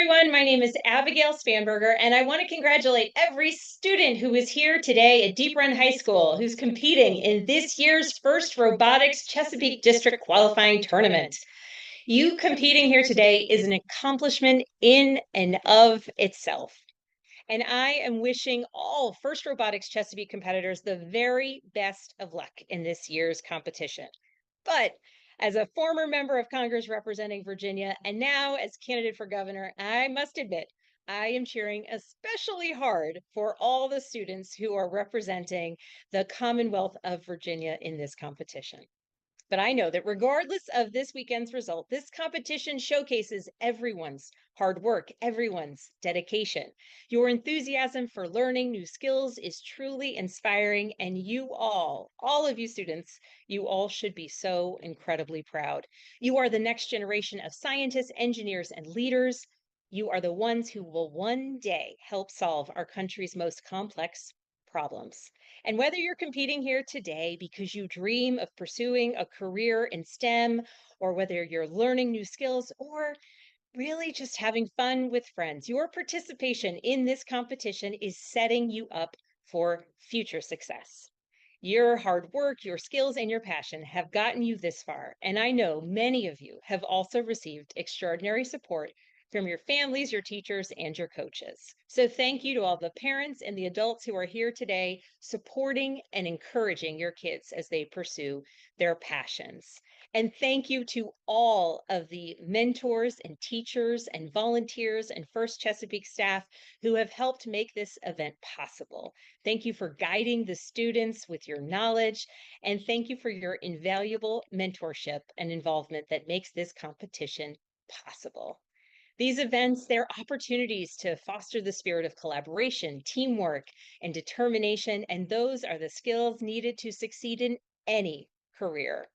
everyone. My name is Abigail Spanberger, and I want to congratulate every student who is here today at Deep Run High School who's competing in this year's first Robotics Chesapeake District qualifying tournament. You competing here today is an accomplishment in and of itself. And I am wishing all First Robotics Chesapeake competitors the very best of luck in this year's competition. But as a former member of Congress representing Virginia and now as candidate for governor, I must admit I am cheering especially hard for all the students who are representing the Commonwealth of Virginia in this competition. But I know that regardless of this weekend's result, this competition showcases everyone's hard work, everyone's dedication. Your enthusiasm for learning new skills is truly inspiring, and you all of you students, you all should be so incredibly proud. You are the next generation of scientists, engineers, and leaders. You are the ones who will one day help solve our country's most complex problems. And whether you're competing here today because you dream of pursuing a career in STEM, or whether you're learning new skills, or really just having fun with friends, your participation in this competition is setting you up for future success. Your hard work, your skills, and your passion have gotten you this far. And I know many of you have also received extraordinary support from your families, your teachers, and your coaches. So thank you to all the parents and the adults who are here today supporting and encouraging your kids as they pursue their passions. And thank you to all of the mentors and teachers and volunteers and First Chesapeake staff who have helped make this event possible. Thank you for guiding the students with your knowledge, and thank you for your invaluable mentorship and involvement that makes this competition possible. These events, they're opportunities to foster the spirit of collaboration, teamwork, and determination, and those are the skills needed to succeed in any career.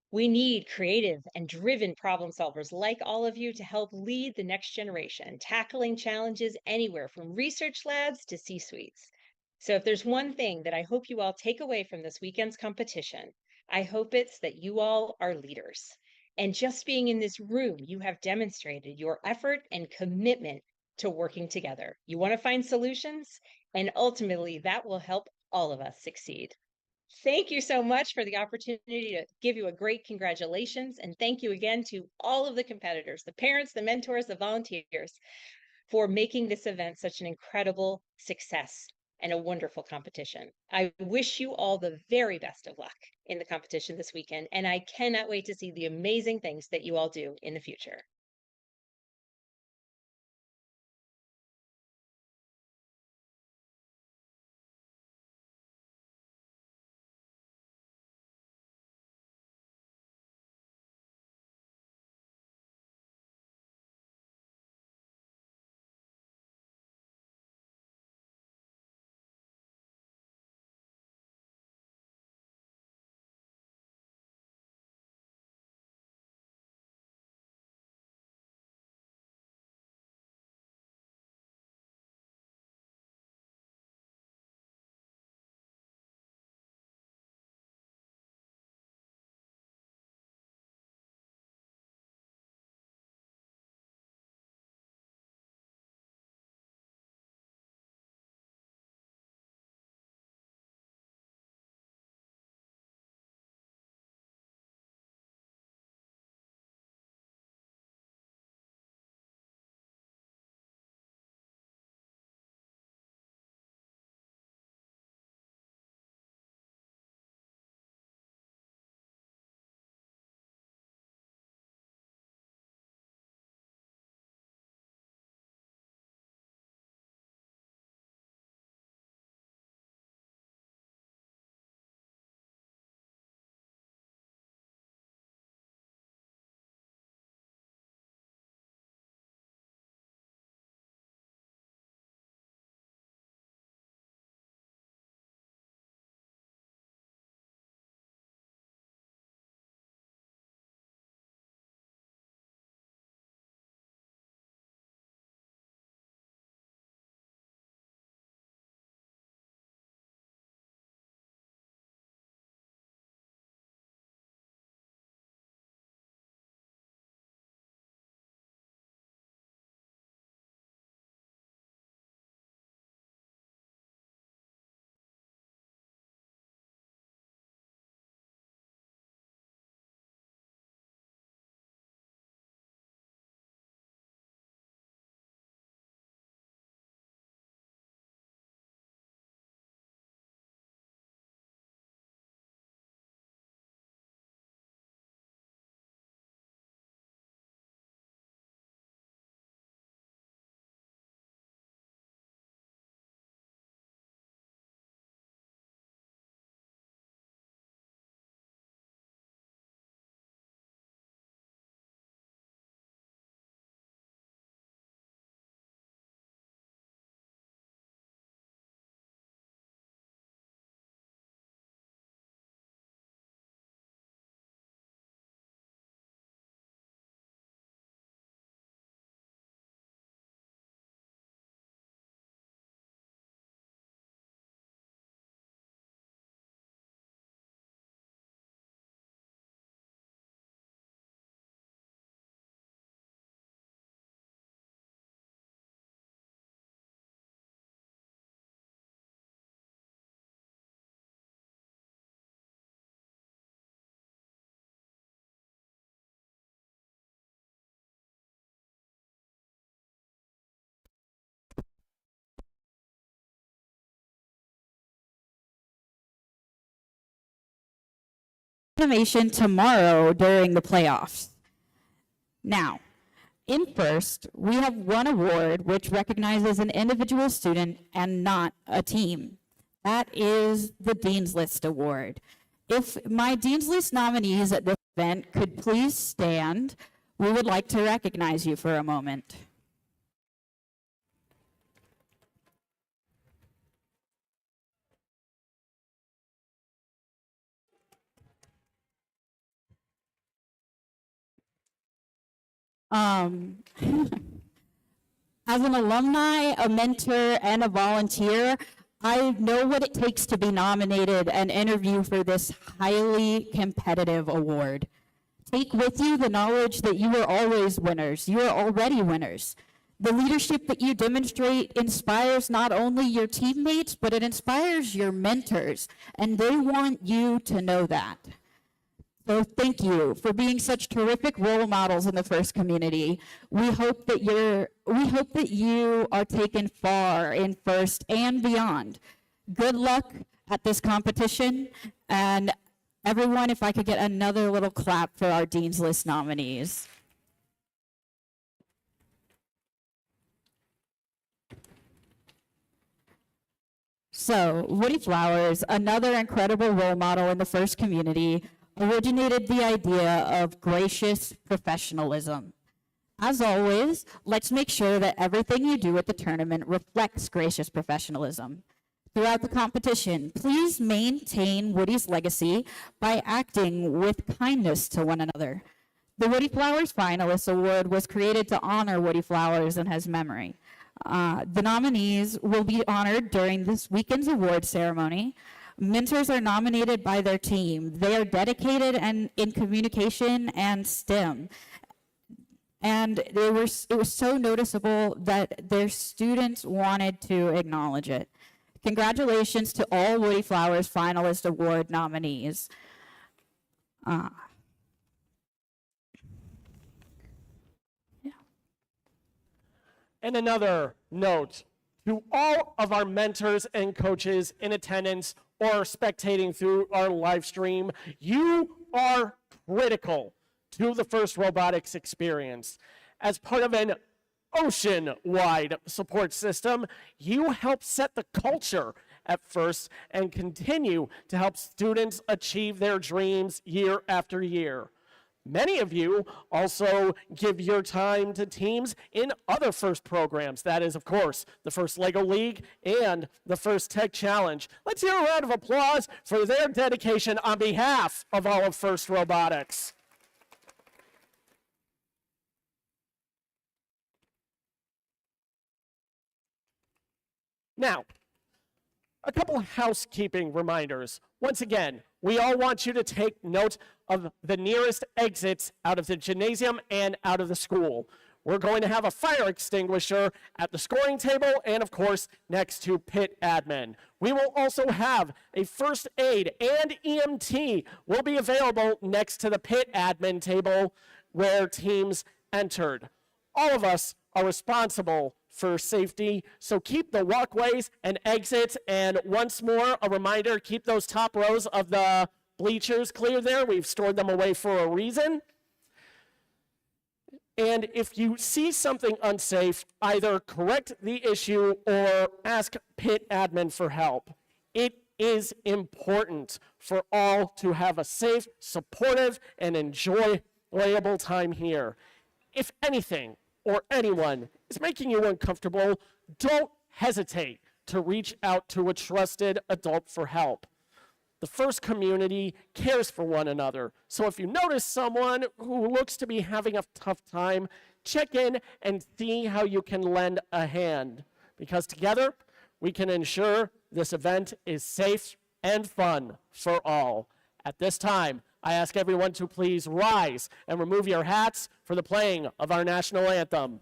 We need creative and driven problem solvers like all of you to help lead the next generation, tackling challenges anywhere from research labs to C-suites. So if there's one thing that I hope you all take away from this weekend's competition, I hope it's that you all are leaders. And just being in this room, you have demonstrated your effort and commitment to working together. You want to find solutions, and ultimately that will help all of us succeed. Thank you so much for the opportunity to give you a great congratulations. And thank you again to all of the competitors, the parents, the mentors, the volunteers, for making this event such an incredible success and a wonderful competition. I wish you all the very best of luck in the competition this weekend, and I cannot wait to see the amazing things that you all do in the future. animation tomorrow during the playoffs. Now, in first, we have one award which recognizes an individual student and not a team. That is the Dean's List Award. If my Dean's List nominees at this event could please stand, we would like to recognize you for a moment. As an alumni, a mentor, and a volunteer, I know what it takes to be nominated and interview for this highly competitive award. Take with you the knowledge that you are always winners. You are already winners. The leadership that you demonstrate inspires not only your teammates, but it inspires your mentors, and they want you to know that. So thank you for being such terrific role models in the first community. We hope that you are taken far in first and beyond. Good luck at this competition, and everyone, if I could get another little clap for our Dean's List nominees. So, Woody Flowers, another incredible role model in the first community, originated the idea of gracious professionalism. As always, let's make sure that everything you do at the tournament reflects gracious professionalism. Throughout the competition, please maintain Woody's legacy by acting with kindness to one another. The Woody Flowers Finalist Award was created to honor Woody Flowers and his memory. The nominees will be honored during this weekend's award ceremony. Mentors are nominated by their team. They are dedicated and in communication and STEM. And it was so noticeable that their students wanted to acknowledge it. Congratulations to all Woody Flowers Finalist Award nominees. And another note to all of our mentors and coaches in attendance or spectating through our live stream, you are critical to the FIRST Robotics experience. As part of an ocean-wide support system, you help set the culture at FIRST and continue to help students achieve their dreams year after year. Many of you also give your time to teams in other FIRST programs. That is, of course, the FIRST LEGO League and the FIRST Tech Challenge. Let's hear a round of applause for their dedication on behalf of all of FIRST Robotics. Now, a couple housekeeping reminders. Once again, we all want you to take note of the nearest exits out of the gymnasium and out of the school. We're going to have a fire extinguisher at the scoring table and, of course, next to pit admin. We will also have a first aid and EMT will be available next to the pit admin table where teams entered. All of us are responsible for safety, so keep the walkways and exits, and once more, a reminder, keep those top rows of the bleachers clear there. We've stored them away for a reason. And if you see something unsafe, either correct the issue or ask pit admin for help. It is important for all to have a safe, supportive, and enjoyable time here. If anything or anyone is making you uncomfortable, don't hesitate to reach out to a trusted adult for help. The FIRST community cares for one another. So if you notice someone who looks to be having a tough time, check in and see how you can lend a hand. Because together, we can ensure this event is safe and fun for all. At this time, I ask everyone to please rise and remove your hats for the playing of our national anthem.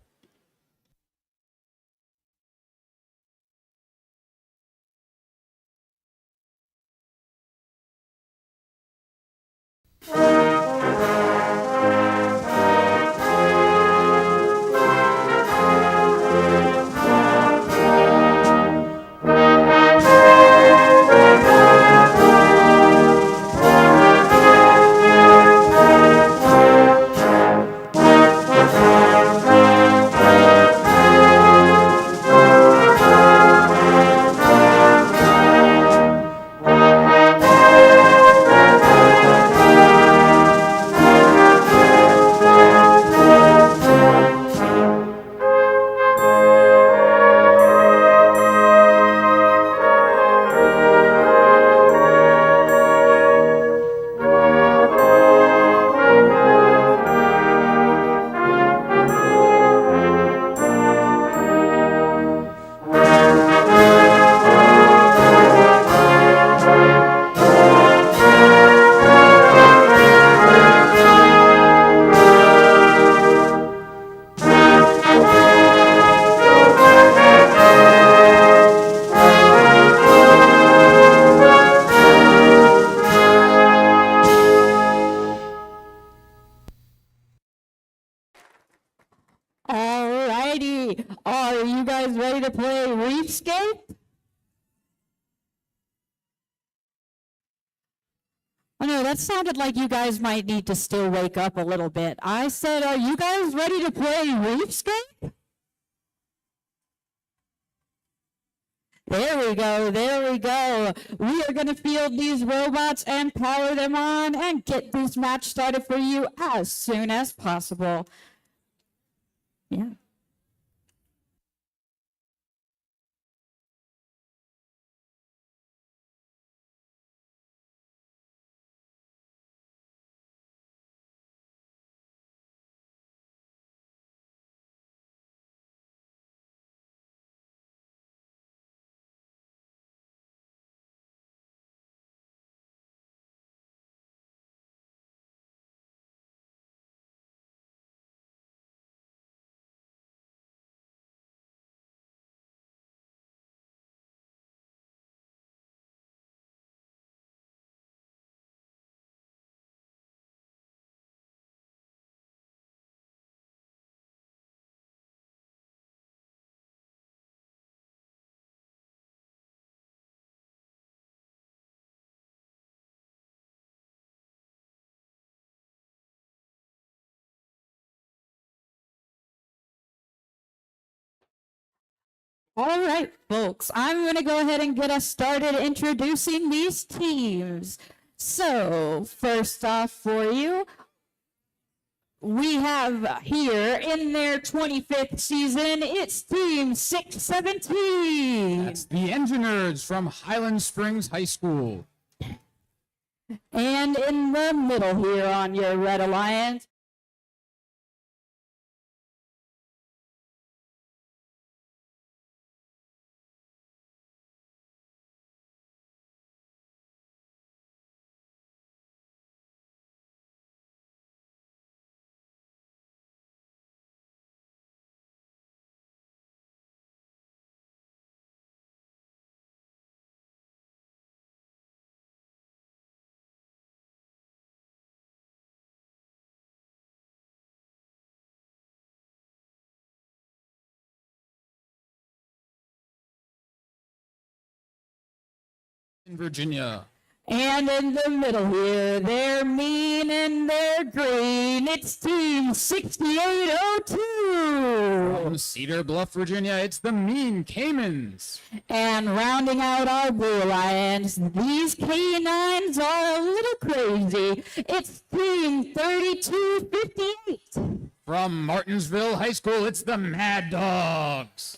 righty. Are you guys ready to play Reefscape? Oh no, that sounded like you guys might need to still wake up a little bit. I said, are you guys ready to play Reefscape? There we go, there we go. We are going to field these robots and power them on and get this match started for you as soon as possible. Yeah. All right, folks, I'm going to go ahead and get us started introducing these teams. So, first off for you, we have here in their 25th season, it's Team 617. That's the Engineers from Highland Springs High School. And in the middle here on your Red Alliance, In Virginia. and in the middle here, they're mean and they're green. It's Team 6802. From Cedar Bluff, Virginia, it's the Mean Caymans. And rounding out our Blue Alliance, these canines are a little crazy. It's Team 3258. From Martinsville High School, it's the Mad Dogs.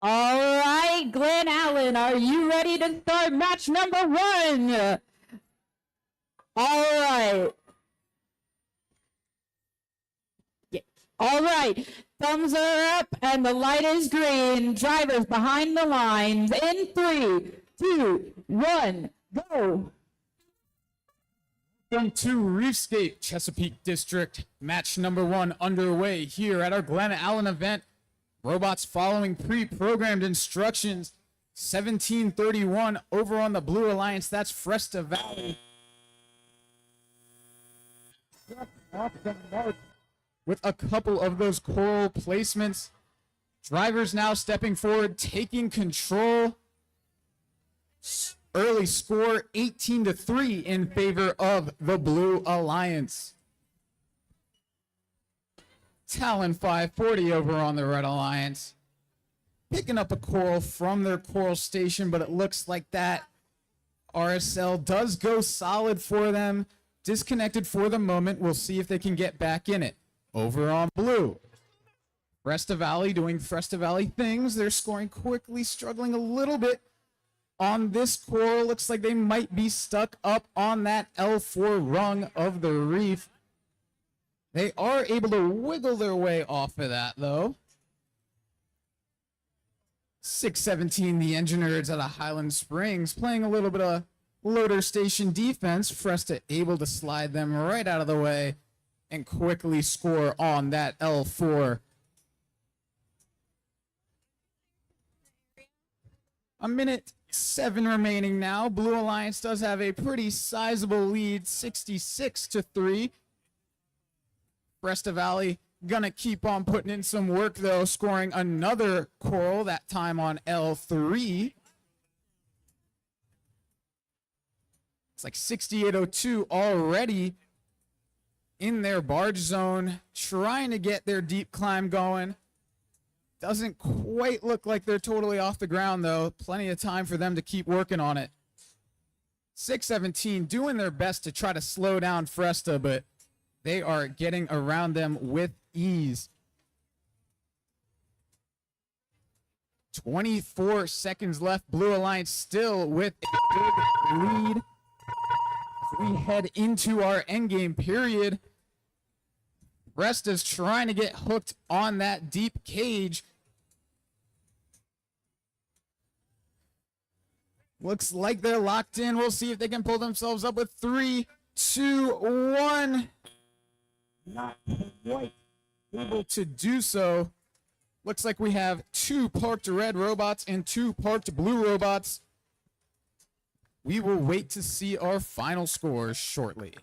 All right, Glen Allen, are you ready to start match number 1? All right. Yeah. All right. Thumbs are up and the light is green. Drivers behind the lines in 3, 2, 1, go. Welcome to Reefscape, Chesapeake District. Match number 1 underway here at our Glen Allen event. Robots following pre-programmed instructions. 1731 over on the Blue Alliance. That's Fresta Valley. Off the mark with a couple of those coral placements. Drivers now stepping forward, taking control. Early score 18-3 in favor of the Blue Alliance. Talon 540 over on the Red Alliance. Picking up a coral from their coral station, but it looks like that RSL does go solid for them. Disconnected for the moment. We'll see if they can get back in it. Over on Blue. Fresta Valley doing Fresta Valley things. They're scoring quickly, struggling a little bit on this coral. Looks like they might be stuck up on that L4 rung of the reef. They are able to wiggle their way off of that, though. 617, the Engine Nerds out of Highland Springs, playing a little bit of loader station defense. Fresta able to slide them right out of the way and quickly score on that L4. A minute 7 remaining now. Blue Alliance does have a pretty sizable lead, 66-3. Bresta Valley gonna keep on putting in some work though, scoring another coral, that time on L3. It's like 6802 already in their barge zone, trying to get their deep climb going. Doesn't quite look like they're totally off the ground though. Plenty of time for them to keep working on it. 617 doing their best to try to slow down Fresta, but they are getting around them with ease. 24 seconds left. Blue Alliance still with a big lead as we head into our endgame period. Fresta's trying to get hooked on that deep cage. Looks like they're locked in. We'll see if they can pull themselves up with 3, 2, 1. Not quite able to do so. Looks like we have 2 parked red robots and 2 parked blue robots. We will wait to see our final scores shortly.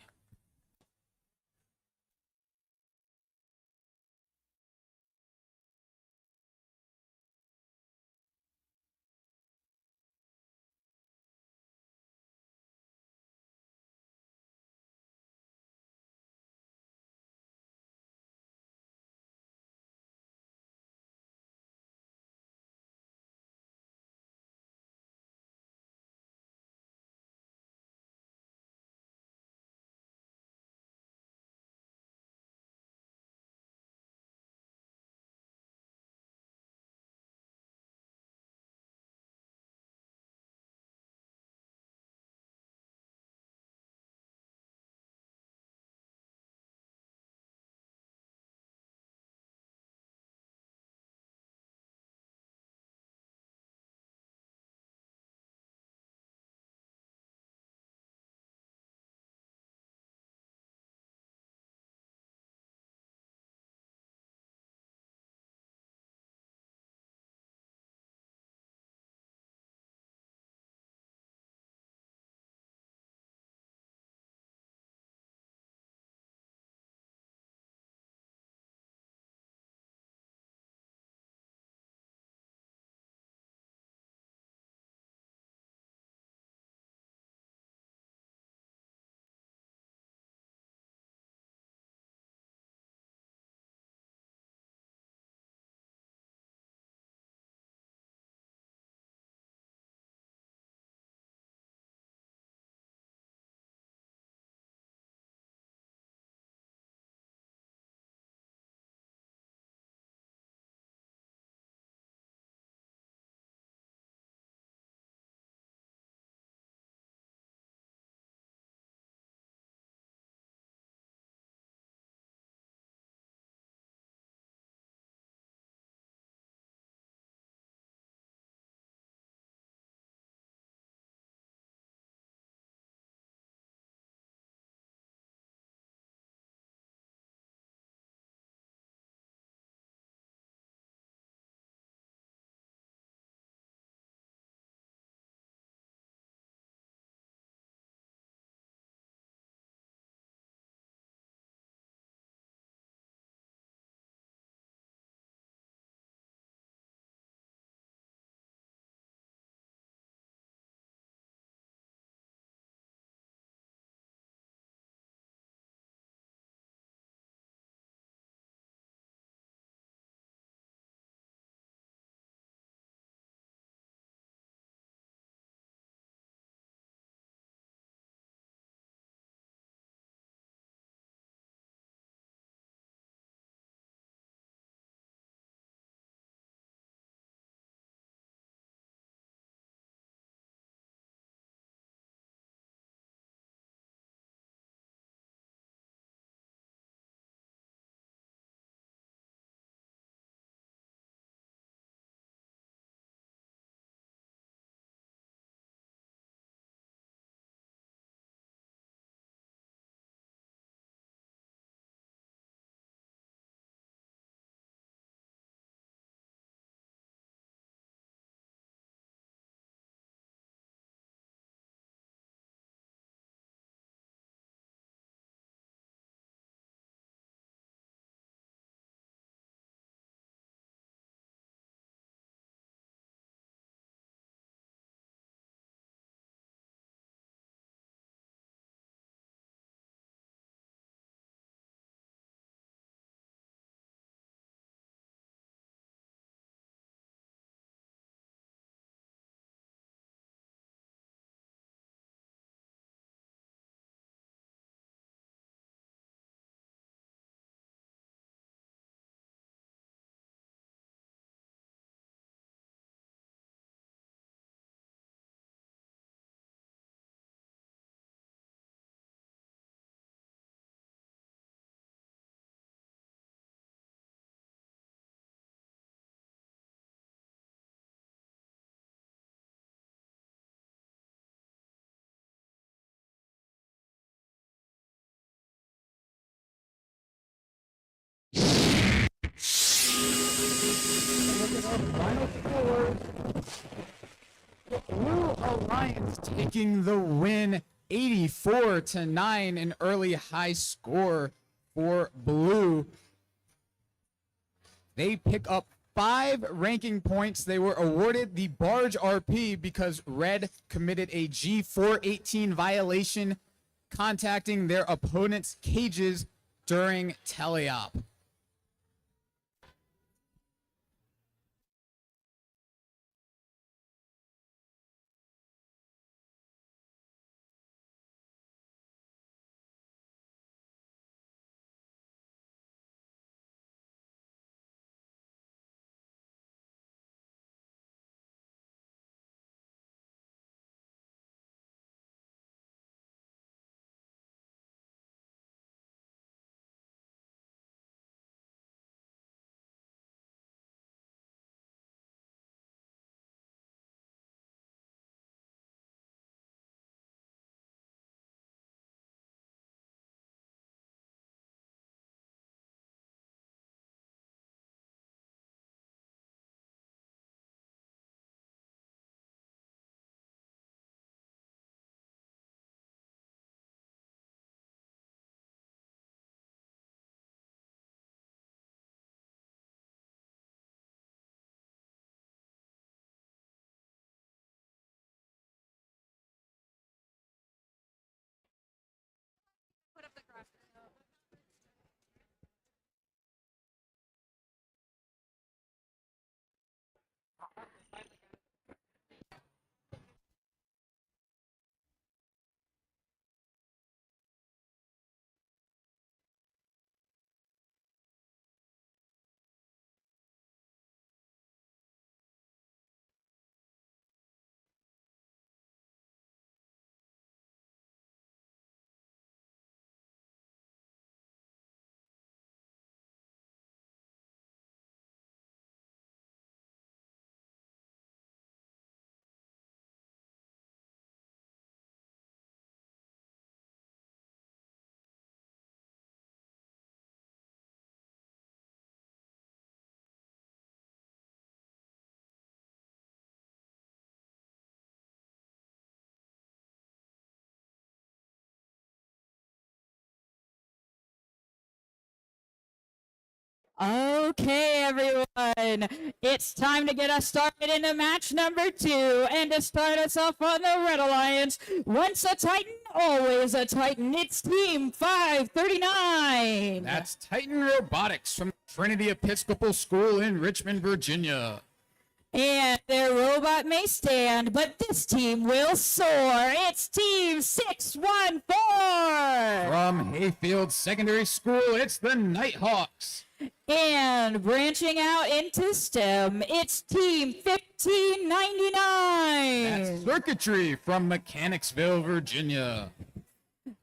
Final score. The Blue Alliance taking the win, 84-9, an early high score for Blue. They pick up 5 ranking points. They were awarded the Barge RP because Red committed a G418 violation, contacting their opponent's cages during teleop. Okay, everyone, it's time to get us started into match number 2. And to start us off on the Red Alliance, once a Titan, always a Titan. It's Team 539. That's Titan Robotics from Trinity Episcopal School in Richmond, Virginia. And their robot may stand, but this team will soar. It's Team 614. From Hayfield Secondary School, it's the Nighthawks. And branching out into STEM, it's Team 1599. That's Circuitry from Mechanicsville, Virginia.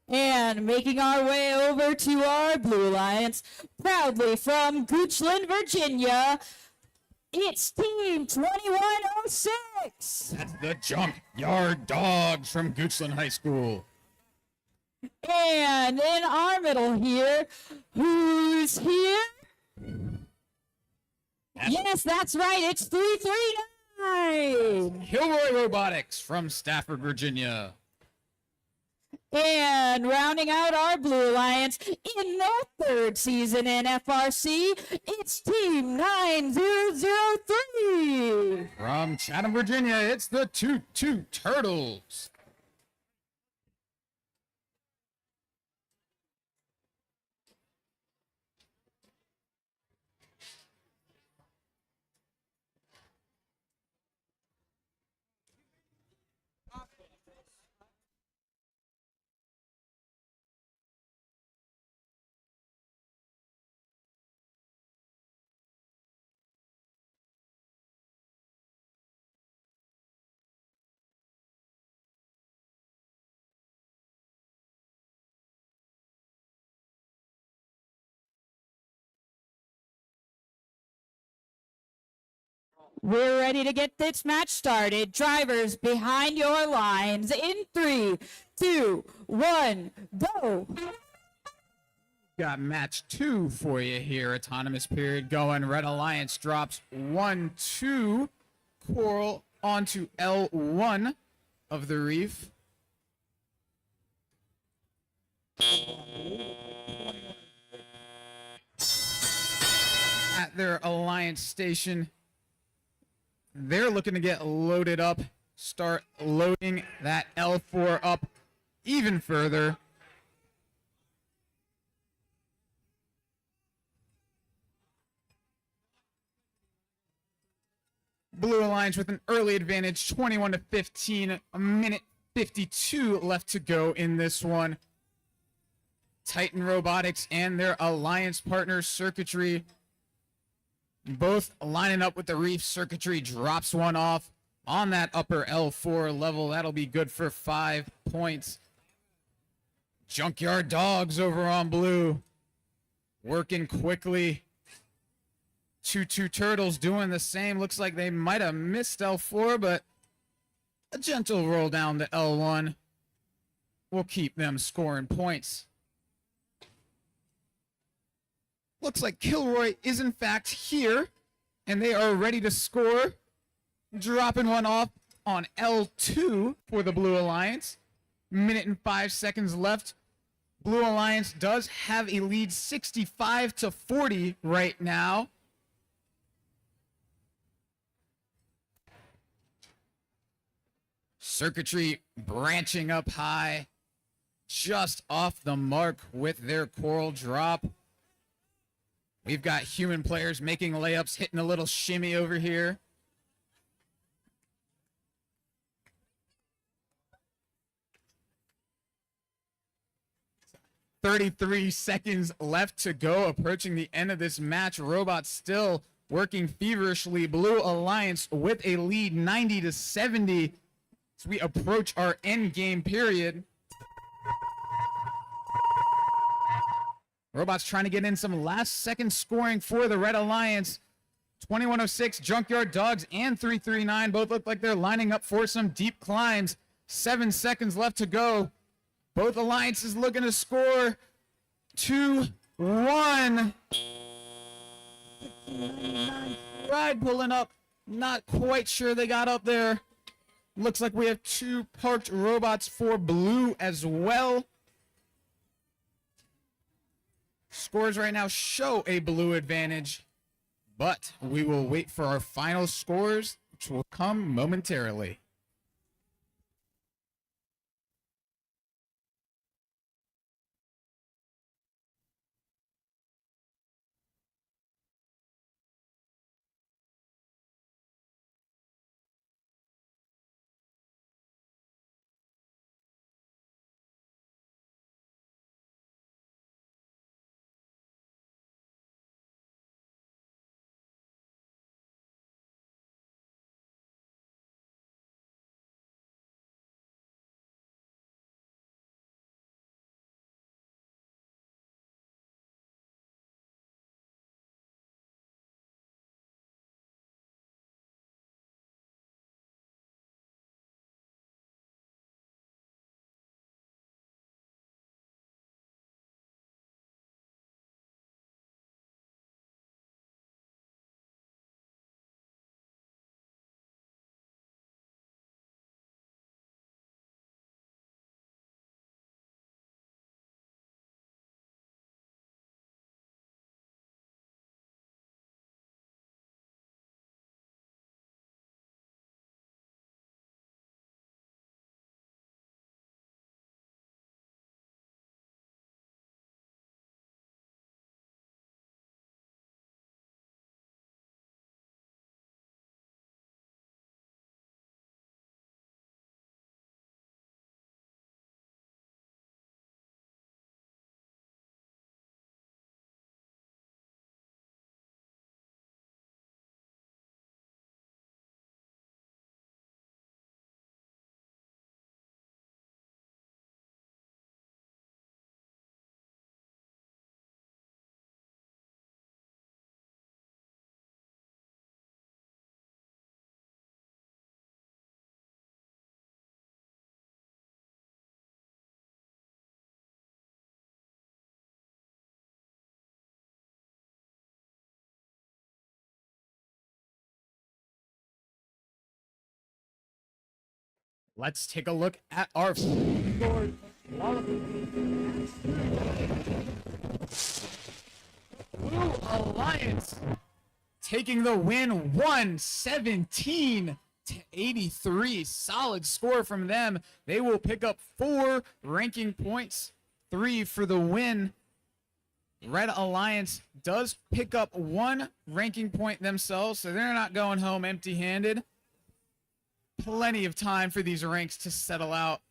And making our way over to our Blue Alliance, proudly from Goochland, Virginia, it's Team 2106. That's the Junkyard Dogs from Goochland High School. And in our middle here, who's here? Yes, that's right. It's 339. Kilroy Robotics from Stafford, Virginia. And rounding out our Blue Alliance in their 3rd season in FRC, it's Team 9003. From Chatham, Virginia, it's the Toot Turtles. We're ready to get this match started. Drivers behind your lines in 3, 2, 1, go. Got match 2 for you here. Autonomous period going. Red Alliance drops 1-2. Coral onto L1 of the reef. At their Alliance station, they're looking to get loaded up. Start loading that L4 up even further. Blue Alliance with an early advantage, 21-15, a minute 52 left to go in this one. Titan Robotics and their Alliance partner Circuitry both lining up with the reef. Circuitry drops one off on that upper L4 level. That'll be good for 5 points. Junkyard Dogs over on blue, working quickly. 2-2 Turtles doing the same. Looks like they might have missed L4, but a gentle roll down to L1 will keep them scoring points. Looks like Kilroy is in fact here, and they are ready to score. Dropping one off on L2 for the Blue Alliance. Minute and 5 seconds left. Blue Alliance does have a lead 65-40 right now. Circuitry branching up high, just off the mark with their coral drop. We've got human players making layups, hitting a little shimmy over here. "33 seconds left to go, approaching the end of this match. Robots still working feverishly. Blue Alliance with a lead 90-70 as we approach our end game period. Robots trying to get in some last second scoring for the Red Alliance. 2106 Junkyard Dogs and 339 both look like they're lining up for some deep climbs. 7 seconds left to go. Both alliances looking to score. 2-1. Ride pulling up. Not quite sure they got up there. Looks like we have 2 parked robots for blue as well. Scores right now show a blue advantage, but we will wait for our final scores, which will come momentarily. Let's take a look at our score. Blue Alliance taking the win, 117-83. Solid score from them. They will pick up 4 ranking points, 3 for the win. Red Alliance does pick up 1 ranking point themselves, so they're not going home empty-handed. Plenty of time for these ranks to settle out.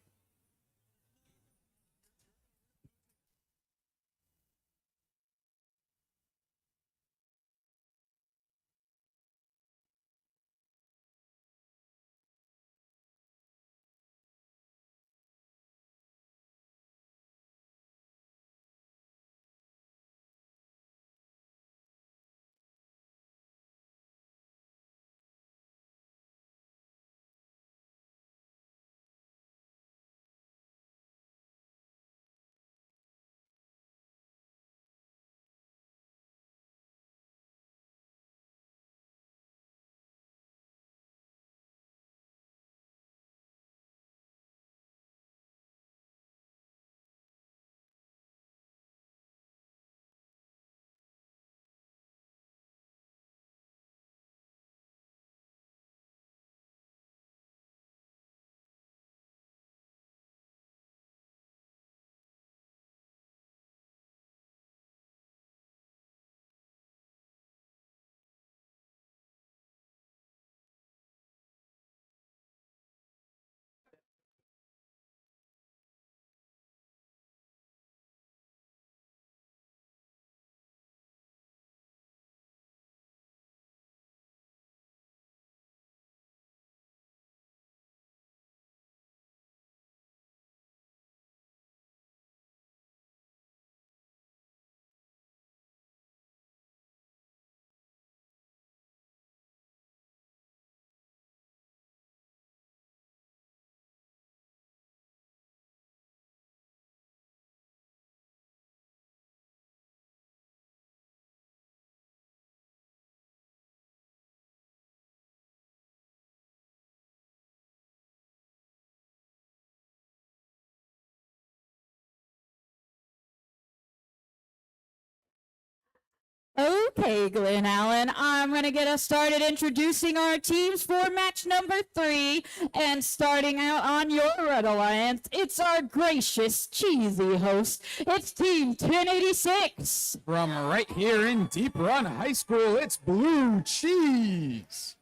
Okay, Glen Allen, I'm going to get us started introducing our teams for match number 3. And starting out on your Red Alliance, it's our gracious, cheesy host. It's Team 1086. From right here in Deep Run High School, it's Blue Cheese.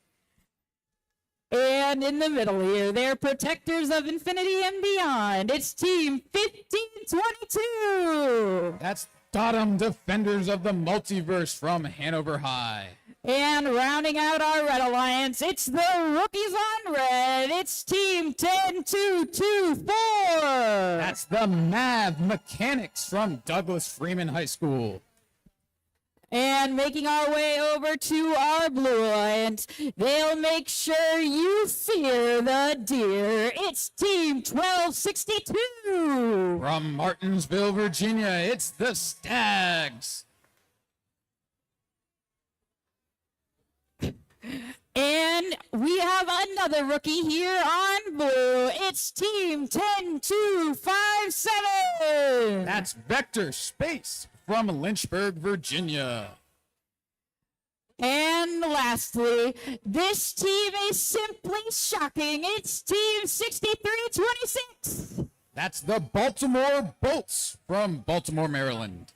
And in the middle here, they're protectors of infinity and beyond. It's Team 1522. That's Dottum Defenders of the Multiverse from Hanover High. And rounding out our Red Alliance, it's the Rookies on Red. It's Team 10224. That's the Math Mechanics from Douglas Freeman High School. And making our way over to our Blue Alliance, they'll make sure you fear the deer. It's Team 1262. From Martinsville, Virginia, it's the Stags. And we have another rookie here on Blue. It's Team 10257. That's Vector Space from Lynchburg, Virginia. And lastly, this team is simply shocking. It's Team 6326. That's the Baltimore Bolts from Baltimore, Maryland.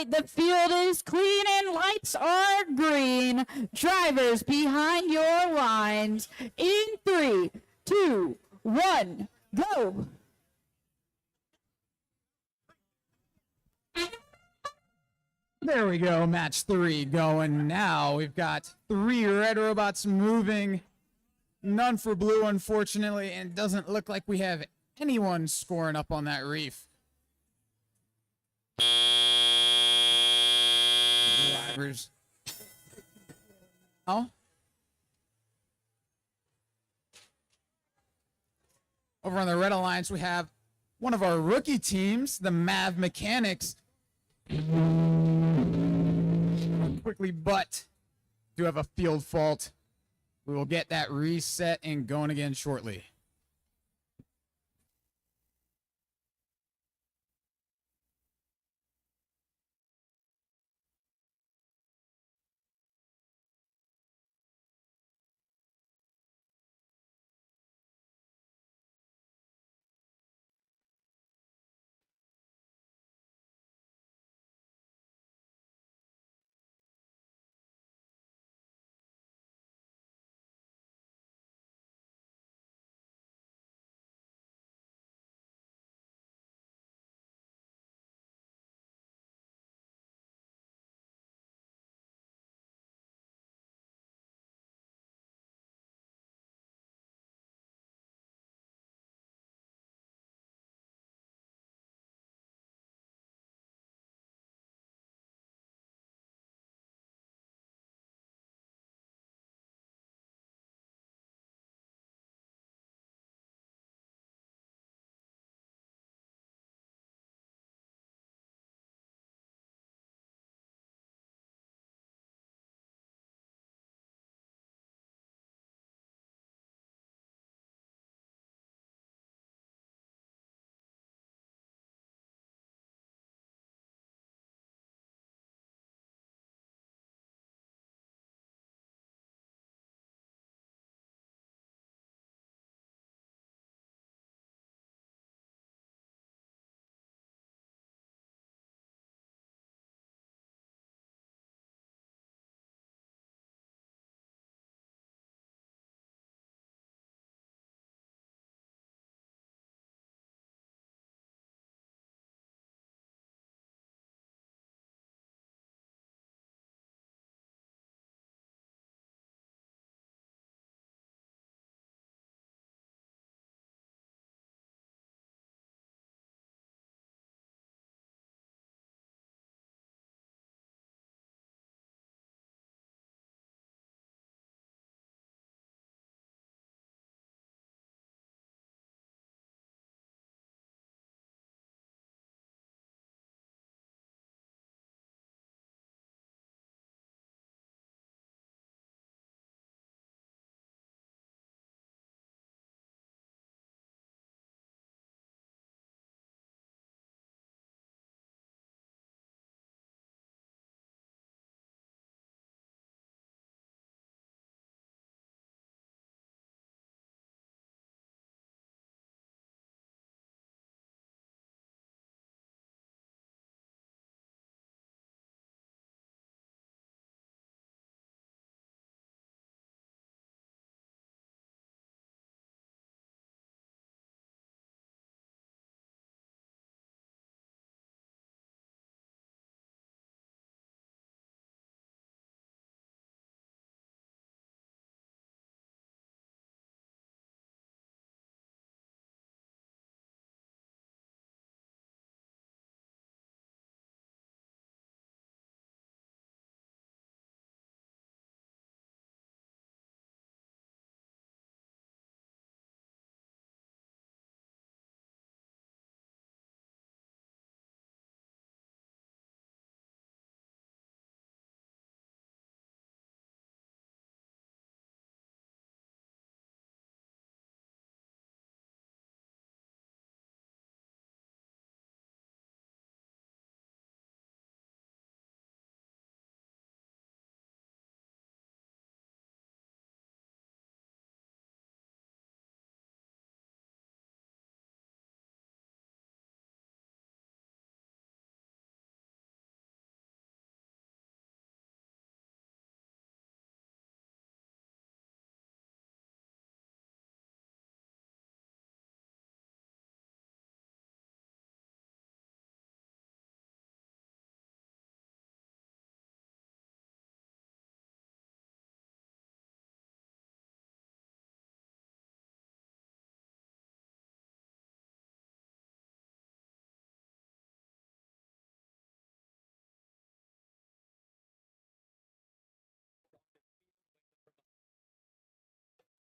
right, the field is clean and lights are green. Drivers behind your lines. In 3, 2, 1, go. There we go, match 3 going now. We've got 3 red robots moving, none for blue, unfortunately, and it doesn't look like we have anyone scoring up on that reef. Drivers. Oh? Over on the Red Alliance, we have one of our rookie teams, the Mav Mechanics. Quickly, but do have a field fault. We will get that reset and going again shortly.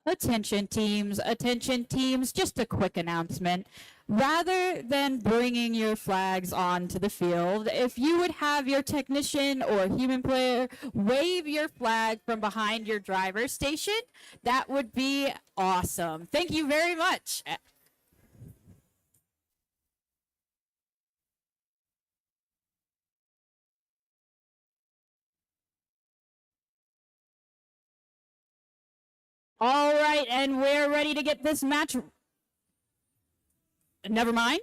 Attention teams, just a quick announcement. Rather than bringing your flags onto the field, if you would have your technician or human player wave your flag from behind your driver's station, that would be awesome. Thank you very much. All right, and we're ready to get this match. Never mind.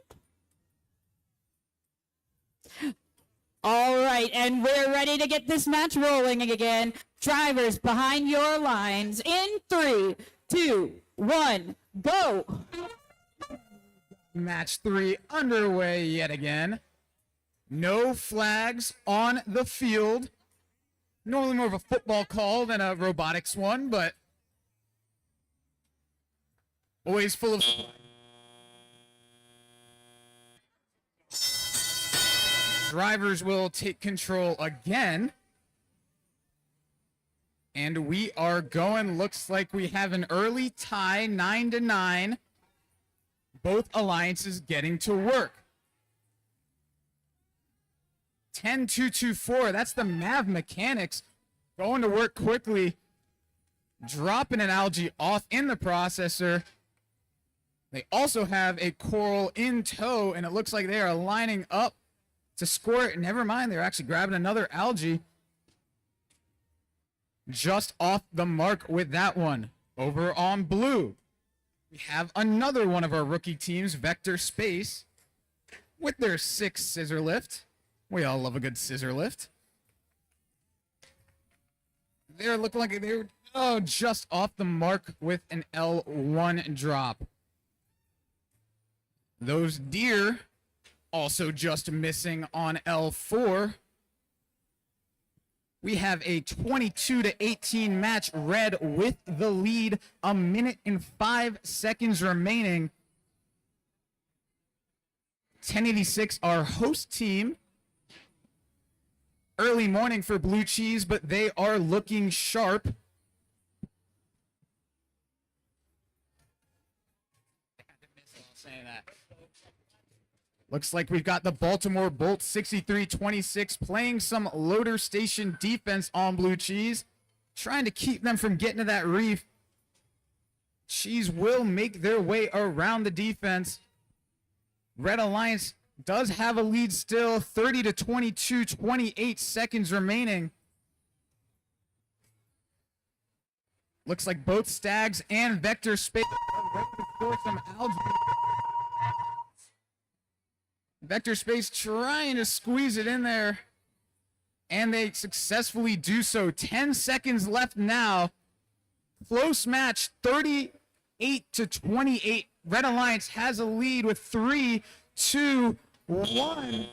All right, and we're ready to get this match rolling again. Drivers behind your lines in 3, 2, 1, go. Match 3 underway yet again. No flags on the field. Normally more of a football call than a robotics one, but always full of. Drivers will take control again. And we are going. Looks like we have an early tie, 9-9. Both alliances getting to work. 10-2-2-4. That's the Mav mechanics going to work quickly. Dropping an algae off in the processor. They also have a coral in tow, and it looks like they are lining up to score it. Never mind, they're actually grabbing another algae. Just off the mark with that one. Over on blue, we have another one of our rookie teams, Vector Space, with their 6 scissor lift. We all love a good scissor lift. They're looking like they're just off the mark with an L1 drop. Those deer also just missing on L4. We have a 22-18 match, red with the lead. 1 minute and 5 seconds remaining. 1086, our host team. Early morning for Blue Cheese, but they are looking sharp. Looks like we've got the Baltimore Bolt 6326 playing some loader station defense on Blue Cheese, trying to keep them from getting to that reef. Cheese will make their way around the defense. Red Alliance does have a lead still, 30-22, 28 seconds remaining. Looks like both Stags and Vector Space are ready to score some algae. Vector Space trying to squeeze it in there, and they successfully do so. 10 seconds left now. Close match, 38-28. Red Alliance has a lead with 3, 2, 1.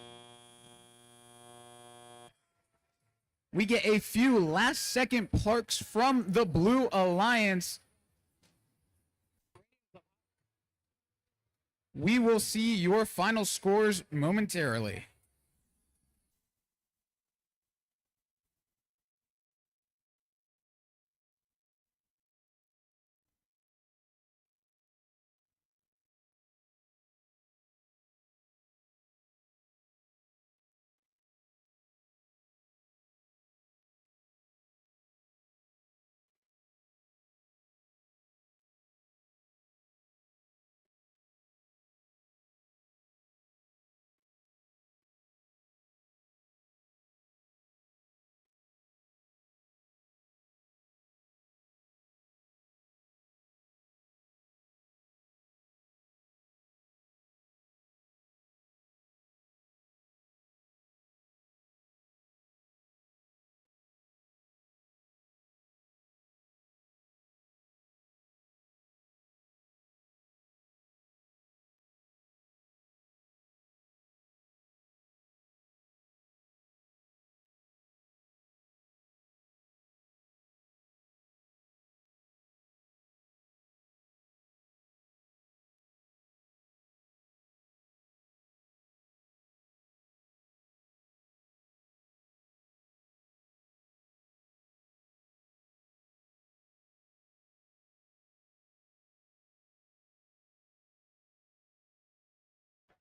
We get a few last-second parks from the Blue Alliance. We will see your final scores momentarily.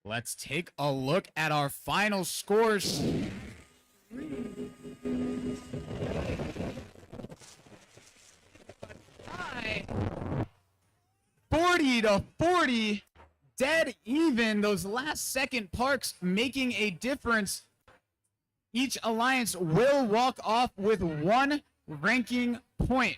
Let's take a look at our final scores. 40-40, dead even. Those last second parks making a difference. Each alliance will walk off with 1 ranking point.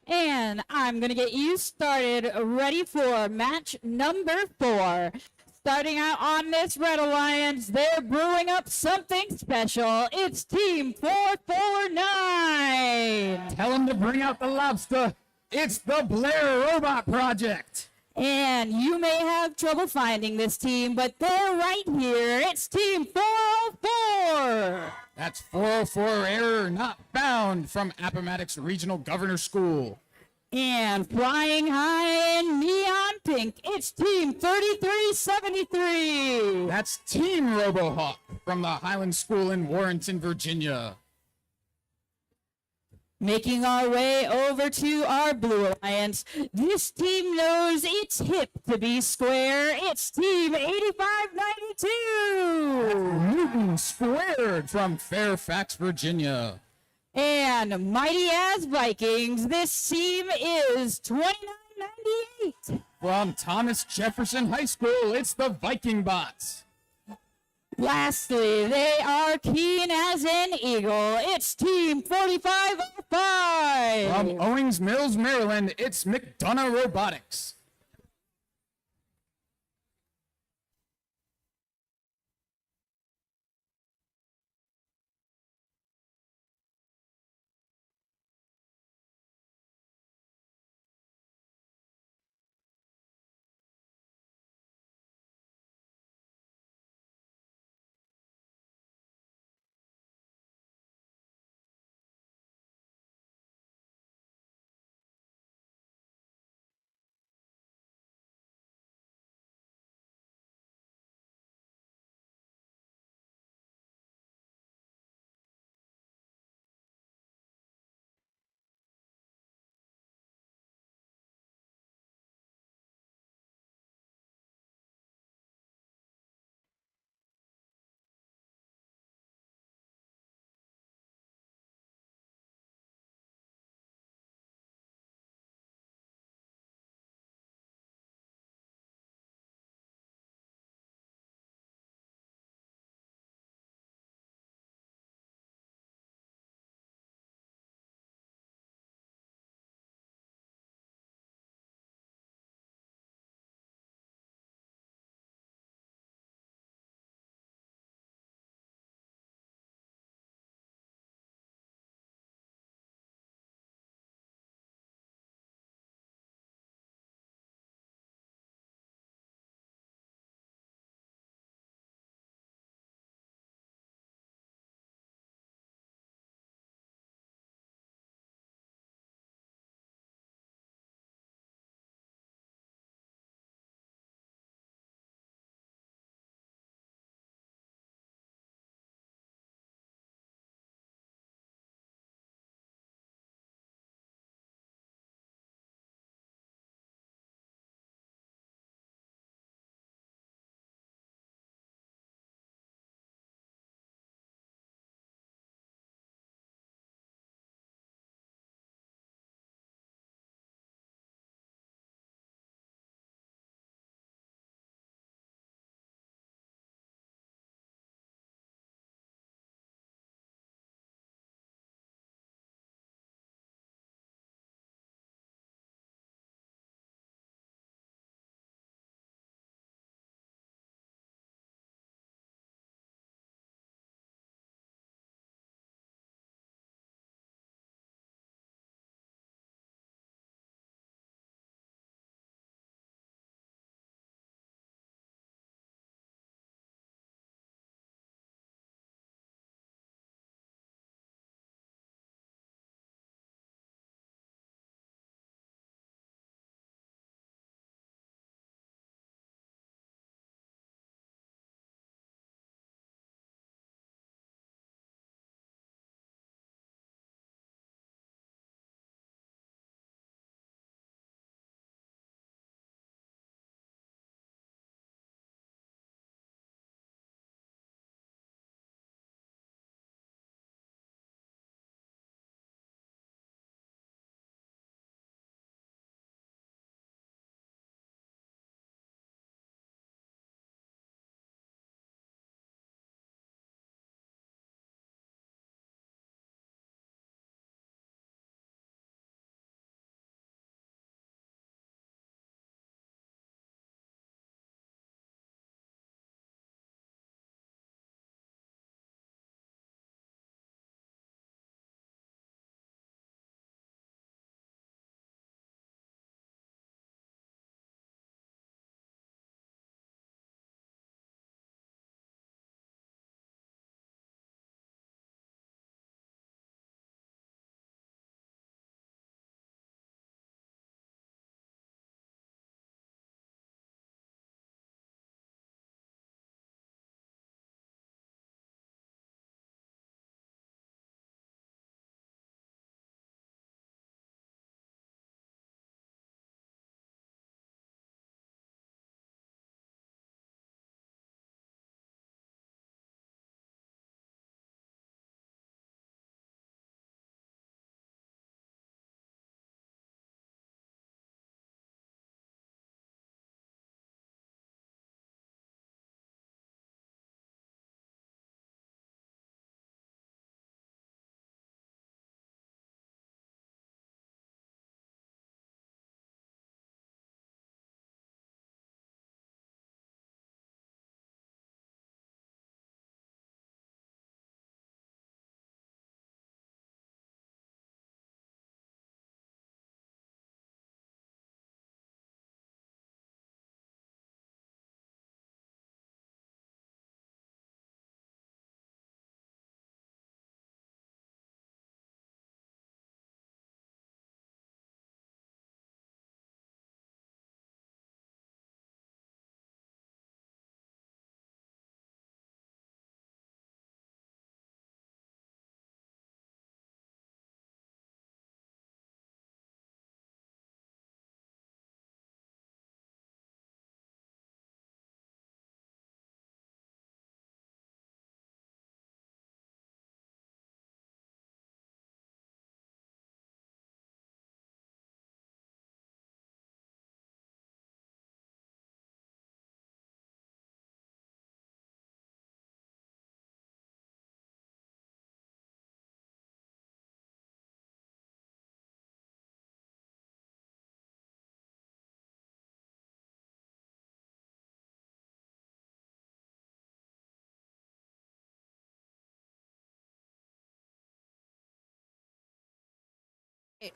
And I'm going to get you started, ready for match number 4. Starting out on this Red Alliance, they're brewing up something special. It's Team 449. Tell them to bring out the lobster. It's the Blair Robot Project. And you may have trouble finding this team, but they're right here. It's Team 404. That's 404 error not found from Appomattox Regional Governor School. And flying high in neon pink, it's Team 3373. That's Team RoboHawk from the Highland School in Warrenton, Virginia. Making our way over to our Blue Alliance, this team knows it's hip to be square. It's Team 8592. Newton Squared from Fairfax, Virginia. And mighty as Vikings, this team is 2998. From Thomas Jefferson High School, it's the Viking Bots. Lastly, they are keen as an eagle. It's Team 4505. From Owings Mills, Maryland, it's McDonough Robotics.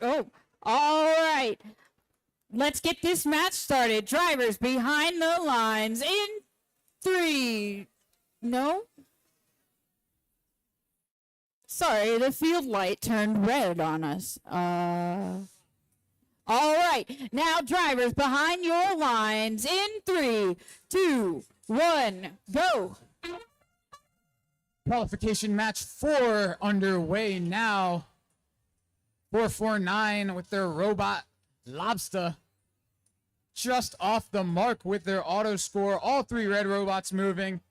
Oh, all right. Let's get this match started. Drivers behind the lines in 3. No? Sorry, the field light turned red on us. All right. Now, drivers behind your lines in 3, 2, 1, go. Qualification match 4 underway now. 449 with their robot Lobster. Just off the mark with their auto score. All 3 red robots moving.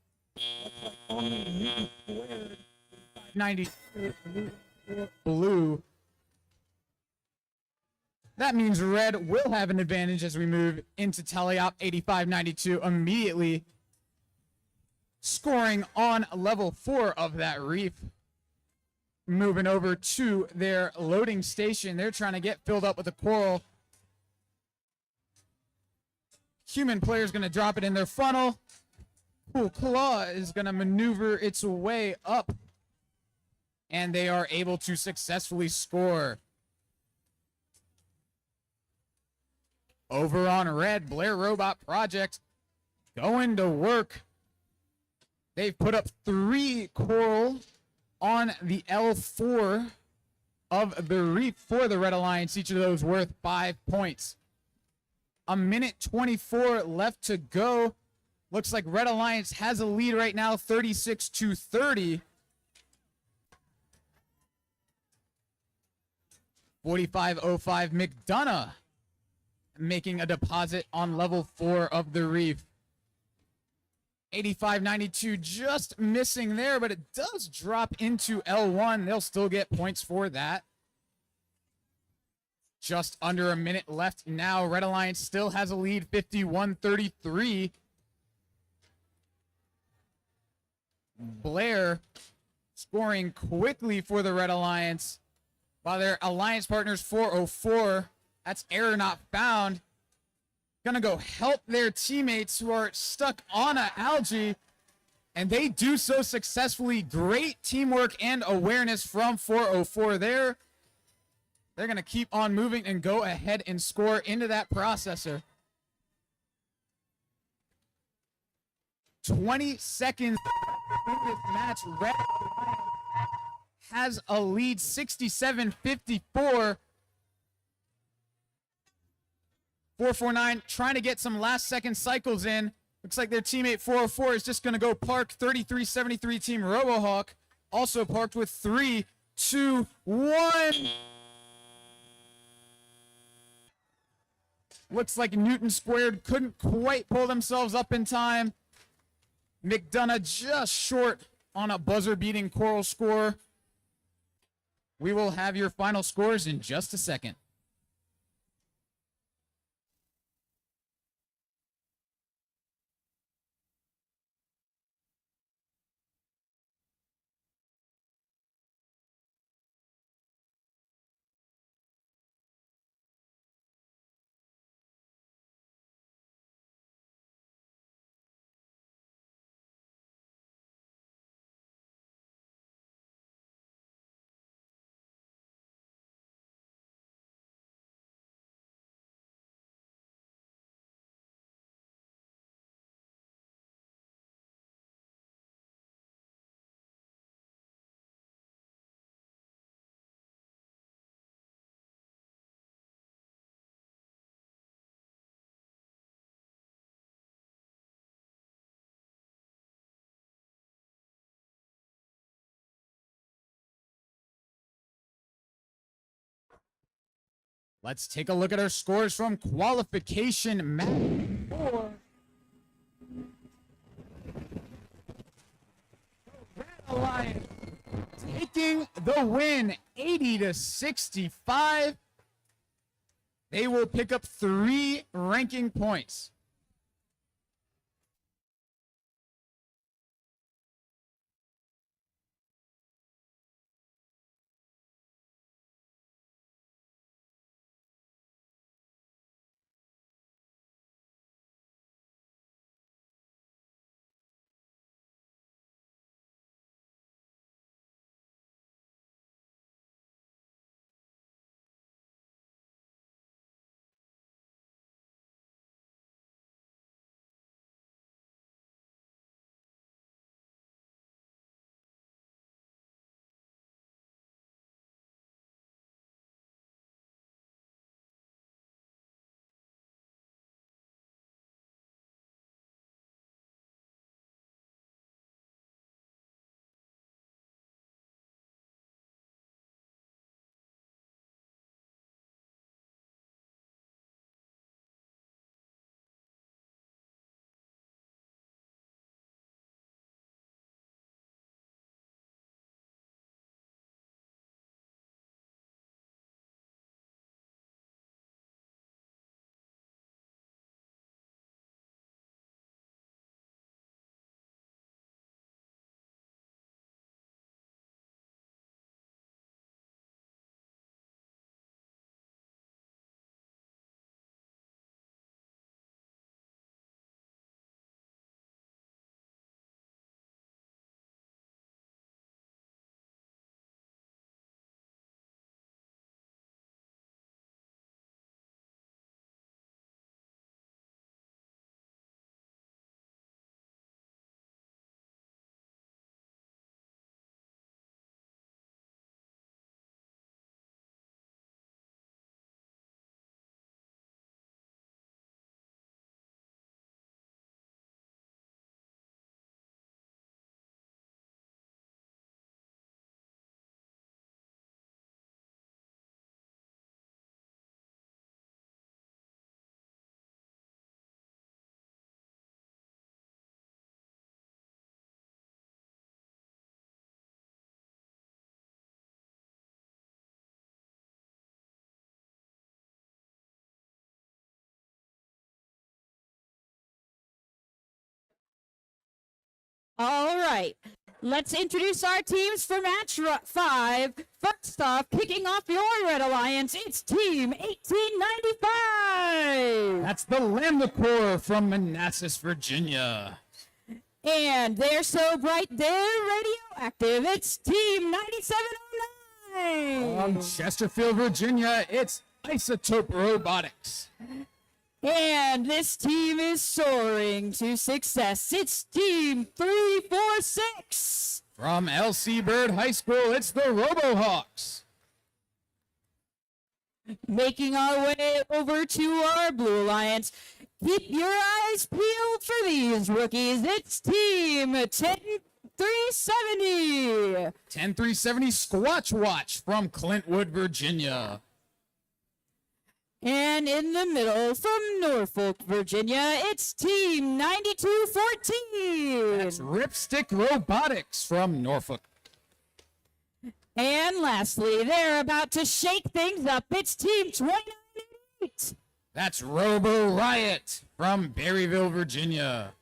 90 blue. That means red will have an advantage as we move into teleop 8592 immediately. Scoring on level 4 of that reef. Moving over to their loading station. They're trying to get filled up with the coral. Human player is going to drop it in their funnel. Cool Claw is going to maneuver its way up. And they are able to successfully score. Over on red, Blair Robot Project going to work. They've put up 3 coral on the L4 of the reef for the Red Alliance, each of those worth 5 points. A minute 24 left to go. Looks like Red Alliance has a lead right now, 36-30. 4505 McDonough making a deposit on level 4 of the reef. 8592 just missing there, but it does drop into L1. They'll still get points for that. Just under a minute left now. Red Alliance still has a lead, 51-33. Blair scoring quickly for the Red Alliance, while their alliance partners 404, that's error not found, gonna go help their teammates who are stuck on a algae, and they do so successfully. Great teamwork and awareness from 404 there. They're gonna keep on moving and go ahead and score into that processor. 20 seconds in this match. Red Alliance has a lead, 67-54. 449 trying to get some last second cycles in. Looks like their teammate 404 is just going to go park. 3373 team RoboHawk also parked with 3, 2, 1. Looks like Newton Squared couldn't quite pull themselves up in time. McDonough just short on a buzzer-beating coral score. We will have your final scores in just a second. Let's take a look at our scores from qualification match 4. Red Alliance taking the win, 80-65. They will pick up 3 ranking points. All right, let's introduce our teams for match 5. First off, kicking off your Red Alliance, it's Team 1895. That's the Lambda Corps from Manassas, Virginia. And they're so bright, they're radioactive. It's Team 9709. From Chesterfield, Virginia, it's Isotope Robotics. And this team is soaring to success. It's Team 346. From LC Bird High School, it's the RoboHawks. Making our way over to our Blue Alliance. Keep your eyes peeled for these rookies. It's Team 10370. 10370 Squatch Watch from Clintwood, Virginia. And in the middle, from Norfolk, Virginia, it's Team 9214. That's Ripstick Robotics from Norfolk. And lastly, they're about to shake things up. It's Team 2988. That's Robo Riot from Berryville, Virginia.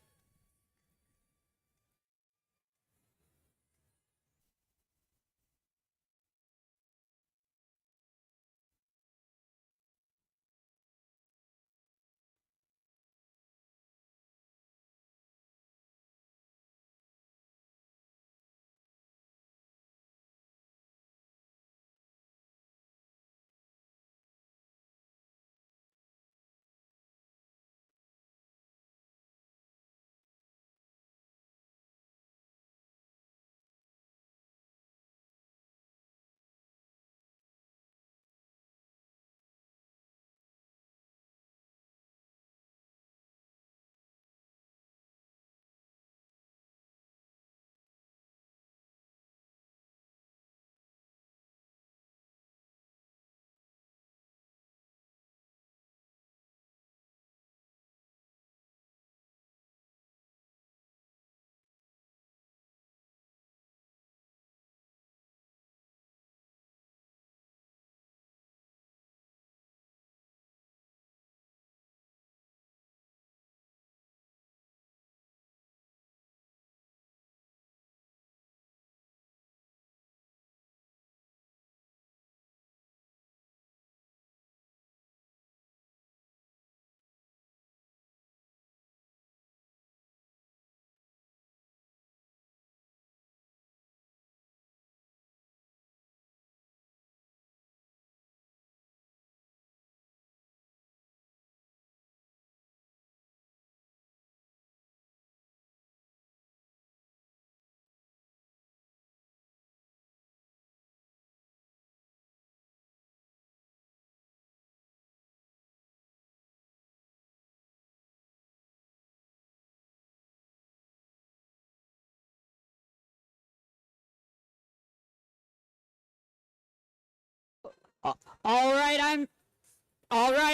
All right,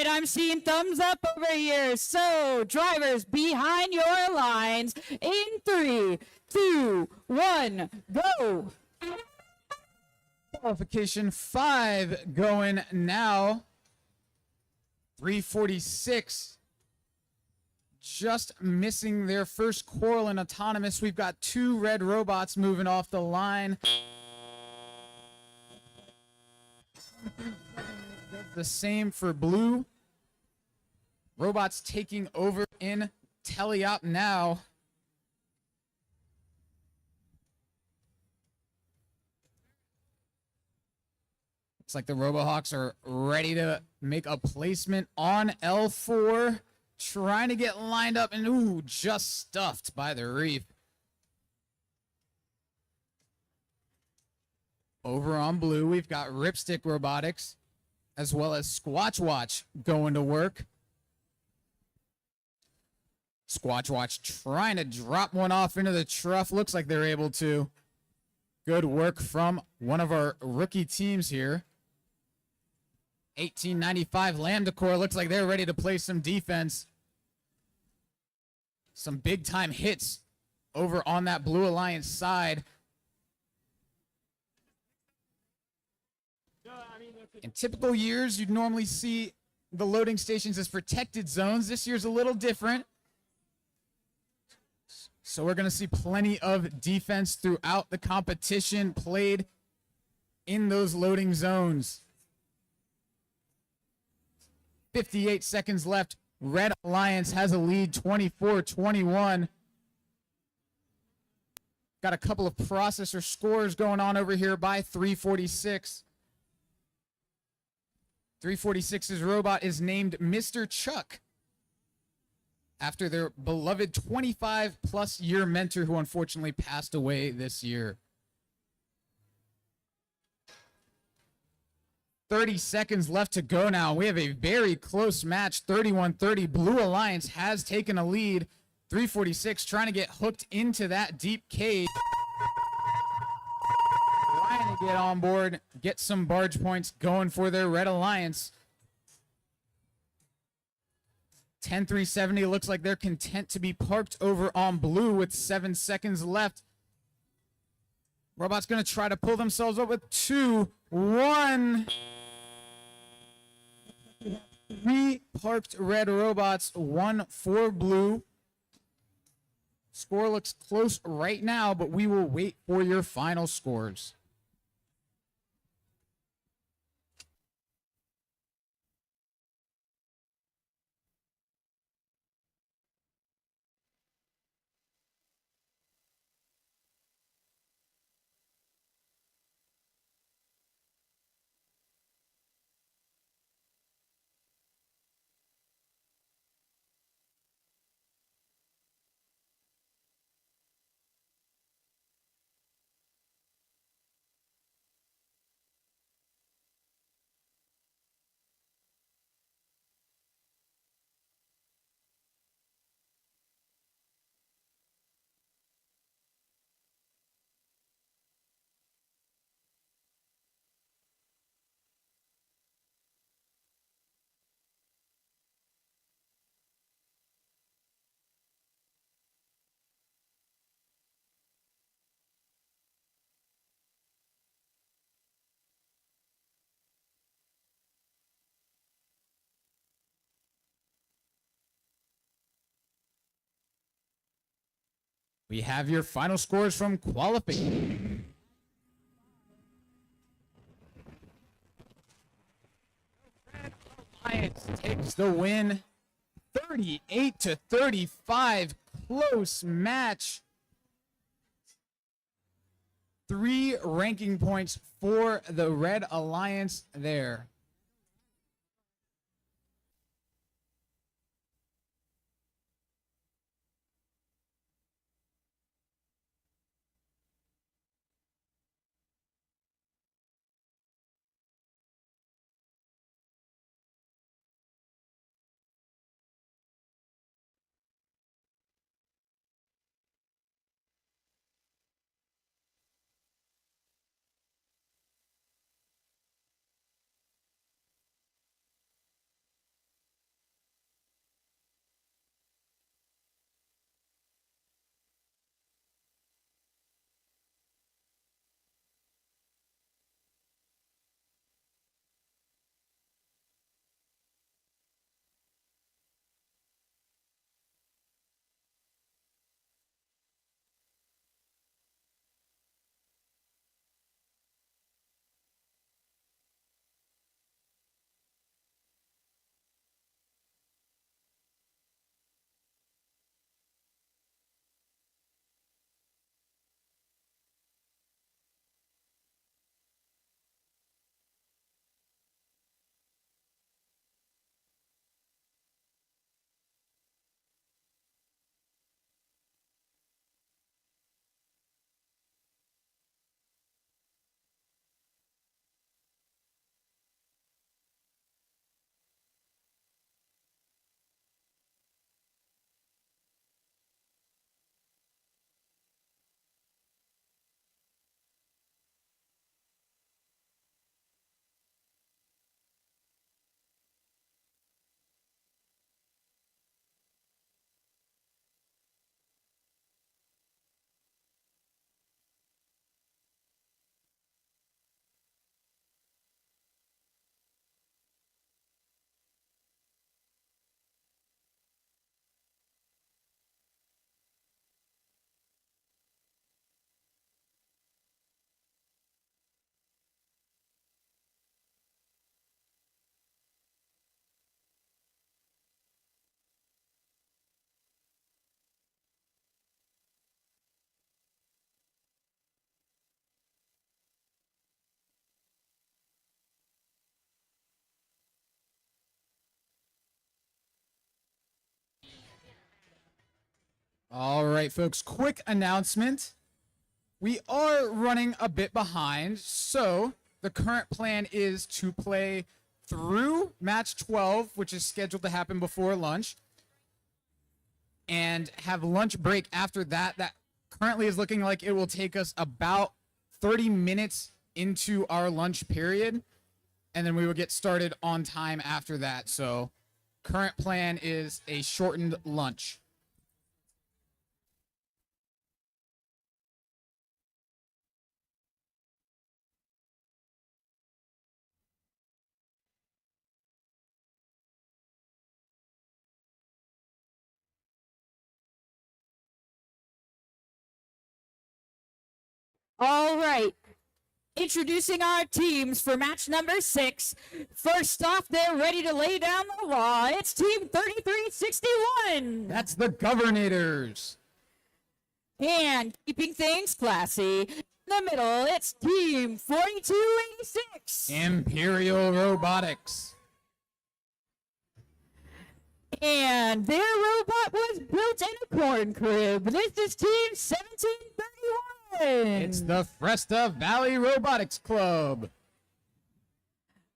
I'm seeing thumbs up over here. So, drivers behind your lines in 3, 2, 1, go. Qualification 5 going now. 346. Just missing their first quarrel in autonomous. We've got 2 red robots moving off the line. The same for blue. Robots taking over in teleop now. Looks like the RoboHawks are ready to make a placement on L4. Trying to get lined up and ooh, just stuffed by the reef. Over on blue, we've got Ripstick Robotics as well as Squatch Watch going to work. Squatch Watch trying to drop one off into the trough. Looks like they're able to. Good work from one of our rookie teams here. 1895 Lambda Corps looks like they're ready to play some defense. Some big time hits over on that Blue Alliance side. In typical years, you'd normally see the loading stations as protected zones. This year's a little different. So we're going to see plenty of defense throughout the competition played in those loading zones. 58 seconds left. Red Alliance has a lead, 24-21. Got a couple of processor scores going on over here by 346. 346's robot is named Mr. Chuck, after their beloved 25-plus year mentor who unfortunately passed away this year. 30 seconds left to go now. We have a very close match, 31-30. Blue Alliance has taken a lead. 346 trying to get hooked into that deep cave. Trying to get on board, get some barge points going for their Red Alliance. 10-370 looks like they're content to be parked over on blue with 7 seconds left. Robot's going to try to pull themselves up with 2-1. 3 parked red robots, 1 for blue. Score looks close right now, but we will wait for your final scores. We have your final scores from qualification. Alliance takes the win, 38-35. Close match. 3 ranking points for the Red Alliance there. All right, folks, quick announcement. We are running a bit behind, so the current plan is to play through match 12, which is scheduled to happen before lunch, and have lunch break after that. That currently is looking like it will take us about 30 minutes into our lunch period, and then we will get started on time after that. So current plan is a shortened lunch. All right. Introducing our teams for match number 6. First off, they're ready to lay down the law. It's Team 3361. That's the Governators. And keeping things classy, in the middle, it's Team 4286. Imperial Robotics. And their robot was built in a corn crib. This is Team 1731. It's the Fresta Valley Robotics Club.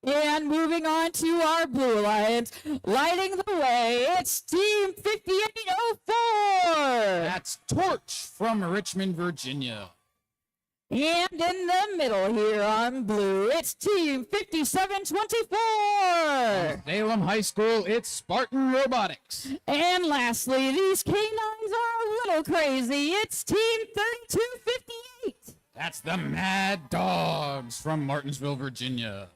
And moving on to our Blue Alliance, lighting the way, it's Team 5804. That's Torch from Richmond, Virginia. And in the middle here on Blue, it's Team 5724. Salem High School, it's Spartan Robotics. And lastly, these canines are a little crazy. It's Team 3258. That's the Mad Dogs from Martinsville, Virginia.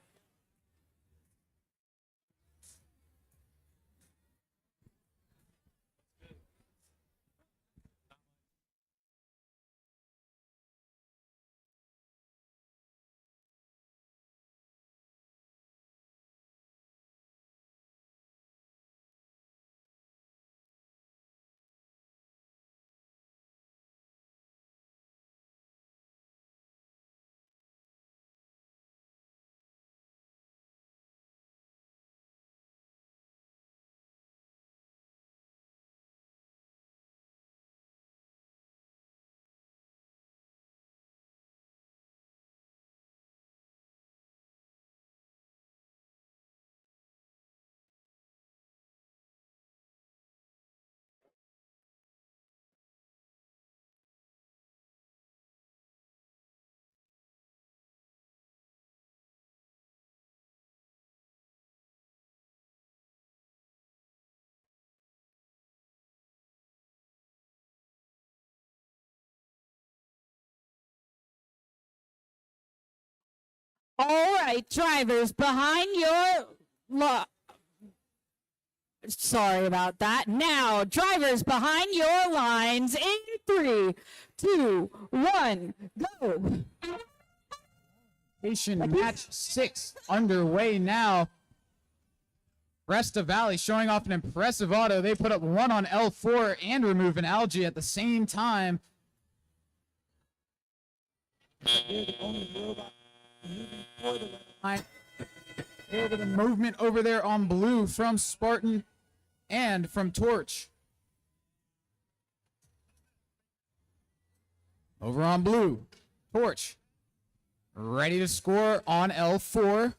All right, drivers behind your Sorry about that. Now, drivers behind your lines in 3, 2, 1, go. Match 6 underway now. Fresta Valley showing off an impressive auto. They put up 1 on L4 and remove an algae at the same time. They're the only robot moving for the line. Over the movement over there on Blue from Spartan and from Torch. Over on Blue, Torch ready to score on L4.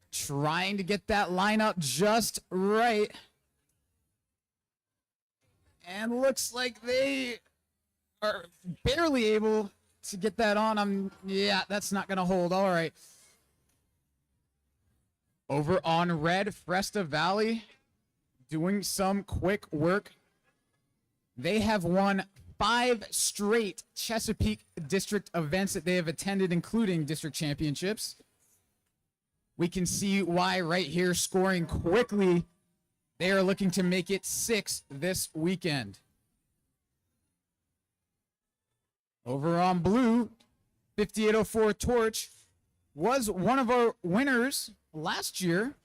Trying to get that lineup just right. And looks like they are barely able to get that on. Yeah, that's not going to hold. All right. Over on red, Fresta Valley doing some quick work. They have won 5 straight Chesapeake district events that they have attended, including district championships. We can see why right here, scoring quickly. They are looking to make it 6 this weekend. Over on Blue, 5804 Torch was one of our winners last year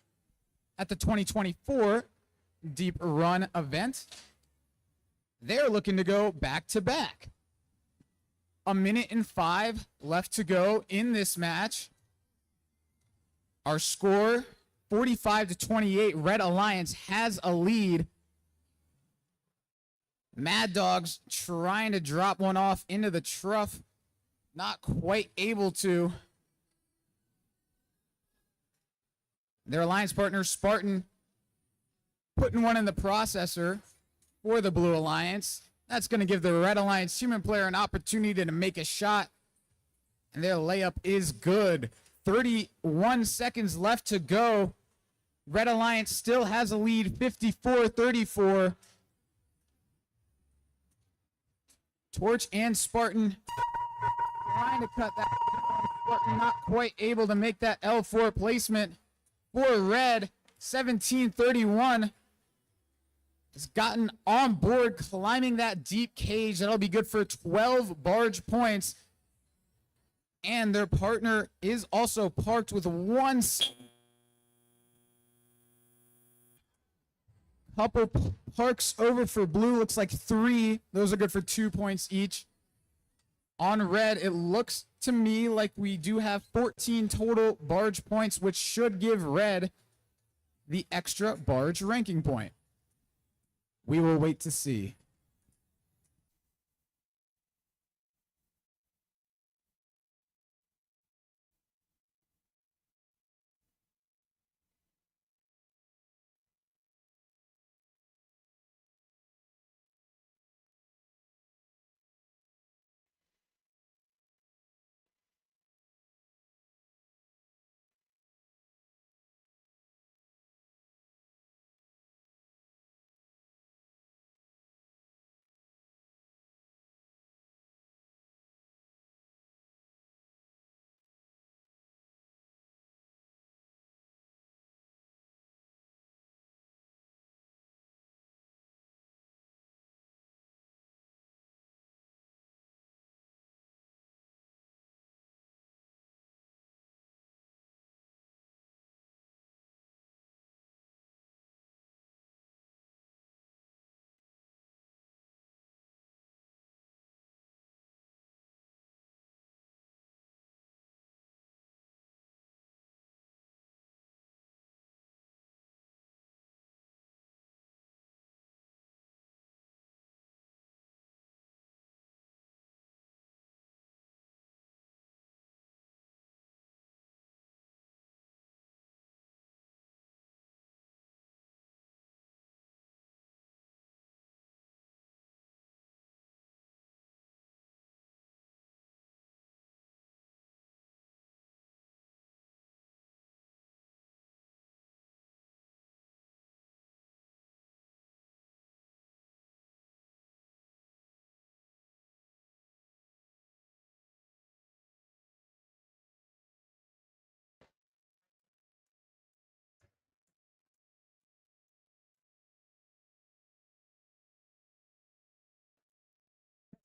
at the 2024 Deep Run event. They're looking to go back to back. 1:05 left to go in this match. Our score, 45-28. Red Alliance has a lead. Mad Dogs trying to drop one off into the trough. Not quite able to. Their alliance partner, Spartan, putting one in the processor for the Blue Alliance. That's going to give the Red Alliance human player an opportunity to make a shot. And their layup is good. 31 seconds left to go. Red Alliance still has a lead, 54-34. Torch and Spartan trying to cut that. Spartan not quite able to make that L4 placement for Red. 17-31 has gotten on board, climbing that deep cage. That'll be good for 12 barge points. And their partner is also parked with one. Couple parks over for Blue. Looks like 3. Those are good for 2 points each. On Red, it looks to me like we do have 14 total barge points, which should give Red the extra barge ranking point. We will wait to see.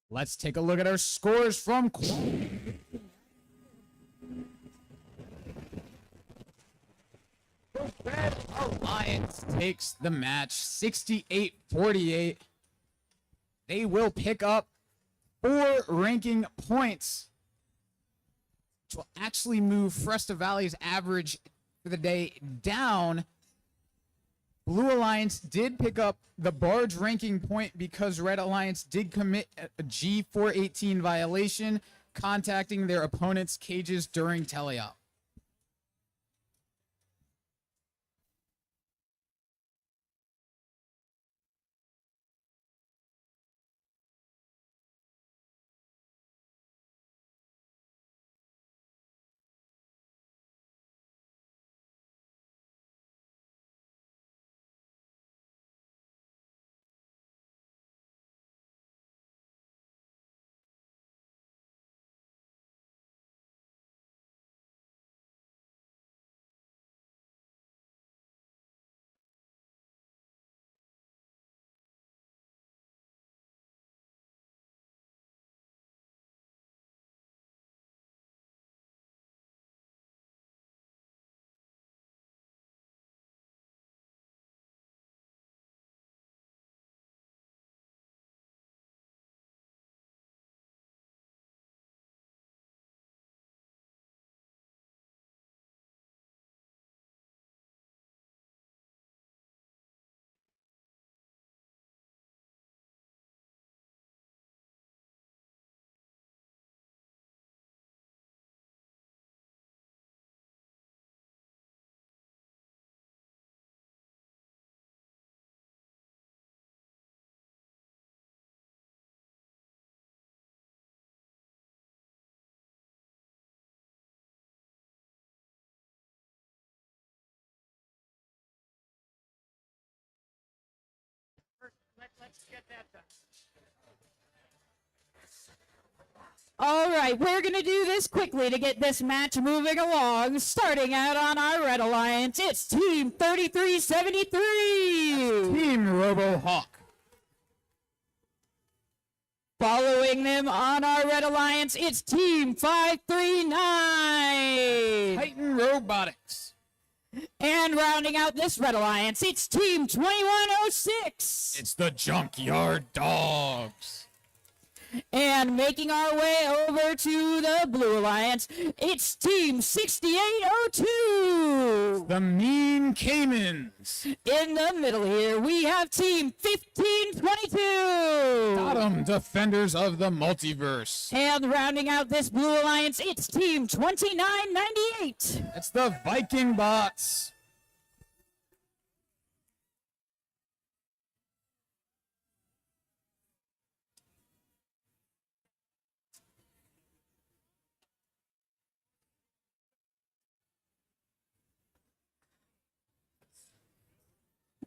Let's take a look at our scores from Red Alliance takes the match 68-48. They will pick up 4 ranking points, which will actually move Fresta Valley's average for the day down. Blue Alliance did pick up the barge ranking point because Red Alliance did commit a G418 violation, contacting their opponent's cages during teleop. All right, we're going to do this quickly to get this match moving along. Starting out on our Red Alliance, it's Team 3373. Team RoboHawk. Following them on our Red Alliance, it's Team 539. Titan Robotics. And rounding out this Red Alliance, it's Team 2106. It's the Junkyard Dogs. And making our way over to the Blue Alliance, it's Team 6802. The Mean Caimans. In the middle here, we have Team 1522. Bottom Defenders of the Multiverse. And rounding out this Blue Alliance, it's Team 2998. It's the Viking Bots.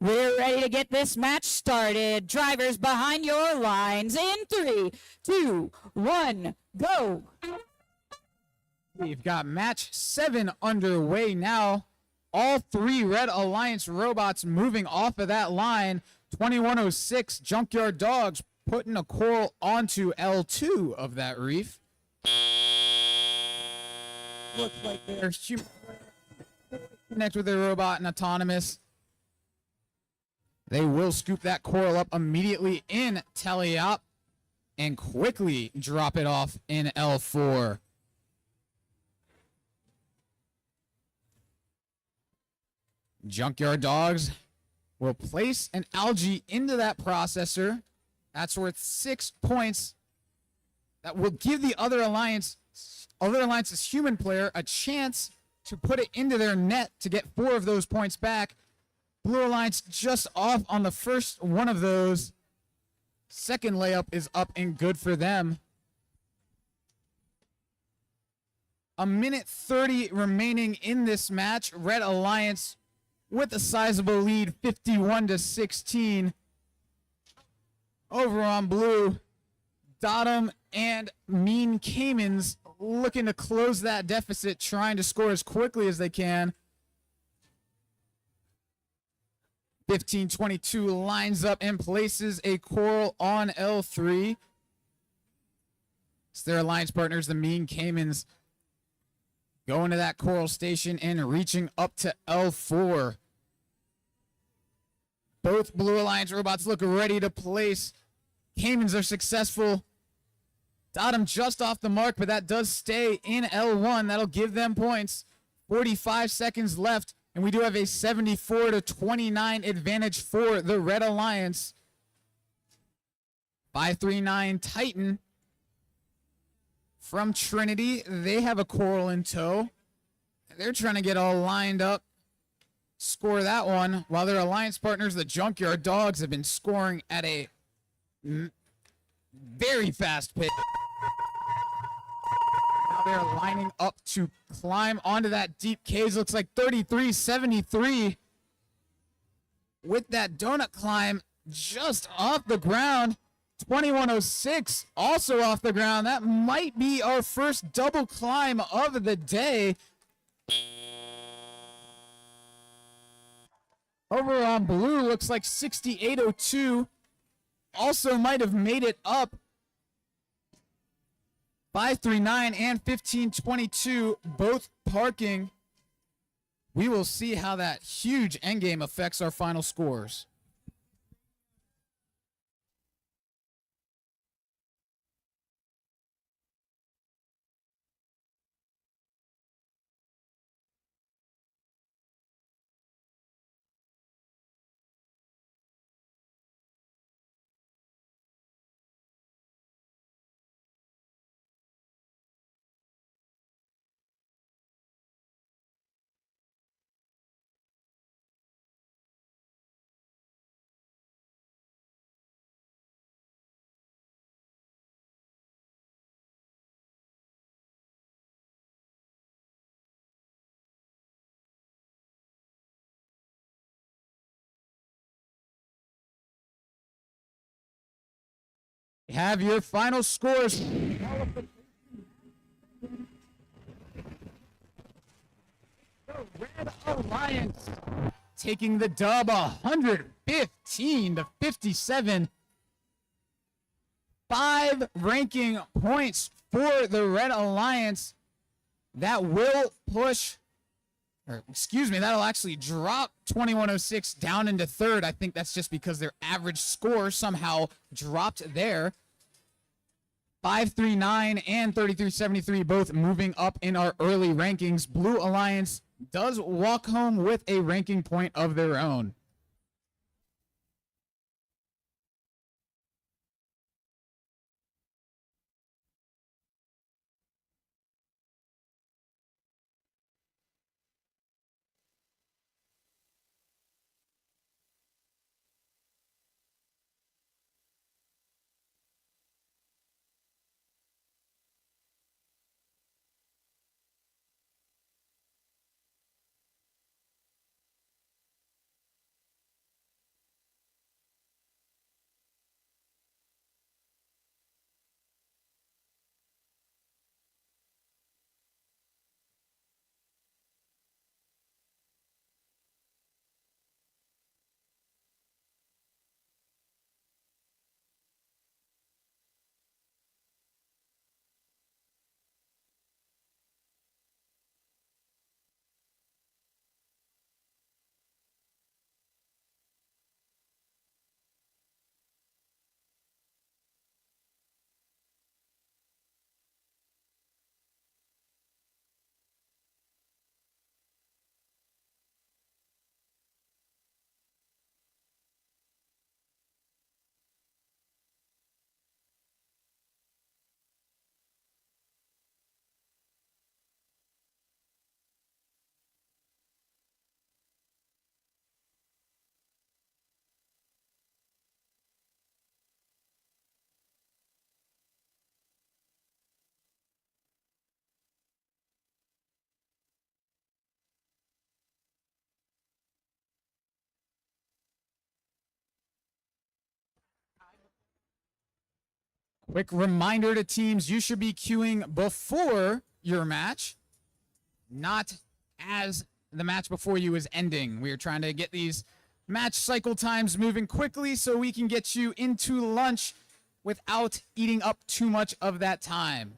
We're ready to get this match started. Drivers behind your lines in 3, 2, 1, go. We've got match 7 underway now. All 3 Red Alliance robots moving off of that line. 2106 Junkyard Dogs putting a coral onto L2 of that reef. Looks like they're connect with their robot and autonomous. They will scoop that coral up immediately in Teleop and quickly drop it off in L4. Junkyard Dogs will place an algae into that processor. That's worth 6 points. That will give the other alliance's human player a chance to put it into their net to get 4 of those points back. Blue Alliance just off on the first one of those. Second layup is up and good for them. A minute 30 remaining in this match. Red Alliance with a sizable lead, 51-16. Over on blue, Dottom and Mean Caimans looking to close that deficit, trying to score as quickly as they can. 1522 lines up and places a coral on L3. It's their alliance partners, the Mean Caimans, going to that coral station and reaching up to L4. Both Blue Alliance robots look ready to place. Caimans are successful. Dottom just off the mark, but that does stay in L1. That'll give them points. 45 seconds left. And we do have a 74-29 advantage for the Red Alliance. 539 Titan from Trinity. They have a coral in tow. They're trying to get all lined up, score that one, while their alliance partners, the Junkyard Dogs, have been scoring at a very fast pace. Now they're lining up to climb onto that deep cage. Looks like 3373 with that donut climb just off the ground. 2106 also off the ground. That might be our first double climb of the day. Over on blue, looks like 6802 also might have made it up. 539 and 1522 both parking. We will see how that huge endgame affects our final scores. Have your final scores. Red Alliance taking the dub 115 to 57. 5 ranking points for the Red Alliance. That will push, or excuse me, that'll actually drop 2106 down into third. I think that's just because their average score somehow dropped there. 539 and 3373 both moving up in our early rankings. Blue Alliance does walk home with a ranking point of their own. Quick reminder to teams, you should be queuing before your match, not as the match before you is ending. We are trying to get these match cycle times moving quickly so we can get you into lunch without eating up too much of that time.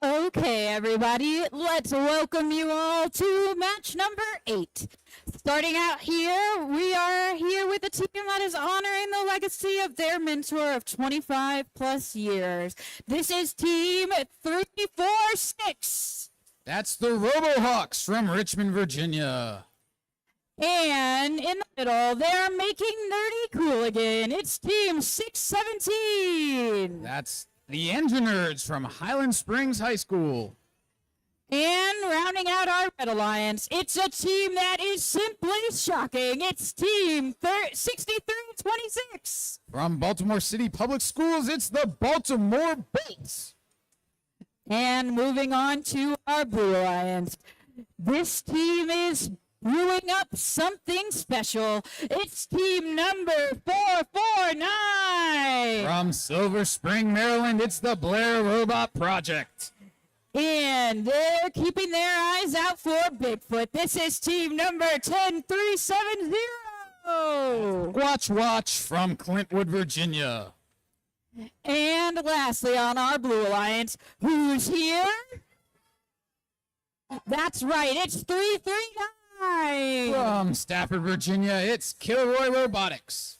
Okay, everybody, let's welcome you all to match number 8. Starting out here, we are here with a team that is honoring the legacy of their mentor of 25 plus years. This is team 346. That's the RoboHawks from Richmond, Virginia. And in the middle, they're making nerdy cool again. It's team 617. That's the Engine Nerds from Highland Springs High School. And rounding out our Red Alliance, it's a team that is simply shocking. It's team 6326. From Baltimore City Public Schools, it's the Baltimore Bolts. And moving on to our Blue Alliance. This team is brewing up something special. It's team number 449. From Silver Spring, Maryland, it's the Blair Robot Project. And they're keeping their eyes out for Bigfoot. This is team number 10370. Watch from Clintwood, Virginia. And lastly, on our Blue Alliance, who's here? That's right, it's 339. From Stafford, Virginia, it's Kilroy Robotics.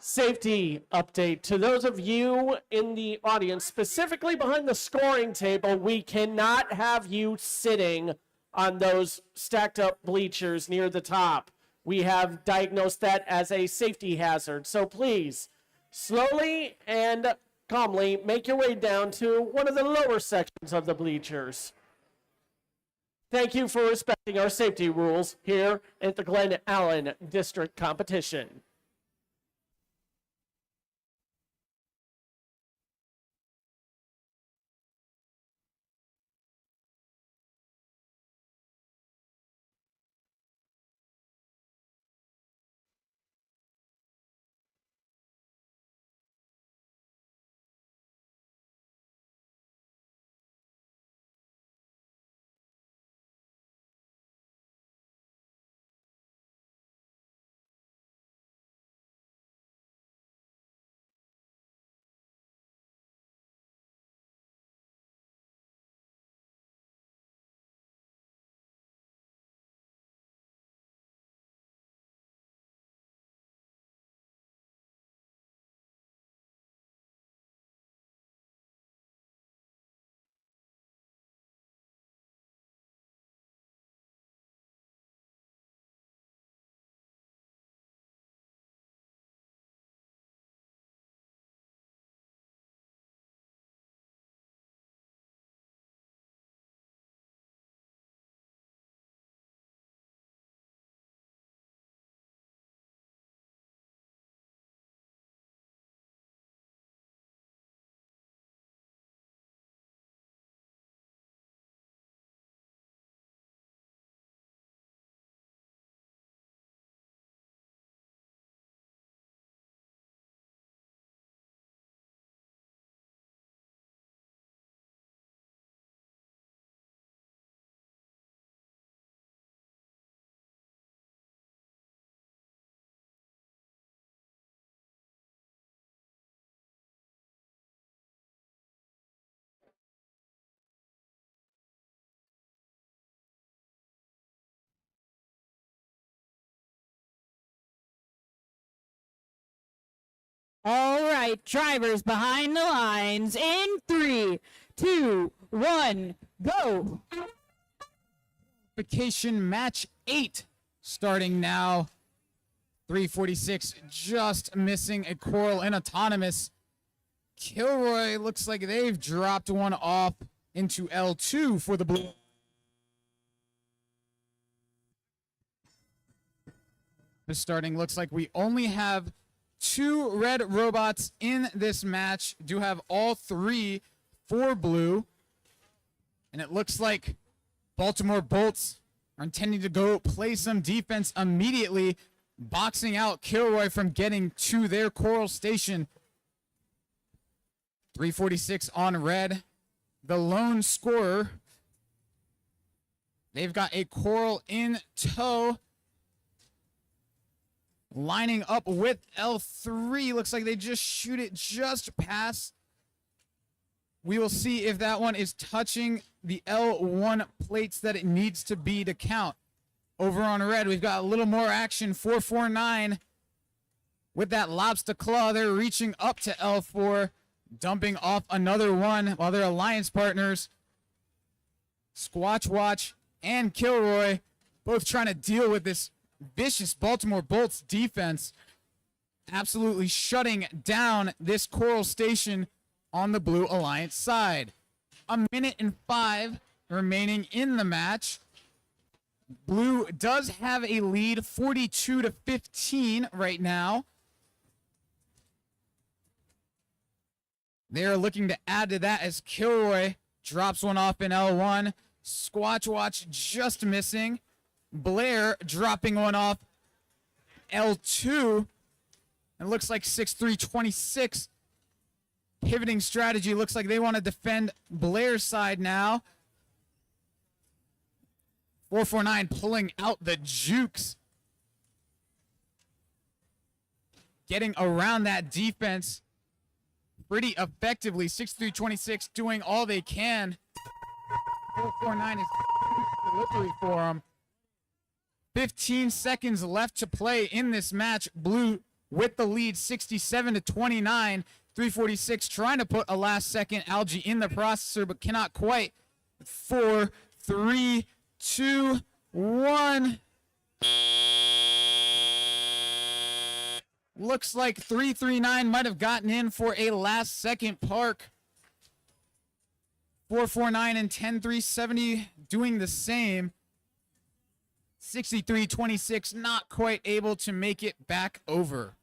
Safety update. To those of you in the audience, specifically behind the scoring table, we cannot have you sitting on those stacked up bleachers near the top. We have diagnosed that as a safety hazard. So please, slowly and calmly make your way down to one of the lower sections of the bleachers. Thank you for respecting our safety rules here at the Glen Allen District Competition. All right, drivers behind the lines in 3, 2, 1, go. Vacation match 8 starting now. 346 just missing a coral and autonomous. Kilroy looks like they've dropped one off into L2 for the blue. The starting looks like we only have 2 red robots in this match. Do have all 3 for blue. And it looks like Baltimore Bolts are intending to go play some defense immediately, boxing out Kilroy from getting to their coral station. 346 on red, the lone scorer. They've got a coral in tow. Lining up with L3. Looks like they just shoot it just past. We will see if that one is touching the L1 plates that it needs to be to count. Over on red, we've got a little more action. 449 with that lobster claw. They're reaching up to L4, dumping off another one while their alliance partners, Squatch Watch and Kilroy, both trying to deal with this vicious Baltimore Bolts defense, absolutely shutting down this coral station on the Blue Alliance side. 1 minute and 5 remaining in the match. Blue does have a lead, 42-15 right now. They're looking to add to that as Kilroy drops one off in L1. Squatch Watch just missing. Blair dropping one off L2. It looks like 6-3-26. Pivoting strategy. Looks like they want to defend Blair's side now. 449 pulling out the jukes. Getting around that defense pretty effectively. 6-3-26 doing all they can. 449 is delivery for them. 15 seconds left to play in this match. Blue with the lead 67-29. 346 trying to put a last second algae in the processor, but cannot quite. 4, 3, 2, 1. Looks like 339 might have gotten in for a last second park. 449 and 10370 doing the same. 63-26 not quite able to make it back over.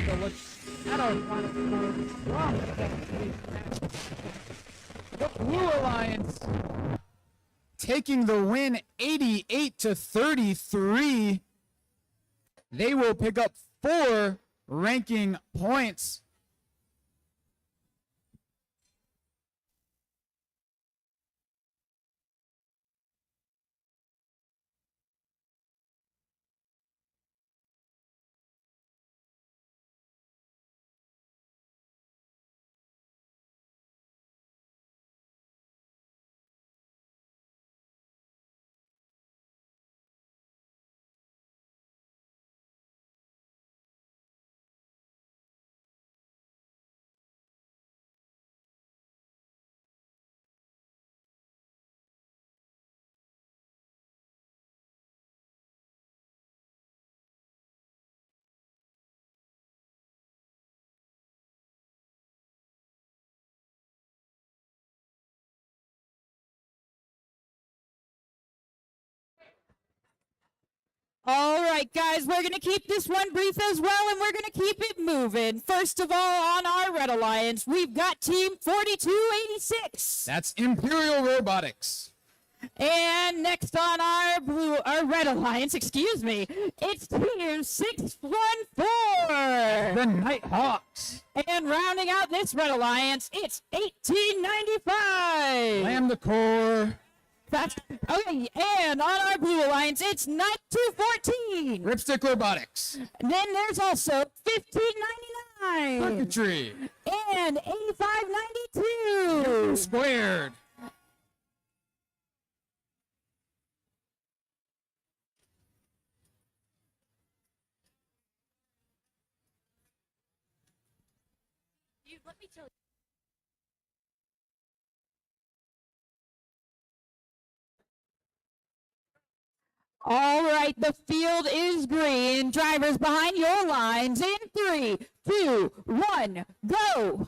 Take a look at our final score from the Blue Alliance taking the win 88-33. They will pick up 4 ranking points. All right, guys, we're going to keep this one brief as well, and we're going to keep it moving. First of all, on our Red Alliance, we've got Team 4286. That's Imperial Robotics. And next on our Red Alliance, excuse me, it's Team 614. The Nighthawks. And rounding out this Red Alliance, it's 1895. Lambda Core. That's okay. And on our Blue Alliance, it's 9214. Ripstick Robotics. And then there's also 1599. Circuitry. And 8592. Squared. Let me tell you. All right, the field is green. Drivers behind your lines in 3, 2, 1, go.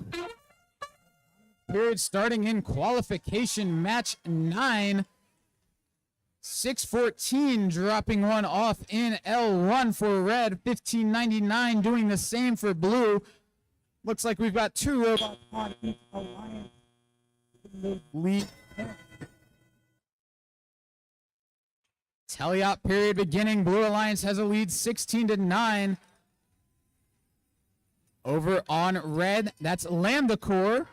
Period starting in qualification match 9. 614 dropping one off in L1 for red. 1599 doing the same for blue. Looks like we've got 2 robots on each alliance. Lead. Teleop period beginning. Blue Alliance has a lead 16-9. Over on red, that's Lambda Core.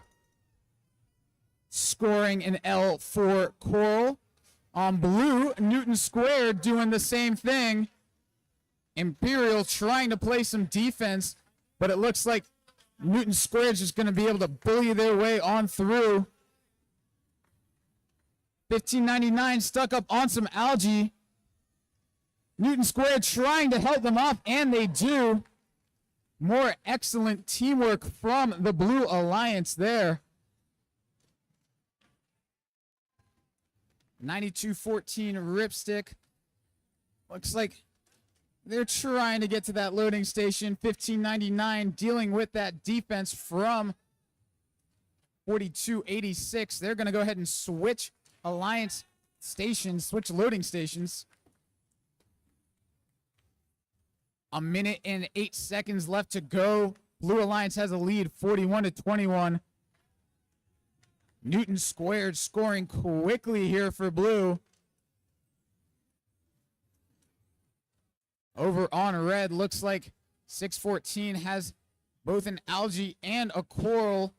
Scoring an L4 Coral. On blue, Newton Squared doing the same thing. Imperial trying to play some defense, but it looks like Newton Squared's just going to be able to bully their way on through. 1599 stuck up on some algae. Newton Squared trying to help them off, and they do. More excellent teamwork from the Blue Alliance there. 92-14 Ripstick. Looks like they're trying to get to that loading station. 1599 dealing with that defense from 4286. They're going to go ahead and switch Alliance stations, switch loading stations. A minute and 8 seconds left to go. Blue Alliance has a lead, 41-21. Newton Squared scoring quickly here for blue. Over on red, looks like 614 has both an algae and a coral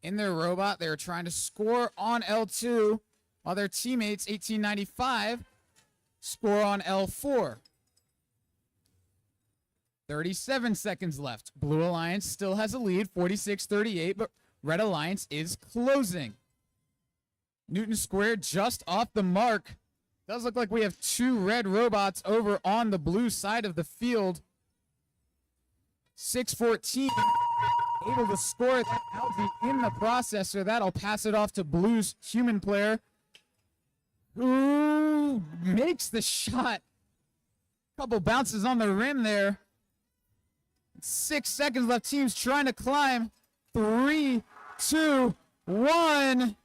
in their robot. They're trying to score on L2, while their teammates, 1895, score on L4. 37 seconds left. Blue Alliance still has a lead, 46-38, but Red Alliance is closing. Newton Squared just off the mark. Does look like we have 2 red robots over on the blue side of the field. 614 able to score that algae in the processor. That'll pass it off to blue's human player, who makes the shot. Couple bounces on the rim there. 6 seconds left. Team's trying to climb. 3, 2, 1.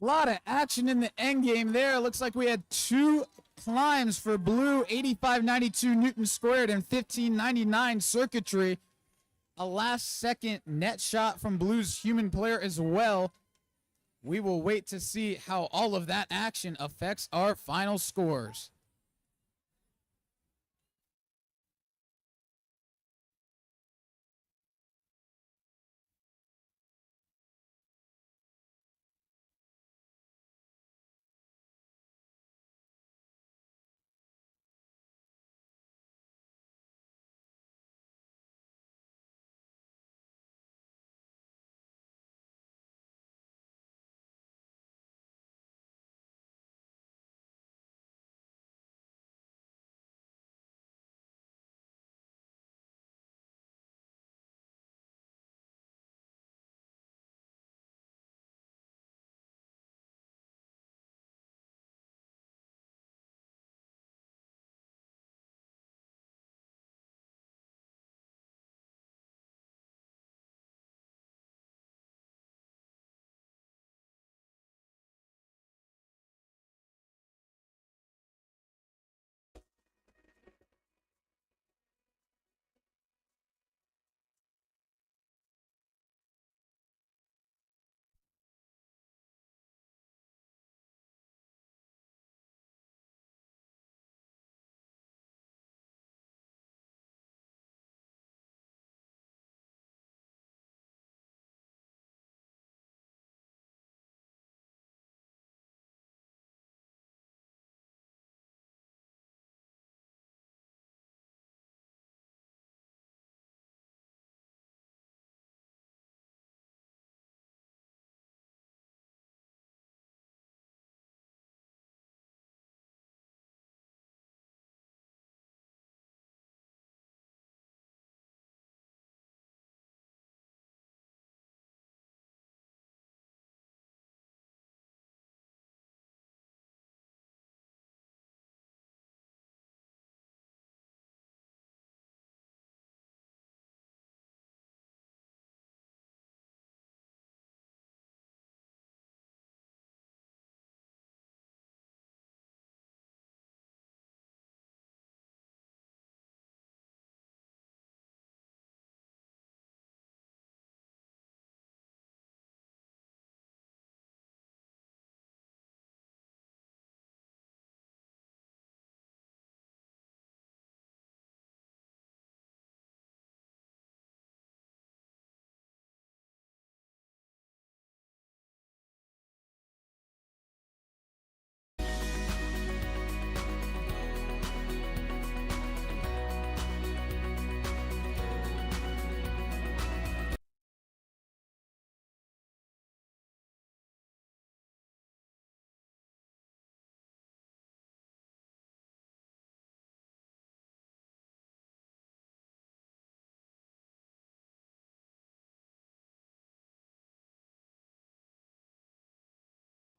A lot of action in the end game there. Looks like we had 2 climbs for blue. 85-92 Newton Squared and 15-99 circuitry. A last second net shot from blue's human player as well. We will wait to see how all of that action affects our final scores.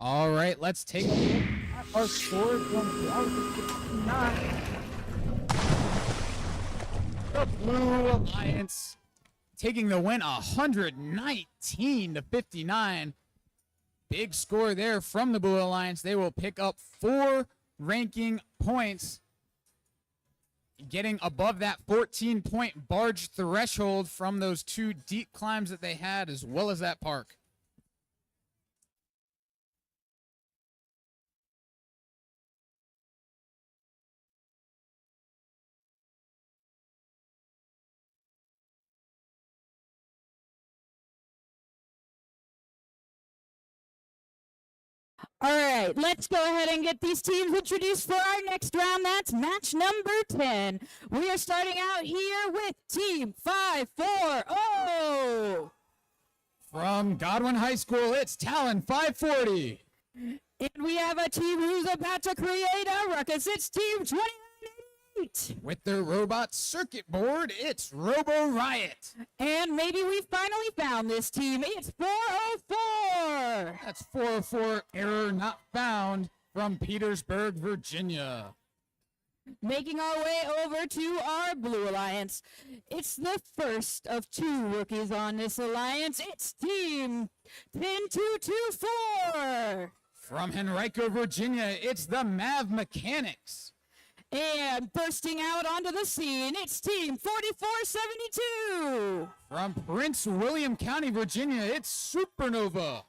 All right, let's take a look at our score from round 59. The Blue Alliance taking the win 119 to 59. Big score there from the Blue Alliance. They will pick up 4 ranking points, getting above that 14-point barge threshold from those 2 deep climbs that they had, as well as that park. All right, let's go ahead and get these teams introduced for our next round. That's match number 10. We are starting out here with Team 540. From Godwin High School, it's Talon 540. And we have a team who's about to create a ruckus. It's Team 2988. With their robot circuit board, it's Robo Riot. And maybe we finally found this team. It's 404. That's 404, error not found, from Petersburg, Virginia. Making our way over to our Blue Alliance. It's the first of 2 rookies on this alliance. It's Team 10224. From Henrico, Virginia, it's the Mav Mechanics. And bursting out onto the scene, it's Team 4472. From Prince William County, Virginia, it's Supernova.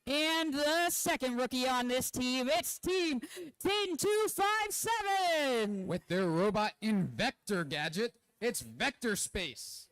And the second rookie on this team, it's Team 10257. With their robot Invector gadget, it's Vector Space.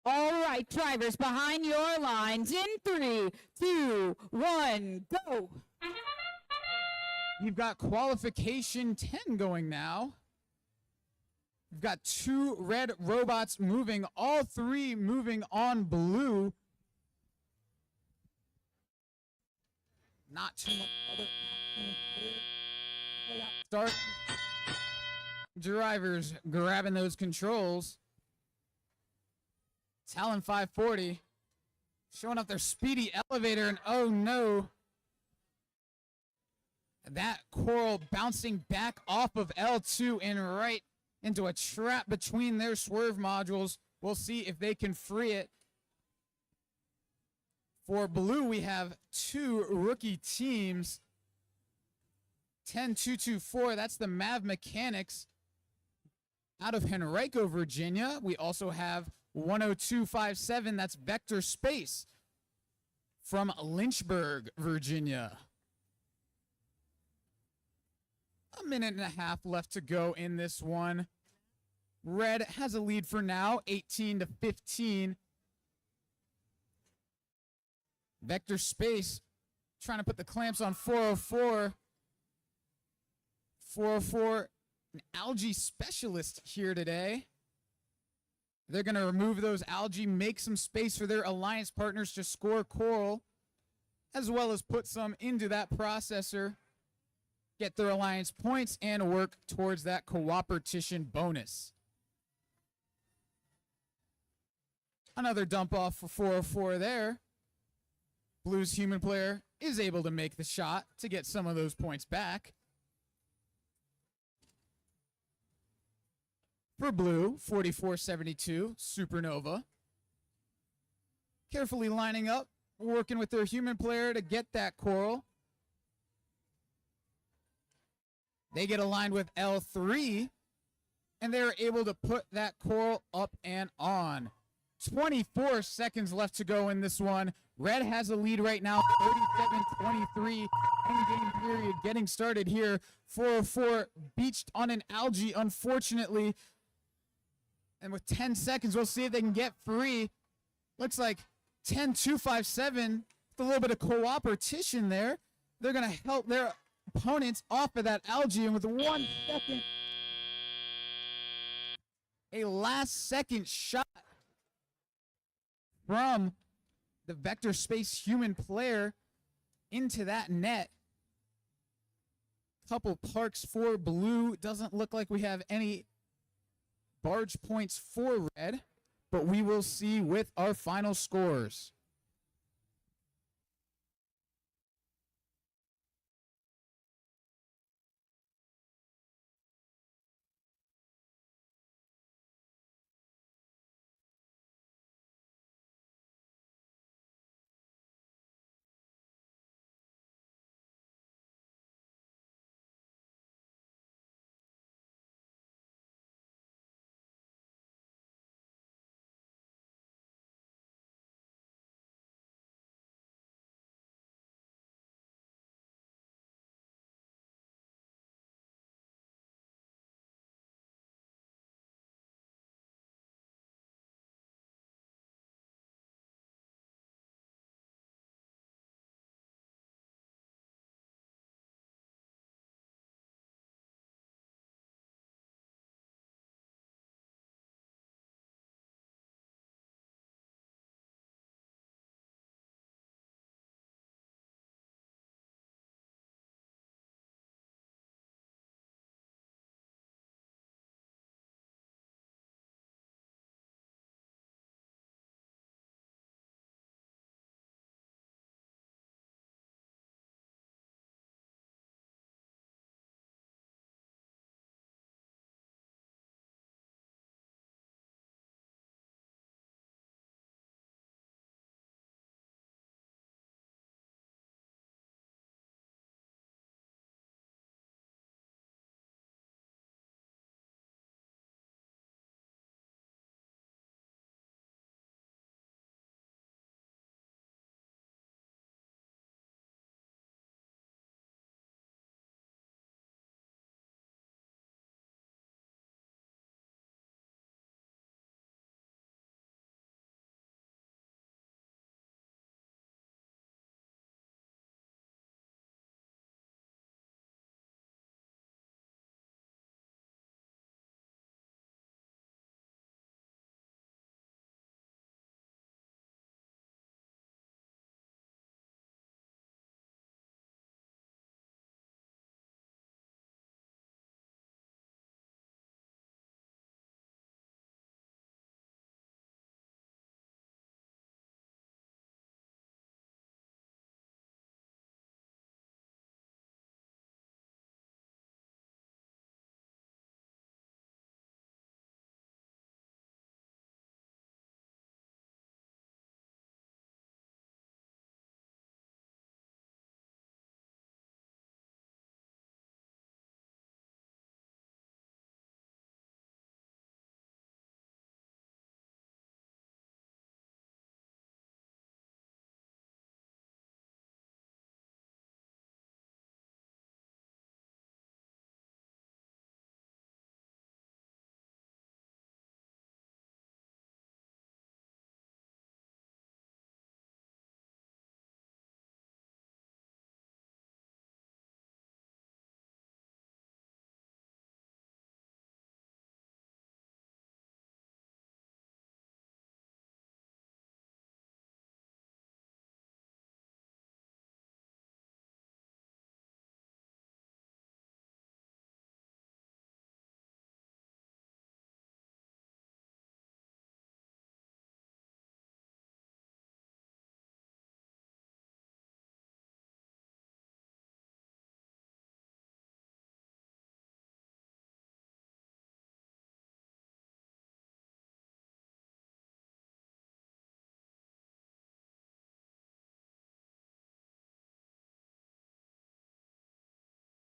All right, drivers behind your lines in 3, 2, 1, go. You've got qualification 10 going now. You've got 2 red robots moving, all 3 moving on blue. Not too much other start. Drivers grabbing those controls. Talon 540 showing off their speedy elevator, and oh no. That coral bouncing back off of L2 and right into a trap between their swerve modules. We'll see if they can free it. For blue, we have 2 rookie teams. 10224, that's the Mav Mechanics out of Henrico, Virginia. We also have 10257, that's Vector Space from Lynchburg, Virginia. A minute and a half left to go in this one. Red has a lead for now, 18 to 15. Vector Space trying to put the clamps on 404. 404, an algae specialist here today. They're going to remove those algae, make some space for their alliance partners to score coral, as well as put some into that processor, get their alliance points, and work towards that cooperation bonus. Another dump off for 404 there. Blue's human player is able to make the shot to get some of those points back. For blue, 4472, Supernova. Carefully lining up, working with their human player to get that coral. They get aligned with L3, and they're able to put that coral up and on. 24 seconds left to go in this one. Red has a lead right now, 37-23. Endgame period getting started here. 404 beached on an algae, unfortunately. And with 10 seconds, we'll see if they can get free. Looks like 10-2-5-7 with a little bit of cooperation there. They're going to help their opponents off of that algae. And with 1 second, a last second shot from the vector space human player into that net. Couple parks for blue. Doesn't look like we have any barge points for red, but we will see with our final scores.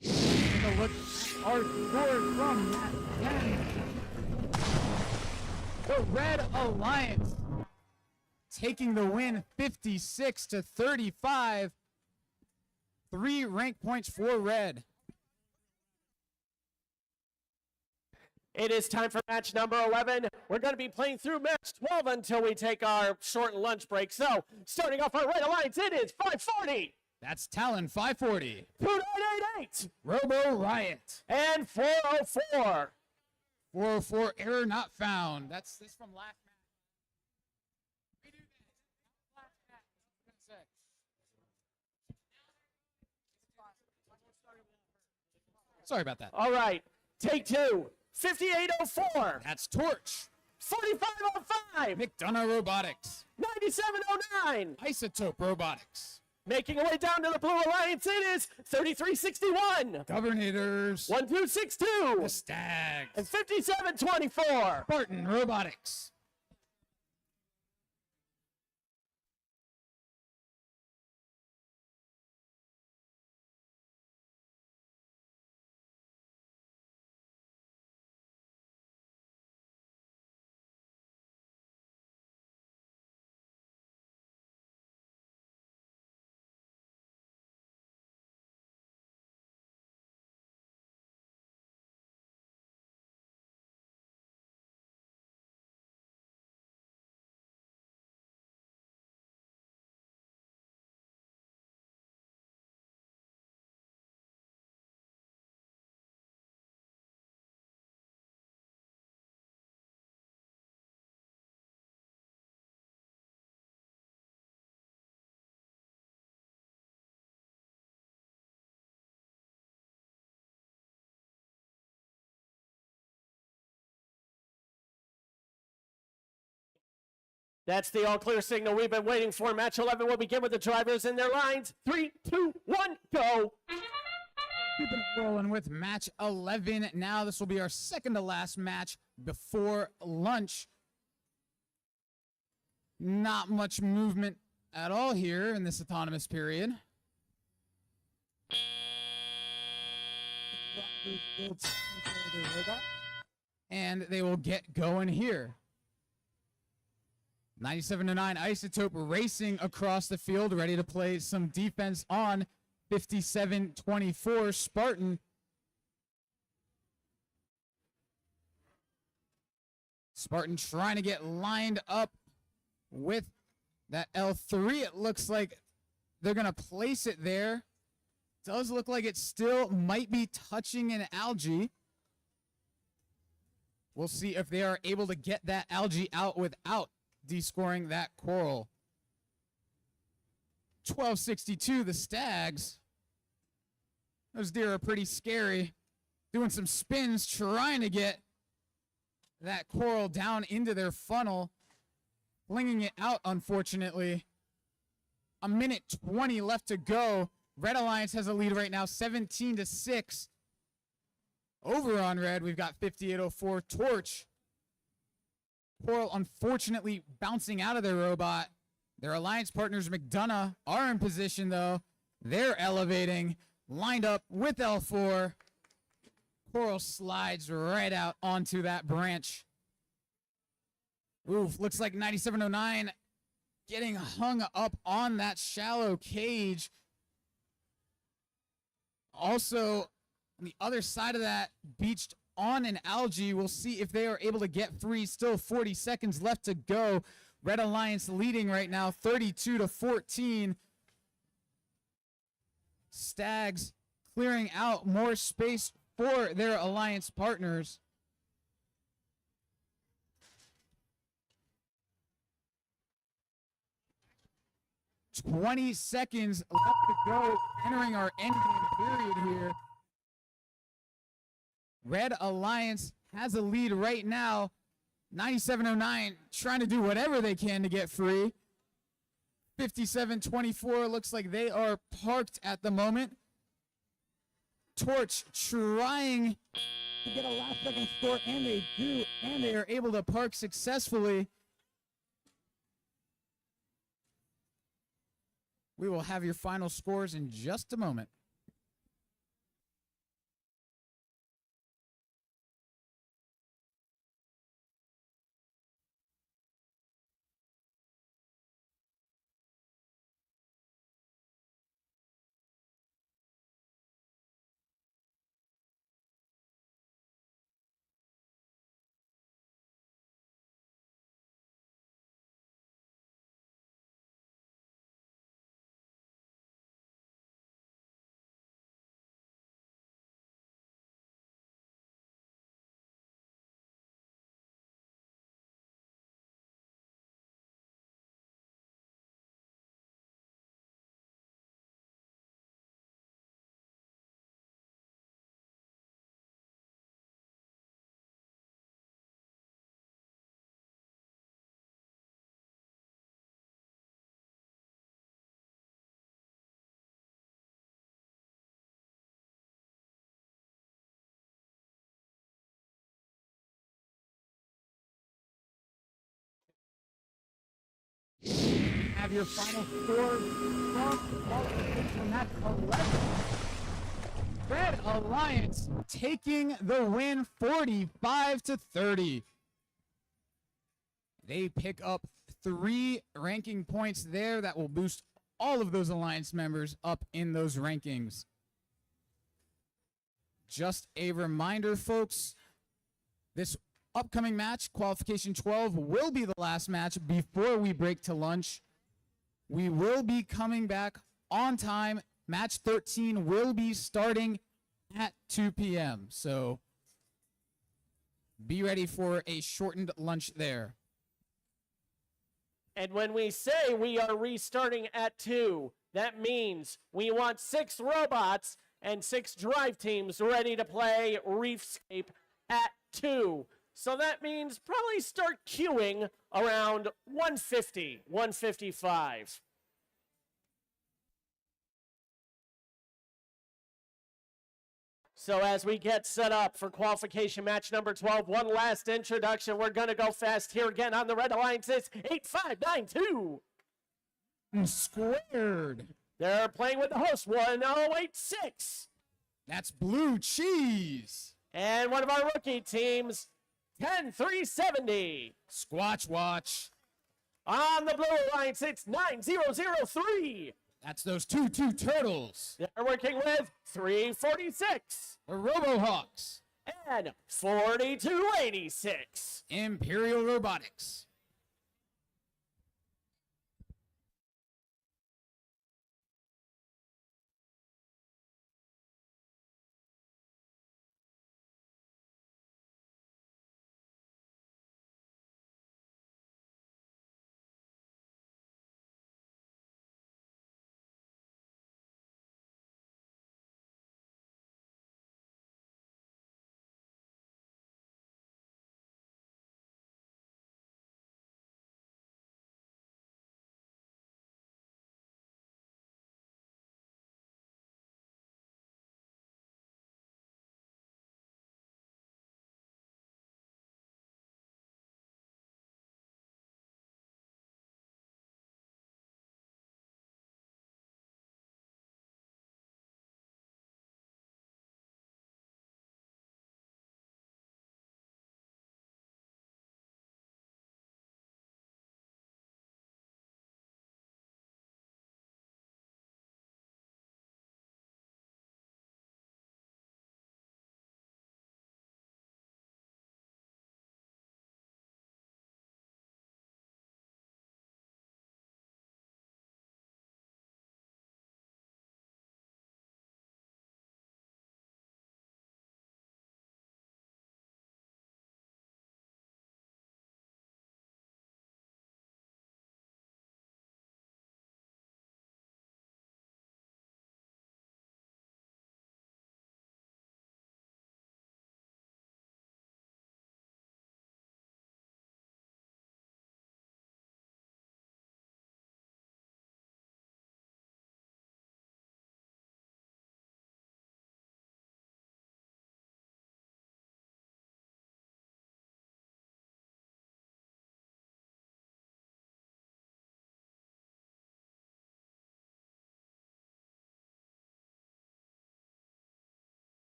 Take a look our scores from Match 10. The Red Alliance taking the win 56-35. 3 rank points for Red. It is time for match number 11. We're going to be playing through match 12 until we take our short lunch break. So, starting off our Red Alliance, it is 540. That's Talon 540. 2988. Robo Riot. And 404. 404 error not found. That's from last match. Sorry about that. All right, take 2. 5804. That's Torch. 4505. McDonough Robotics. 9709. Isotope Robotics. Making our way down to the Blue Alliance, it is 3361. Governators. 1262. The Stags. And 5724. Spartan Robotics. That's the all clear signal we've been waiting for. Match 11 will begin with the drivers in their lines. 3, 2, 1, go. Keep it rolling with match 11. Now this will be our second to last match before lunch. Not much movement at all here in this autonomous period. And they will get going here. 97-9 Isotope racing across the field, ready to play some defense on 57-24 Spartan. Spartan trying to get lined up with that L3. It looks like they're going to place it there. Does look like it still might be touching an algae. We'll see if they are able to get that algae out without descoring that coral. 1262, the Stags. Those deer are pretty scary. Doing some spins, trying to get that coral down into their funnel. Flinging it out, unfortunately. A minute 20 left to go. Red Alliance has a lead right now, 17-6. Over on Red, we've got 5804 Torch. Coral, unfortunately, bouncing out of their robot. Their alliance partners, McDonough, are in position, though. They're elevating, lined up with L4. Coral slides right out onto that branch. Oof, looks like 9709 getting hung up on that shallow cage. Also, on the other side of that, beached on an algae. We'll see if they are able to get free. Still 40 seconds left to go. Red Alliance leading right now, 32-14. Stags clearing out more space for their alliance partners. "20 seconds left to go, entering our endgame period here. Red Alliance has a lead right now. 9709 trying to do whatever they can to get free. 5724 looks like they are parked at the moment. Torch trying to get a last second score, and they do, and they are able to park successfully. We will have your final scores in just a moment. have your final score from qualification match 11. Red Alliance taking the win 45-30. They pick up 3 ranking points there that will boost all of those Alliance members up in those rankings. Just a reminder, folks, this upcoming match, qualification 12, will be the last match before we break to lunch. We will be coming back on time. Match 13 will be starting at 2 p.m. So be ready for a shortened lunch there. And when we say we are restarting at 2, that means we want 6 robots and 6 drive teams ready to play Reefscape at 2. So that means probably start queuing around 1:50, 1:55. So as we get set up for qualification match number 12, one last introduction. We're going to go fast here again on the Red Alliance. It's 8592. Squared. They're playing with the host, 1086. That's Blue Cheese. And one of our rookie teams, 10370. Squatch Watch. On the Blue Alliance, it's 9003. That's those two turtles. They're working with 346. The Robohawks. And 4286. Imperial Robotics.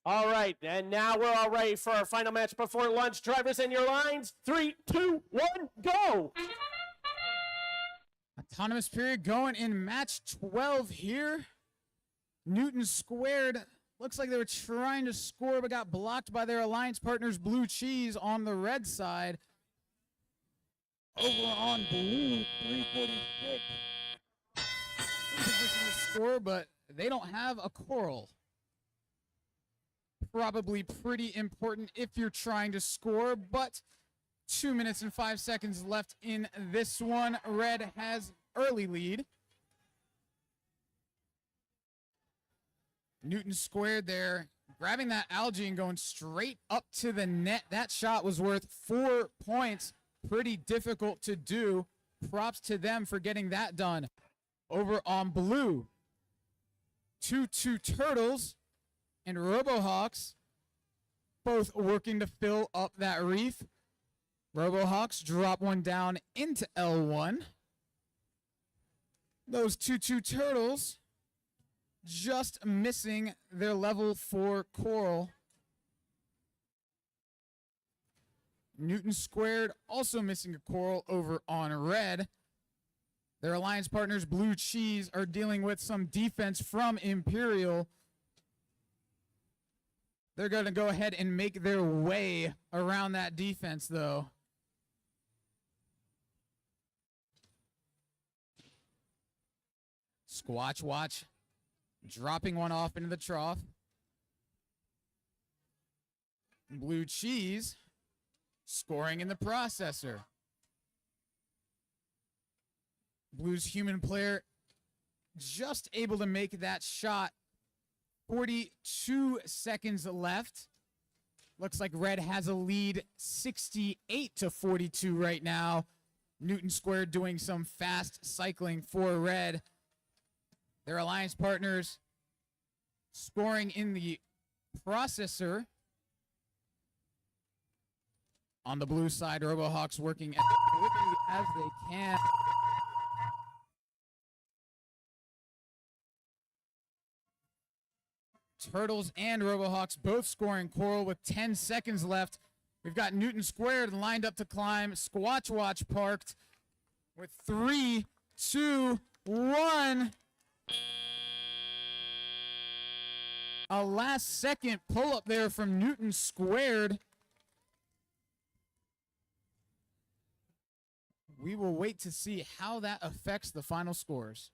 All right, and now we're all ready for our final match before lunch. Drivers in your lines. 3, 2, 1, go! Autonomous period going in match 12 here. Newton Squared looks like they were trying to score but got blocked by their alliance partners Blue Cheese on the red side. Over on blue, 346. In position to score, but they don't have a coral. Probably pretty important if you're trying to score, but 2 minutes and 5 seconds left in this one. Red has early lead. Newton Squared there, grabbing that algae and going straight up to the net. That shot was worth 4 points. Pretty difficult to do. Props to them for getting that done. Over on blue, 2-2 Turtles and Robohawks both working to fill up that reef. Robohawks drop one down into L1. Those 2-2 Turtles just missing their level 4 coral. Newton Squared also missing a coral over on red. Their alliance partners Blue Cheese are dealing with some defense from Imperial. They're going to go ahead and make their way around that defense, though. Squatch Watch dropping one off into the trough. Blue Cheese scoring in the processor. Blue's human player just able to make that shot. 42 seconds left. Looks like Red has a lead 68-42 right now. Newton Squared doing some fast cycling for Red. Their alliance partners scoring in the processor. On the blue side, Robohawks working as quickly as they can. Turtles and Robohawks both scoring coral with 10 seconds left. We've got Newton Squared lined up to climb. Squatch Watch parked with 3, 2, 1. A last second pull up there from Newton Squared. We will wait to see how that affects the final scores.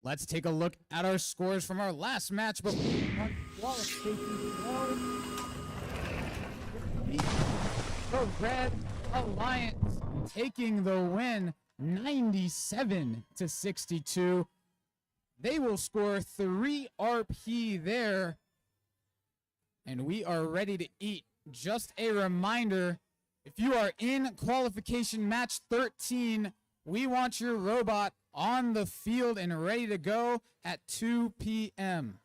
Let's take a look at our scores from our last match before the Red Alliance taking the win 97-62. They will score 3 RP there, and we are ready to eat. Just a reminder, if you are in qualification match 13, we want your robot on the field and ready to go at 2 p.m.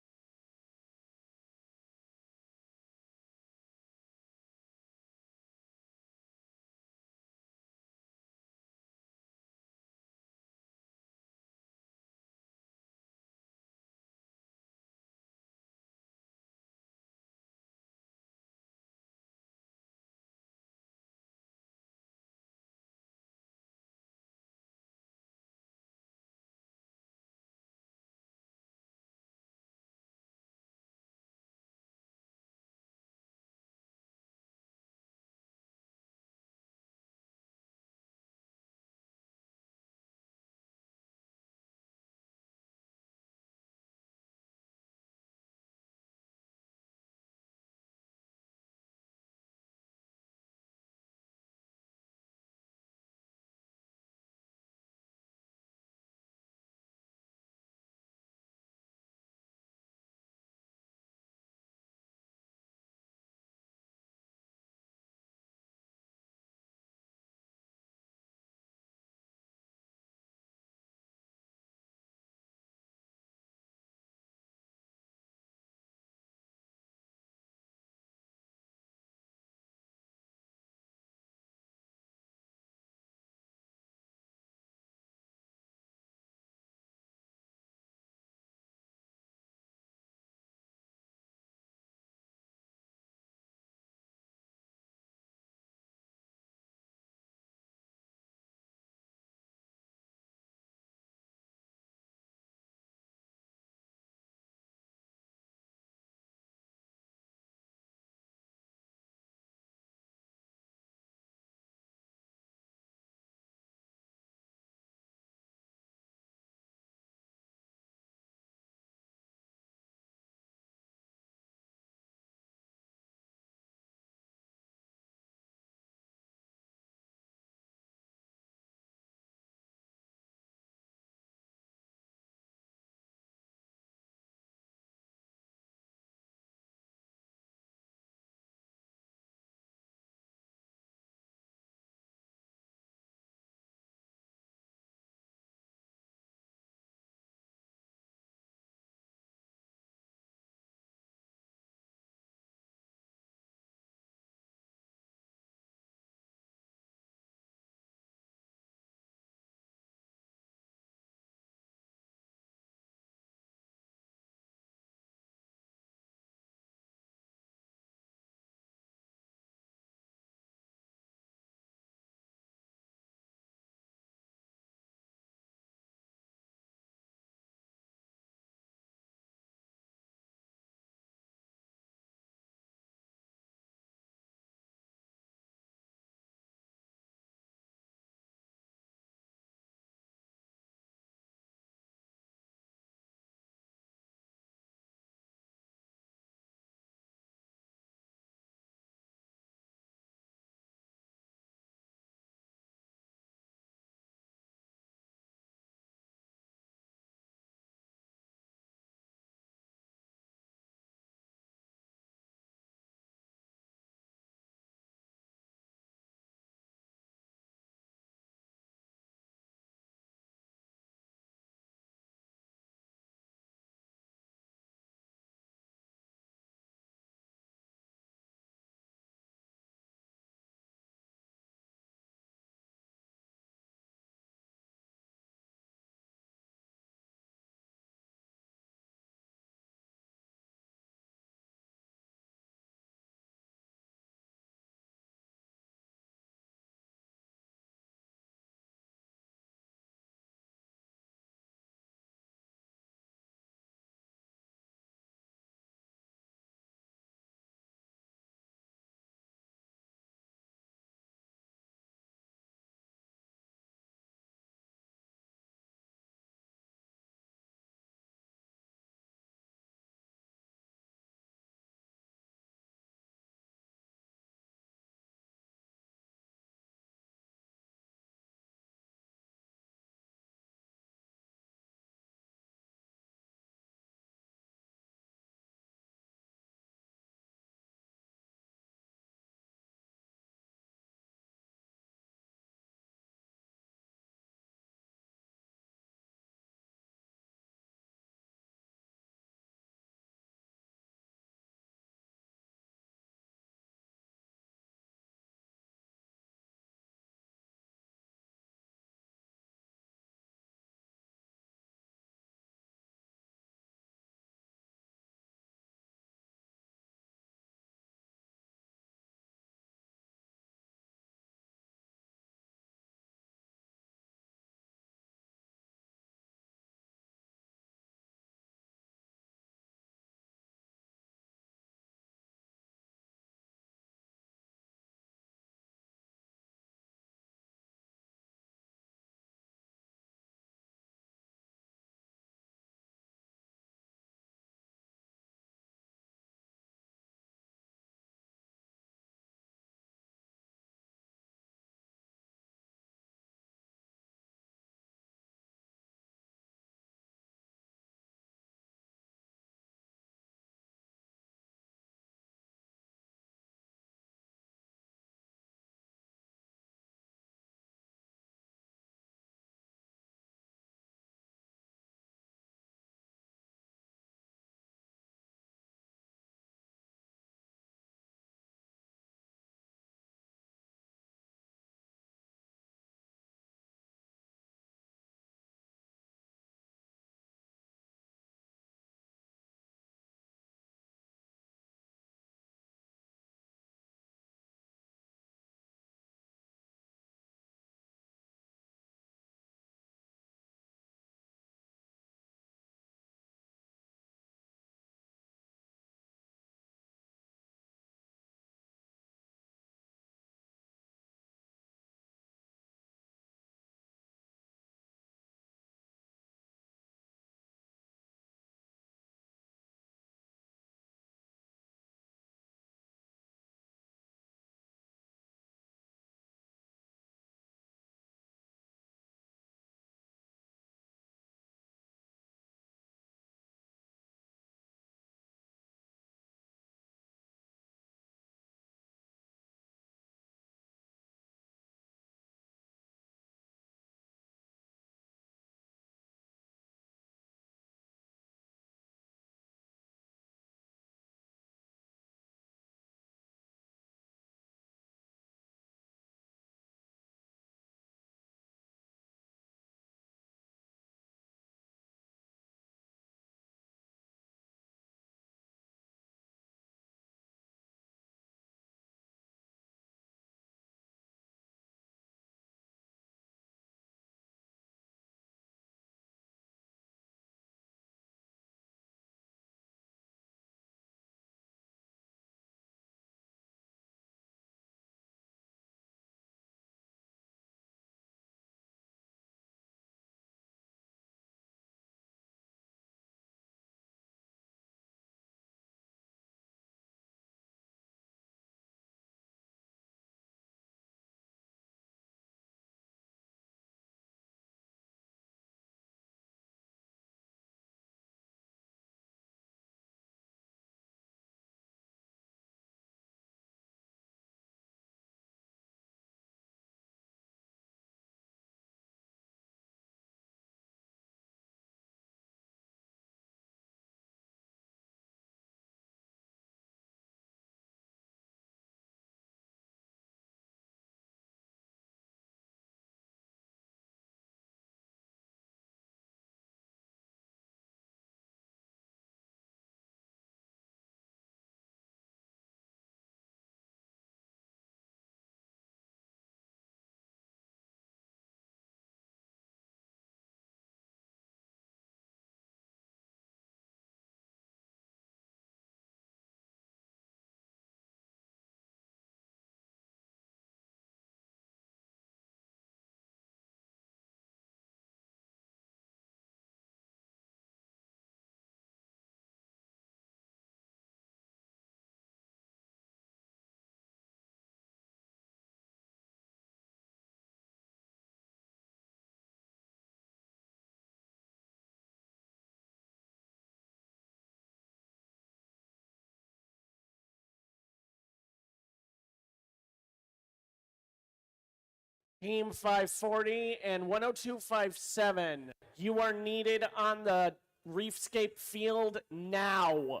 Team 540 and 10257. You are needed on the Reefscape field now.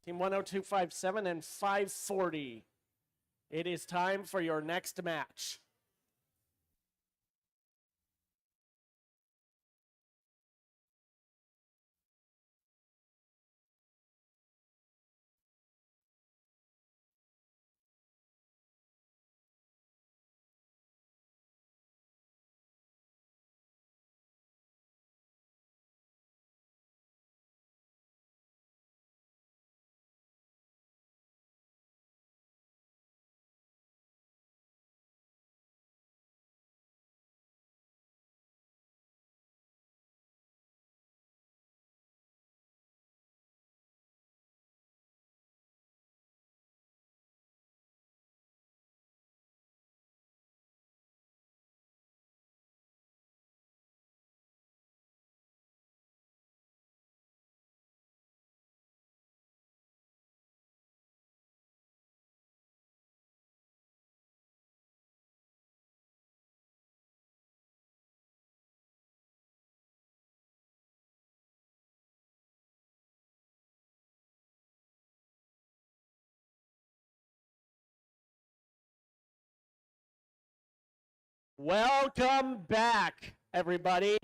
Team 10257 and 540. It is time for your next match. Welcome back, everybody.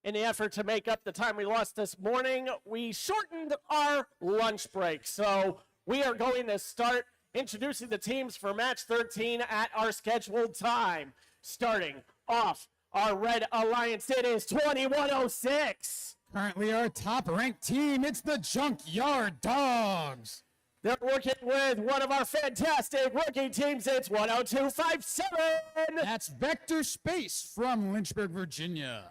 In the effort to make up the time we lost this morning, we shortened our lunch break. So we are going to start introducing the teams for match 13 at our scheduled time. Starting off our Red Alliance, it is 2106. Currently our top-ranked team, it's the Junkyard Dogs. They're working with one of our fantastic rookie teams. It's 10257. That's Vector Space from Lynchburg, Virginia.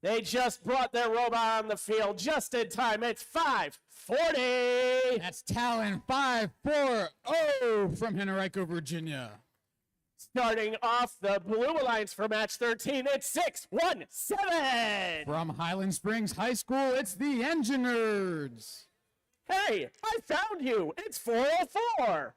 They just brought their robot on the field just in time. It's 540. That's Talon 540 from Henrico, Virginia. Starting off the Blue Alliance for match 13, it's 617. From Highland Springs High School, it's the Engineers. Hey, I found you. It's 404.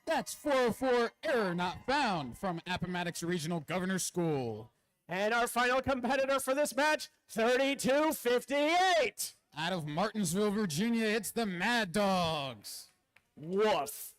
That's 404 Error Not Found from Appomattox Regional Governor School. And our final competitor for this match, 3258. Out of Martinsville, Virginia, it's the Mad Dogs. Woof.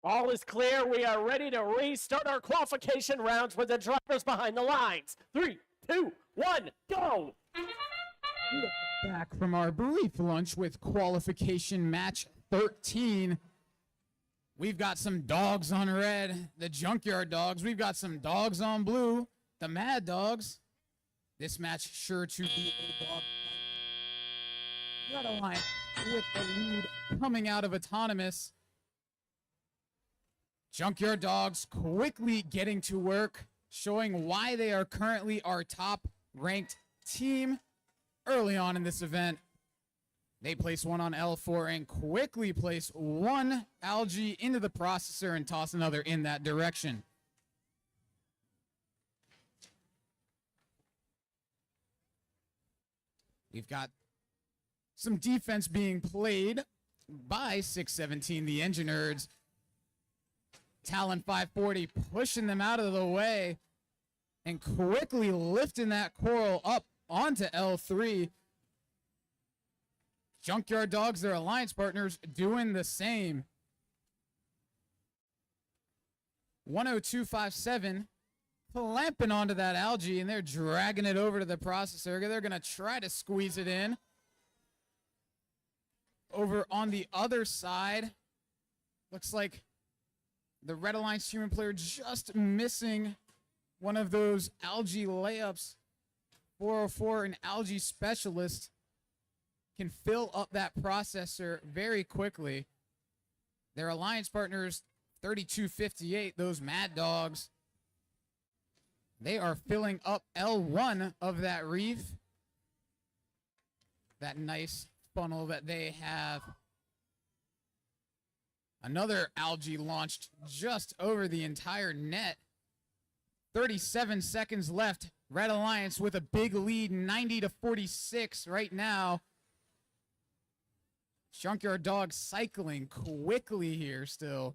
All is clear. We are ready to restart our qualification rounds with the drivers behind the lines. 3, 2, 1, go! Back from our brief lunch with qualification match 13. We've got some dogs on red, the Junkyard Dogs. We've got some dogs on blue, the Mad Dogs. This match sure to be a dog. Red Alliance with the lead coming out of autonomous. Junkyard Dogs quickly getting to work, showing why they are currently our top ranked team early on in this event. They place one on L4 and quickly place one algae into the processor and toss another in that direction. We've got some defense being played by 617, the Engine Nerds. Talon 540 pushing them out of the way and quickly lifting that coral up onto L3. Junkyard Dogs, their alliance partners, doing the same. 10257 clamping onto that algae, and they're dragging it over to the processor. They're going to try to squeeze it in. Over on the other side, looks like the Red Alliance human player just missing one of those algae layups. 404, an algae specialist, can fill up that processor very quickly. Their alliance partners, 3258, those Mad Dogs, they are filling up L1 of that reef. That nice funnel that they have. Another algae launched just over the entire net. 37 seconds left. Red Alliance with a big lead, 90-46 right now. Junkyard Dogs cycling quickly here still.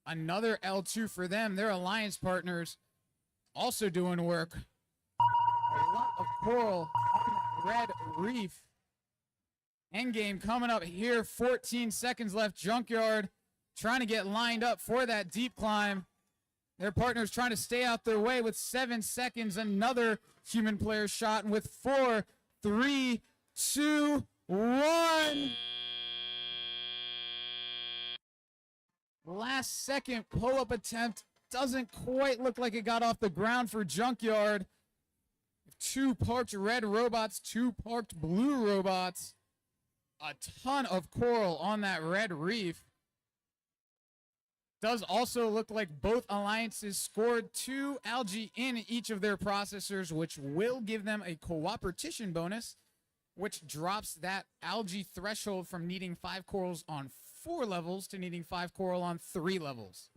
Another L2 for them. Their alliance partners also doing work. A lot of coral on that red reef. Endgame coming up here. 14 seconds left. Junkyard trying to get lined up for that deep climb. Their partners trying to stay out their way with 7 seconds. Another human player shot, and with 4, 3, 2, 1. Last second pull-up attempt. Doesn't quite look like it got off the ground for Junkyard. 2 parked red robots, 2 parked blue robots. A ton of coral on that red reef. Does also look like both alliances scored 2 algae in each of their processors, which will give them a cooperation bonus, which drops that algae threshold from needing 5 corals on 4 levels to needing 5 coral on 3 levels.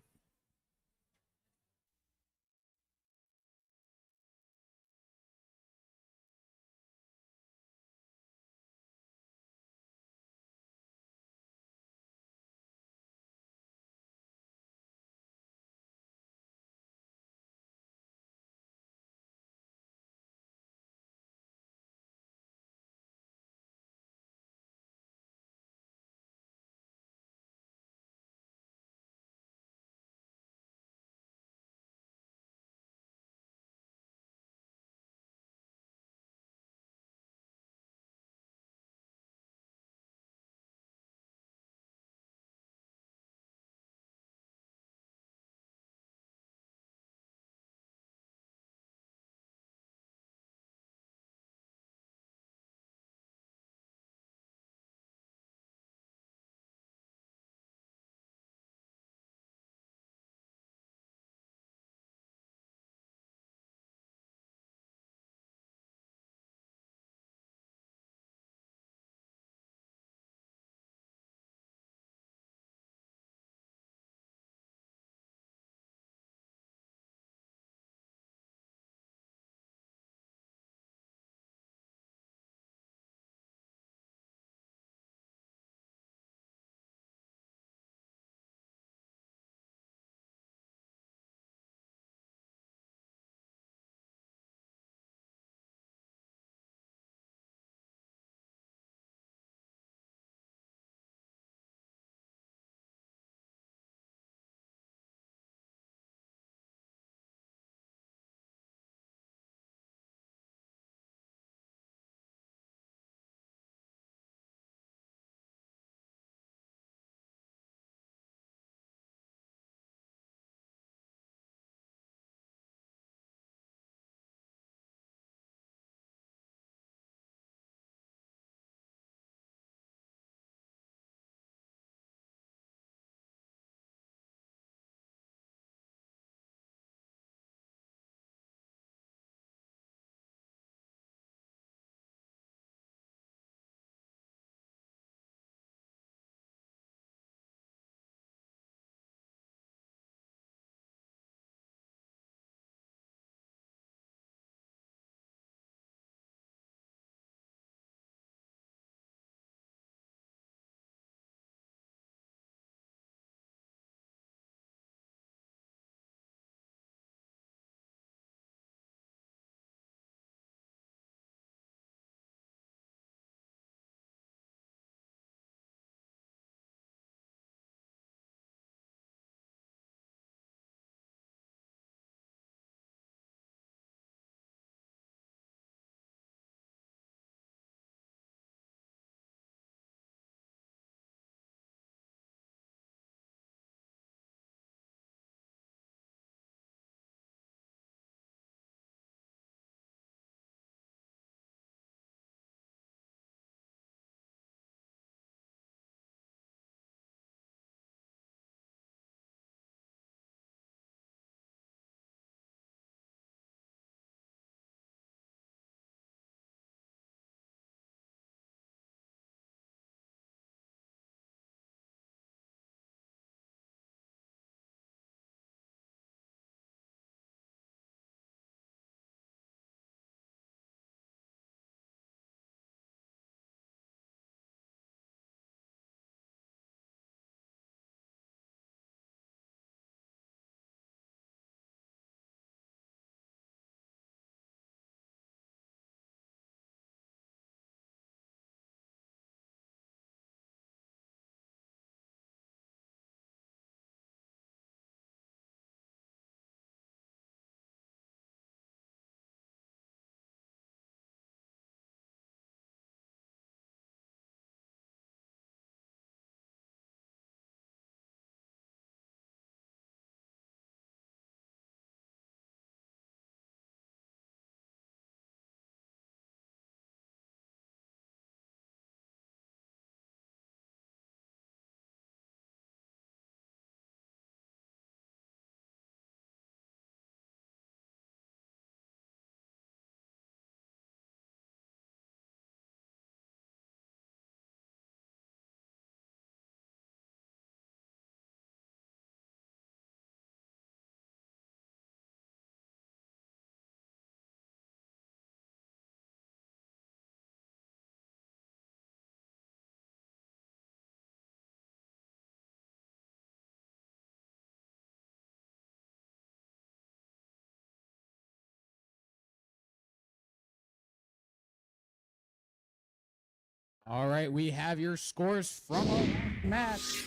All right, we have your scores from our match.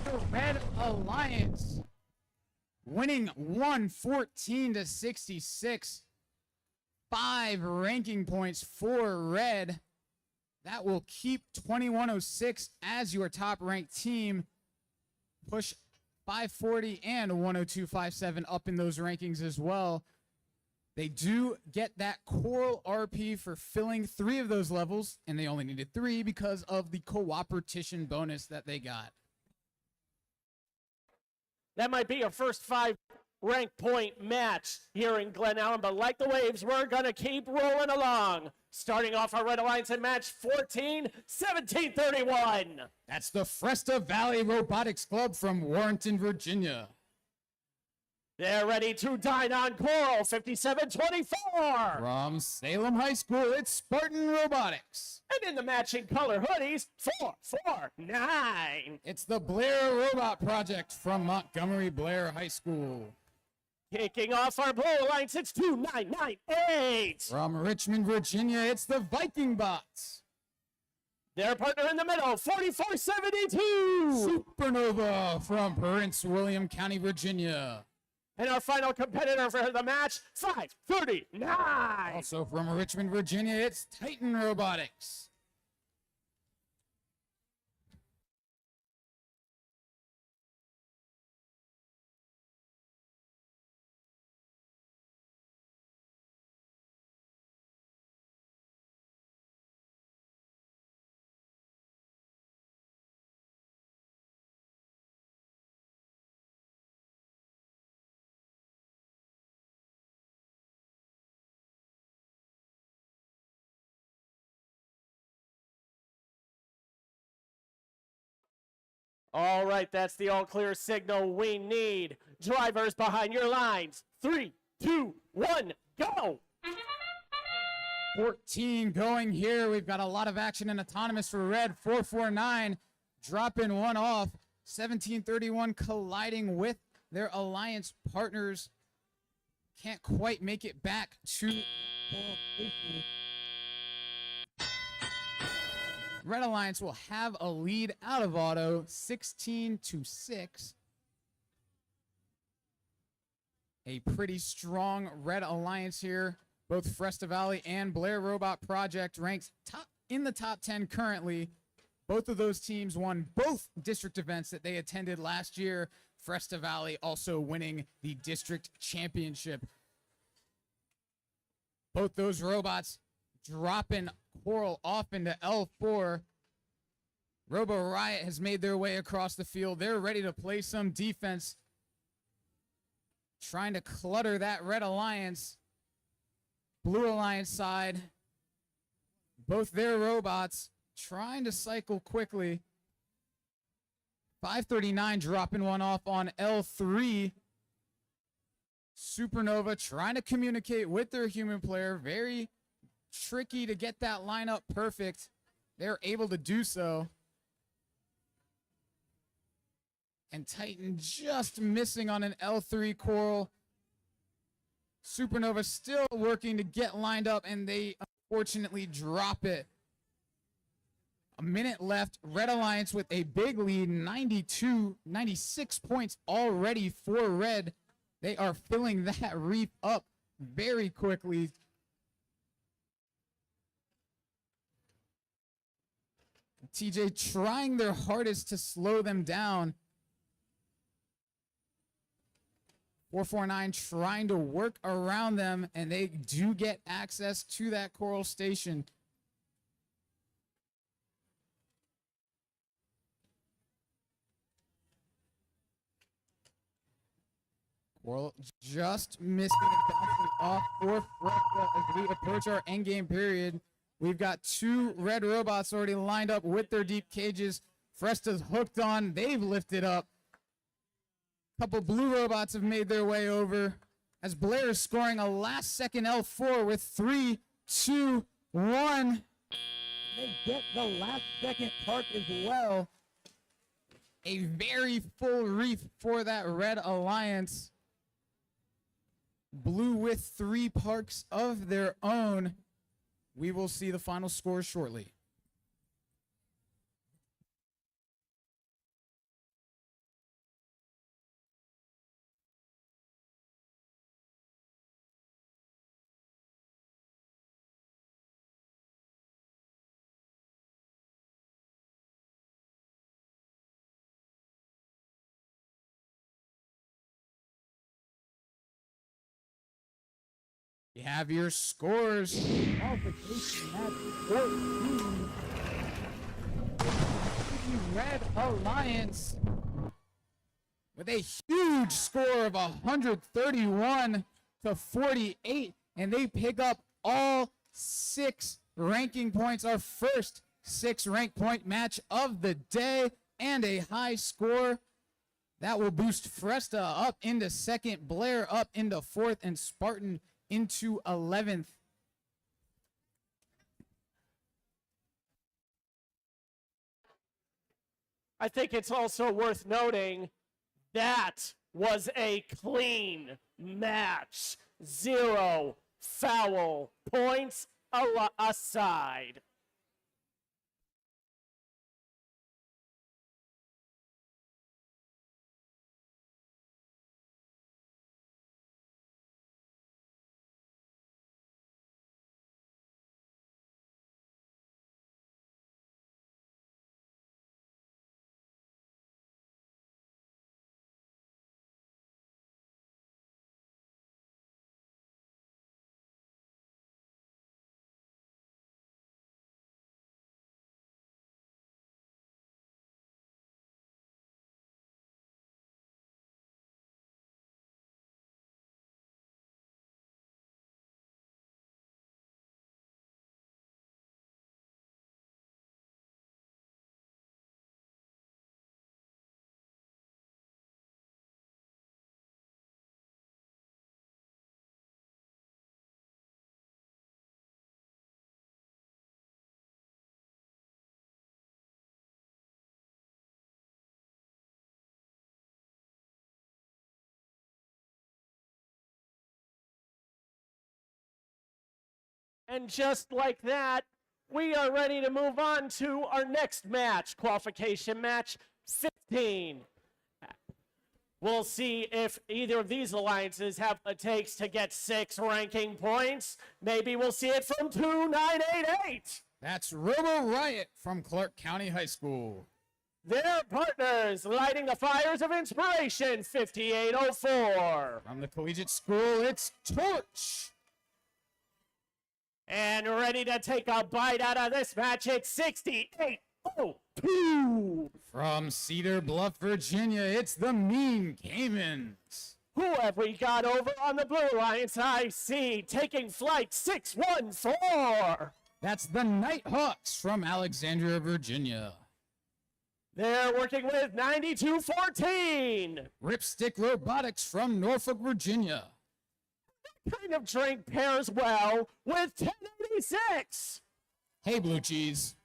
The Red Alliance winning 114-66. 5 ranking points for Red. That will keep 2106 as your top ranked team. Push 540 and 102.57 up in those rankings as well. They do get that Coral RP for filling 3 of those levels, and they only needed 3 because of the cooperation bonus that they got. That might be a first 5 rank point match here in Glen Allen, but like the waves, we're going to keep rolling along. Starting off our Red Alliance in match 14, 1731. That's the Fresta Valley Robotics Club from Warrenton, Virginia. They're ready to dine on Coral, 5724. From Salem High School, it's Spartan Robotics. And in the matching color hoodies, 449. It's the Blair Robot Project from Montgomery Blair High School. Kicking off our Blue Alliance, it's 2998. From Richmond, Virginia, it's the Viking Bots. Their partner in the middle, 4472. Supernova from Prince William County, Virginia. And our final competitor for the match, 539. Also from Richmond, Virginia, it's Titan Robotics. All right, that's the all clear signal we need. Drivers behind your lines. 3, 2, 1, go. 14 going here. We've got a lot of action in autonomous for Red. 449 dropping one off. 1731 colliding with their alliance partners. Can't quite make it back to Red Alliance will have a lead out of auto, 16-6. A pretty strong Red Alliance here. Both Fresta Valley and Blair Robot Project ranked in the top 10 currently. Both of those teams won both district events that they attended last year. Fresta Valley also winning the district championship. Both those robots dropping Coral off into L4. Robo Riot has made their way across the field. They're ready to play some defense, trying to clutter that Red Alliance. Blue Alliance side, both their robots trying to cycle quickly. 539 dropping one off on L3. Supernova trying to communicate with their human player. Very tricky to get that lineup perfect. They're able to do so. And Titan just missing on an L3 Coral. Supernova still working to get lined up, and they unfortunately drop it. A minute left. Red Alliance with a big lead, 96 points already for Red. They are filling that reef up very quickly. TJ trying their hardest to slow them down. 449 trying to work around them, and they do get access to that Coral Station. Coral just missing and bouncing off for Fresta as we approach our endgame period. We've got 2 red robots already lined up with their deep cages. Fresta's hooked on. They've lifted up. Couple blue robots have made their way over as Blair is scoring a last-second L4 with 3, 2, 1. They get the last-second park as well. A very full reef for that Red Alliance. Blue with 3 parks of their own. We will see the final score shortly. You have your scores. Qualification match 14. Red Alliance with a huge score of 131 to 48, and they pick up all 6 ranking points. Our first 6 rank point match of the day, and a high score. That will boost Fresta up into 2nd, Blair up into 4th, and Spartan into 11th. I think it's also worth noting that was a clean match. 0 foul points aside. And just like that, we are ready to move on to our next match, qualification match 15. We'll see if either of these alliances have what it takes to get 6 ranking points. Maybe we'll see it from 2988. That's Robo Riot from Clark County High School. Their partners lighting the fires of inspiration, 5804. From the collegiate school, it's Torch. And ready to take a bite out of this match, it's 6802. From Cedar Bluff, Virginia, it's the Mean Caimans. Who have we got over on the Blue Alliance? I see taking flight 614. That's the Nighthawks from Alexandria, Virginia. They're working with 9214. Ripstick Robotics from Norfolk, Virginia. Kind of drink pairs well with 1086. Hey, Blue Cheese.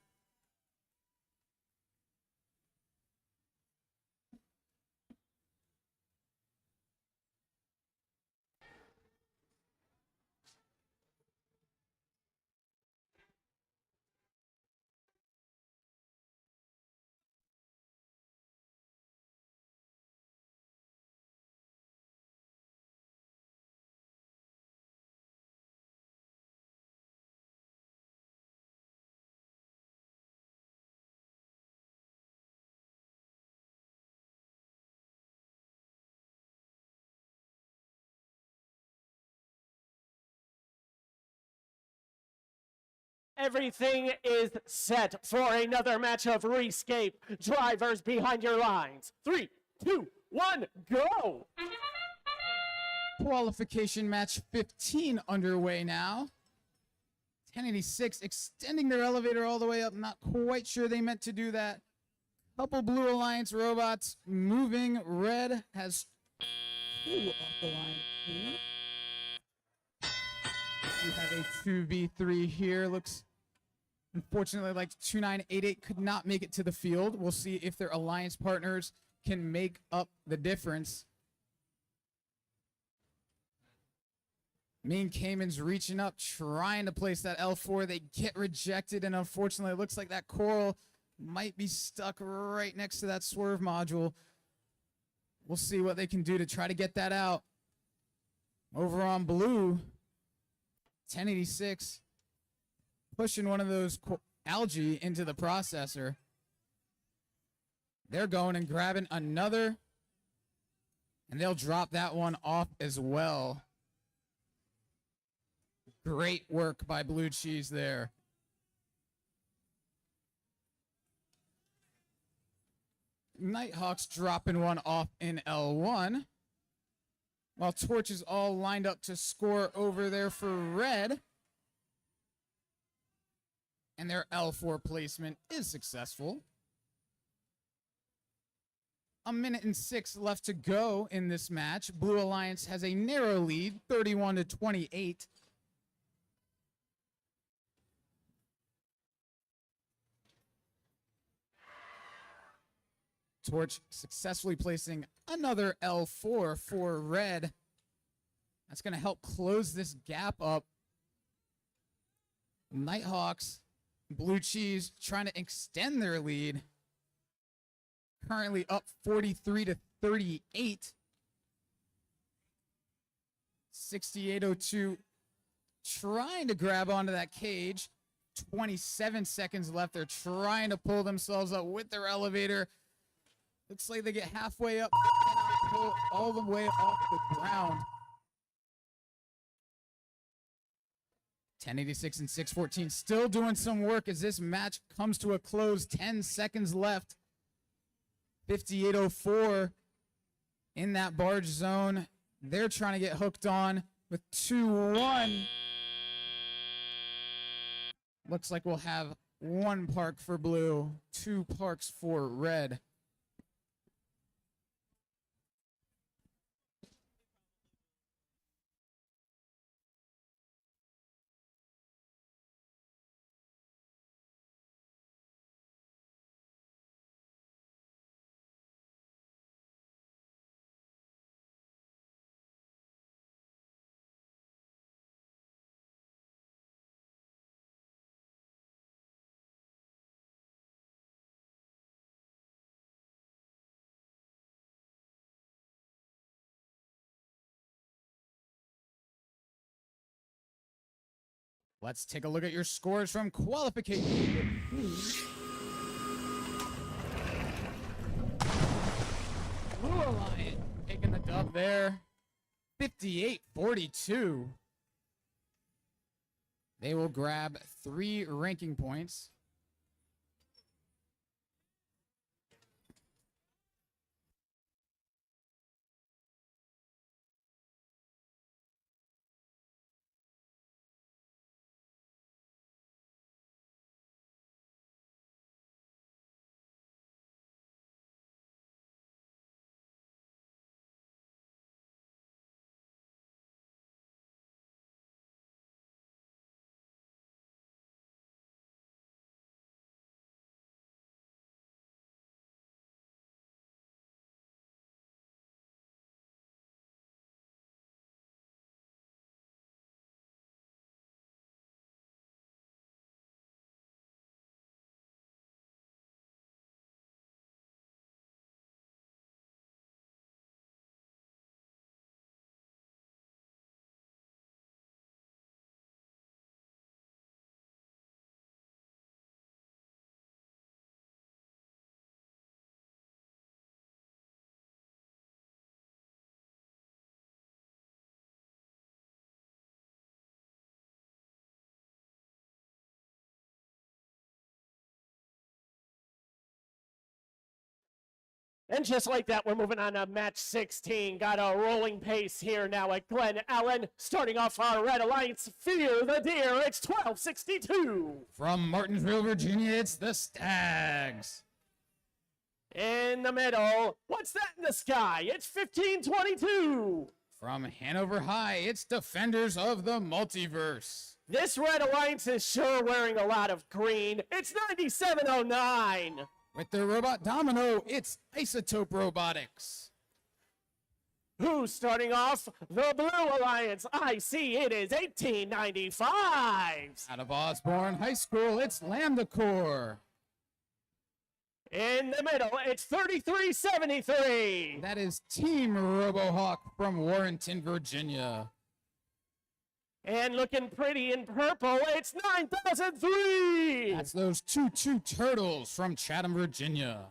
Everything is set for another match of Rescape. Drivers behind your lines. 3, 2, 1, go! Qualification match 15 underway now. 1086 extending their elevator all the way up. Not quite sure they meant to do that. Couple Blue Alliance robots moving. Red has 2 off the line. We have a 2v3 here. Looks unfortunately like 2988 could not make it to the field. We'll see if their alliance partners can make up the difference. Mean Cayman's reaching up, trying to place that L4. They get rejected, and unfortunately, it looks like that coral might be stuck right next to that swerve module. We'll see what they can do to try to get that out. Over on blue, 1086, pushing one of those algae into the processor. They're going and grabbing another, and they'll drop that one off as well. Great work by Blue Cheese there. Nighthawks dropping one off in L1. While Torch is all lined up to score over there for red. And their L4 placement is successful. 1:06 left to go in this match. Blue Alliance has a narrow lead, 31-28. Torch successfully placing another L4 for red. That's going to help close this gap up. Nighthawks, Blue Cheese trying to extend their lead. Currently up 43-38. 6802 trying to grab onto that cage. 27 seconds left. They're trying to pull themselves up with their elevator. Looks like they get halfway up, pull all the way off the ground. 1086 and 614 still doing some work as this match comes to a close. 10 seconds left. 5804 in that barge zone. They're trying to get hooked on with 2-1. Looks like we'll have 1 park for blue, 2 parks for red. Let's take a look at your scores from qualification. Blue Alliance taking the dub there. 58-42. They will grab 3 ranking points. And just like that, we're moving on to match 16. Got a rolling pace here now at Glen. Allen starting off our Red Alliance. Fear the Deer. It's 1262. From Martinsville, Virginia, it's the Stags. In the middle, what's that in the sky? It's 1522. From Hanover High, it's Defenders of the Multiverse. This Red Alliance is sure wearing a lot of green. It's 9709. With their robot Domino, it's Isotope Robotics. Who's starting off the Blue Alliance? I see it is 1895. Out of Osborne High School, it's Lambda Corps. In the middle, it's 3373. That is Team RoboHawk from Warrenton, Virginia. And looking pretty in purple, it's 9003. That's those 2-2 Turtles from Chatham, Virginia.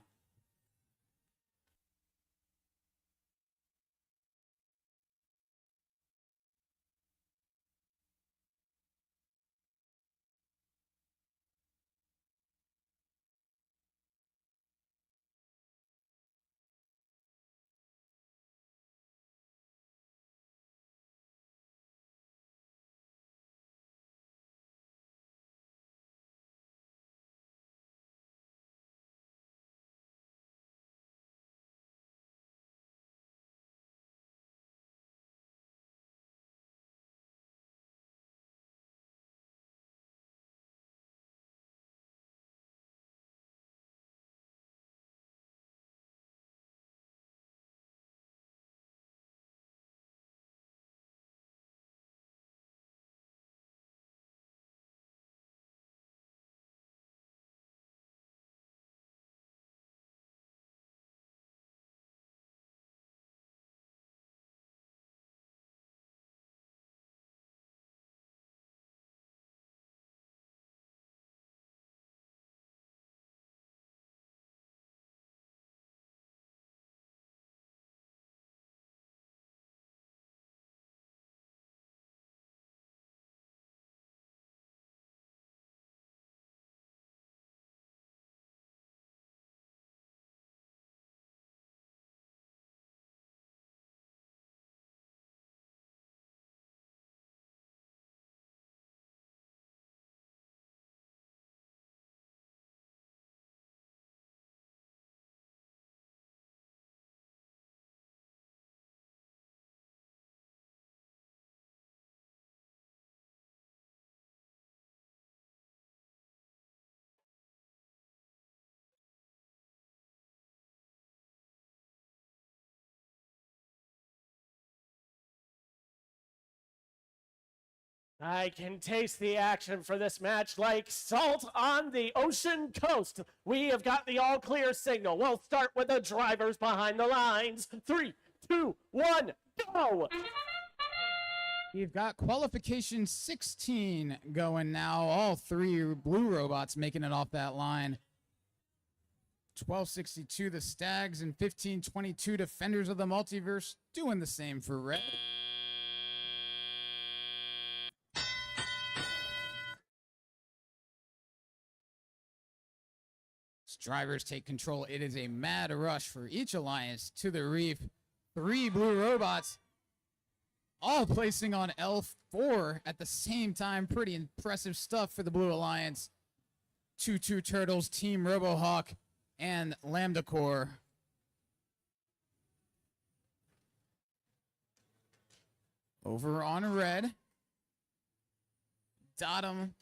I can taste the action for this match like salt on the ocean coast. We have got the all clear signal. We'll start with the drivers behind the lines. 3, 2, 1, go! You've got qualification 16 going now. All three blue robots making it off that line. 1262 the Stags and 1522 Defenders of the Multiverse doing the same for red. Drivers take control. It is a mad rush for each alliance to the reef. 3 blue robots all placing on L4 at the same time. Pretty impressive stuff for the Blue Alliance. 2-2 Turtles, Team RoboHawk, and Lambda Corps. Over on red. Dottom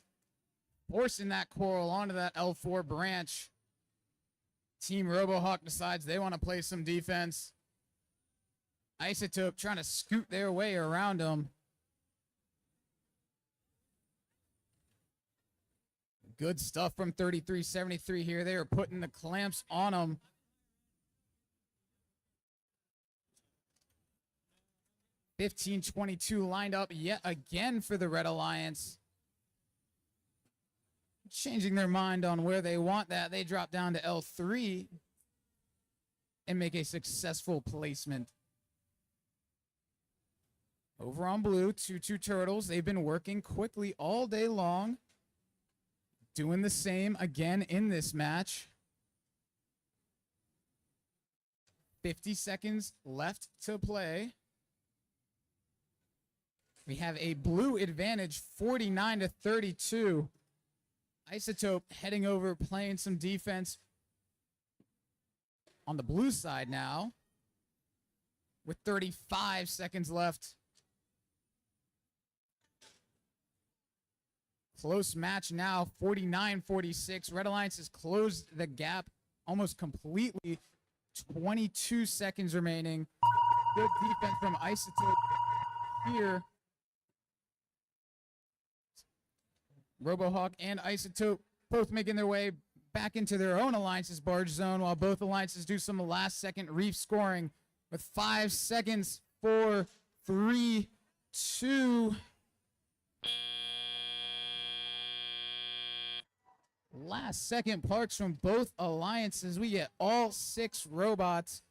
forcing that coral onto that L4 branch. Team RoboHawk decides they want to play some defense. Isotope trying to scoot their way around them. Good stuff from 3373 here. They are putting the clamps on them. (1522) lined up yet again for the Red Alliance. Changing their mind on where they want that. They drop down to L3 and make a successful placement. Over on blue, 2-2 Turtles. They've been working quickly all day long. Doing the same again in this match. 50 seconds left to play. We have a blue advantage, 49-32. Isotope heading over, playing some defense on the blue side now with 35 seconds left. Close match now, 49-46. Red Alliance has closed the gap almost completely. 22 seconds remaining. Good defense from Isotope here. Robohawk and Isotope both making their way back into their own alliance's barge zone while both alliances do some last-second reef scoring with 5 seconds, 4, 3, 2. Last-second parks from both alliances. We get all 6 robots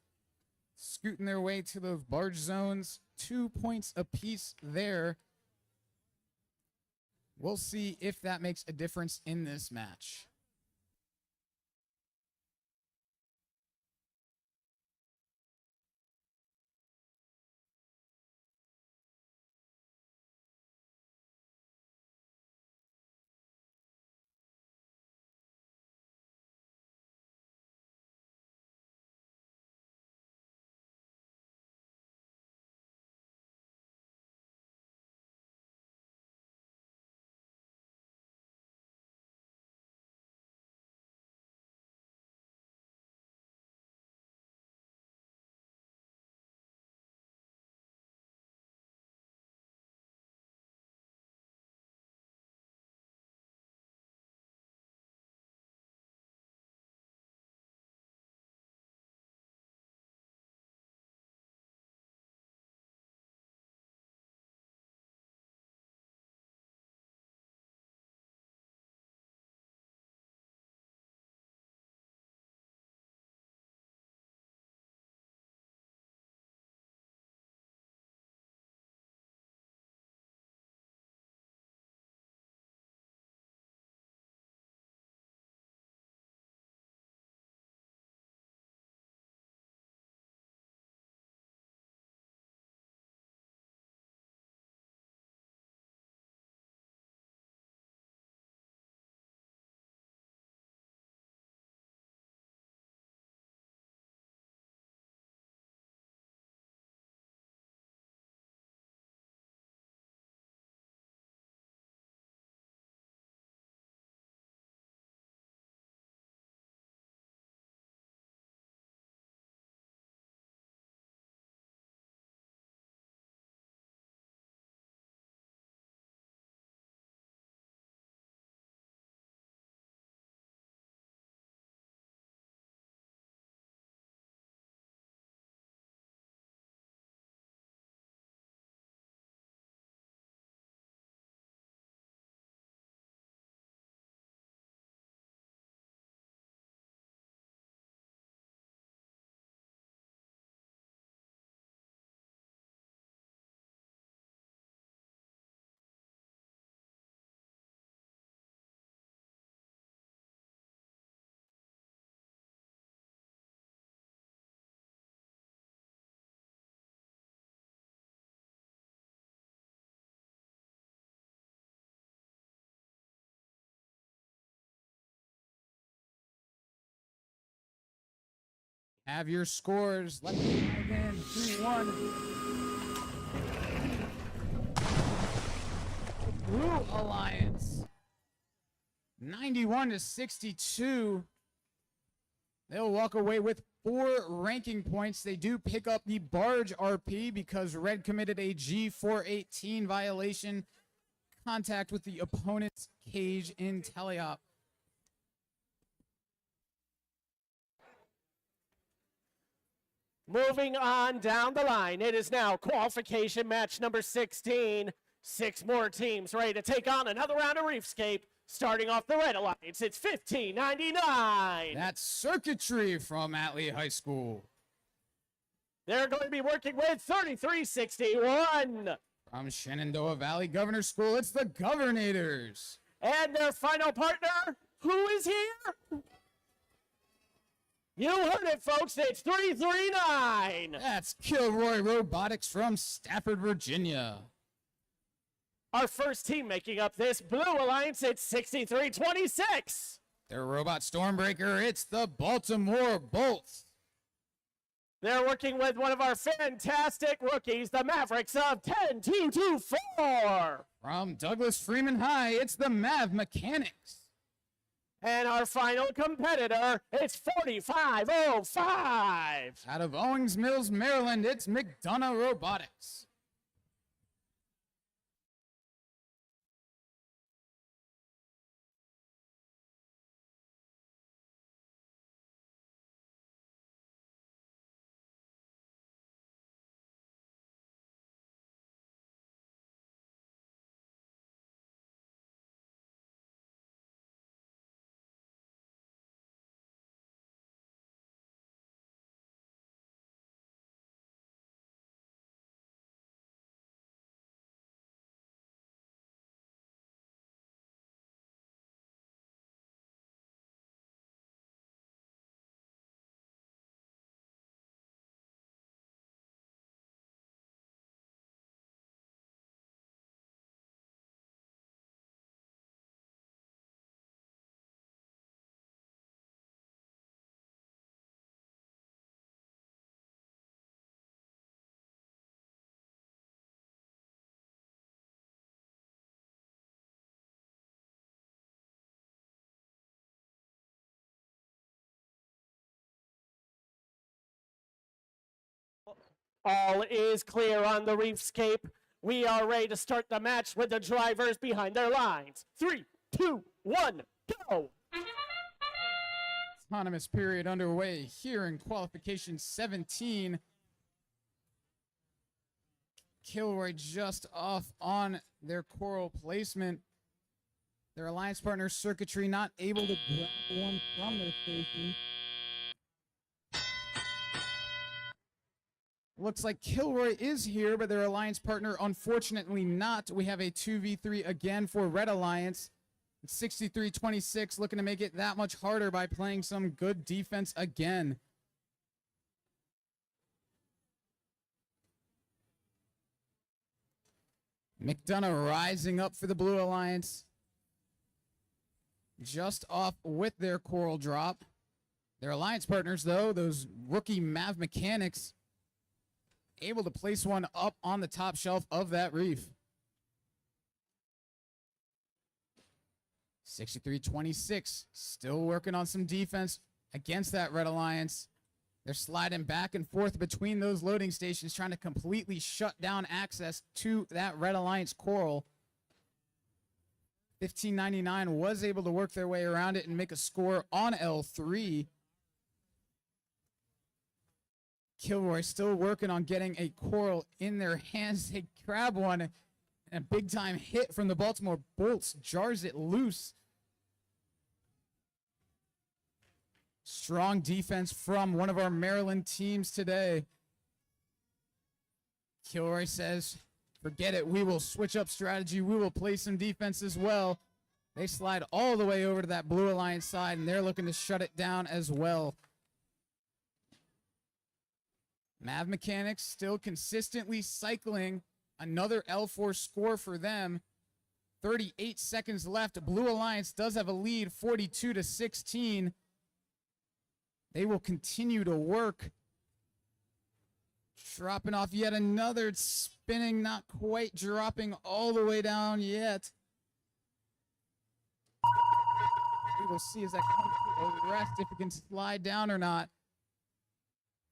scooting their way to those barge zones. 2 points apiece there. We'll see if that makes a difference in this match. Have your scores. Let me know again. 2-1. Blue Alliance. 91-62. They'll walk away with 4 ranking points. They do pick up the barge RP because Red committed a G418 violation. Contact with the opponent's cage in teleop. Moving on down the line, it is now qualification match number 16. 6 more teams ready to take on another round of Reefscape. Starting off the Red Alliance, it's 1599. That's circuitry from Atlee High School. They're going to be working with 3361. From Shenandoah Valley Governor School, it's the Governators. And their final partner, who is here? You heard it, folks. It's 339. That's Kilroy Robotics from Stafford, Virginia. Our first team making up this Blue Alliance, it's 6326. Their robot Stormbreaker, it's the Baltimore Bolts. They're working with one of our fantastic rookies, the Mavericks of 10224. From Douglas Freeman High, it's the Mav Mechanics. And our final competitor, it's 4505. Out of Owings Mills, Maryland, it's McDonough Robotics. All is clear on the reefscape. We are ready to start the match with the drivers behind their lines. 3, 2, 1, go! Autonomous period underway here in qualification 17. Kilroy just off on their coral placement. Their alliance partner circuitry not able to grab one from their station. Looks like Kilroy is here, but their alliance partner unfortunately not. We have a 2v3 again for Red Alliance. 63-26, looking to make it that much harder by playing some good defense again. McDonough rising up for the Blue Alliance. Just off with their coral drop. Their alliance partners, though, those rookie Mav Mechanics, able to place one up on the top shelf of that reef. 63-26, still working on some defense against that Red Alliance. They're sliding back and forth between those loading stations, trying to completely shut down access to that Red Alliance coral. 1599 was able to work their way around it and make a score on L3. Kilroy still working on getting a coral in their hands. They grab one, and a big-time hit from the Baltimore Bolts jars it loose. Strong defense from one of our Maryland teams today. Kilroy says, forget it, we will switch up strategy. We will play some defense as well. They slide all the way over to that Blue Alliance side, and they're looking to shut it down as well. Mav Mechanics still consistently cycling. Another L4 score for them. 38 seconds left. Blue Alliance does have a lead, 42-16. They will continue to work. Dropping off yet another spinning, not quite dropping all the way down yet. We will see as that comes to a rest if it can slide down or not.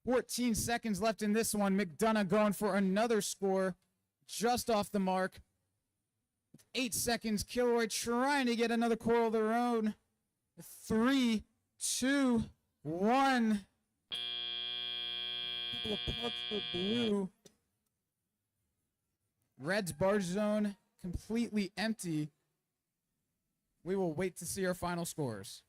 14 seconds left in this one. McDonough going for another score just off the mark. 8 seconds. Kilroy trying to get another coral of their own. 3, 2, 1. Couple of pucks for blue. Red's barge zone completely empty. We will wait to see our final scores.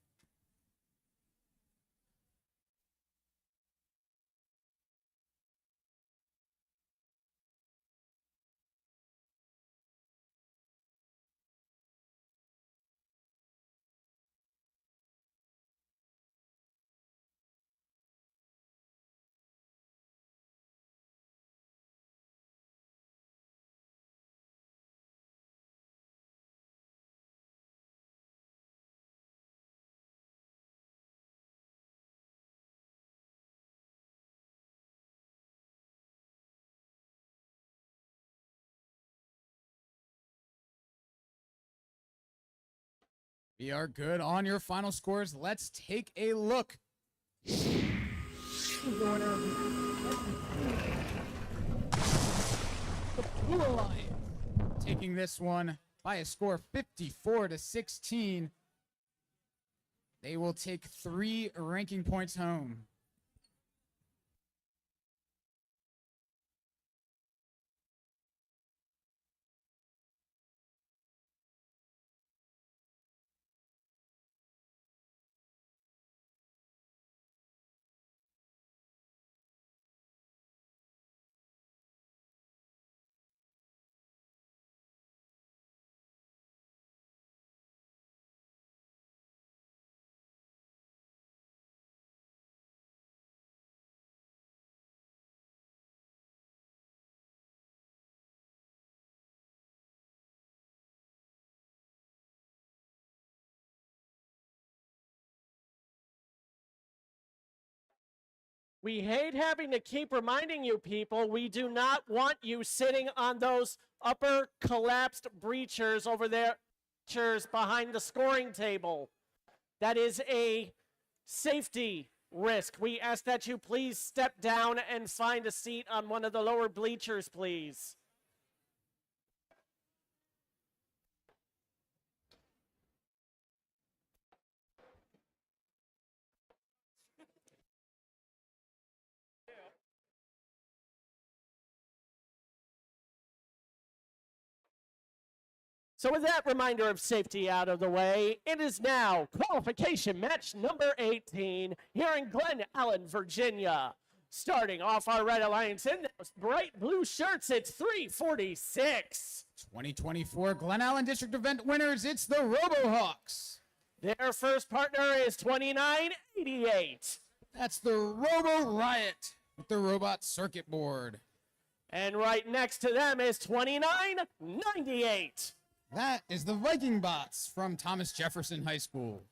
We are good on your final scores. Let's take a look. The Blue Alliance taking this one by a score 54-16. They will take 3 ranking points home. We hate having to keep reminding you people, we do not want you sitting on those upper collapsed bleachers over there, bleachers behind the scoring table. That is a safety risk. We ask that you please step down and find a seat on one of the lower bleachers, please. So with that reminder of safety out of the way, it is now qualification match number 18 here in Glen, Virginia. Starting off our Red Alliance in those bright blue shirts, it's 346. 2024 Glen Allen District Event winners, it's the RoboHawks. Their first partner is 2988. That's the Robo Riot with the robot circuit board. And right next to them is 2998. That is the Viking Bots from Thomas Jefferson High School.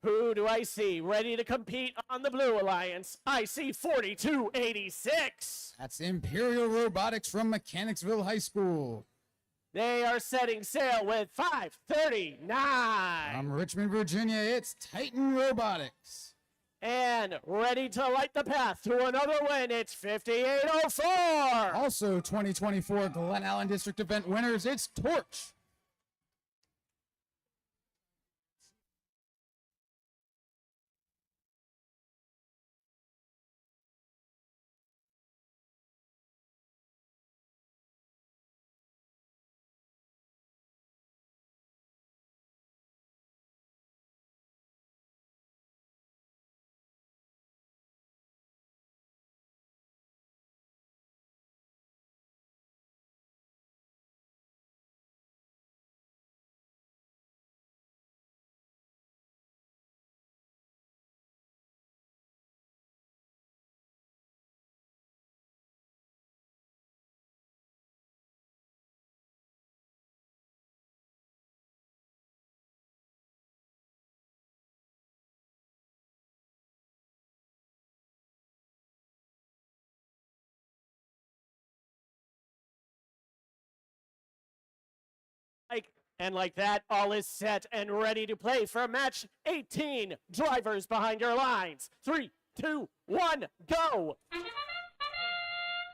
Who do I see ready to compete on the Blue Alliance? I see 4286. That's Imperial Robotics from Mechanicsville High School. They are setting sail with 539. From Richmond, Virginia, it's Titan Robotics. And ready to light the path to another win, it's 5804. Also 2024 Glen Allen District Event winners, it's Torch. And like that, all is set and ready to play for match 18. Drivers behind your lines. 3, 2, 1, go.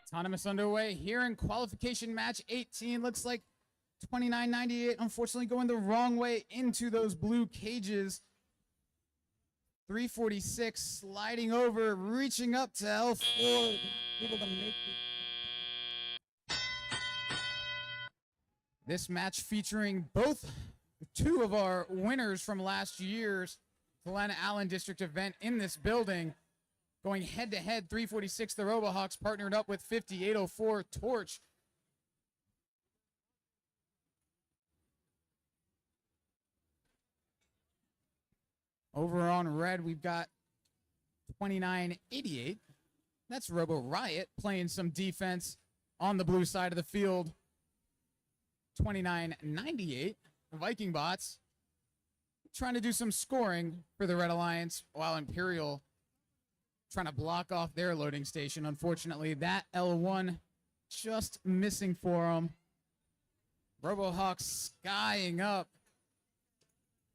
Autonomous underway here in qualification match 18. Looks like 2998 unfortunately going the wrong way into those blue cages. 346 sliding over, reaching up to L4. Able to make it. This match featuring two of our winners from last year's Glen Allen District event in this building. Going head-to-head, 346, the RoboHawks partnered up with 5804 Torch. Over on red, we've got 2988. That's Robo Riot playing some defense on the blue side of the field. 2998, the Viking Bots trying to do some scoring for the Red Alliance, while Imperial trying to block off their loading station. Unfortunately, that L1 just missing for them. RoboHawk skying up,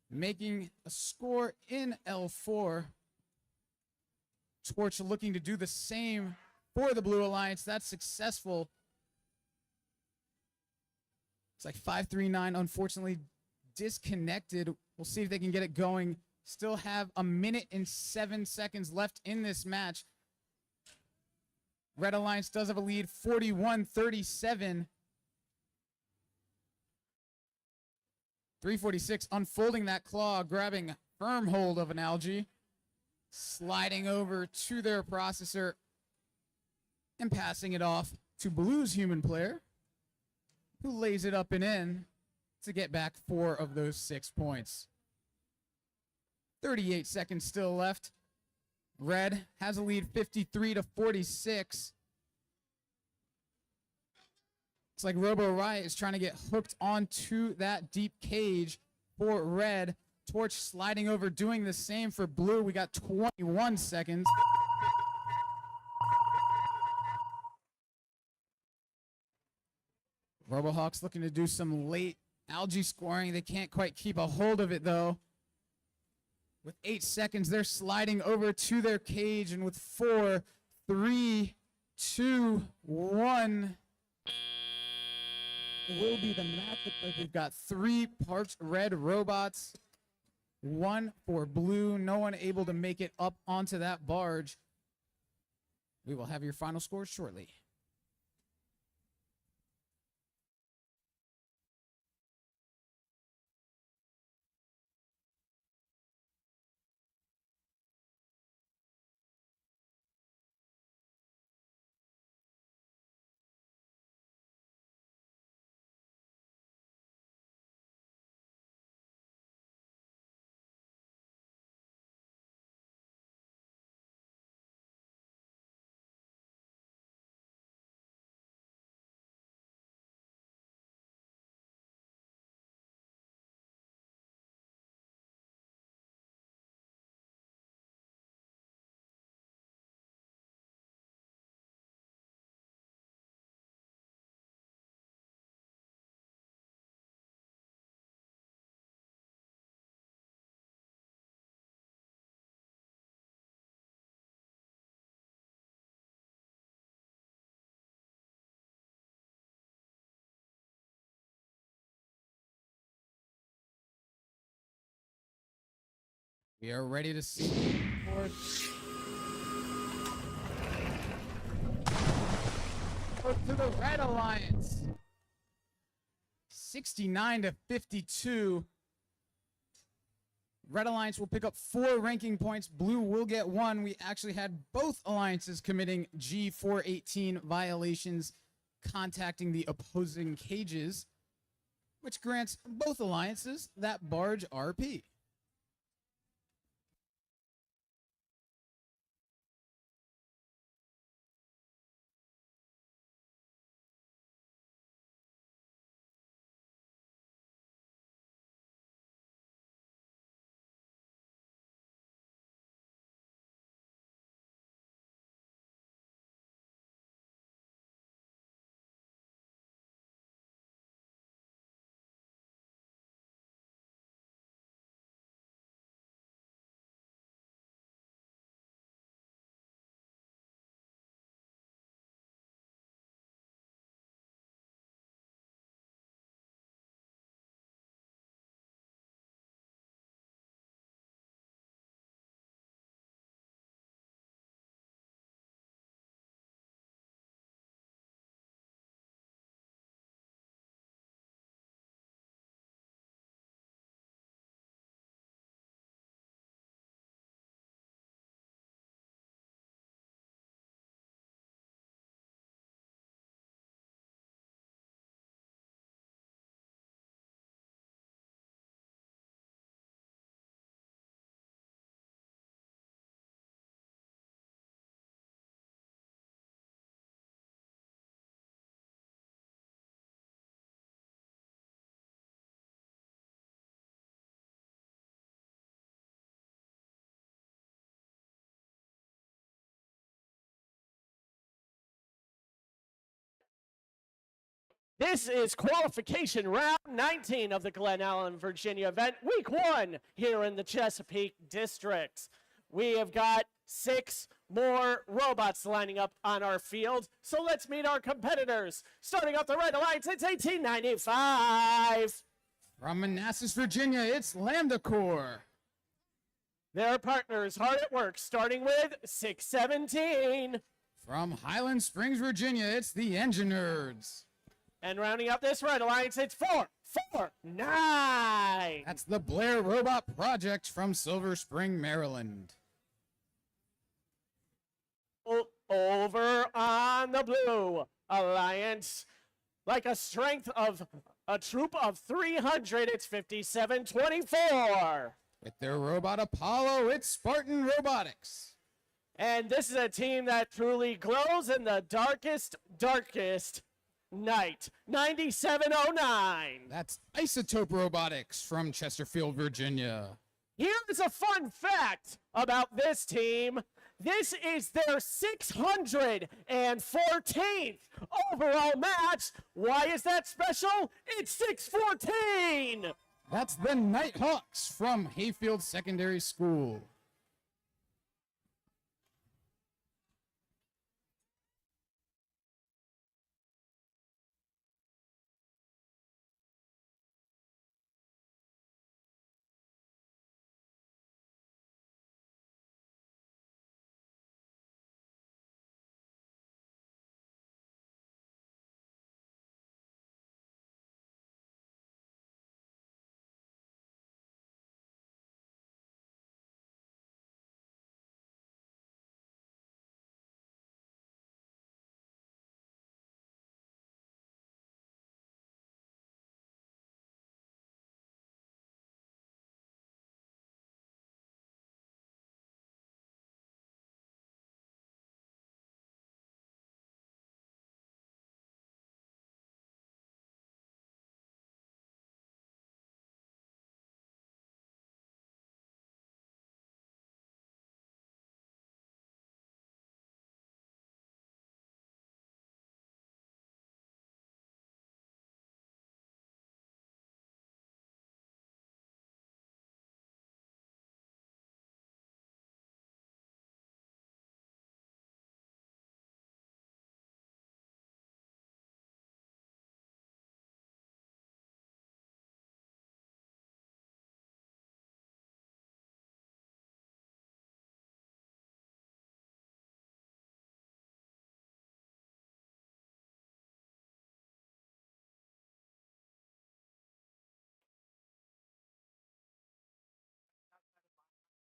making a score in L4. Torch looking to do the same for the Blue Alliance. That's successful. It's like 539, unfortunately disconnected. We'll see if they can get it going. Still have a minute and 7 seconds left in this match. Red Alliance does have a lead, 41-37. 346 unfolding that claw, grabbing firm hold of an algae, sliding over to their processor and passing it off to Blue's human player, who lays it up and in to get back 4 of those 6 points. 38 seconds still left. Red has a lead 53-46. Looks like Robo Riot is trying to get hooked onto that deep cage for Red. Torch sliding over, doing the same for Blue. We got 21 seconds. RoboHawks looking to do some late algae scoring. They can't quite keep a hold of it, though. With 8 seconds, they're sliding over to their cage, and with 4, 3, 2, 1, will be the matchup. We've got 3 parked red robots, 1 for Blue. No one able to make it up onto that barge. We will have your final scores shortly. We are ready to see to the Red Alliance. 69-52. Red Alliance will pick up 4 ranking points. Blue will get 1. We actually had both alliances committing G418 violations, contacting the opposing cages, which grants both alliances that barge RP. This is qualification round 19 of the Glen, Virginia event, week 1 here in the Chesapeake district. We have got 6 more robots lining up on our field, so let's meet our competitors. Starting off the Red Alliance, it's 1895. From Manassas, Virginia, it's Lambda Corps. Their partners hard at work, starting with 617. From Highland Springs, Virginia, it's the Engine Nerds. And rounding up this Red Alliance, it's 449. That's the Blair Robot Project from Silver Spring, Maryland. Over on the Blue Alliance, like a strength of a troop of 300, it's 5724. With their robot Apollo, it's Spartan Robotics. And this is a team that truly glows in the darkest night, 9709. That's Isotope Robotics from Chesterfield, Virginia. Here's a fun fact about this team. This is their 614th overall match. Why is that special? It's 614. That's the Nighthawks from Hayfield Secondary School.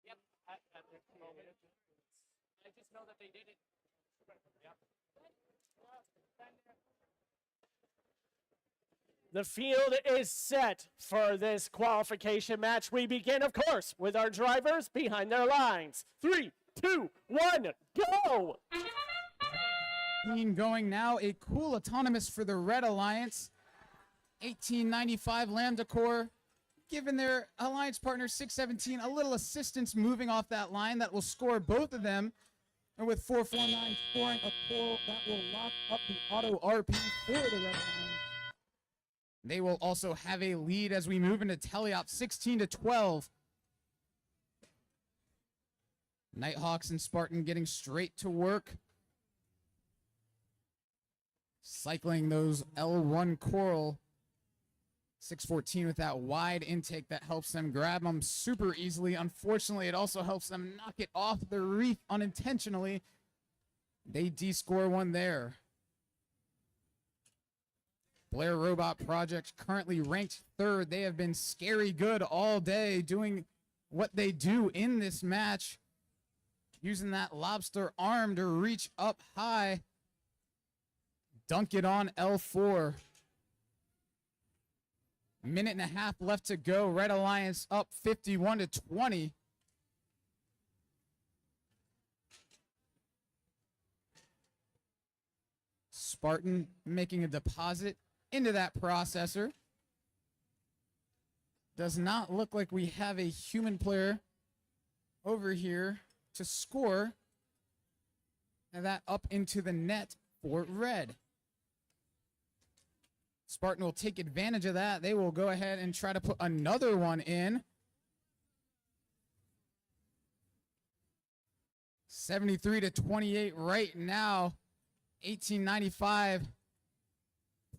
Yep, at this moment. I just know that they did it. Yep. The field is set for this qualification match. We begin, of course, with our drivers behind their lines. 3, 2, 1, go! Going now, a cool autonomous for the Red Alliance. 1895 Lambda Corps, giving their alliance partner 617 a little assistance moving off that line that will score both of them. And with 449 scoring a pull, that will lock up the auto RP for the Red Alliance. They will also have a lead as we move into teleop 16-12. Nighthawks and Spartan getting straight to work. Cycling those L1 Coral. 614 with that wide intake that helps them grab them super easily. Unfortunately, it also helps them knock it off the reef unintentionally. They D-score one there. Blair Robot Project currently ranked 3rd. They have been scary good all day doing what they do in this match. Using that lobster arm to reach up high. Dunk it on L4. Minute and a half left to go. Red Alliance up 51-20. Spartan making a deposit into that processor. Does not look like we have a human player over here to score. And that up into the net for Red. Spartan will take advantage of that. They will go ahead and try to put another one in. 73-28 right now. 1895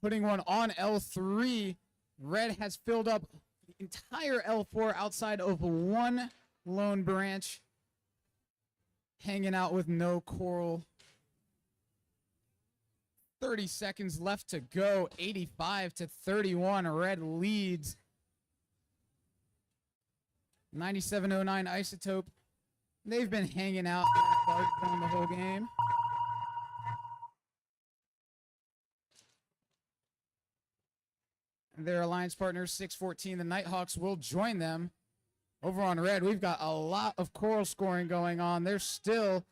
putting one on L3. Red has filled up the entire L4 outside of one lone branch. Hanging out with no coral. 30 seconds left to go. 85-31. Red leads. 9709 Isotope. They've been hanging out in that dark zone the whole game. Their alliance partners, 614, the Nighthawks, will join them. Over on Red, we've got a lot of coral scoring going on. They're still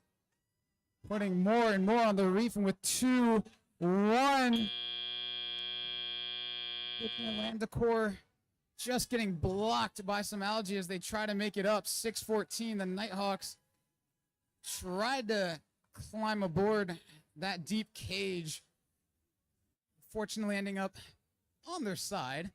putting more and more on the reef, and with 2-1. Landacor just getting blocked by some algae as they try to make it up. 614, the Nighthawks tried to climb aboard that deep cage. Fortunately ending up on their side.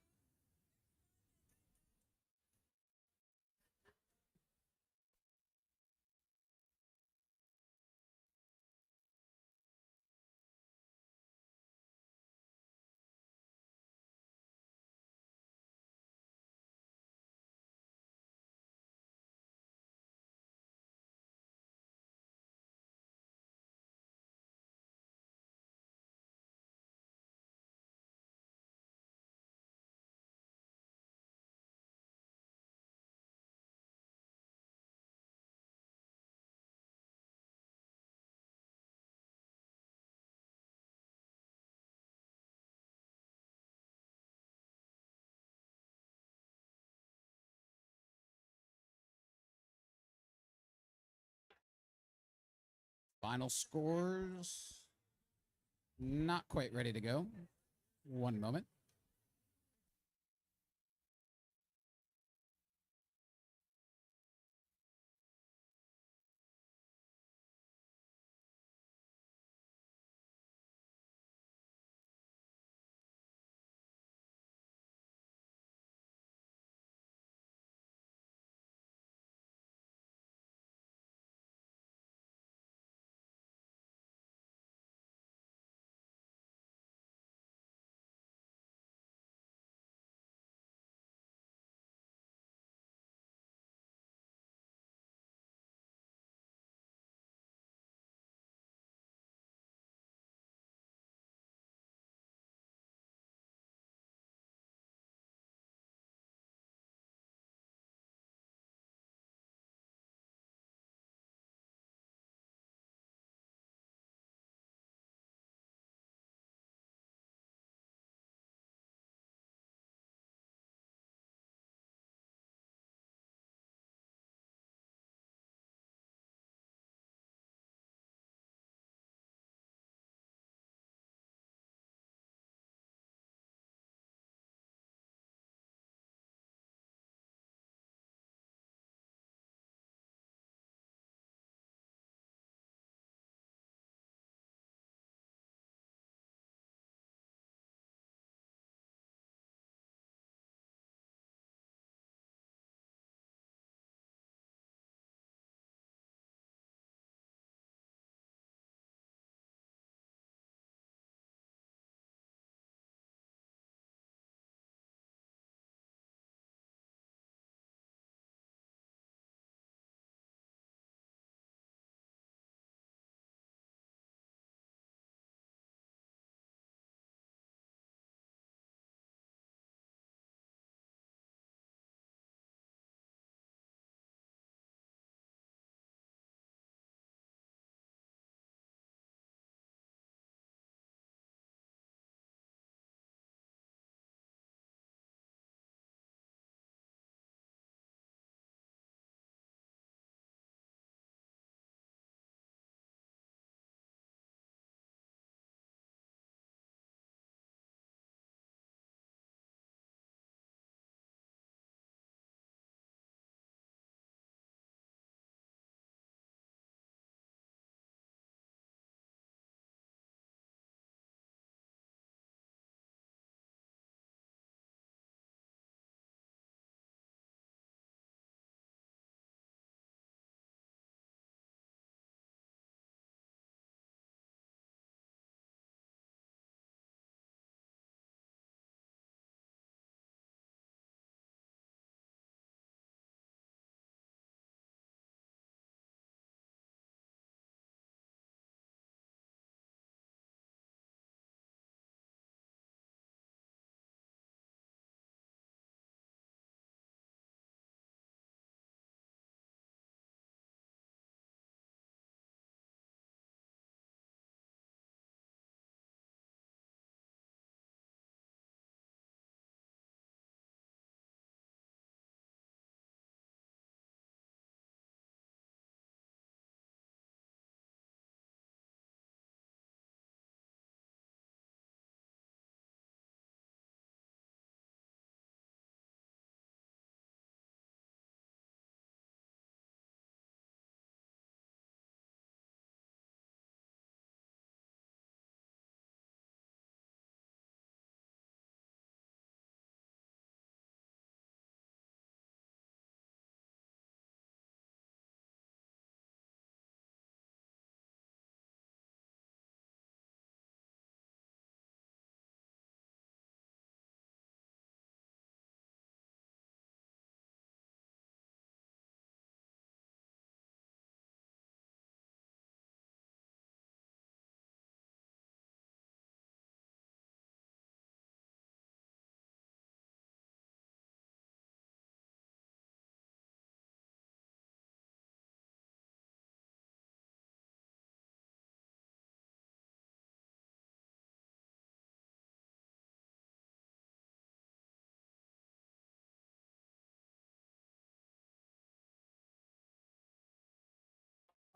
Final scores. Not quite ready to go. One moment.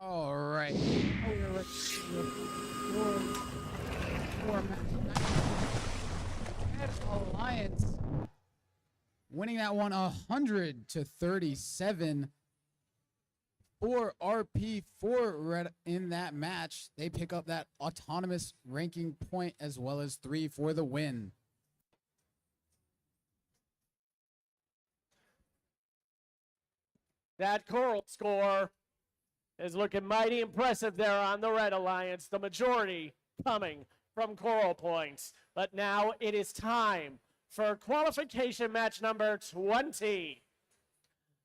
All right. Oh, we're ready for Red Alliance winning that one 100-37 for RP for Red in that match. They pick up that autonomous ranking point as well as 3 for the win. That Coral score is looking mighty impressive there on the Red Alliance, the majority coming from Coral points. But now it is time for qualification match number 20.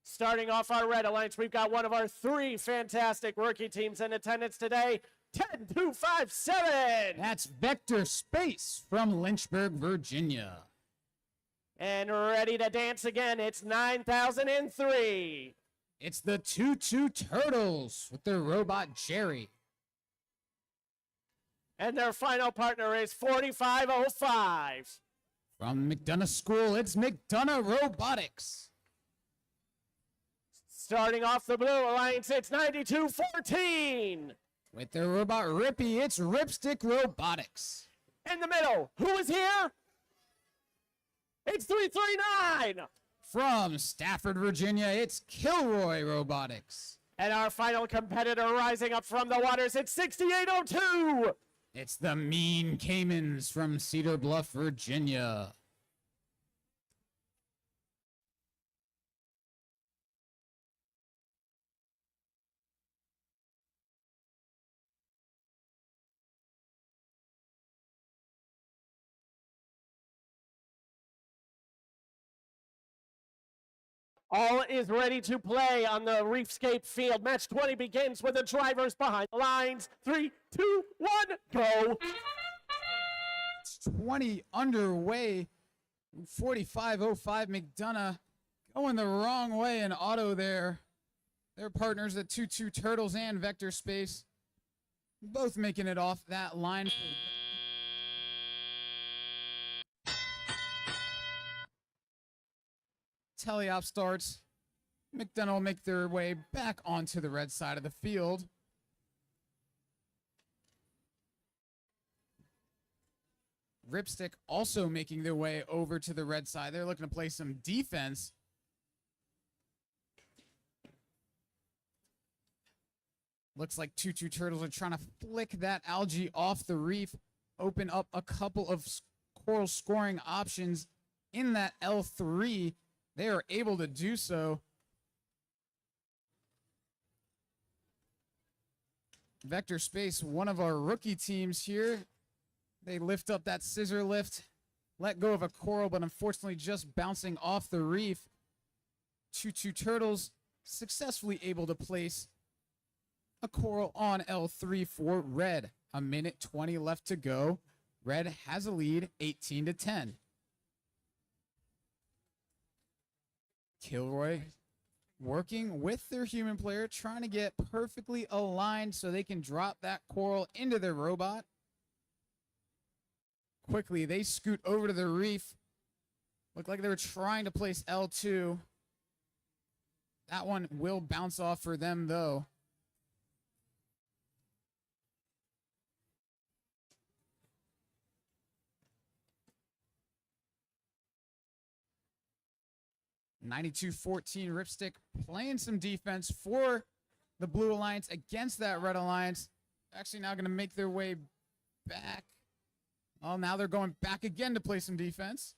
Starting off our Red Alliance, we've got one of our 3 fantastic rookie teams in attendance today, 10257. That's Vector Space from Lynchburg, Virginia. And ready to dance again, it's 9003. It's the 22 Turtles with their robot Jerry. And their final partner is 4505. From McDonough School, it's McDonough Robotics. Starting off the Blue Alliance, it's 9214. With their robot Rippy, it's Ripstick Robotics. In the middle, who is here? It's 339. From Stafford, Virginia, it's Kilroy Robotics. And our final competitor rising up from the waters, it's 6802. It's the Mean Caimans from Cedar Bluff, Virginia. All is ready to play on the Reefscape field. Match 20 begins with the drivers behind the lines. 3, 2, 1, go. It's 20 underway. 4505 McDonough going the wrong way in auto there. Their partners at 22 Turtles and Vector Space both making it off that line. Teleop starts. McDonough will make their way back onto the red side of the field. Ripstick also making their way over to the red side. They're looking to play some defense. Looks like 22 Turtles are trying to flick that algae off the reef, open up a couple of coral scoring options in that L3. They are able to do so. Vector Space, one of our rookie teams here. They lift up that scissor lift, let go of a coral, but unfortunately just bouncing off the reef. 22 Turtles successfully able to place a coral on L3 for Red. 1:20 left to go. Red has a lead, 18-10. Kilroy working with their human player, trying to get perfectly aligned so they can drop that coral into their robot. Quickly, they scoot over to the reef. Look like they were trying to place L2. That one will bounce off for them, though. (92-14) Ripstick playing some defense for the Blue Alliance against that Red Alliance. Actually now going to make their way back. Oh, now they're going back again to play some defense.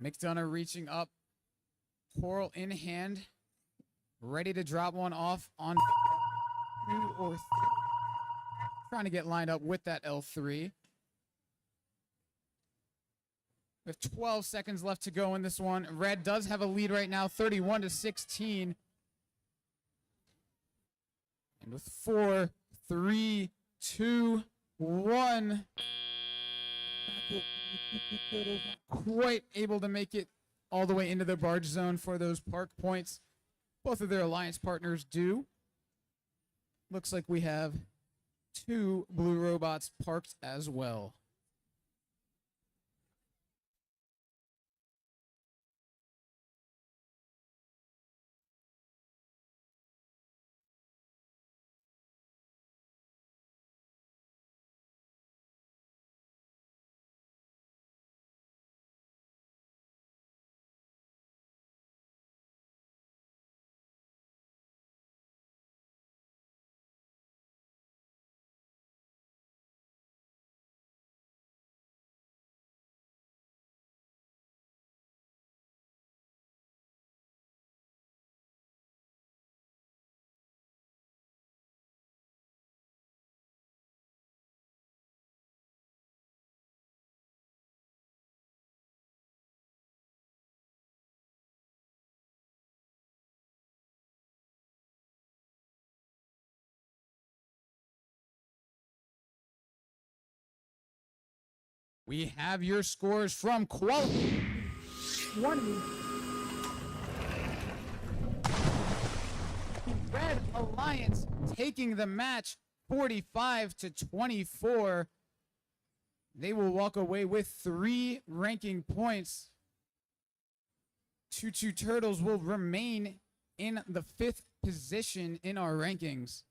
McDonough reaching up. Coral in hand. Ready to drop one off on 2 or 3. Trying to get lined up with that L3. With 12 seconds left to go in this one. Red does have a lead right now, 31-16. And with 4, 3, 2, 1. Quite able to make it all the way into the barge zone for those park points. Both of their alliance partners do. Looks like we have 2 blue robots parked as well. We have your scores from quality 20. Red Alliance taking the match 45-24. They will walk away with 3 ranking points. Choo Turtles will remain in the 5th position in our rankings.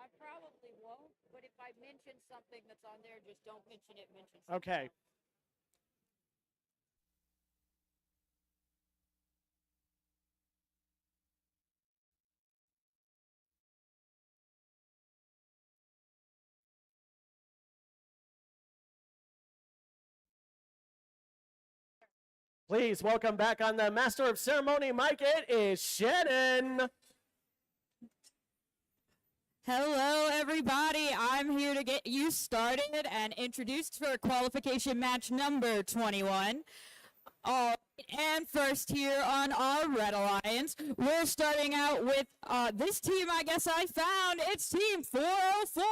I probably won't, but if I mention something that's on there, just don't mention it, mention something. Okay. Please welcome back on the Master of Ceremony mic, it is Shannon. Hello, everybody. I'm here to get you started and introduced for qualification match number 21. And first here on our Red Alliance, we're starting out with this team I guess I found. It's Team 404.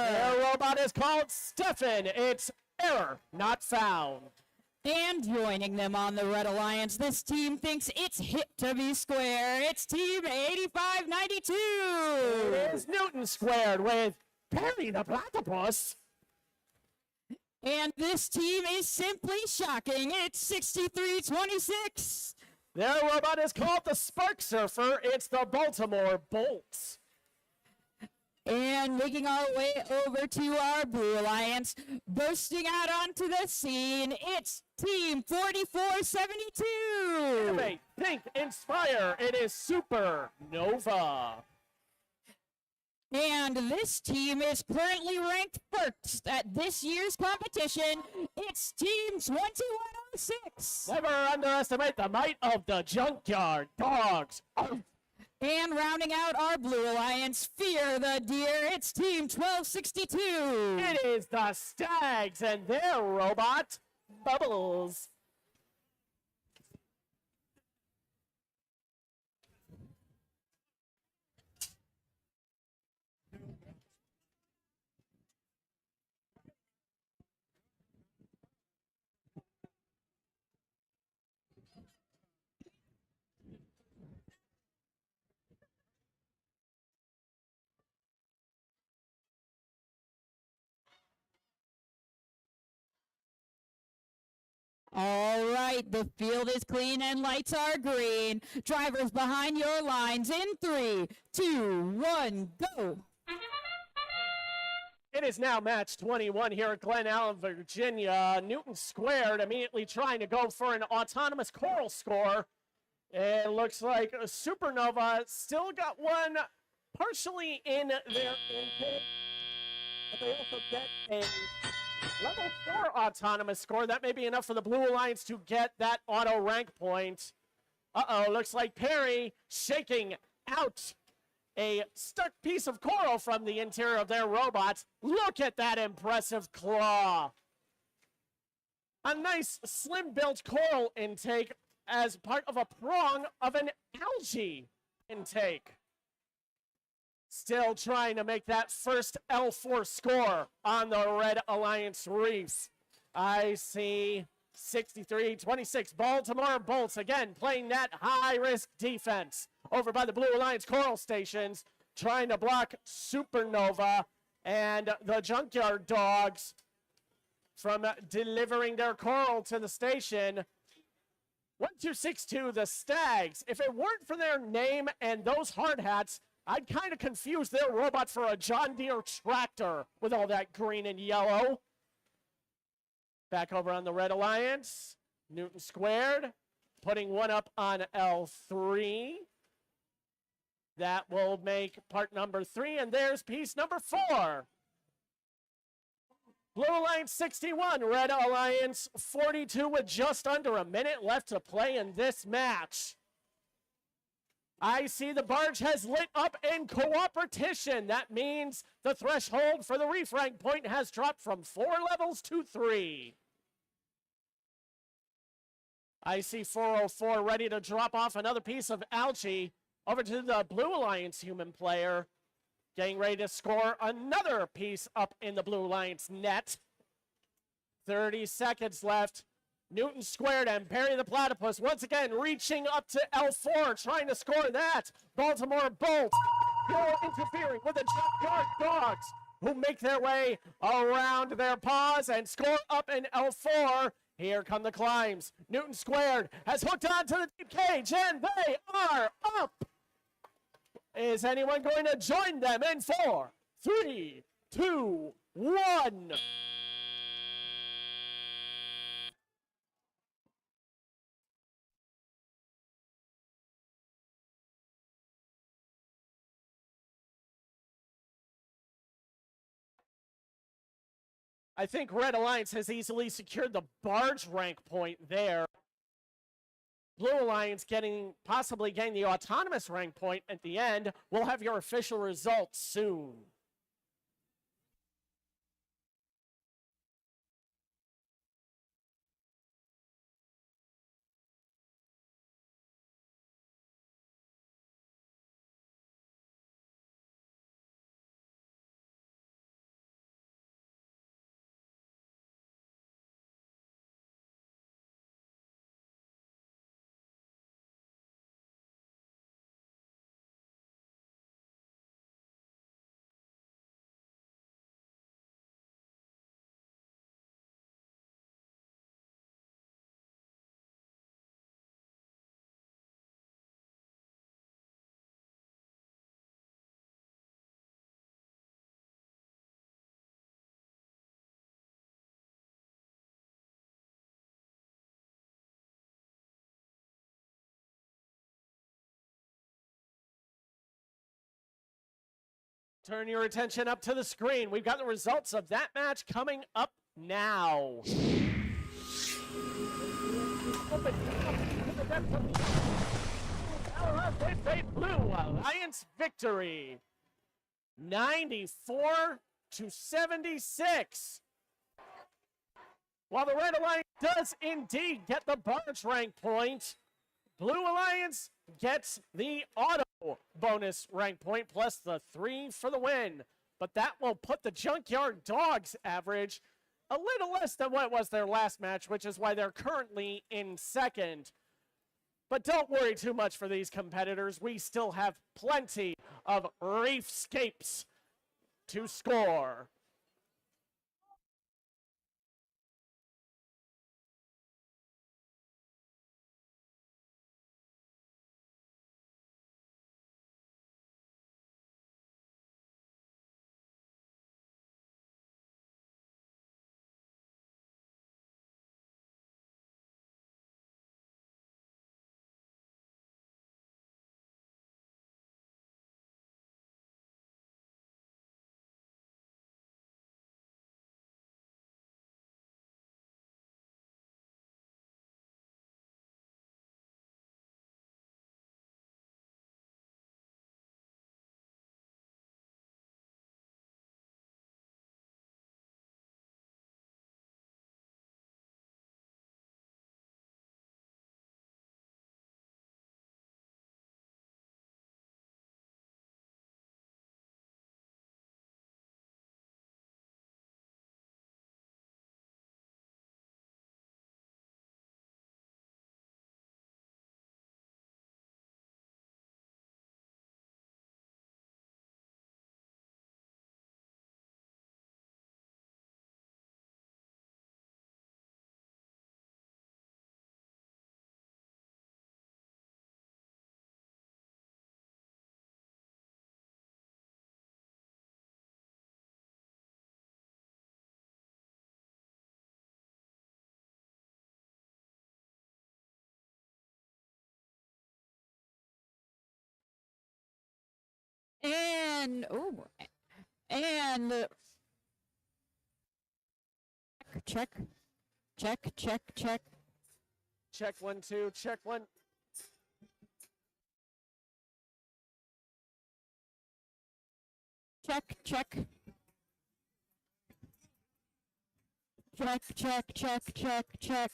Their robot is called Stefan. It's error not found. And joining them on the Red Alliance, this team thinks it's hip to be square. It's Team 8592. It is Newton squared with Perry the Platypus. And this team is simply shocking. It's 6326. Their robot is called the Spark Surfer. It's the Baltimore Bolts. And making our way over to our Blue Alliance, bursting out onto the scene, it's Team 4472. Innovate, think, inspire. It is Supernova. And this team is currently ranked first at this year's competition. It's Team 2106. Never underestimate the might of the Junkyard Dogs. And rounding out our Blue Alliance, Fear the Deer, it's Team 1262. It is the Stags and their robot, Bubbles. All right, the field is clean and lights are green. Drivers behind your lines in 3, 2, 1, go. It is now match 21 here at Glen, Virginia. Newton squared immediately trying to go for an autonomous coral score. It looks like Supernova still got one partially in their intake. But they also get a level 4 autonomous score. That may be enough for the Blue Alliance to get that auto rank point. Uh-oh, looks like Perry shaking out a stuck piece of coral from the interior of their robots. Look at that impressive claw. A nice slim-built coral intake as part of a prong of an algae intake. Still trying to make that first L4 score on the Red Alliance Reefs. I see 63-26 Baltimore Bolts again playing that high-risk defense over by the Blue Alliance Coral Stations, trying to block Supernova and the Junkyard Dogs from delivering their coral to the station. 1262, the Stags. If it weren't for their name and those hard hats, I'd kind of confuse their robot for a John Deere tractor with all that green and yellow. Back over on the Red Alliance. Newton squared, putting one up on L3. That will make part number 3, and there's piece number 4. Blue Alliance 61, Red Alliance 42 with just under a minute left to play in this match. I see the barge has lit up in cooperation. That means the threshold for the reef rank point has dropped from 4 levels to 3. I see 404 ready to drop off another piece of algae over to the Blue Alliance human player. Getting ready to score another piece up in the Blue Alliance net. 30 seconds left. Newton squared and Perry the Platypus once again reaching up to L4, trying to score that. Baltimore Bolt still interfering with the Junkyard Dogs, who make their way around their paws and score up in L4. Here come the climbs. Newton squared has hooked onto the deep cage, and they are up. Is anyone going to join them in 4, 3, 2, 1? I think Red Alliance has easily secured the barge rank point there. Blue Alliance possibly getting the autonomous rank point at the end. We'll have your official results soon. Turn your attention up to the screen. We've got the results of that match coming up now. With a Blue Alliance victory, 94-76. While the Red Alliance does indeed get the barge rank point, Blue Alliance gets the auto bonus rank point plus the 3 for the win. But that will put the Junkyard Dogs average a little less than what was their last match, which is why they're currently in second. But don't worry too much for these competitors. We still have plenty of reefscapes to score. And, oh, and check, check, check, check. Check 1, 2, check 1. Check, check. Check, check, check, check, check.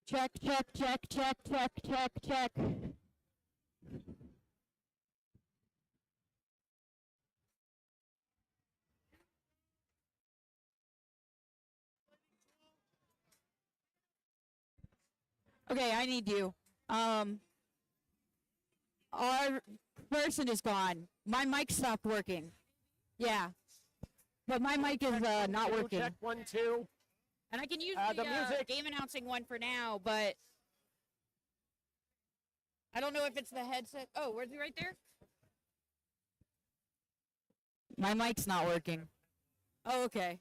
Check, check, check, check, check, check, check. Okay, I need you. Our person is gone. My mic stopped working. Yeah. But my mic is not working. Check 1, 2. And I can use the music. game announcing one for now, but I don't know if it's the headset. Oh, where's he right there? My mic's not working. Oh, okay.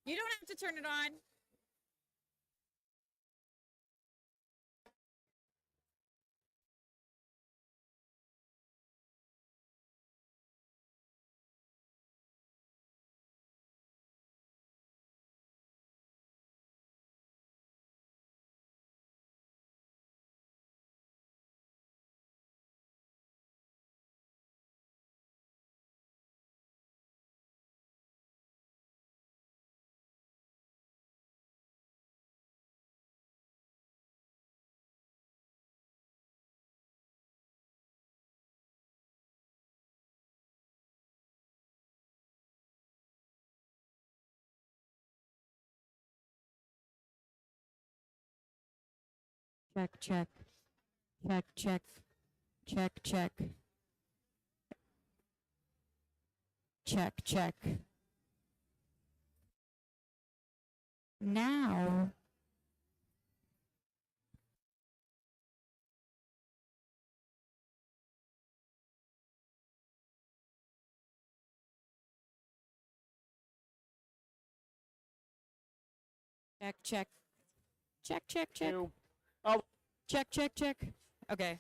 You don't have to turn it on. Check, check. Check, check. Check, check. Check, check. Now. Check, check. Check, check, check. 2. Oh, Check, check, check. Okay.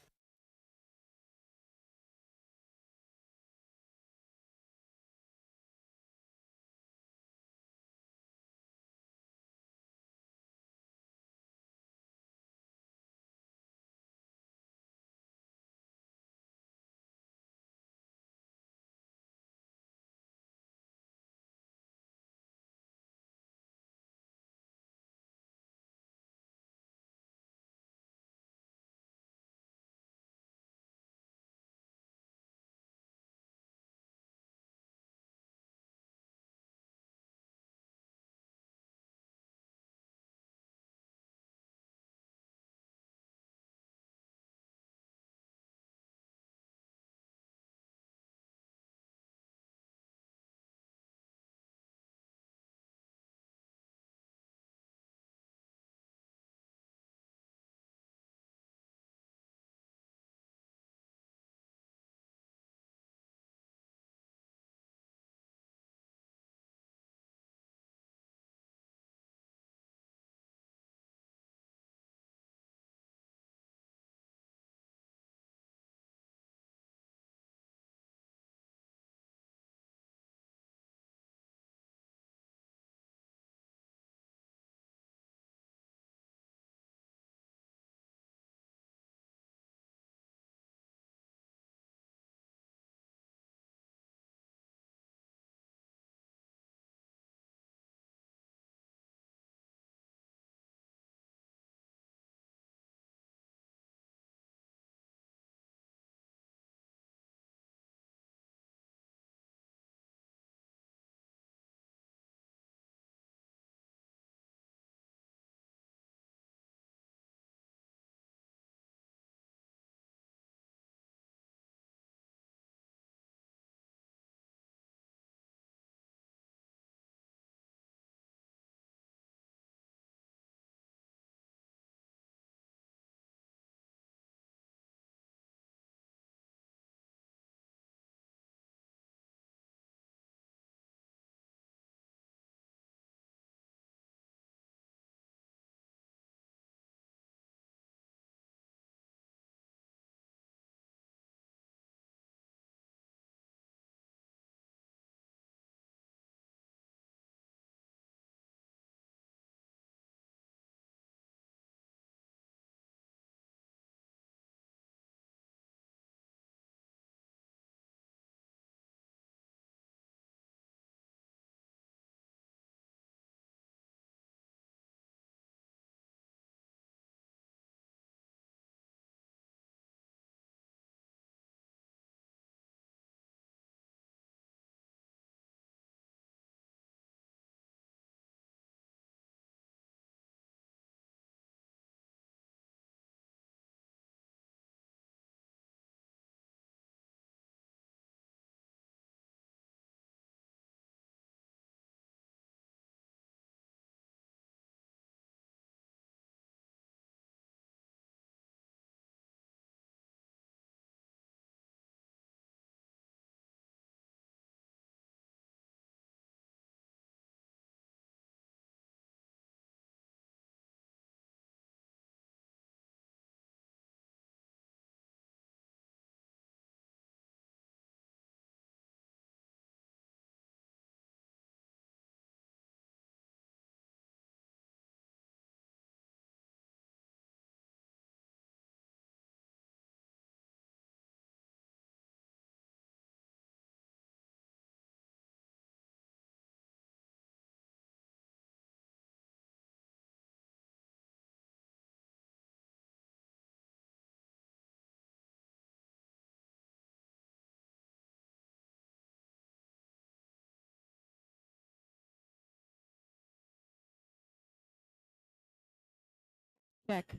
Check.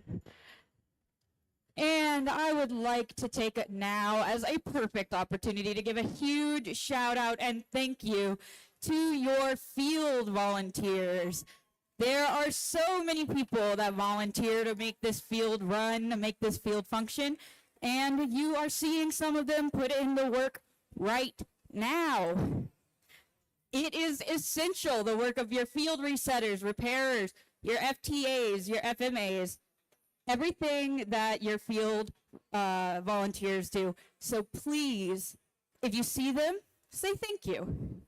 And I would like to take it now as a perfect opportunity to give a huge shout out and thank you to your field volunteers. There are so many people that volunteer to make this field run, to make this field function, and you are seeing some of them put in the work right now. It is essential, the work of your field resetters, repairers, your FTAs, your FMAs, everything that your field volunteers do. So please, if you see them, say thank you.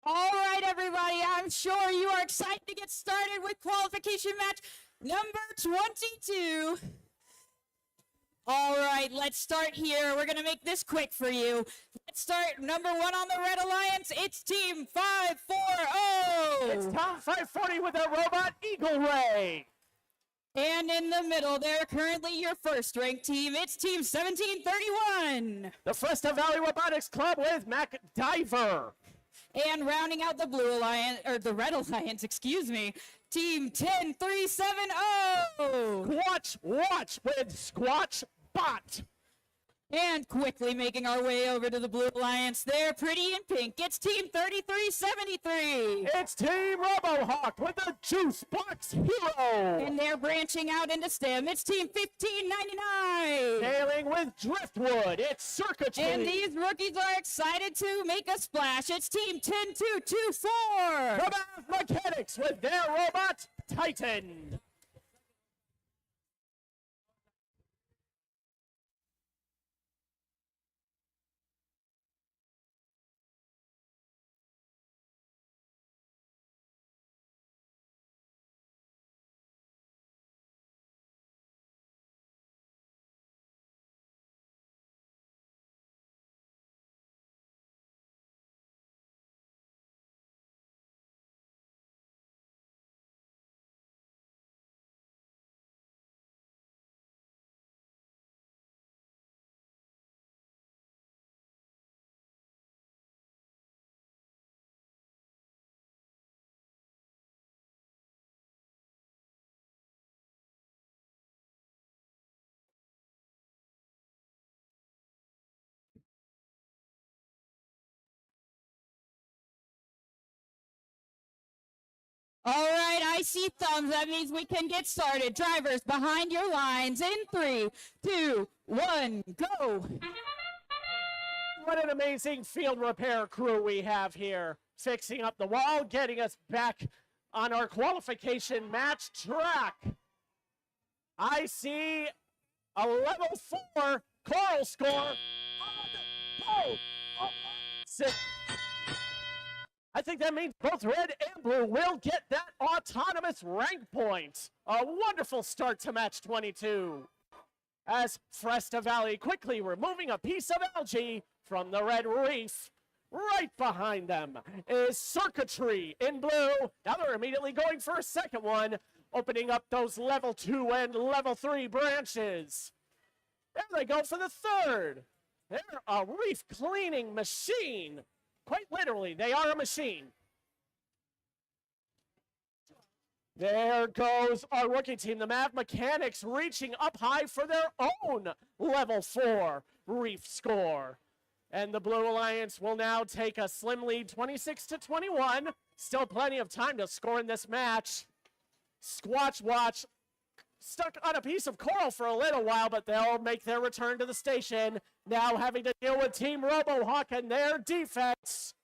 All right, everybody, I'm sure you are excited to get started with qualification match number 22. All right, let's start here. We're going to make this quick for you. Let's start number 1 on the Red Alliance. It's Team 540. It's Tom 540 with a robot Eagle Ray. And in the middle, they're currently your first ranked team. It's Team 1731. The Fresno Valley Robotics Club with Mac Diver. And rounding out the Blue Alliance, or the Red Alliance, excuse me, Team 10370. Squatch Watch with Squatch Bot. And quickly making our way over to the Blue Alliance, they're pretty in pink. It's Team 3373. It's Team RoboHawk with the Juice Box Hero. And they're branching out into STEM. It's Team 1599. Sailing with Driftwood. It's Circuitry. And these rookies are excited to make a splash. It's Team 10224. The Math Mechanics with their robot Titan. All right, I see thumbs. That means we can get started. Drivers behind your lines in 3, 2, 1, go. What an amazing field repair crew we have here, fixing up the wall, getting us back on our qualification match track. I see a level 4 choral score. I think that means both red and blue will get that autonomous rank point. A wonderful start to match 22. As Fresta Valley quickly removing a piece of algae from the red reef. Right behind them is Circuitry in blue. Now they're immediately going for a second one, opening up those level 2 and level 3 branches. There they go for the third. They're a reef cleaning machine. Quite literally, they are a machine. There goes our rookie team, the Mav Mechanics, reaching up high for their own level 4 reef score. And the Blue Alliance will now take a slim lead, 26-21. Still plenty of time to score in this match. Squatch Watch stuck on a piece of coral for a little while, but they'll make their return to the station. Now having to deal with Team RoboHawk and their defense.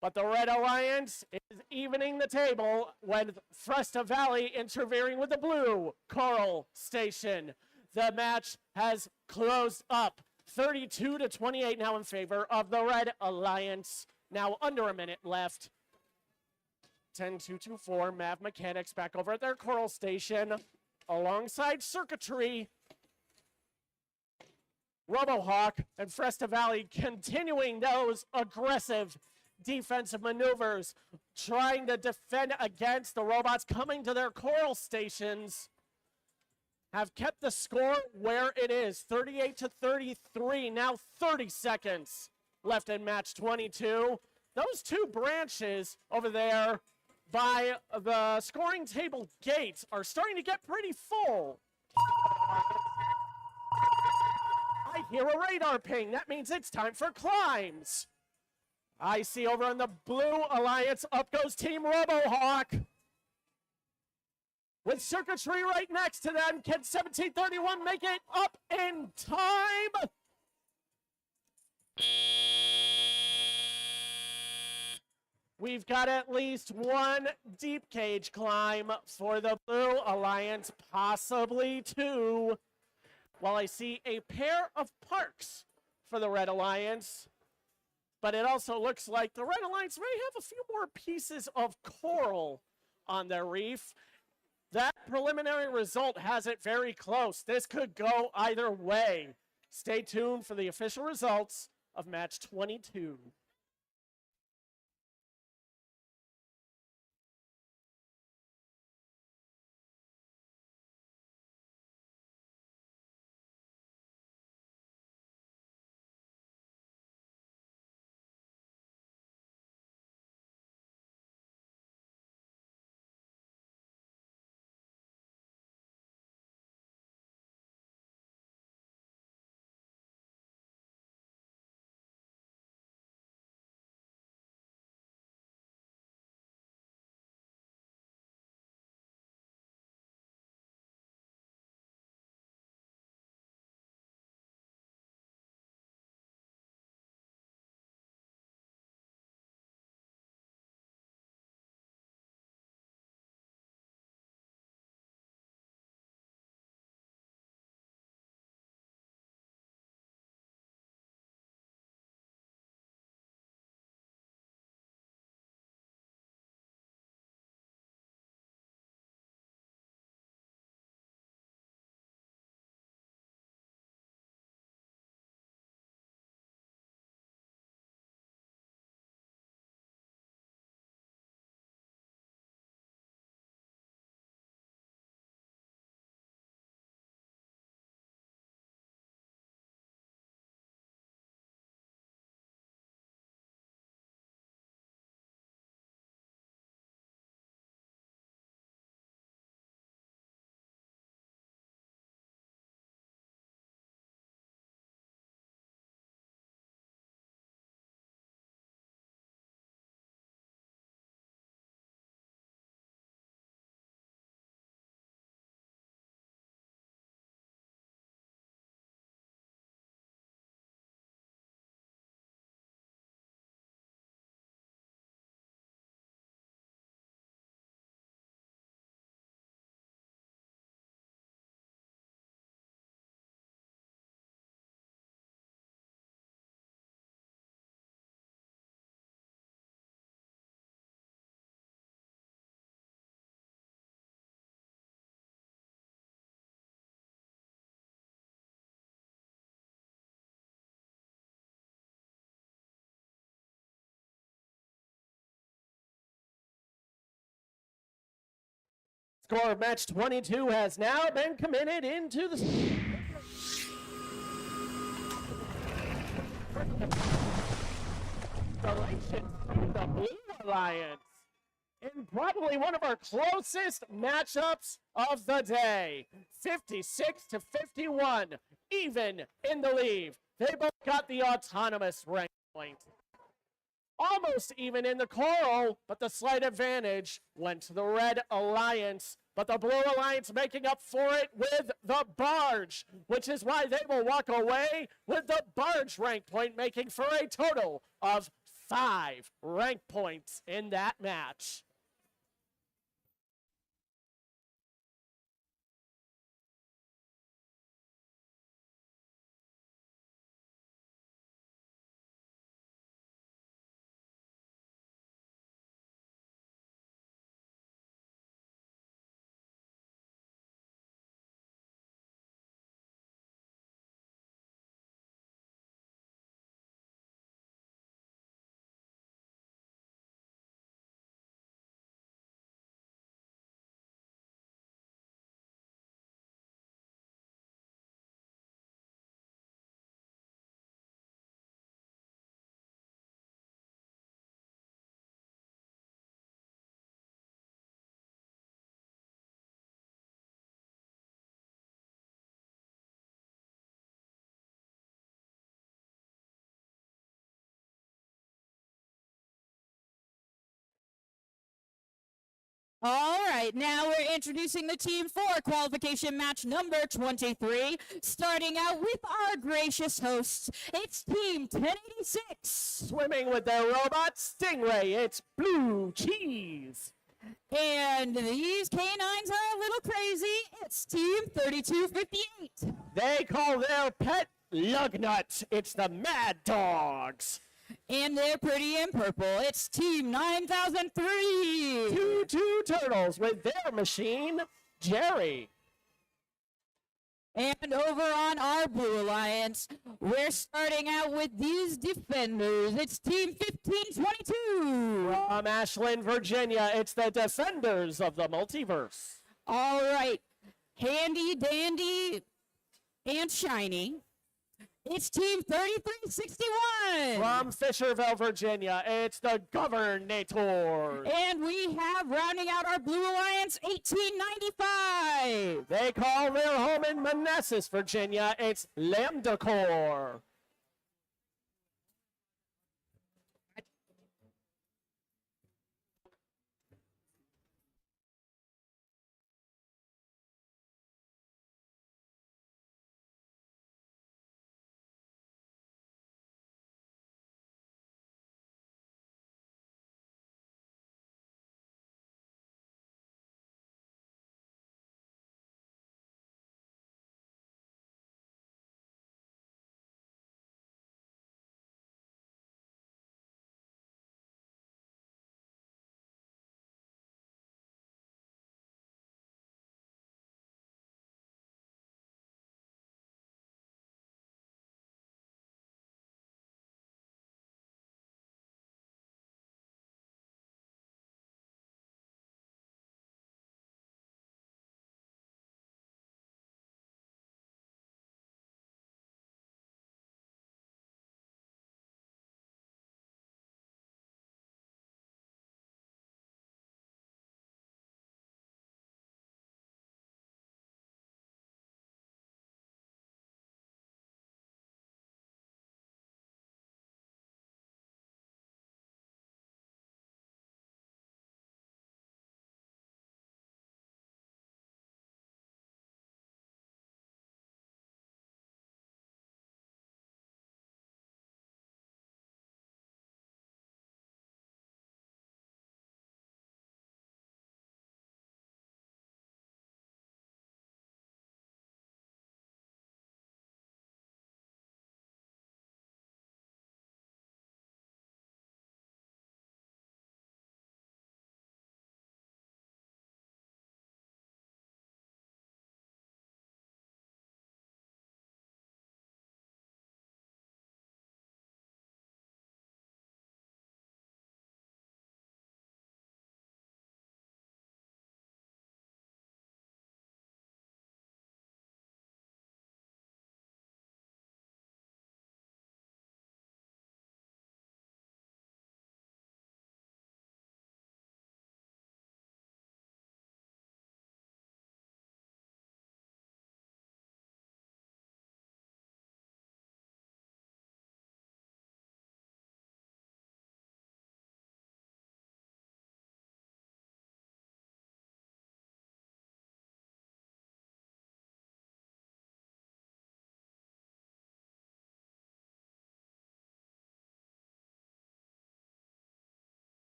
But the Red Alliance is evening the table with Fresta Valley interfering with the Blue Coral Station. The match has closed up. 32-28 now in favor of the Red Alliance. Now under a minute left. 10-2-2-4, Mav Mechanics back over at their Coral Station alongside Circuitry. RoboHawk and Fresta Valley continuing those aggressive defensive maneuvers, trying to defend against the robots coming to their Coral Stations. Have kept the score where it is, 38-33, now 30 seconds left in match 22. Those two branches over there by the scoring table gate are starting to get pretty full. I hear a radar ping. That means it's time for climbs. I see over on the Blue Alliance, up goes Team RoboHawk. With Circuitry right next to them, can 1731 make it up in time? We've got at least one deep cage climb for the Blue Alliance, possibly two. While I see a pair of parks for the Red Alliance, but it also looks like the Red Alliance may have a few more pieces of coral on their reef. That preliminary result has it very close. This could go either way. Stay tuned for the official results of match 22. Score of match 22 has now been committed into the installation from the Blue Alliance in probably one of our closest matchups of the day. 56 to 51, even in the lead. They both got the autonomous rank point. Almost even in the coral, but the slight advantage went to the Red Alliance. But the Blue Alliance making up for it with the barge, which is why they will walk away with the barge rank point, making for a total of 5 rank points in that match. All right, now we're introducing the team for qualification match number 23. Starting out with our gracious hosts, it's Team 1086. Swimming with their robot Stingray, it's Blue Cheese. And these canines are a little crazy. It's Team 3258. They call their pet Lugnut, it's the Mad Dogs. And they're pretty in purple. It's Team 9003. Two turtles with their machine, Jerry. And over on our Blue Alliance, we're starting out with these defenders. It's Team 1522. From Ashland, Virginia, it's the Defenders of the Multiverse. All right, handy, dandy, and shiny. It's Team 3361. From Fisherville, Virginia, it's the Governators. And we have, rounding out our Blue Alliance, 1895. They call their home in Manassas, Virginia, it's Lambda Corps.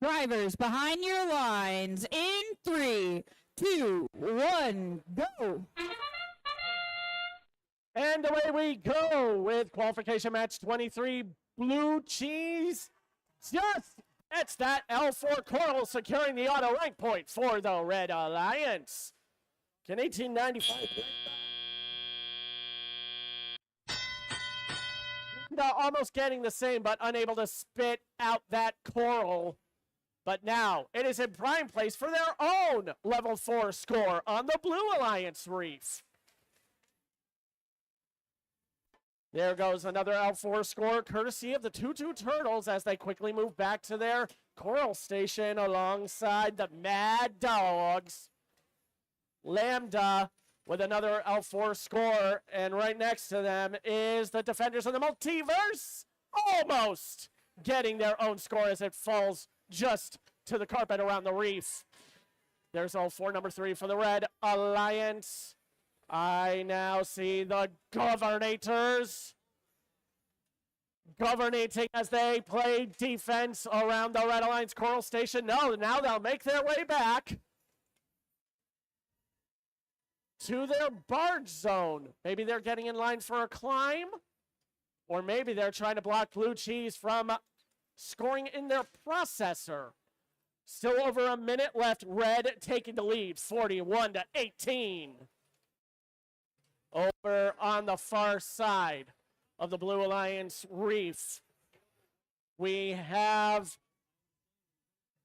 Drivers behind your lines in 3, 2, 1, go. And away we go with qualification match 23, Blue Cheese. It's that L4 Coral securing the auto rank point for the Red Alliance. Can 1895 almost getting the same, but unable to spit out that Coral. But now it is in prime place for their own level 4 score on the Blue Alliance Reef. There goes another L4 score, courtesy of the 2-2 Turtles as they quickly move back to their Coral station alongside the Mad Dogs. Lambda with another L4 score, and right next to them is the Defenders of the Multiverse, almost getting their own score as it falls just to the carpet around the reef. There's L4 number 3 for the Red Alliance. I now see the Governators governating as they play defense around the Red Alliance Coral Station. No, now they'll make their way back to their barge zone. Maybe they're getting in line for a climb, or maybe they're trying to block Blue Cheese from scoring in their processor. Still over a minute left. Red taking the lead, 41-18. Over on the far side of the Blue Alliance Reef, we have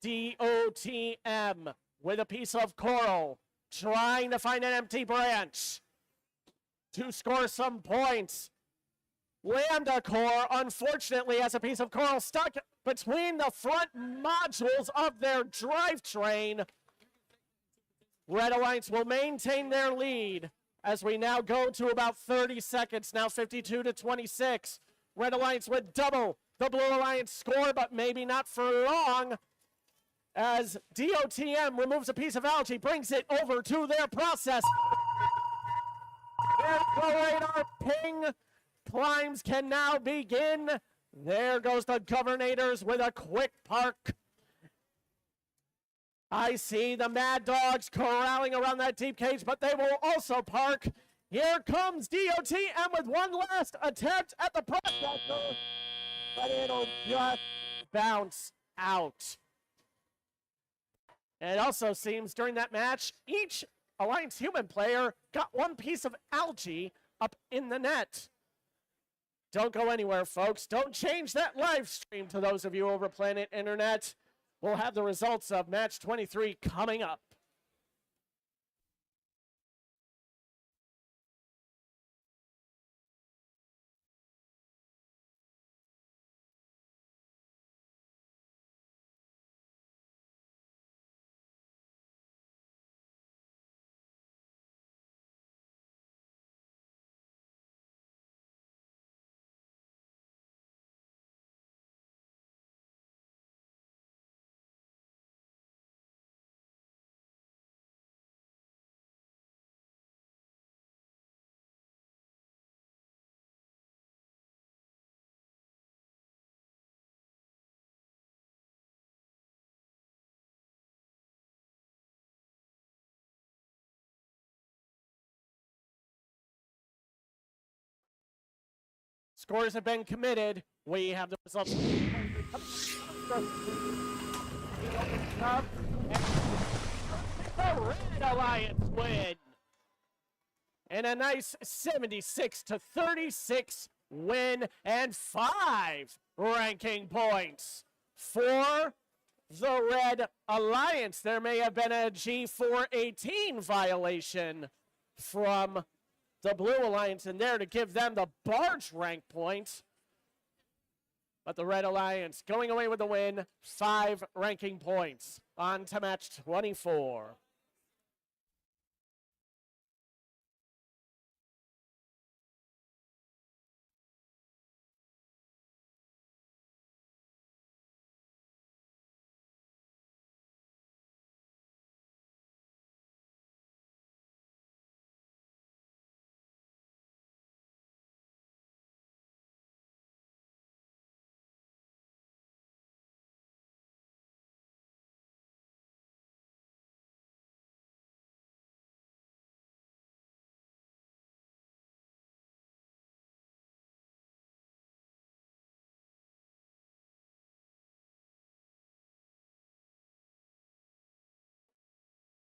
DOTM with a piece of coral, trying to find an empty branch to score some points. Lambda Core, unfortunately, has a piece of coral stuck between the front modules of their drivetrain. Red Alliance will maintain their lead as we now go to about 30 seconds, now 52-26. Red Alliance with double the Blue Alliance score, but maybe not for long, as DOTM removes a piece of algae, brings it over to their process. Their radar ping climbs can now begin. There goes the Governators with a quick park. I see the Mad Dogs corralling around that deep cage, but they will also park. Here comes DOTM with one last attempt at the processor, but it'll just bounce out. And it also seems during that match, each Alliance Human player got one piece of algae up in the net. Don't go anywhere, folks. Don't change that live stream to those of you over Planet Internet. We'll have the results of match 23 coming up. Scores have been committed. We have the results. The Red Alliance win. And a nice 76-36 win and 5 ranking points for the Red Alliance. There may have been a G418 violation from the Blue Alliance in there to give them the barge rank points. But the Red Alliance going away with the win, 5 ranking points. On to match 24.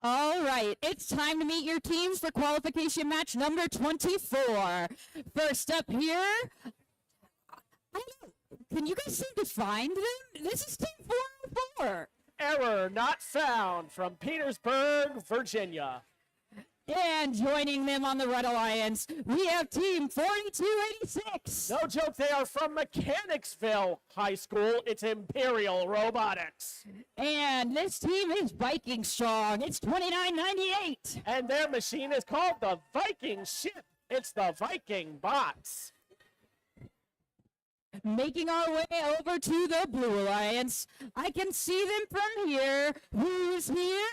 All right, it's time to meet your teams for qualification match number 24. First up here, I don't know, can you guys seem to find them? This is team 404. Error not found from Petersburg, Virginia. And joining them on the Red Alliance, we have team 4286. No joke, they are from Mechanicsville High School. It's Imperial Robotics. And this team is Viking strong. It's 2998. And their machine is called the Viking Ship. It's the Viking Bots. Making our way over to the Blue Alliance, I can see them from here. Who's here?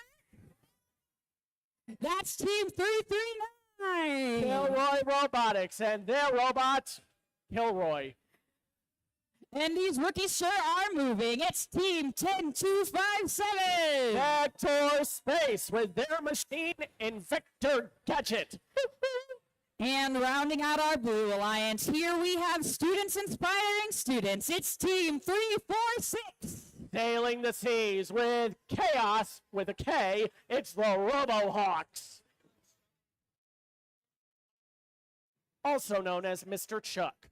That's team 339. Kilroy Robotics and their robot, Kilroy. And these rookies sure are moving. It's team 10257. Vector Space with their machine, Invector Gadget. And rounding out our Blue Alliance, here we have students inspiring students. It's team 346. Sailing the seas with chaos with a K, it's the Robohawks. Also known as Mr. Chuck.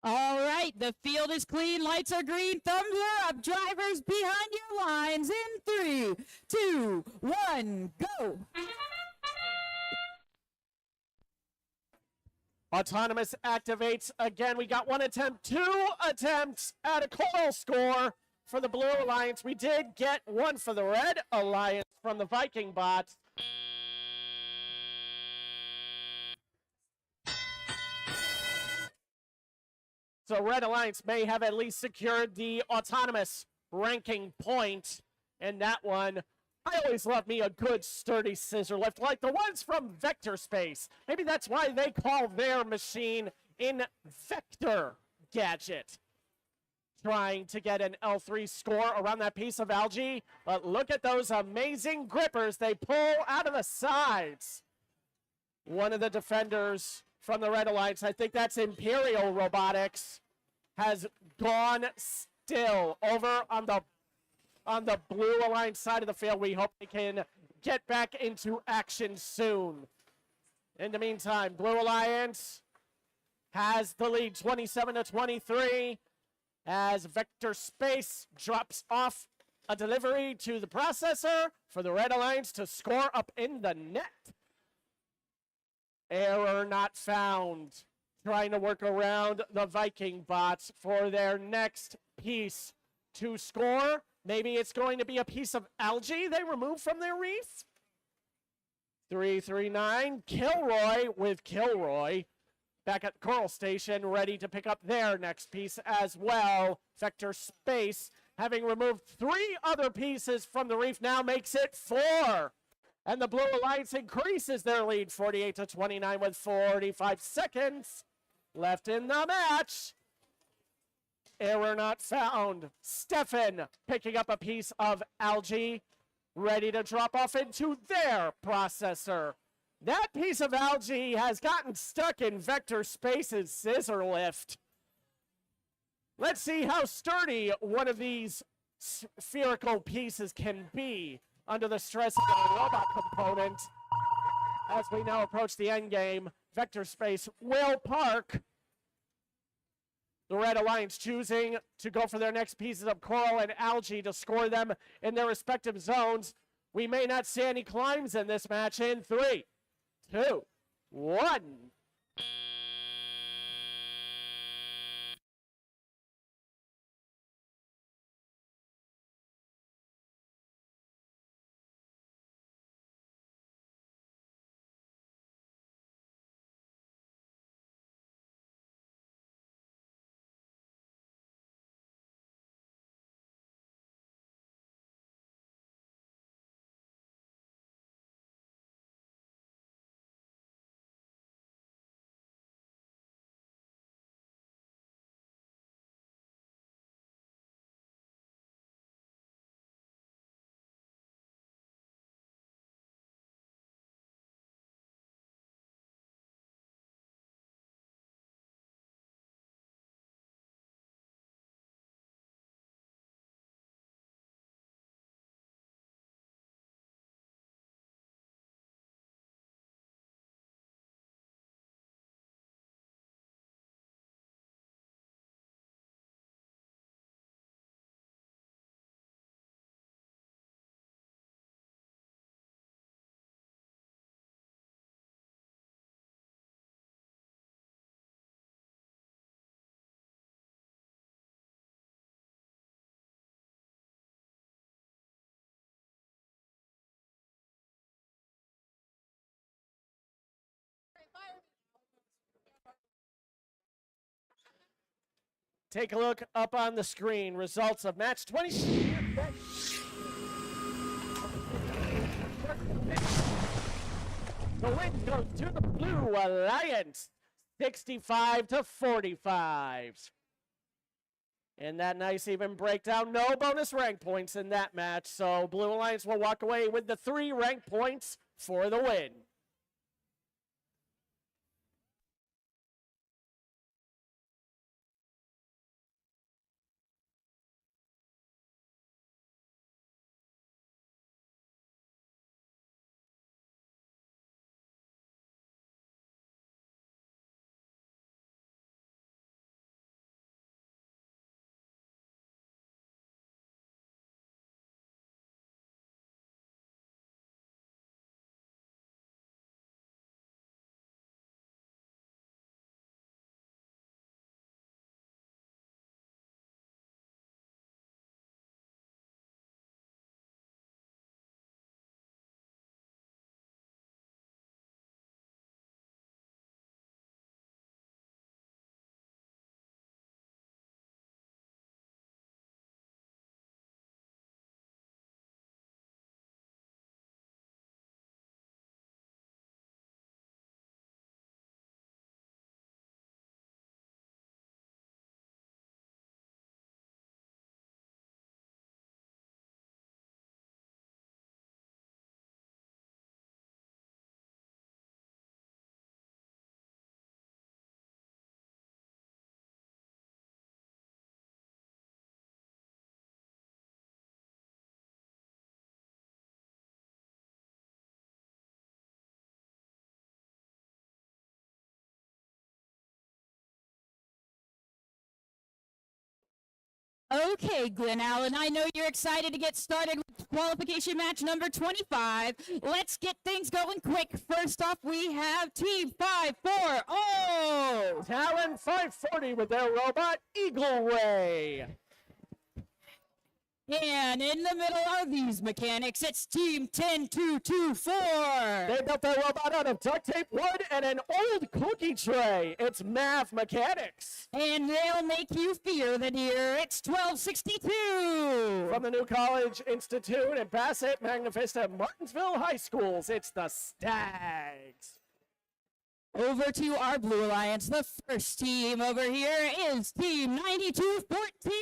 All right, the field is clean, lights are green, thumbs are up, drivers behind your lines in 3, 2, 1, go. Autonomous activates again. We got 1 attempt, 2 attempts at a total score for the Blue Alliance. We did get 1 for the Red Alliance from the Viking bots. So Red Alliance may have at least secured the autonomous ranking point in that one. I always love me a good sturdy scissor lift like the ones from Vector Space. Maybe that's why they call their machine Invector Gadget. Trying to get an L3 score around that piece of algae. But look at those amazing grippers they pull out of the sides. One of the defenders from the Red Alliance, I think that's Imperial Robotics, has gone still over on the Blue Alliance side of the field. We hope they can get back into action soon. In the meantime, Blue Alliance has the lead 27-23 as Vector Space drops off A delivery to the processor for the Red Alliance to score up in the net. Error not found. Trying to work around the Viking bots for their next piece to score. Maybe it's going to be a piece of algae they remove from their reef. 339. Kilroy with Kilroy back at Coral Station, ready to pick up their next piece as well. Vector Space, having removed 3 other pieces from the reef, now makes it 4. And the Blue Alliance increases their lead 48-29 with 45 seconds left in the match. Error not found. Stefan picking up a piece of algae, ready to drop off into their processor. That piece of algae has gotten stuck in Vector Space's scissor lift. Let's see how sturdy one of these spherical pieces can be under the stress of the robot component. As we now approach the end game, Vector Space will park. The Red Alliance choosing to go for their next pieces of coral and algae to score them in their respective zones. We may not see any climbs in this match in 3, 2, 1. Take a look up on the screen. Results of match 20. The win goes to the Blue Alliance, 65-45. And that nice even breakdown. No bonus rank points in that match. So Blue Alliance will walk away with the 3 rank points for the win. Okay, Glen Allen, I know you're excited to get started with qualification match number 25. Let's get things going quick. First off, we have Team 540. Talon 540 with their robot Eagle Ray. And in the middle of these mechanics, it's Team 10224. They built their robot out of duct tape, wood, and an old cookie tray. It's Math Mechanics. And they'll make you fear the deer. It's 1262. From the New College Institute in Bassett, Magna Vista, and Martinsville High Schools, it's the Stags. Over to our Blue Alliance. The first team over here is Team 9214.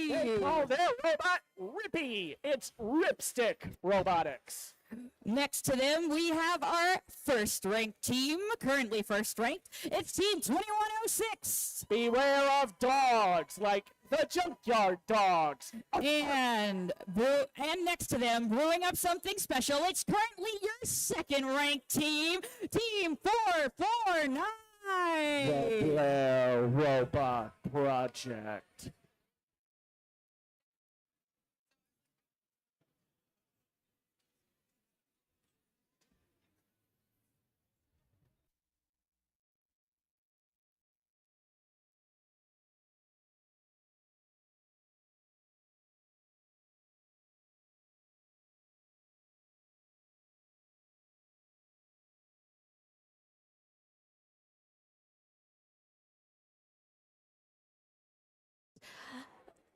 They call their robot Rippy. It's Ripstick Robotics. Next to them, we have our first ranked team, currently first ranked. It's Team 2106. Beware of dogs, like the Junkyard Dogs. And next to them, brewing up something special, it's currently your second ranked team, Team 449. The Blair Robot Project.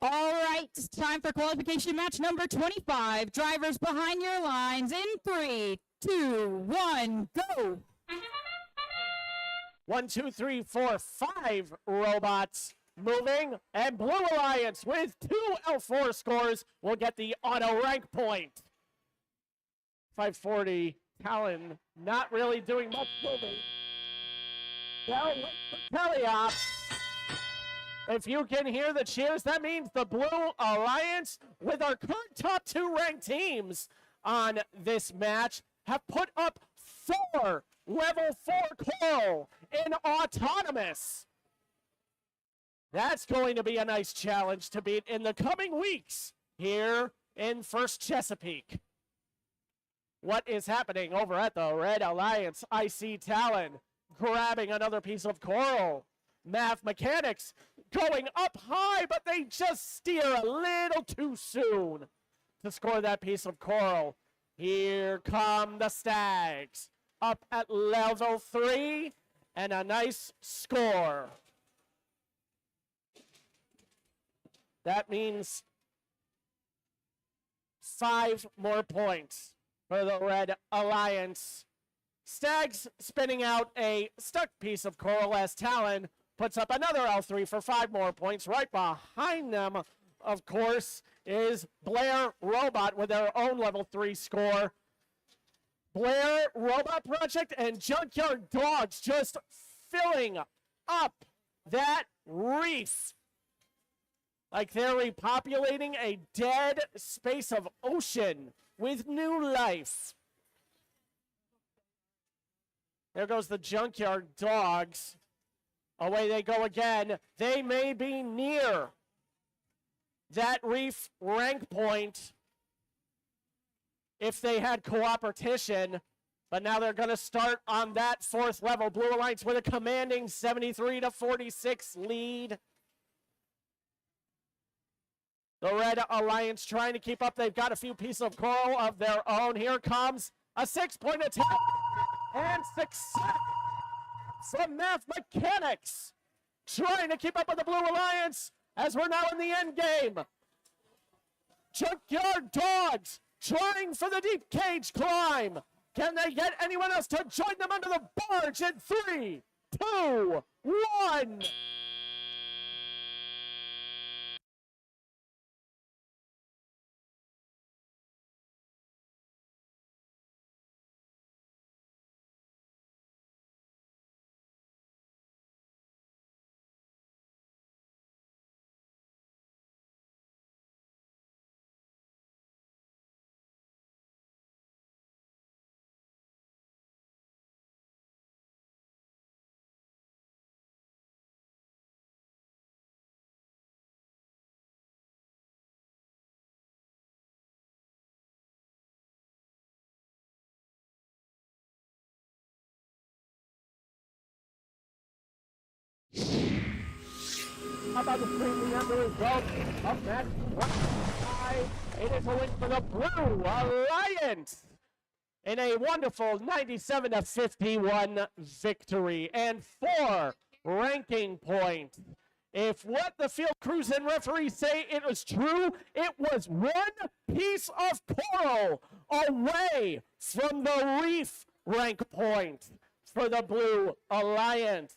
All right, it's time for qualification match number 25. Drivers behind your lines in 3, 2, 1, go. 1, 2, 3, 4, 5 robots moving, and Blue Alliance with 2 L4 scores will get the auto rank point. 540, Talon not really doing much moving. Well, Teleop. If you can hear the cheers, that means the Blue Alliance, with our current top 2 ranked teams on this match, have put up 4 level 4 coral in autonomous. That's going to be a nice challenge to beat in the coming weeks here in First Chesapeake. What is happening over at the Red Alliance? I see Talon grabbing another piece of coral. Math Mechanics going up high, but they just steer a little too soon to score that piece of coral. Here come the Stags, up at level 3, and a nice score. That means 5 more points for the Red Alliance. Stags spinning out a stuck piece of coral as Talon puts up another L3 for 5 more points. Right behind them, of course, is Blair Robot with their own level 3 score. Blair Robot Project and Junkyard Dogs just filling up that reef like they're repopulating a dead space of ocean with new life. There goes the Junkyard Dogs. Away they go again. They may be near that reef rank point if they had cooperation, but now they're going to start on that 4th level. Blue Alliance with a commanding 73-46 lead. The Red Alliance trying to keep up. They've got a few pieces of coral of their own. Here comes a 6-point attack and success from Math Mechanics, trying to keep up with the Blue Alliance as we're now in the end game. Junkyard Dogs trying for the deep cage climb. Can they get anyone else to join them under the barge in 3, 2, 1? about the screen and the result of match 25. It is a win for the Blue Alliance in a wonderful 97-51 victory and 4 ranking points. If what the field crews and referees say it was true, it was 1 piece of coral away from the reef rank point for the Blue Alliance.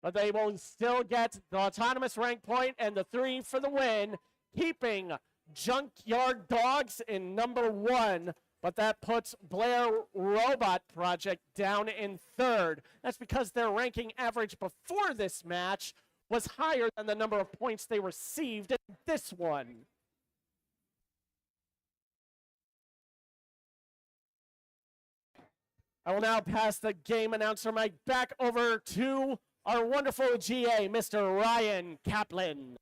But they will still get the autonomous rank point and the 3 for the win, keeping Junkyard Dogs in number 1. But that puts Blair Robot Project down in 3rd. That's because their ranking average before this match was higher than the number of points they received in this one. I will now pass the game announcer mic back over to our wonderful GA, Mr. Ryan Kaplan.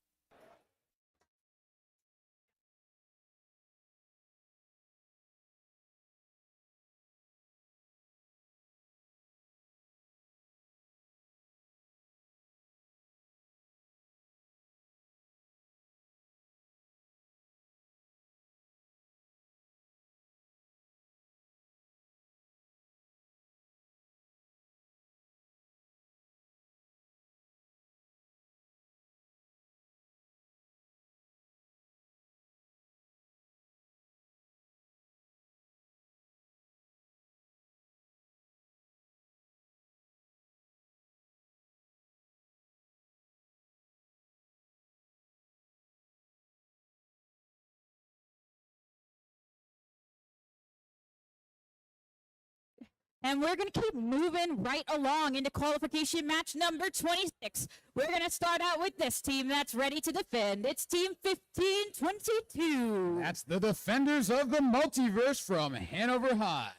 And we're going to keep moving right along into qualification match number 26. We're going to start out with this team that's ready to defend. It's Team 1522. That's the Defenders of the Multiverse from Hanover High.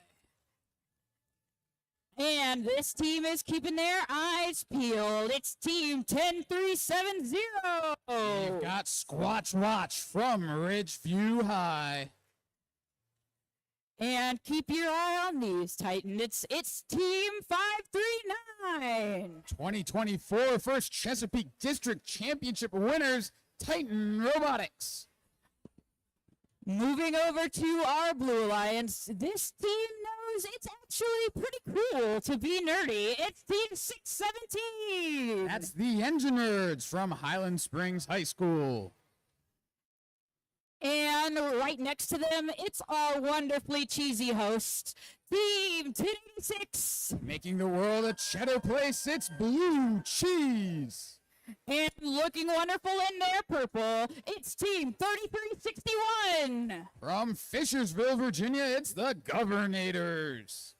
And this team is keeping their eyes peeled. It's Team 10370. You've got Squatch Watch from Ridgeview High. And keep your eye on these, Titan. It's Team 539. 2024 First Chesapeake District Championship winners, Titan Robotics. Moving over to our Blue Alliance, this team knows it's actually pretty cool to be nerdy. It's Team 617. That's the Engine Nerds from Highland Springs High School. And right next to them, it's our wonderfully cheesy host, Team 1086. Making the world a cheddar place, it's Blue Cheese. And looking wonderful in their purple, it's Team 3361. From Fishersville, Virginia, it's the Governators.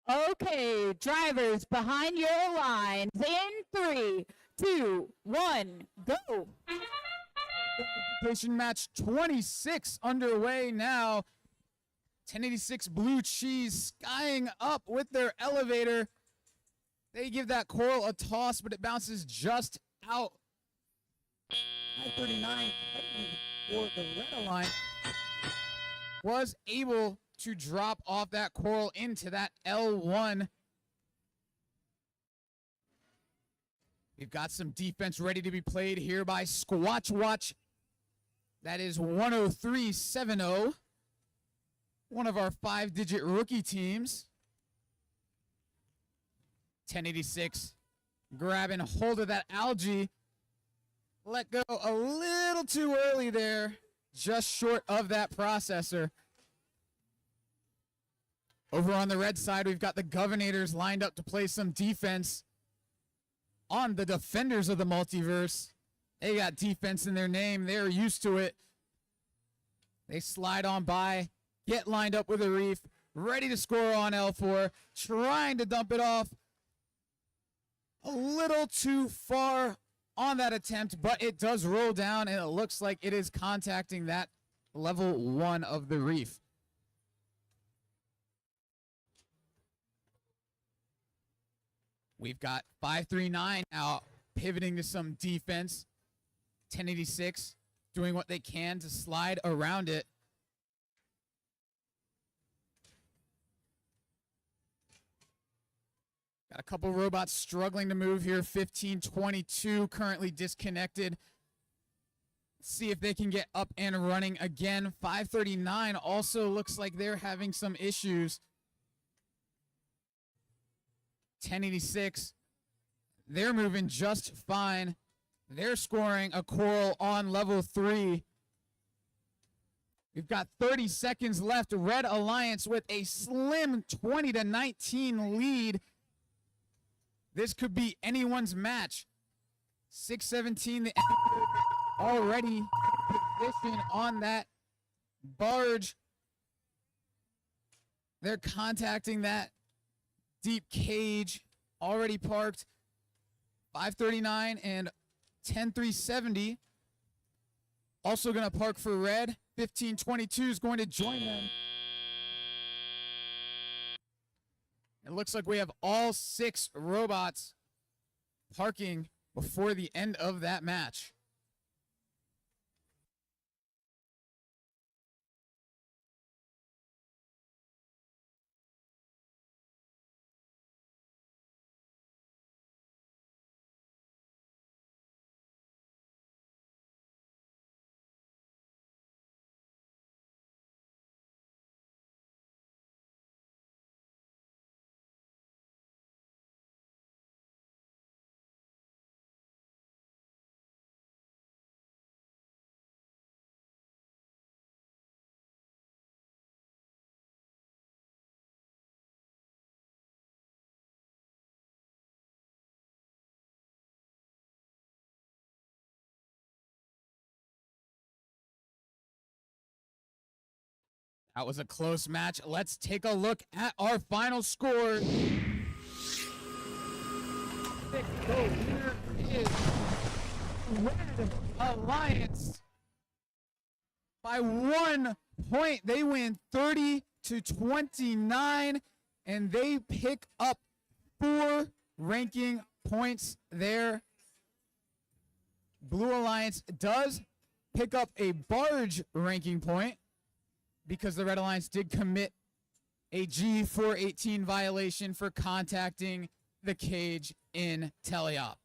Okay, drivers behind your lines in 3, 2, 1, go. Qualification match 26 underway now. 1086 Blue Cheese skying up with their elevator. They give that coral a toss, but it bounces just out. 539 for the Red Line was able to drop off that coral into that L1. We've got some defense ready to be played here by Squatch Watch. That is 10370. One of our 5-digit rookie teams. 1086 grabbing hold of that algae. Let go a little too early there. Just short of that processor. Over on the red side, we've got the Governators lined up to play some defense on the Defenders of the Multiverse. They got defense in their name. They're used to it. They slide on by, get lined up with a reef, ready to score on L4, trying to dump it off. A little too far on that attempt, but it does roll down, and it looks like it is contacting that level 1 of the reef. We've got 539 now pivoting to some defense. 1086 doing what they can to slide around it. Got a couple robots struggling to move here. 1522 currently disconnected. See if they can get up and running again. 539 also looks like they're having some issues. 1086, they're moving just fine. They're scoring a coral on level 3. We've got 30 seconds left. Red Alliance with a slim 20-19 lead. This could be anyone's match. 617, the already in position on that barge. They're contacting that deep cage already parked. 539 and 10370 also going to park for red. 1522 is going to join them. It looks like we have all 6 robots parking before the end of that match. That was a close match. Let's take a look at our final score. Here is Red Alliance. By 1 point, they win 30-29, and they pick up 4 ranking points there. Blue Alliance does pick up a barge ranking point, because the Red Alliance did commit a G418 violation for contacting the cage in teleop.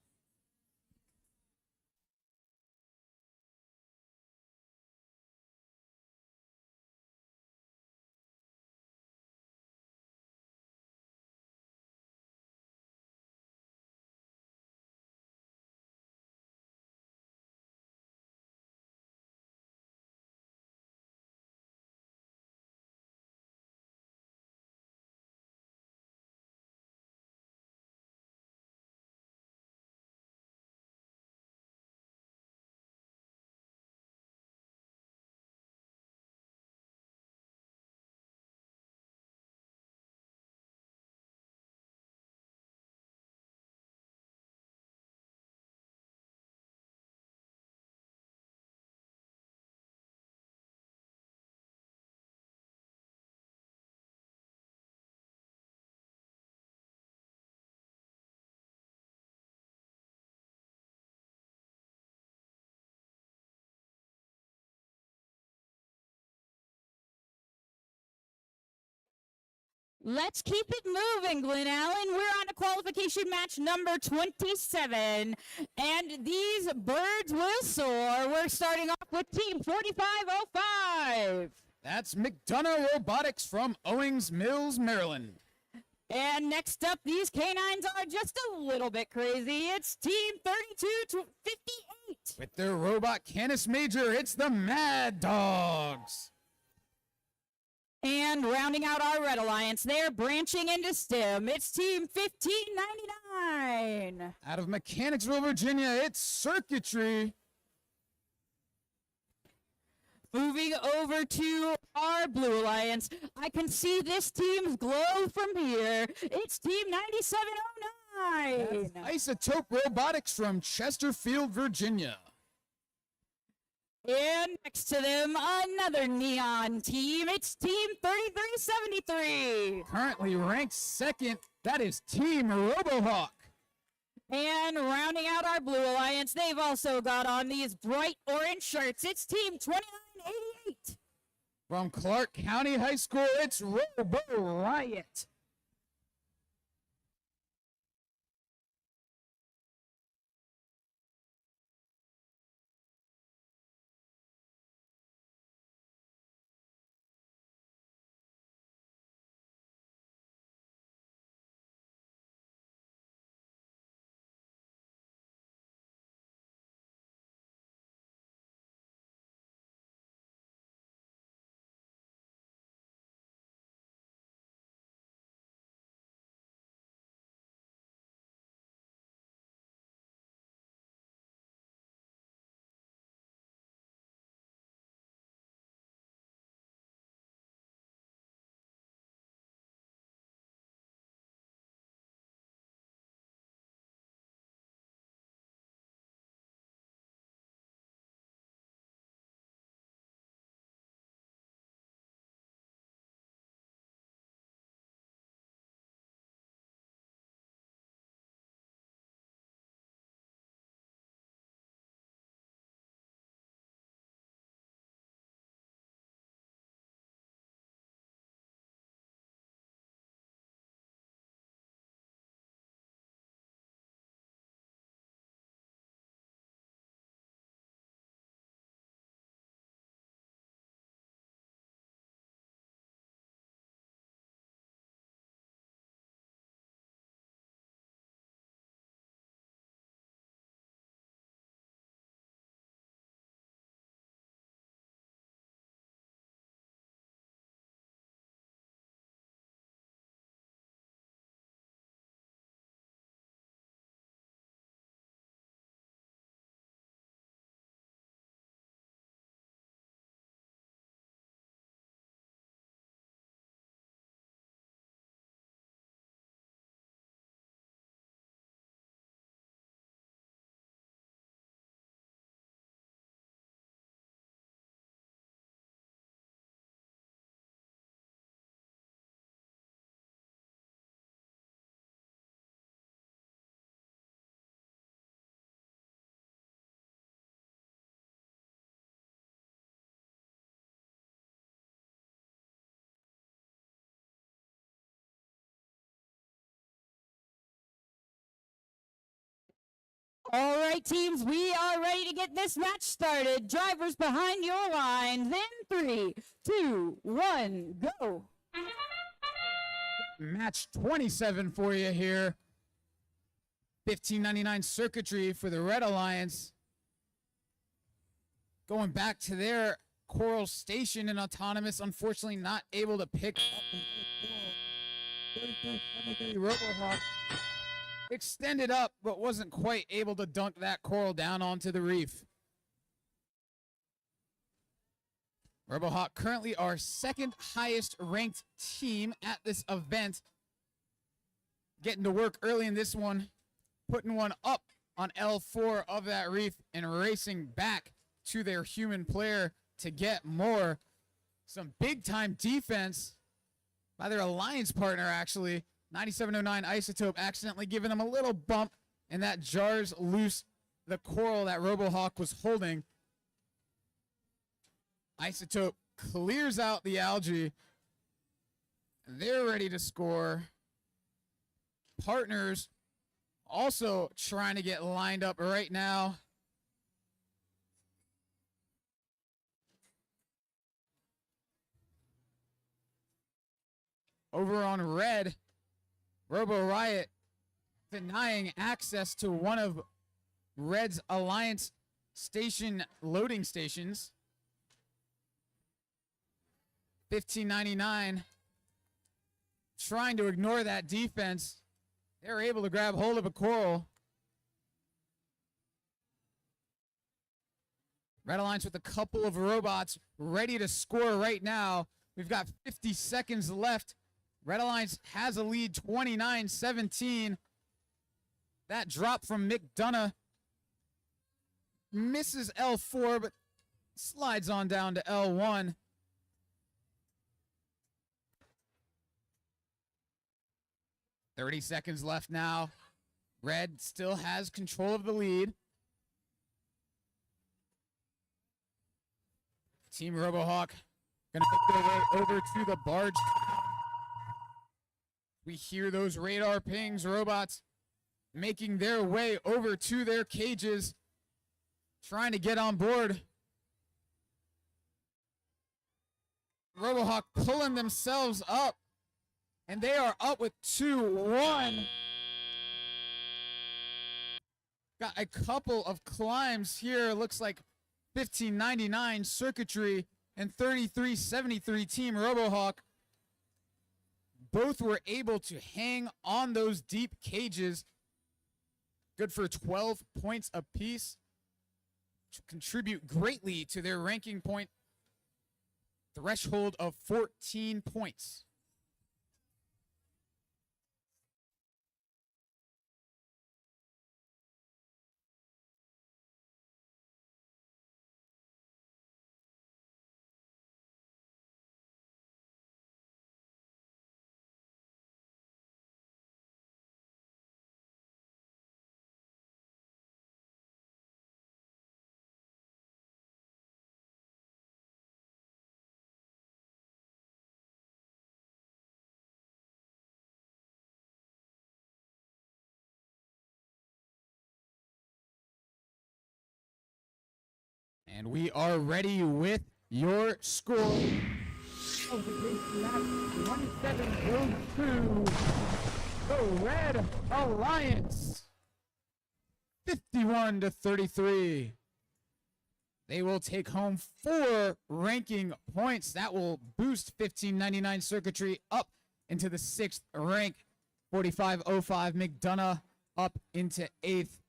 Let's keep it moving, Glen Allen. We're on to qualification match number 27, and these birds will soar. We're starting off with Team 4505. That's McDonough Robotics from Owings Mills, Maryland. And next up, these canines are just a little bit crazy. It's Team 3258. With their robot Canis Major, it's the Mad Dogs. And rounding out our Red Alliance, they're branching into STEM. It's Team 1599. Out of Mechanicsville, Virginia, it's Circuitry. Moving over to our Blue Alliance, I can see this team's glow from here. It's Team 9709. Isotope Robotics from Chesterfield, Virginia. And next to them, another neon team. It's Team 3373. Currently ranked second, that is Team RoboHawk. And rounding out our Blue Alliance, they've also got on these bright orange shirts. It's Team 2988. From Clark County High School, it's Robo Riot. All right, teams, we are ready to get this match started. Drivers behind your lines. In 3, 2, 1, go. Match 27 for you here. 1599 Circuitry for the Red Alliance. Going back to their Coral Station and Autonomous, unfortunately not able to pick up. RoboHawk extended up, but wasn't quite able to dunk that coral down onto the reef. RoboHawk currently our second highest ranked team at this event. Getting to work early in this one, putting one up on L4 of that reef and racing back to their human player to get more. Some big time defense by their alliance partner, actually. 9709 Isotope accidentally giving them a little bump, and that jars loose the coral that RoboHawk was holding. Isotope clears out the algae They're ready to score. Partners also trying to get lined up right now. Over on red, Robo Riot denying access to one of Red's Alliance station loading stations. 1599 trying to ignore that defense. They're able to grab hold of a coral. Red Alliance with a couple of robots ready to score right now. We've got 50 seconds left. Red Alliance has a lead, 29-17. That drop from McDonough misses L4, but slides on down to L1. .30 seconds left now. Red still has control of the lead. Team RoboHawk gonna make their way over to the barge. We hear those radar pings, robots making their way over to their cages, trying to get on board. RoboHawk pulling themselves up, and they are up with 2-1. Got a couple of climbs here. Looks like 1599 circuitry and 3373 Team RoboHawk. Both were able to hang on those deep cages. Good for 12 points apiece. To contribute greatly to their ranking point threshold of 14 points. And we are ready with your score. Of the big match, 27 goes to the Red Alliance. 51-33. They will take home 4 ranking points. That will boost 1599 circuitry up into the 6th rank. 4505 McDonough up into 8th.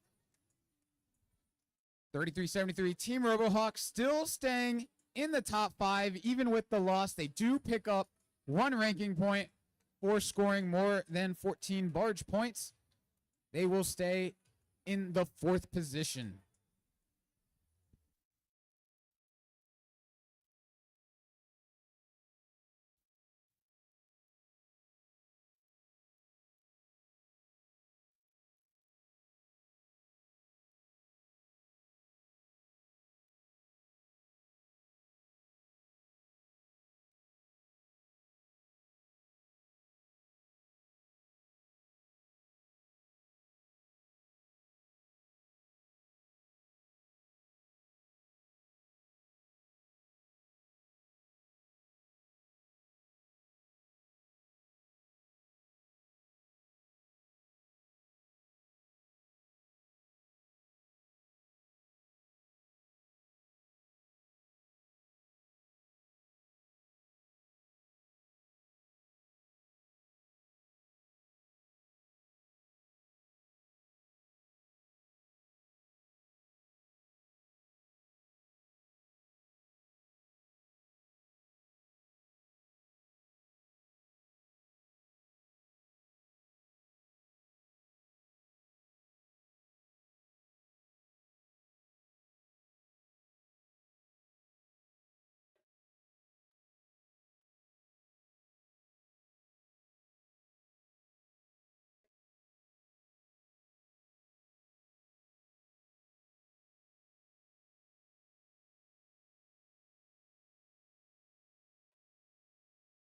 3373 Team RoboHawk still staying in the top 5 even with the loss. They do pick up 1 ranking point for scoring more than 14 barge points. They will stay in the 4th position.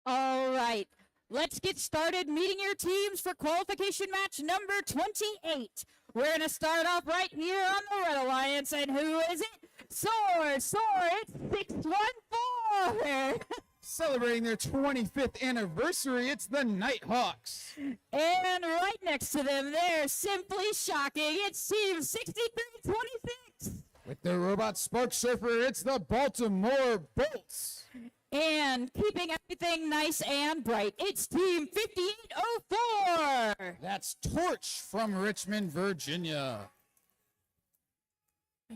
All right, Let's get started meeting your teams for qualification match number 28. We're going to start off right here on the Red Alliance, and who is it? Soar, it's 614. Celebrating their 25th anniversary, it's the Nighthawks. And right next to them, they're simply shocking. It's team 6326. With their robot Spark Surfer, it's the Baltimore Bolts. And keeping everything nice and bright, it's team 5804. That's Torch from Richmond, Virginia.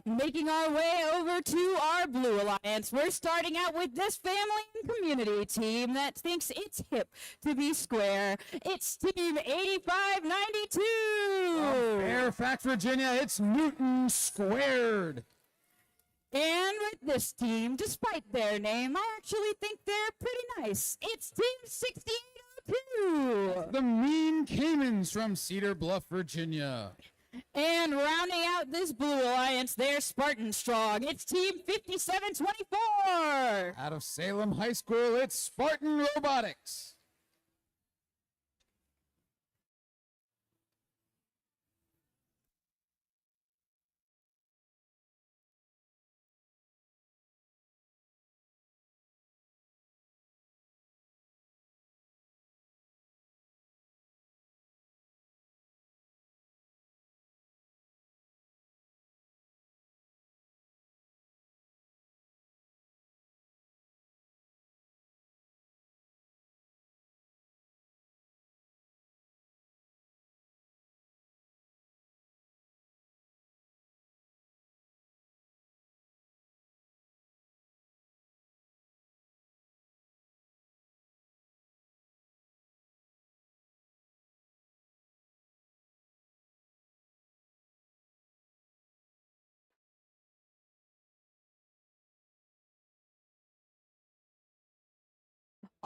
Making our way over to our Blue Alliance, we're starting out with this family and community team that thinks it's hip to be square. It's team 8592. From Fairfax, Virginia, it's Newton Squared. And with this team, despite their name, I actually think they're pretty nice. It's team 6802. The Mean Caymans from Cedar Bluff, Virginia. And rounding out this Blue Alliance, they're Spartan Strong. It's team 5724. Out of Salem High School, it's Spartan Robotics.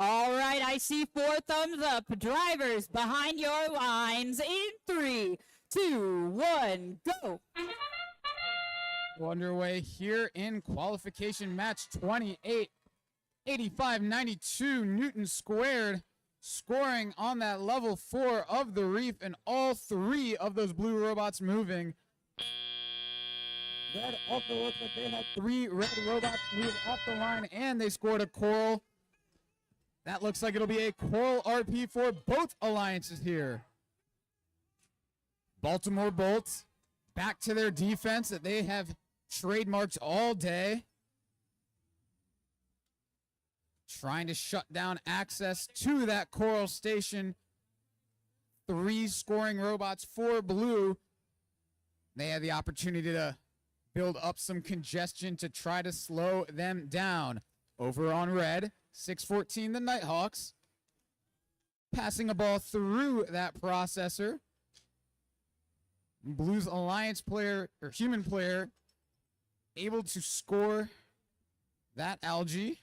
All right, I see 4 thumbs up. Drivers behind your lines in 3, 2, 1, go. Underway here in qualification match 28. 85-92 Newton Squared, scoring on that level 4 of the reef, and all 3 of those blue robots moving. Red also looks like they had 3 red robots move off the line, and they scored a coral. That looks like it'll be a coral RP for both alliances here. Baltimore Bolts back to their defense that they have trademarked all day. Trying to shut down access to that coral station. 3 scoring robots for blue. They had the opportunity to build up some congestion to try to slow them down. Over on red, 614 the Nighthawks. Passing a ball through that processor. Blue's alliance player, or human player, able to score that algae.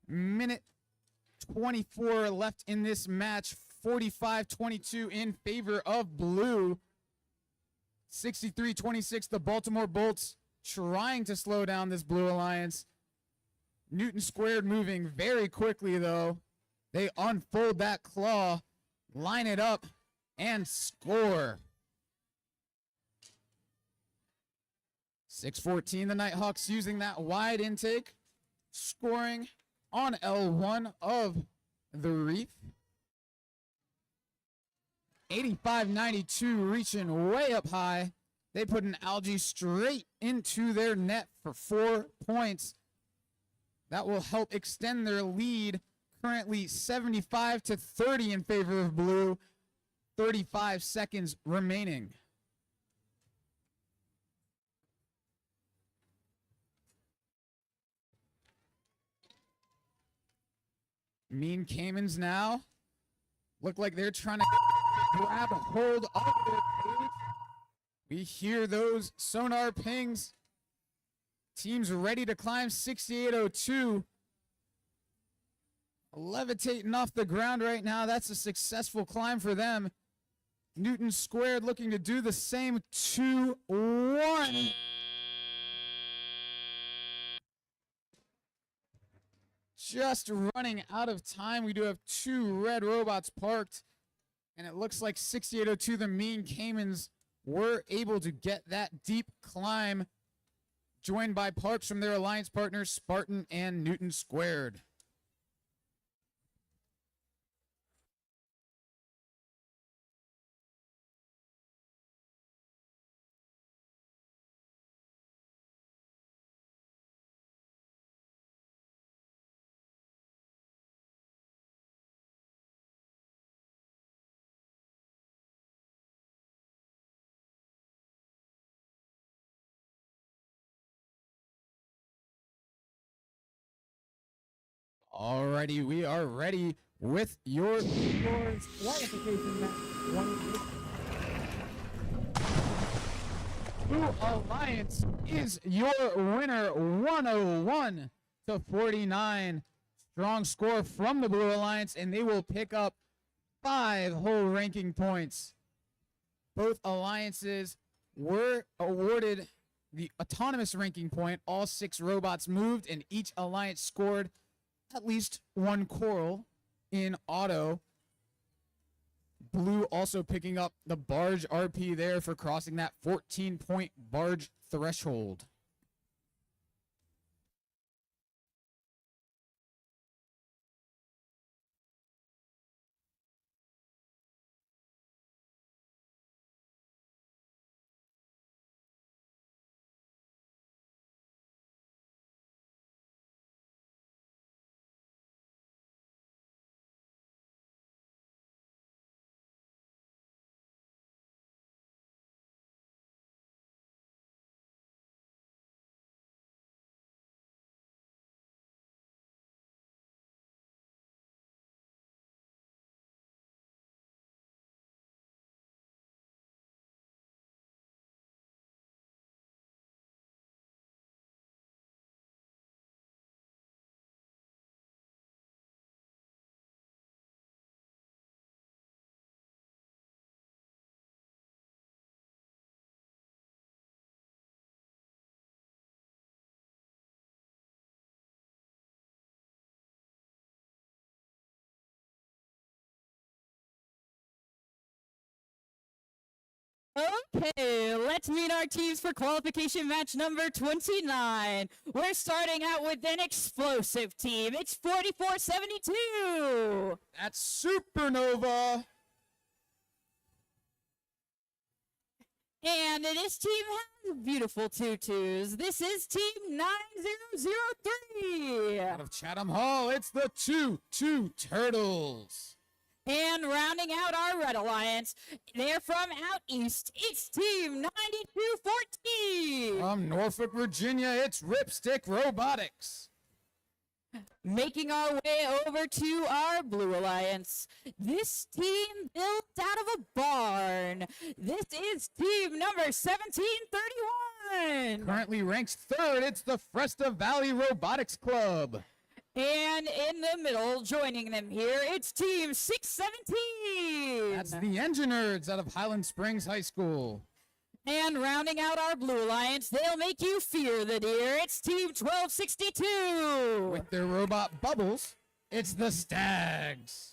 Minute 24 left in this match. 45-22 in favor of blue. 63-26, the Baltimore Bolts trying to slow down this blue alliance. Newton Squared moving very quickly, though. They unfold that claw, line it up, and score. 614, the Nighthawks using that wide intake, scoring on L1 of the reef. 85-92, reaching way up high. They put an algae straight into their net for 4 points. That will help extend their lead. Currently 75-30 in favor of blue. 35 seconds remaining. Mean Caymans now look like they're trying to grab a hold of their cage. We hear those sonar pings. Teams ready to climb 6802. Levitating off the ground right now. That's a successful climb for them. Newton Squared looking to do the same. 2-1. just running out of time. We do have 2 red robots parked, and it looks like 6802, the Mean Caimans, were able to get that deep climb, joined by parks from their alliance partners, Spartan and Newton Squared. Alrighty, we are ready with your scores. Qualification match 1. Blue Alliance is your winner, 101-49. Strong score from the Blue Alliance, and they will pick up 5 whole ranking points. Both alliances were awarded the autonomous ranking point. All 6 robots moved, and each alliance scored at least 1 coral in auto. Blue also picking up the barge RP there for crossing that 14-point barge threshold. Okay, let's meet our teams for qualification match number 29. We're starting out with an explosive team. It's 4472. That's Supernova. And this team has beautiful tutus. This is team 9003. Out of Chatham Hall, it's the Two Turtles. And rounding out our Red Alliance, they're from out east. It's team 9214. From Norfolk, Virginia, it's Ripstick Robotics. Making our way over to our Blue Alliance. This team built out of a barn. This is team number 1731. Currently ranks 3rd, it's the Fresta Valley Robotics Club. And in the middle, joining them here, it's team 617. That's the Engine Nerds out of Highland Springs High School. And rounding out our Blue Alliance, they'll make you fear the deer. It's team 1262. With their robot Bubbles, it's the Stags.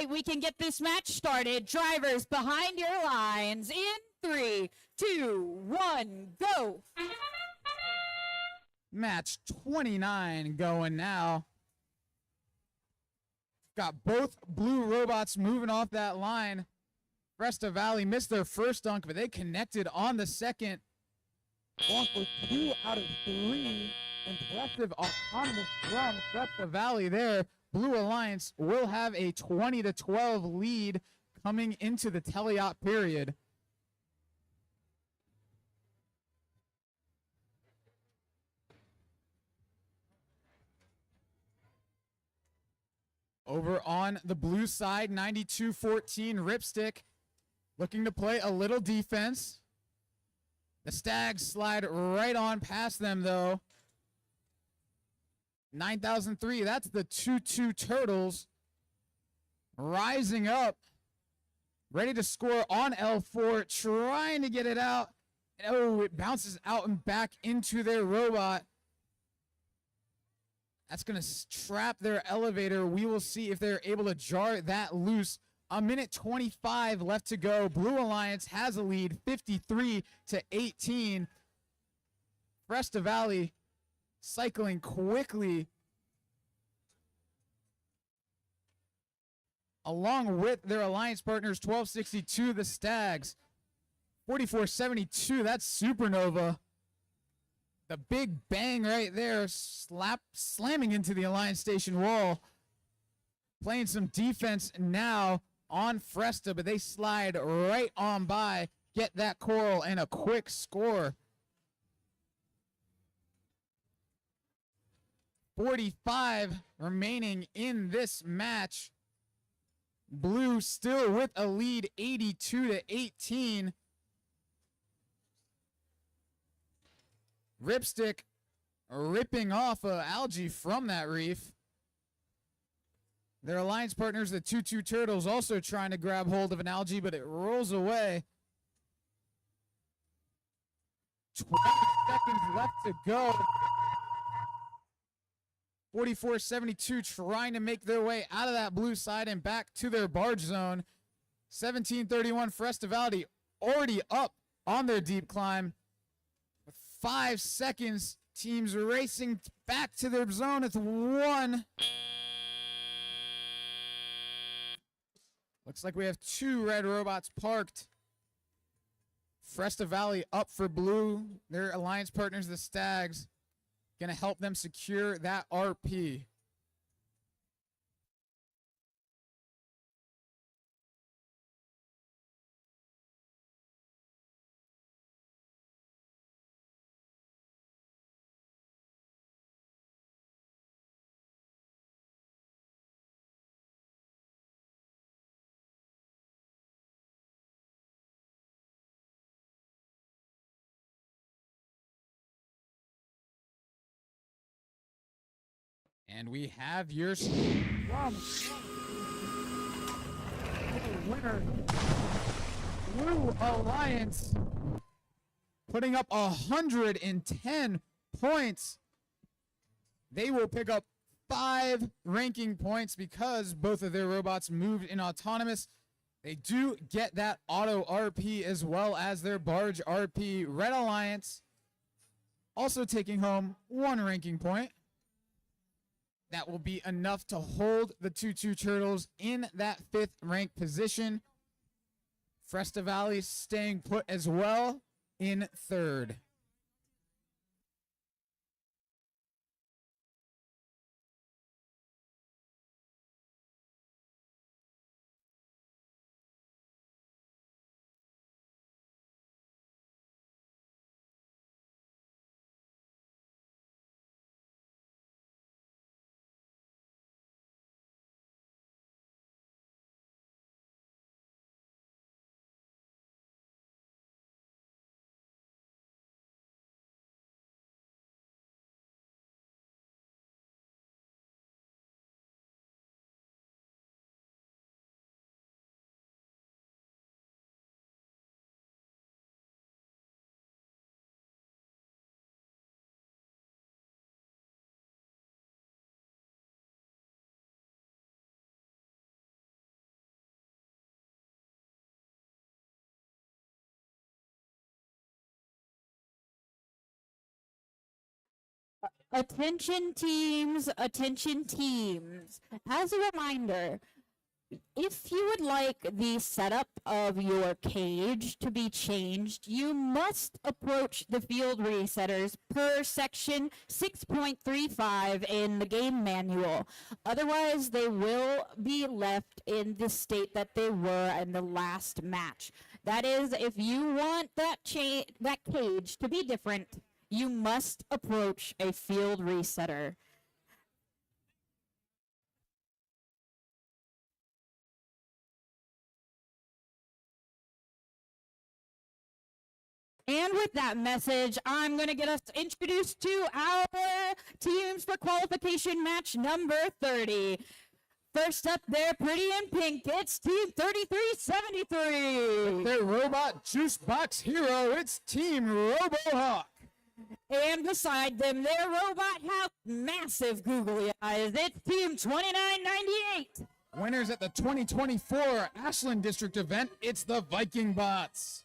right, we can get this match started. Drivers behind your lines in 3, 2, 1, go. Match 29 going now. Got both blue robots moving off that line. Cresta Valley missed their first dunk, but they connected on the second. Off with 2 out of 3. Impressive autonomous from Cresta Valley there. Blue Alliance will have a 20-12 lead coming into the teleop period. Over on the blue side, 92-14 Ripstick looking to play a little defense. The Stags slide right on past them, though. 9003, that's the 2-2 Turtles. Rising up. Ready to score on L4, trying to get it out. Oh, it bounces out and back into their robot. That's going to trap their elevator. We will see if they're able to jar that loose. A minute 25 left to go. Blue Alliance has a lead, 53-18. Cresta Valley cycling quickly along with their alliance partners. 1262, the Stags. 4472, that's Supernova. The big bang right there, slamming into the alliance station wall. Playing some defense now on Fresta, but they slide right on by, get that coral, and a quick score. 45 remaining in this match. Blue still with a lead, 82-18. Ripstick ripping off algae from that reef. Their alliance partners, the 2-2 Turtles, also trying to grab hold of an algae, but it rolls away. 20 seconds left to go. 44-72 trying to make their way out of that blue side and back to their barge zone. 17-31 Cresta Valley already up on their deep climb. With 5 seconds, teams racing back to their zone. It's 1. Looks like we have 2 red robots parked. Cresta Valley up for blue. Their alliance partners, the Stags, going to help them secure that RP. And we have your winner, Blue Alliance, putting up 110 points. They will pick up 5 ranking points because both of their robots moved in autonomous. They do get that auto RP as well as their barge RP. Red Alliance also taking home 1 ranking point. That will be enough to hold the 2-2 Turtles in that 5th ranked position. Cresta Valley staying put as well in 3rd. Attention teams, attention teams. As a reminder, if you would like the setup of your cage to be changed, you must approach the field resetters per section 6.35 in the game manual. Otherwise, they will be left in the state that they were in the last match. That is, if you want that cage to be different, you must approach a field resetter. And with that message, I'm going to get us introduced to our teams for qualification match number 30. First up there, pretty in pink, it's Team 3373. Their robot juice box hero, it's Team RoboHawk. And beside them, their robot house, massive googly eyes, it's Team 2998. Winners at the 2024 Ashland District event, it's the Viking Bots.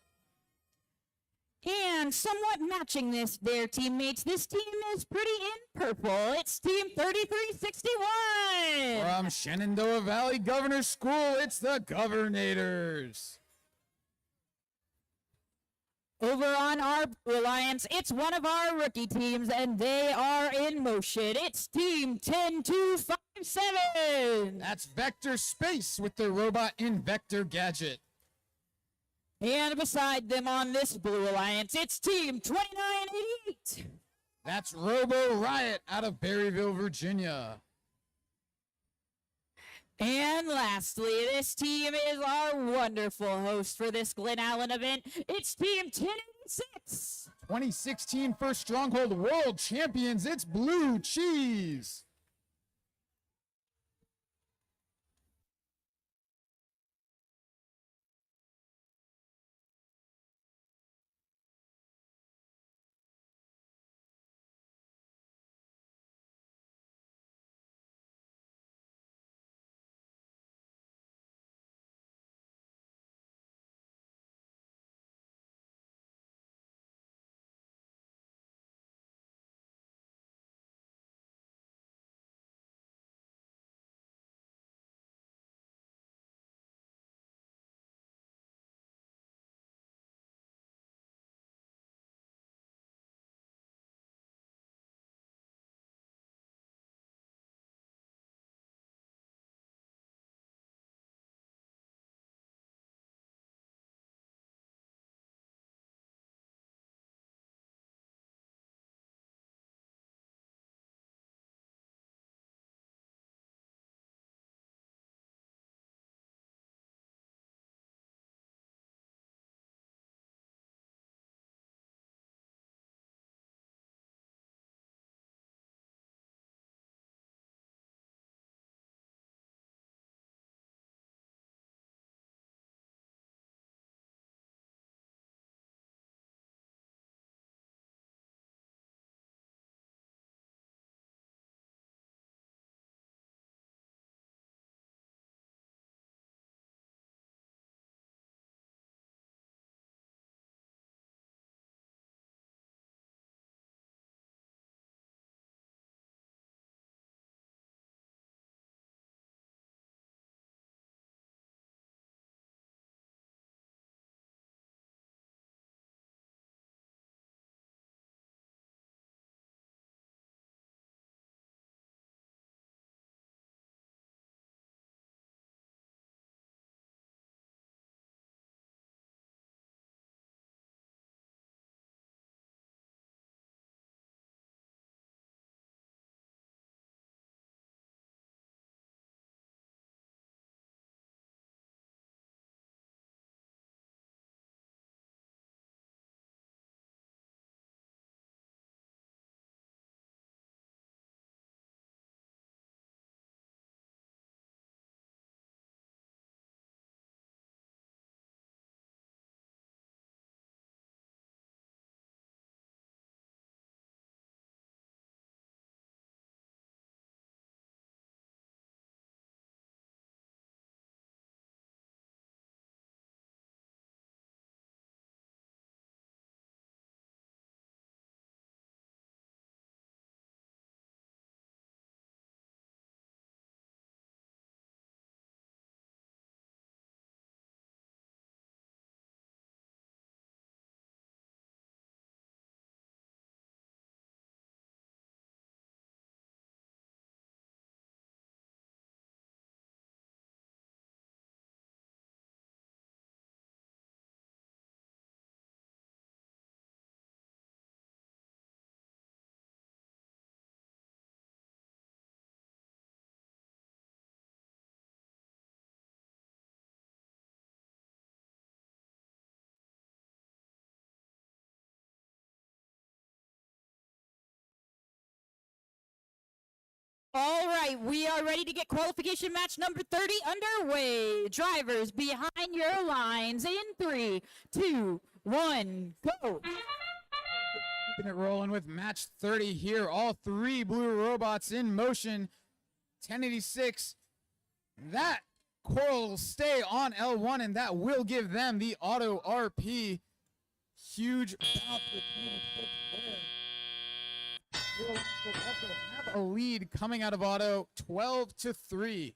And somewhat matching their teammates, this team is pretty in purple. It's Team 3361. From Shenandoah Valley Governor's School, it's the Governators. Over on our Blue Alliance, it's one of our rookie teams, and they are in motion. It's Team 10257. That's Vector Space with their robot Invector Gadget. And beside them on this Blue Alliance, it's Team 2988. That's Robo Riot out of Berryville, Virginia. And lastly, this team is our wonderful host for this Glen Allen event. It's Team 1086. 2016 First Stronghold World Champions, it's Blue Cheese. All right, we are ready to get qualification match number 30 underway. Drivers behind your lines in 3, 2, 1, go. Keeping it rolling with match 30 here. All three blue robots in motion. 1086. That coral will stay on L1, and that will give them the auto RP. Huge bounce for 1086 there. Will have a lead coming out of auto, 12-3.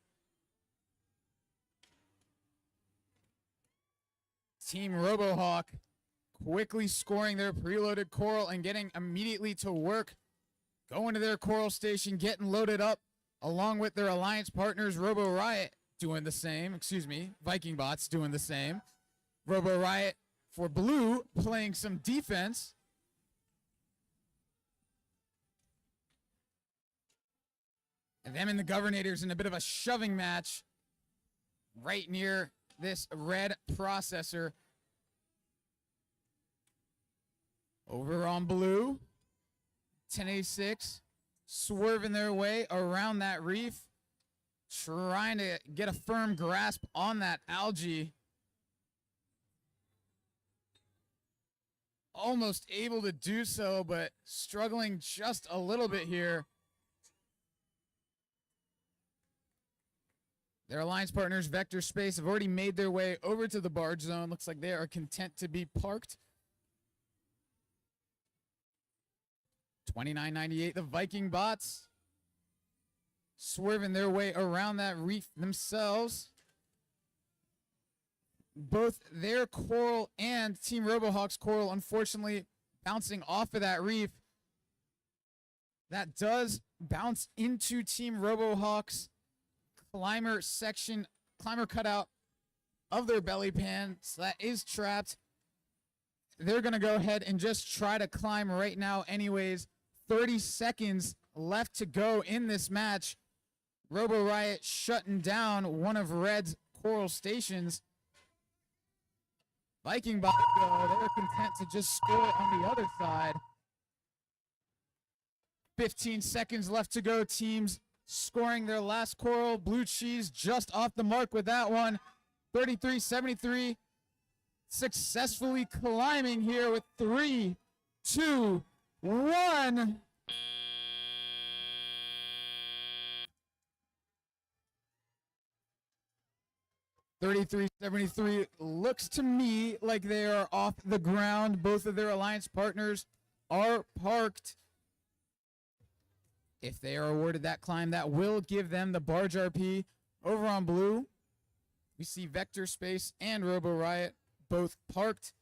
Team RoboHawk quickly scoring their preloaded coral and getting immediately to work, going to their coral station, getting loaded up, along with their alliance partners, Robo Riot doing the same. Viking Bots doing the same. Robo Riot for blue playing some defense. And them and the Governators in a bit of a shoving match right near this red processor. Over on blue, 1086, swerving their way around that reef, trying to get a firm grasp on that algae. Almost able to do so, but struggling just a little bit here. Their alliance partners, Vector Space, have already made their way over to the barge zone. Looks like they are content to be parked. 2998, the Viking Bots, swerving their way around that reef themselves. Both their coral and Team RoboHawk's coral, unfortunately, bouncing off of that reef. That does bounce into Team RoboHawk's climber section, climber cutout of their belly pan. So that is trapped. They're going to go ahead and just try to climb right now anyways. 30 seconds left to go in this match. Robo Riot shutting down one of Red's coral stations. Viking Bot, though, they're content to just score on the other side. 15 seconds left to go. Teams scoring their last coral. Blue Cheese just off the mark with that one. 33-73. Successfully climbing here with 3, 2, 1. $33.73 looks to me like they are off the ground. Both of their alliance partners are parked. If they are awarded that climb, that will give them the barge RP. Over on blue, we see Vector Space and Robo Riot both parked.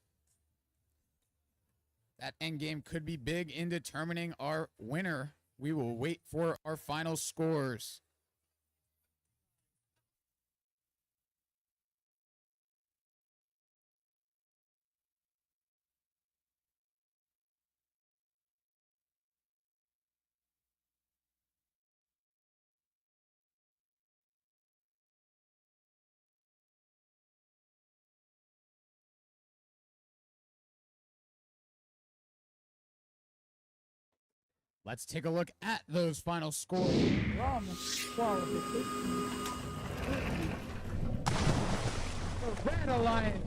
That endgame could be big in determining our winner. We will wait for our final scores. Let's take a look at those final scores from qualification. The Red Alliance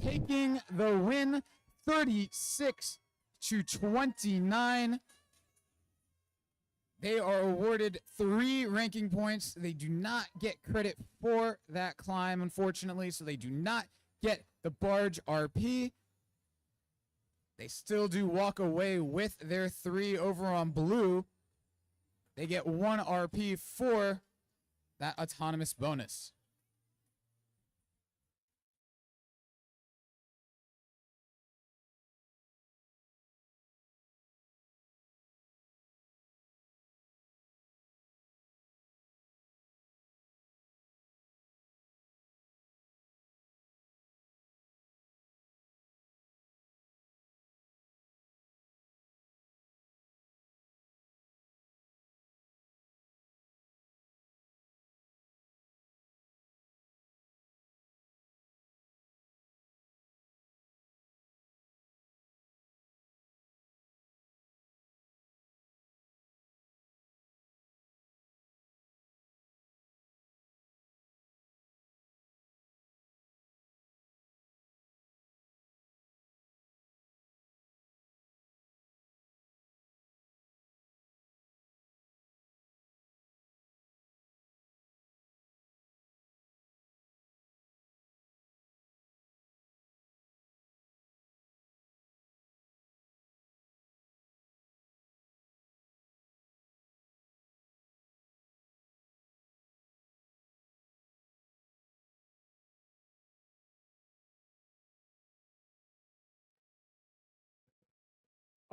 taking the win, 36-29. They are awarded 3 ranking points. They do not get credit for that climb, unfortunately, so they do not get the barge RP. They still do walk away with their 3 over on blue. They get 1 RP for that autonomous bonus.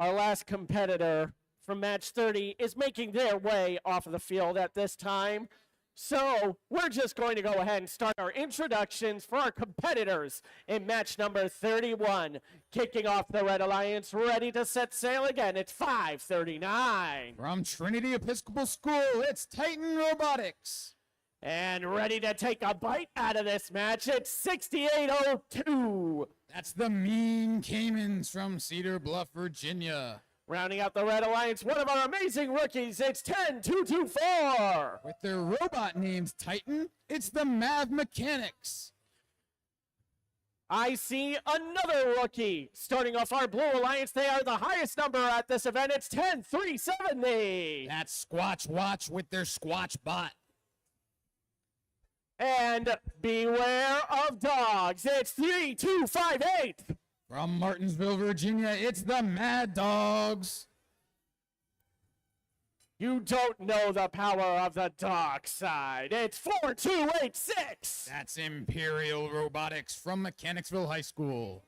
Our last competitor from match 30 is making their way off of the field at this time. So we're just going to go ahead and start our introductions for our competitors in match number 31. Kicking off the Red Alliance, ready to set sail again. It's 5:39. From Trinity Episcopal School, it's Titan Robotics. And ready to take a bite out of this match, it's 6802. That's the Mean Caimans from Cedar Bluff, Virginia. Rounding out the Red Alliance, one of our amazing rookies, it's 10224. With their robot named Titan, it's the Mav Mechanics. I see another rookie. Starting off our Blue Alliance, they are the highest number at this event. It's 10370. That's Squatch Watch with their Squatch Bot. And beware of dogs. It's 3258. From Martinsville, Virginia, it's the Mad Dogs. You don't know the power of the dark side. It's 4286. That's Imperial Robotics from Mechanicsville High School.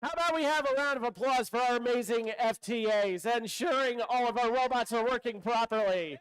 How about we have a round of applause for our amazing FTAs, ensuring all of our robots are working properly.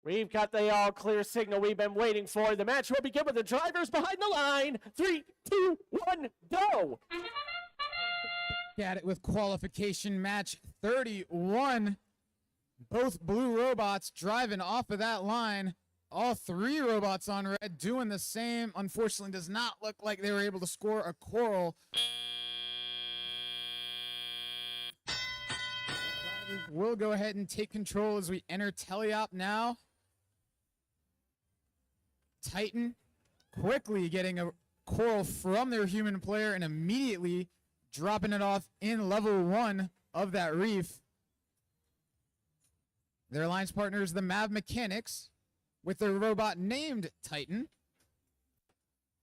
We've got the all clear signal we've been waiting for. The match will begin with the drivers behind the line. 3, 2, 1, go! At it with qualification match 31. Both blue robots driving off of that line. All three robots on red doing the same. Unfortunately, does not look like they were able to score a coral. We'll go ahead and take control as we enter teleop now. Titan quickly getting a coral from their human player and immediately dropping it off in level 1 of that reef. Their alliance partners, the Mav Mechanics, with their robot named Titan.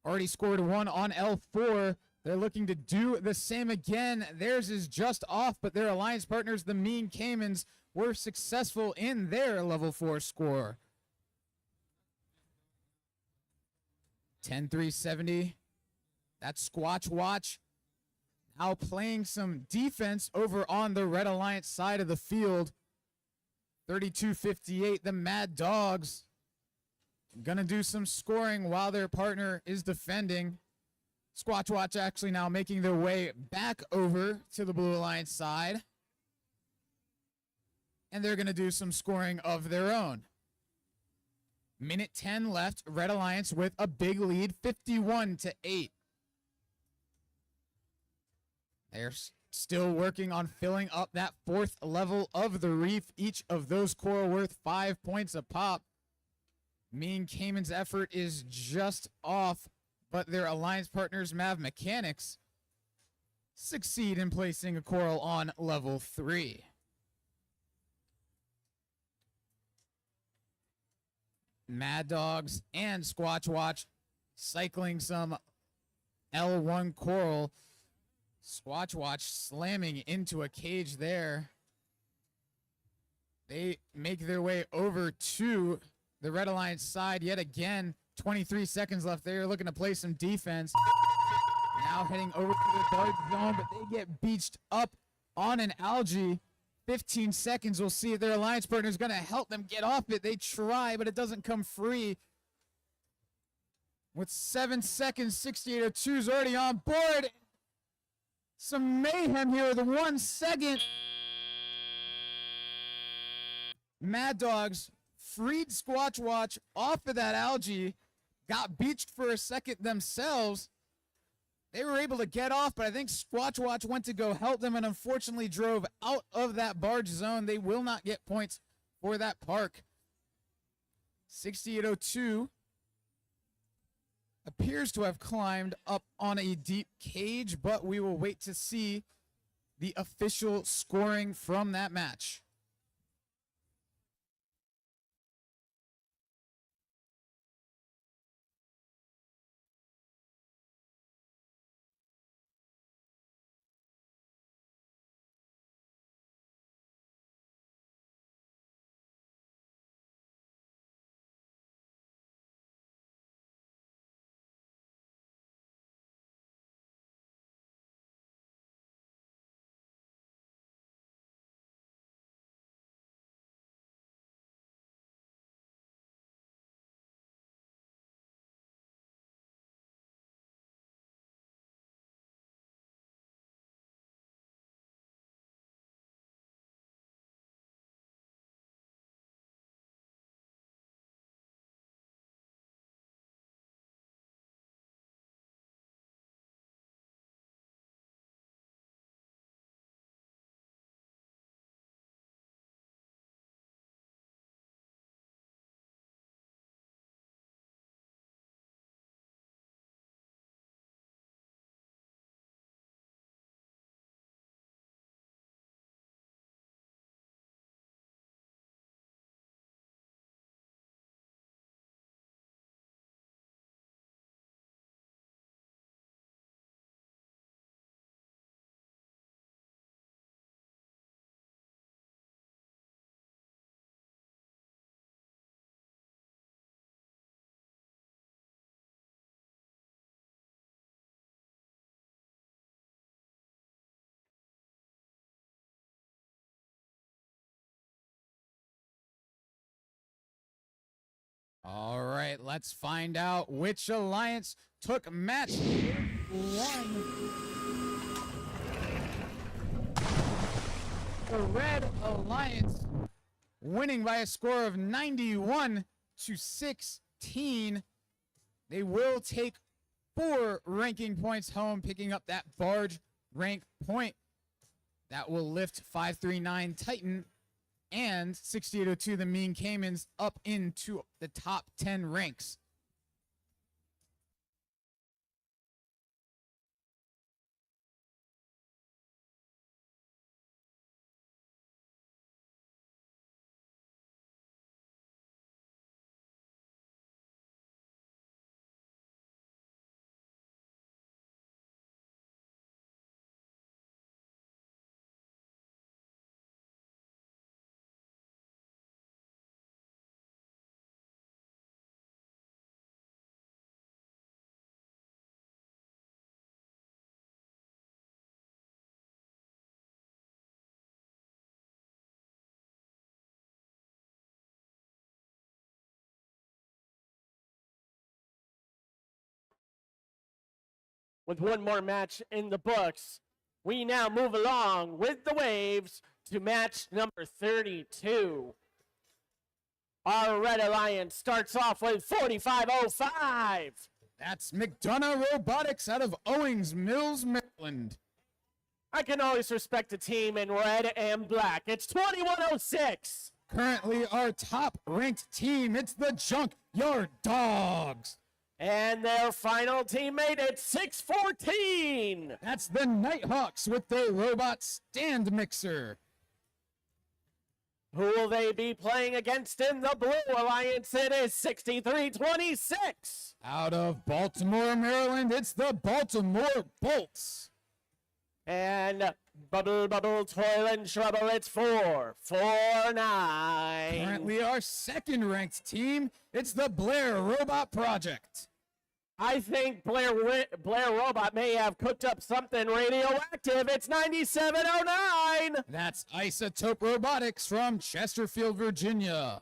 Already scored 1 on L4. They're looking to do the same again. Theirs is just off, but their alliance partners, the Mean Caimans, were successful in their level 4 score. 10-3-70. That's Squatch Watch. Now playing some defense over on the Red Alliance side of the field. 32-58, the Mad Dogs gonna do some scoring while their partner is defending. Squatch Watch actually now making their way back over to the Blue Alliance side. And they're gonna do some scoring of their own. Minute 10 left, Red Alliance with a big lead, 51-8. They're still working on filling up that 4th level of the reef. Each of those coral worth 5 points a pop. Mean Caiman's effort is just off, but their alliance partners, Mav Mechanics, succeed in placing a coral on level 3. Mad Dogs and Squatch Watch cycling some L1 coral. Squatch Watch slamming into a cage there. They make their way over to the Red Alliance side yet again. 23 seconds left. They're looking to play some defense. Now heading over to the dark zone, but they get beached up on an algae. 15 seconds. We'll see if their alliance partner is going to help them get off it. They try, but it doesn't come free. With 7 seconds, 6802 is already on board. Some mayhem here with 1 second. Mad Dogs freed Squatch Watch off of that algae, got beached for a second themselves. They were able to get off, but I think Squatch Watch went to go help them and unfortunately drove out of that barge zone. They will not get points for that park. 6802 appears to have climbed up on a deep cage, but we will wait to see the official scoring from that match. All right, let's find out which alliance took match one. The Red Alliance winning by a score of 91-16. They will take 4 ranking points home, picking up that barge rank point. That will lift 539 Titan and 6802 the Mean Caymans up into the top 10 ranks. With one more match in the books, we now move along with the Waves to match number 32. Our Red Alliance starts off with 4505. That's McDonough Robotics out of Owings Mills, Maryland. I can always respect a team in red and black. It's 2106. Currently our top ranked team, it's the Junkyard Dogs. And their final teammate at 614. That's the Nighthawks with their robot stand mixer. Who will they be playing against in the Blue Alliance? It is 6326. Out of Baltimore, Maryland, it's the Baltimore Bolts. And Bubble, Toil, and Trouble, it's 449. Currently our second ranked team, it's the Blair Robot Project. I think Blair Robot may have cooked up something radioactive. It's 9709. That's Isotope Robotics from Chesterfield, Virginia.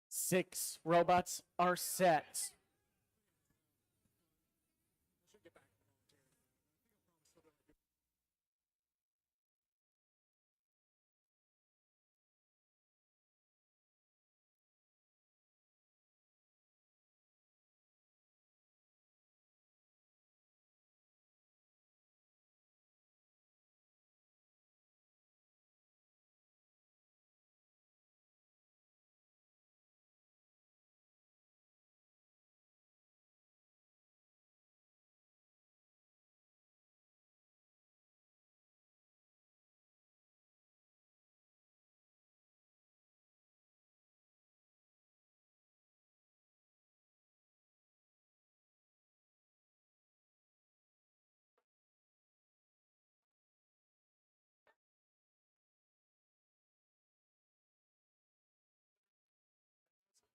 6 robots are set.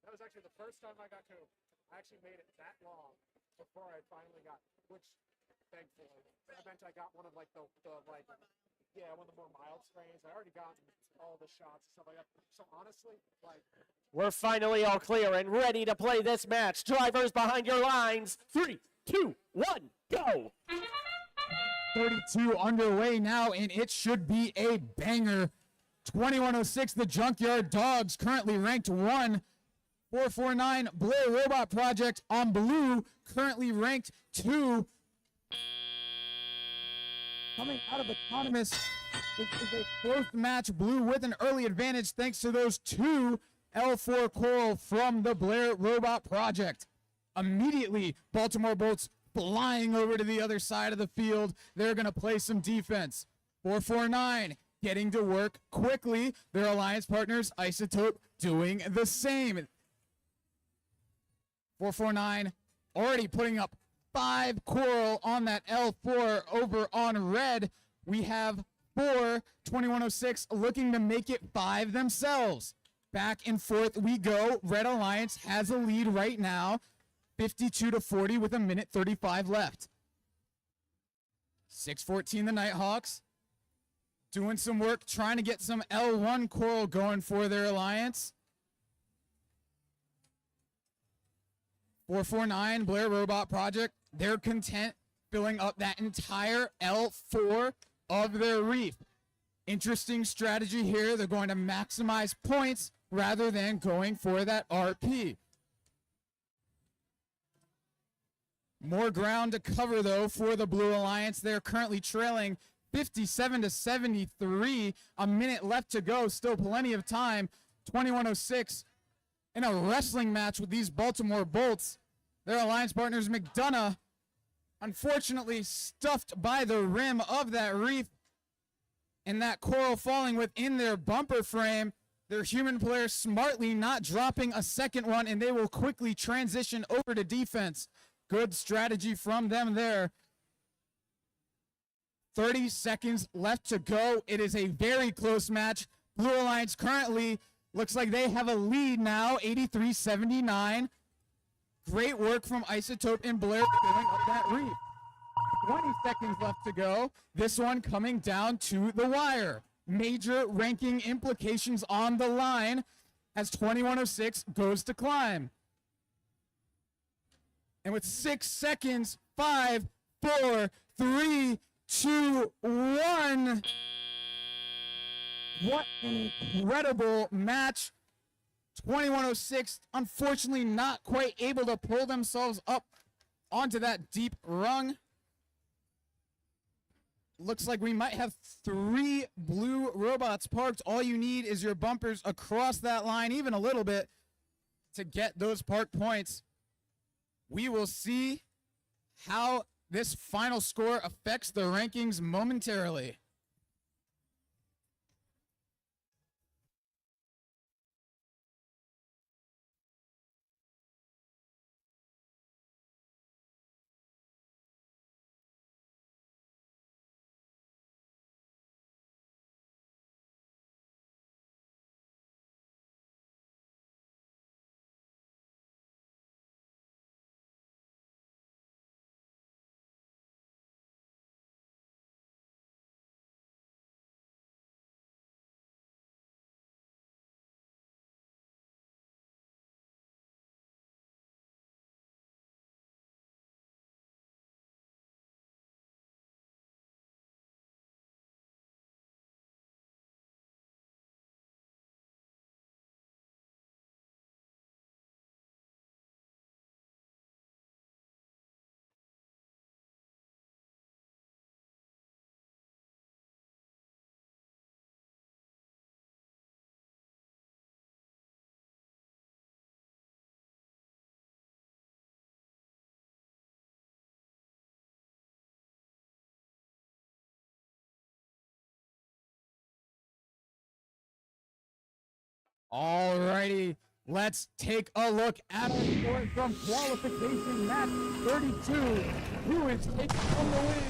That was actually the first time I got to. I actually made it that long before I finally got, which thankfully, that meant I got one of like one of the more mild strains. I already got all the shots and stuff like that. So honestly, like. We're finally all clear and ready to play this match. Drivers behind your lines. 3, 2, 1, go. 32 underway now, and it should be a banger. 2106, the Junkyard Dogs, currently ranked 1. 449, Blair Robot Project on blue, currently ranked 2. Coming out of autonomous, this is a close match. Blue with an early advantage thanks to those 2 L4 Coral from the Blair Robot Project. Immediately, Baltimore Bolts flying over to the other side of the field. They're going to play some defense. 449 getting to work quickly. Their alliance partners, Isotope, doing the same. 449 already putting up 5 coral on that L4 over on red. We have 4, 2106 looking to make it 5 themselves. Back and forth we go. Red Alliance has a lead right now, 52-40 with 1:35 left. 614 the Nighthawks doing some work, trying to get some L1 coral going for their alliance. 449 Blair Robot Project, they're content filling up that entire L4 of their reef. Interesting strategy here. They're going to maximize points rather than going for that RP. More ground to cover, though, for the Blue Alliance. They're currently trailing 57-73. A minute left to go. Still plenty of time. 2106 in a wrestling match with these Baltimore Bolts. Their alliance partners, McDonough, unfortunately stuffed by the rim of that reef, and that coral falling within their bumper frame. Their human player smartly not dropping a second one, and they will quickly transition over to defense. Good strategy from them there. 30 seconds left to go. It is a very close match. Blue Alliance currently looks like they have a lead now, 83-79. Great work from Isotope and Blair filling up that reef. 20 seconds left to go. This one coming down to the wire. Major ranking implications on the line as 2106 goes to climb. And with 6 seconds, 5, 4, 3, 2, 1. What an incredible match. 2106, unfortunately not quite able to pull themselves up onto that deep rung. Looks like we might have 3 blue robots parked. All you need is your bumpers across that line, even a little bit, to get those park points. We will see how this final score affects the rankings momentarily. Alrighty, let's take a look at our score from qualification match 32. Who is taking home the win?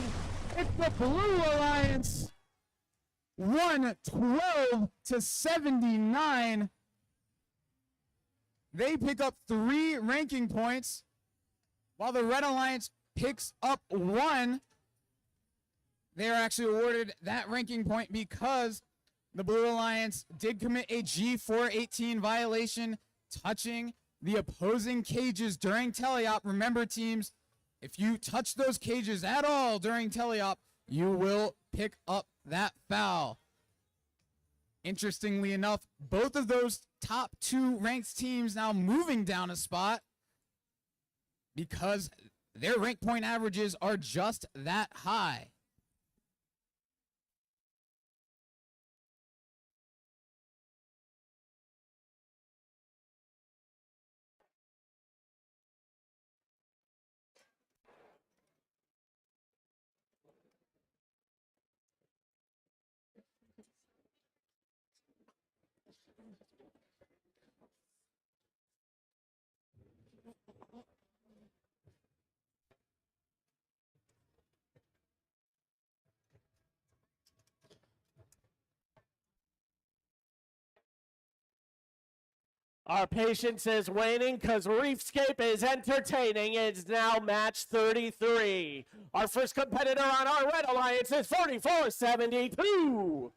It's the Blue Alliance. 112-79. They pick up 3 ranking points, while the Red Alliance picks up 1. They are actually awarded that ranking point because the Blue Alliance did commit a G418 violation, touching the opposing cages during teleop. Remember, teams, if you touch those cages at all during teleop, you will pick up that foul. Interestingly enough, both of those top 2 ranked teams now moving down a spot because their rank point averages are just that high. Our patience is waning because Reefscape is entertaining. It's now match 33. Our first competitor on our Red Alliance is 44-72.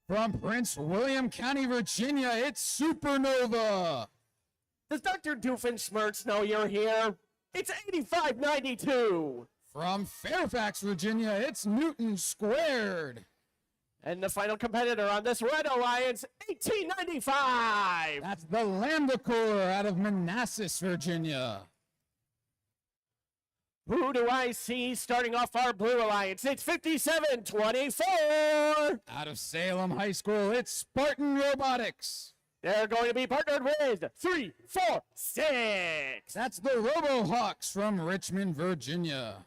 From Prince William County, Virginia, it's Supernova. Does Dr. Doofenshmirtz know you're here? It's 85-92. From Fairfax, Virginia, it's Newton Squared. And the final competitor on this Red Alliance, 1895. That's the Lambda Corps out of Manassas, Virginia. Who do I see starting off our Blue Alliance? It's 57-24. Out of Salem High School, it's Spartan Robotics. They're going to be partnered with 3-4-6. That's the RoboHawks from Richmond, Virginia.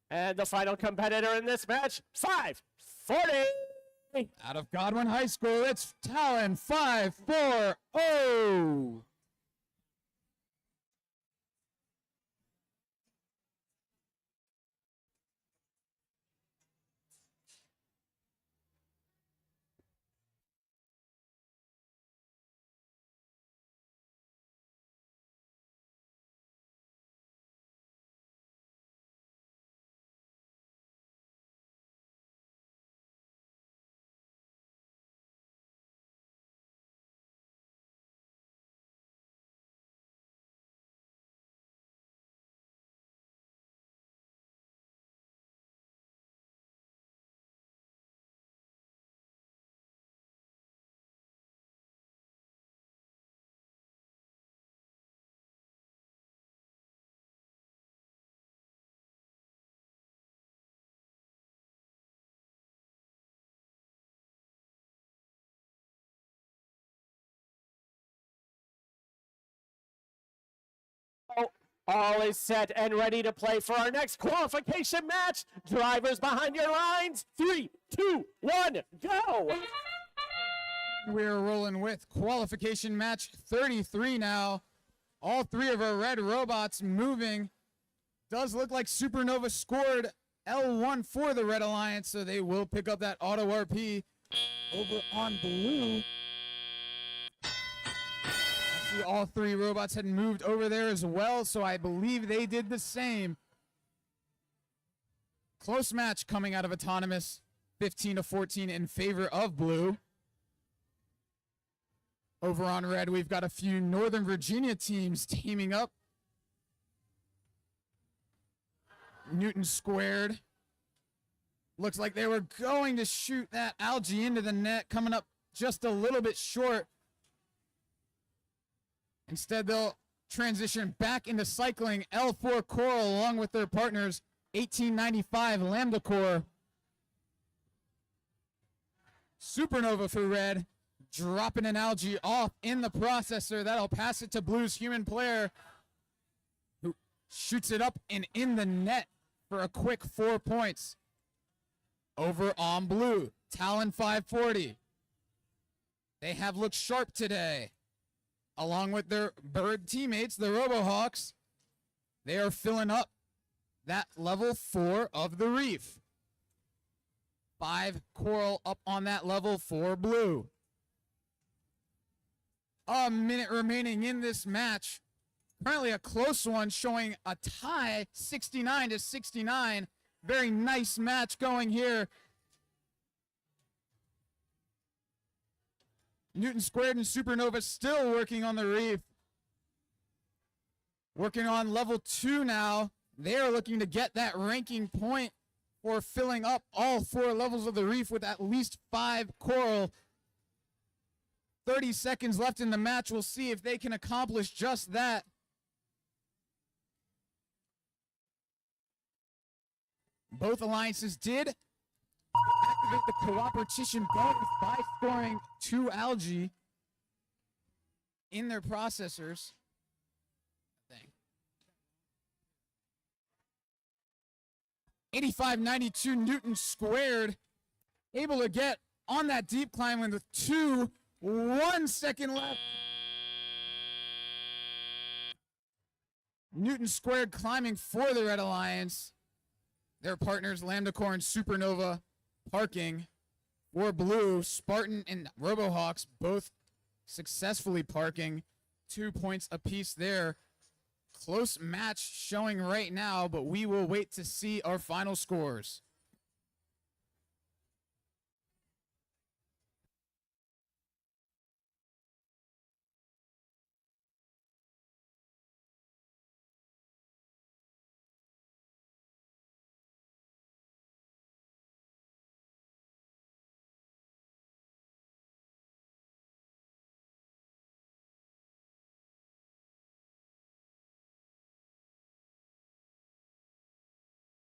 And the final competitor in this match, 540. Out of Godwin High School, it's Talon 540. All is set and ready to play for our next qualification match. Drivers behind your lines. 3, 2, 1, go. We're rolling with qualification match 33 now. All 3 of our red robots moving. Does look like Supernova scored L1 for the Red Alliance, so they will pick up that auto RP over on blue. See, all 3 robots had moved over there as well, so I believe they did the same. Close match coming out of Autonomous, 15-14 in favor of blue. Over on red, we've got a few Northern Virginia teams teaming up. Newton Squared. Looks like they were going to shoot that algae into the net, coming up just a little bit short. Instead, they'll transition back into cycling L4 Coral along with their partners, 1895 Lambda Corps. Supernova for red, dropping an algae off in the processor. That'll pass it to blue's human player, who shoots it up and in the net for a quick 4 points. Over on blue, Talon 540. They have looked sharp today. Along with their bird teammates, the RoboHawks, they are filling up that level 4 of the reef. 5 coral up on that level 4 blue. A minute remaining in this match. Currently a close one, showing a tie, 69-69. Very nice match going here. Newton Squared and Supernova still working on the reef. Working on level 2 now. They are looking to get that ranking point for filling up all 4 levels of the reef with at least 5 coral. 30 seconds left in the match. We'll see if they can accomplish just that. Both alliances did activate the cooperation bonus by scoring 2 algae in their processors. 85-92 Newton Squared, able to get on that deep climb with 1 second left. Newton Squared climbing for the Red Alliance. Their partners, Lambda Core and Supernova, parking for blue. Spartan and RoboHawks both successfully parking. 2 points apiece there. Close match showing right now, but we will wait to see our final scores.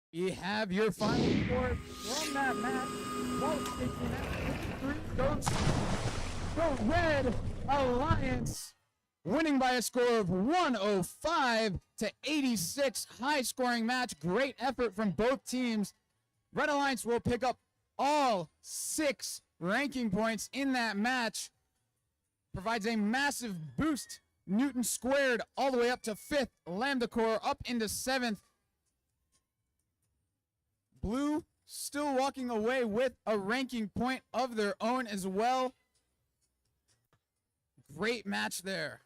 You have your final score from that match. Goes the Red Alliance, winning by a score of 105-86. High scoring match. Great effort from both teams. Red Alliance will pick up all 6 ranking points in that match. Provides a massive boost. Newton Squared all the way up to 5th. Lambda Core up into 7th. Blue still walking away with a ranking point of their own as well. Great match there.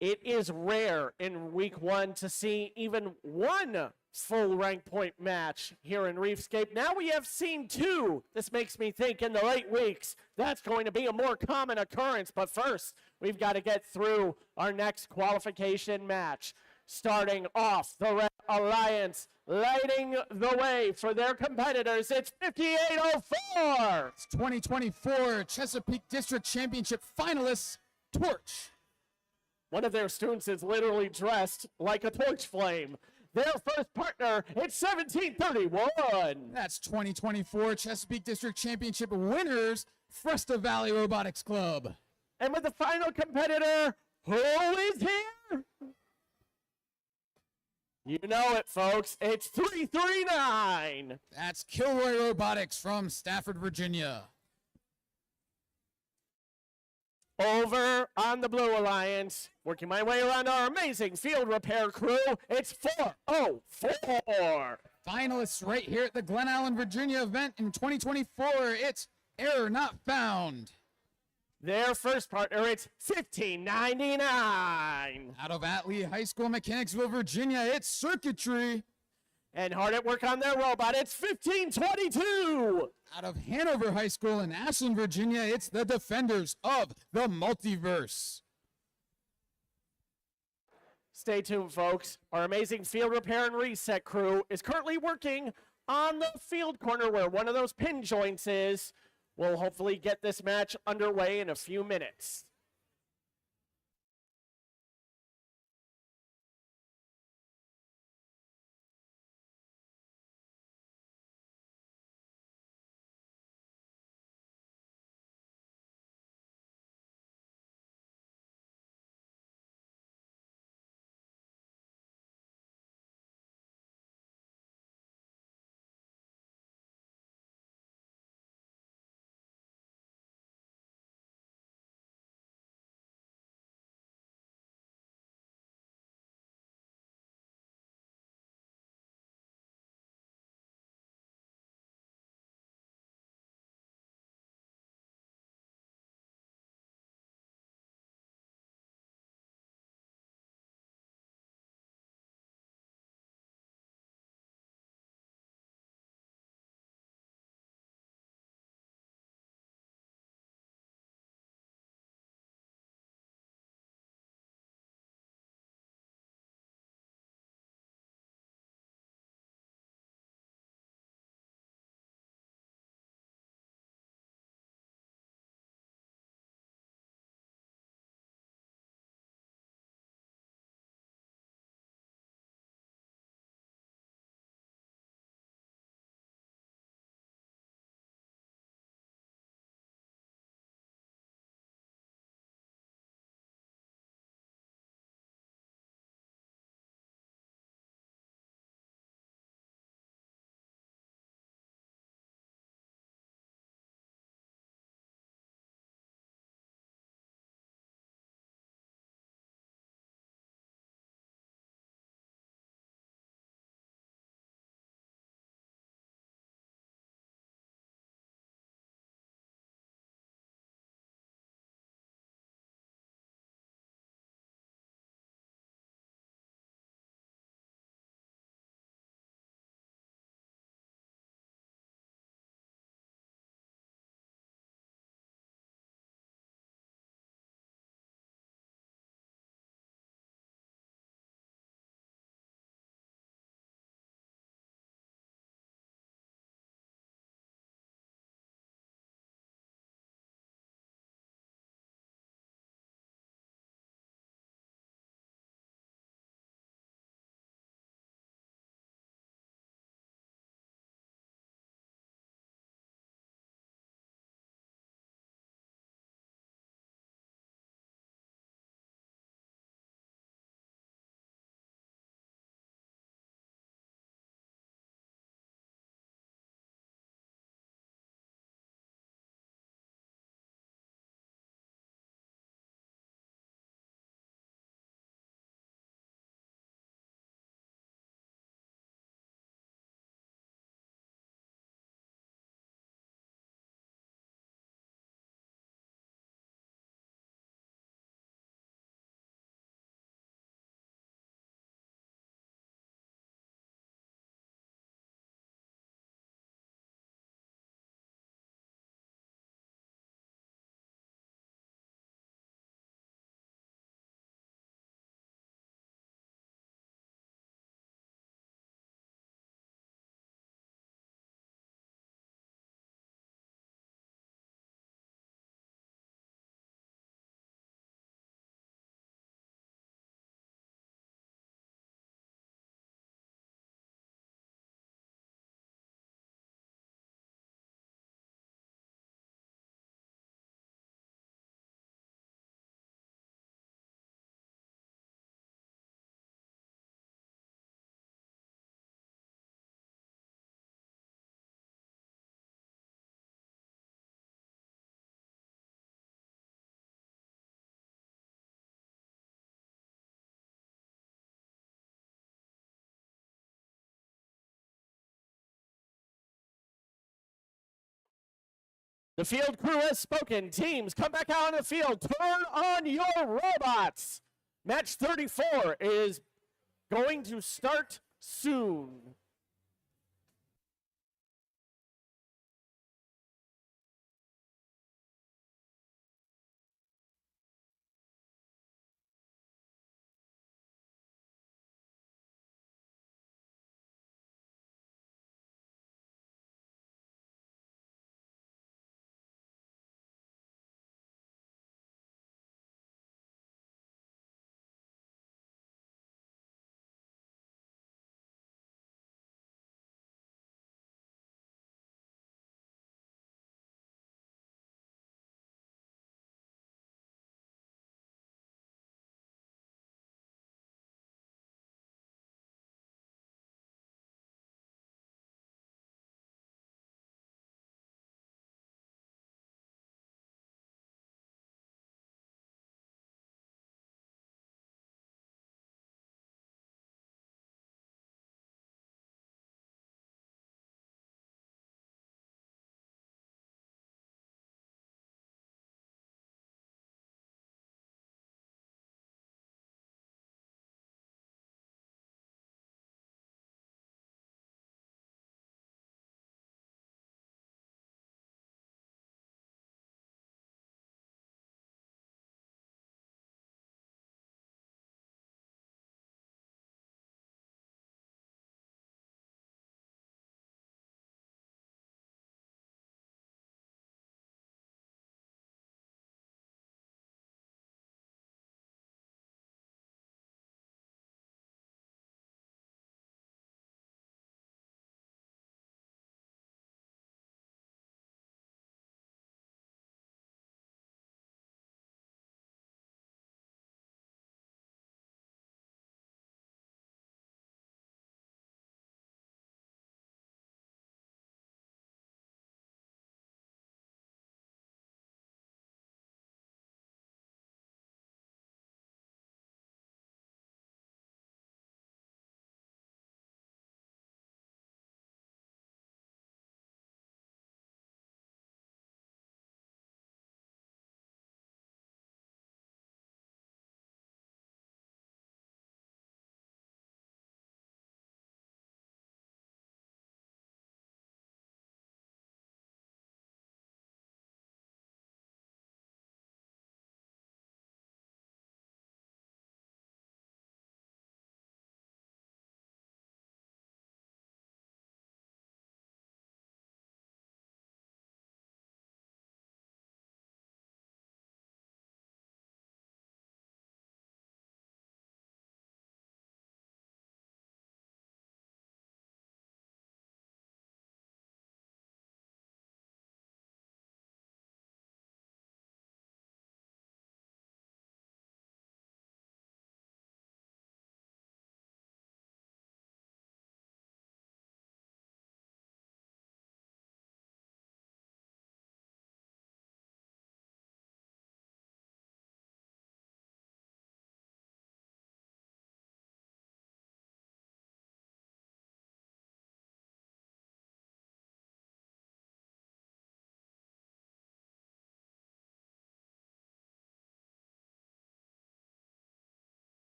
It is rare in week 1 to see even 1 full rank point match here in Reefscape. Now we have seen 2. This makes me think in the late weeks that's going to be a more common occurrence. But first, we've got to get through our next qualification match. Starting off, the Red Alliance lighting the way for their competitors. It's 5804. It's 2024 Chesapeake District Championship finalists, Torch. One of their students is literally dressed like a torch flame. Their first partner, it's 1731. That's 2024 Chesapeake District Championship winners, Fresta Valley Robotics Club. And with the final competitor, who is here? You know it, folks. It's 339. That's Kilroy Robotics from Stafford, Virginia. Over on the Blue Alliance, working my way around our amazing field repair crew, it's 404. Finalists right here at the Glen Allen, Virginia event in 2024. It's Error Not Found. Their first partner, it's 1599. Out of Atlee High School, Mechanicsville, Virginia, it's Circuitry. And hard at work on their robot, it's 1522. Out of Hanover High School in Ashland, Virginia, it's the Defenders of the Multiverse. Stay tuned, folks. Our amazing field repair and reset crew is currently working on the field corner where one of those pin joints is. We'll hopefully get this match underway in a few minutes. The field crew has spoken. Teams, come back out on the field. Turn on your robots. Match 34 is going to start soon.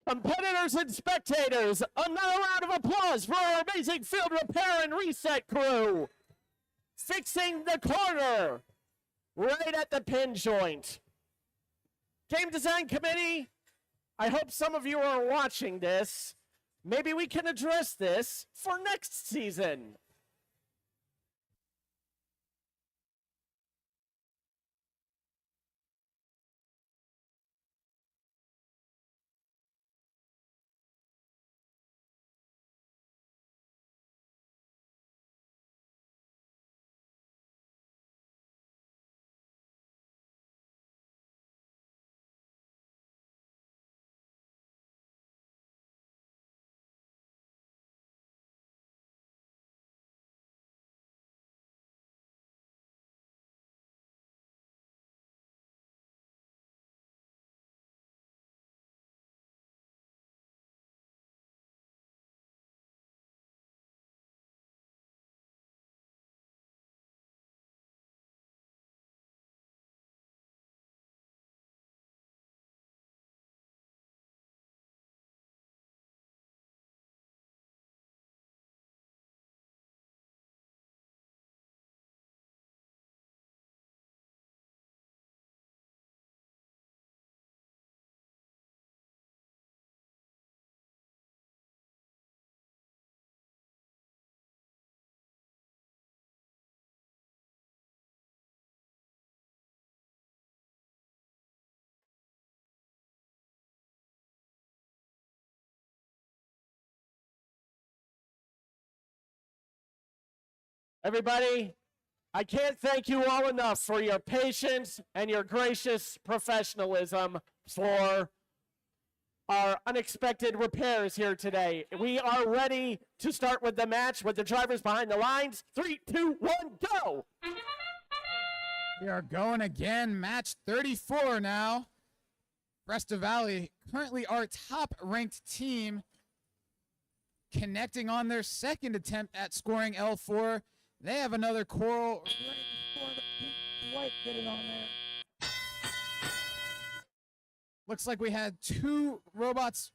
Competitors and spectators, another round of applause for our amazing field repair and reset crew. Fixing the corner right at the pin joint. Game design committee, I hope some of you are watching this. Maybe we can address this for next season. Everybody, I can't thank you all enough for your patience and your gracious professionalism for our unexpected repairs here today. We are ready to start with the match with the drivers behind the lines. 3, 2, 1, go! We are going again. Match 34 now. Cresta Valley, currently our top-ranked team, connecting on their second attempt at scoring L4. They have another coral right before the pink white get it on there. Looks like we had three robots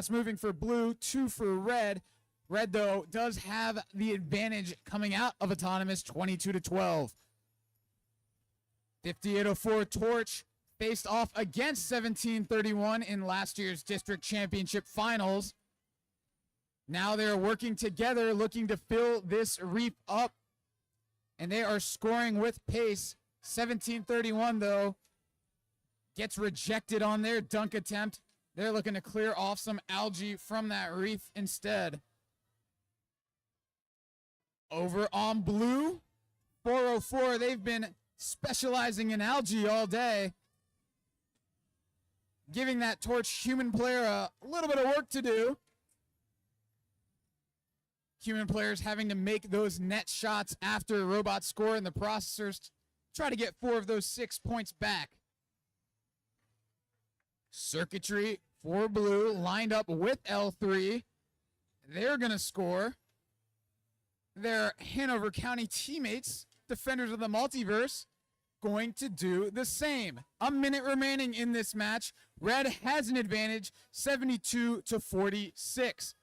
moving for blue, 2 for red. Red, though, does have the advantage coming out of autonomous 22-12. 5804 Torch faced off against 1731 in last year's district championship finals. Now they're working together, looking to fill this reef up, and they are scoring with pace. 1731, though, gets rejected on their dunk attempt. They're looking to clear off some algae from that reef instead. Over on blue, 404, they've been specializing in algae all day, giving that Torch human player a little bit of work to do. Human players having to make those net shots after robots score, and the processors try to get 4 of those 6 points back. Circuitry for blue lined up with L3. They're going to score. Their Hanover County teammates, Defenders of the Multiverse, going to do the same. A minute remaining in this match. Red has an advantage, 72-46.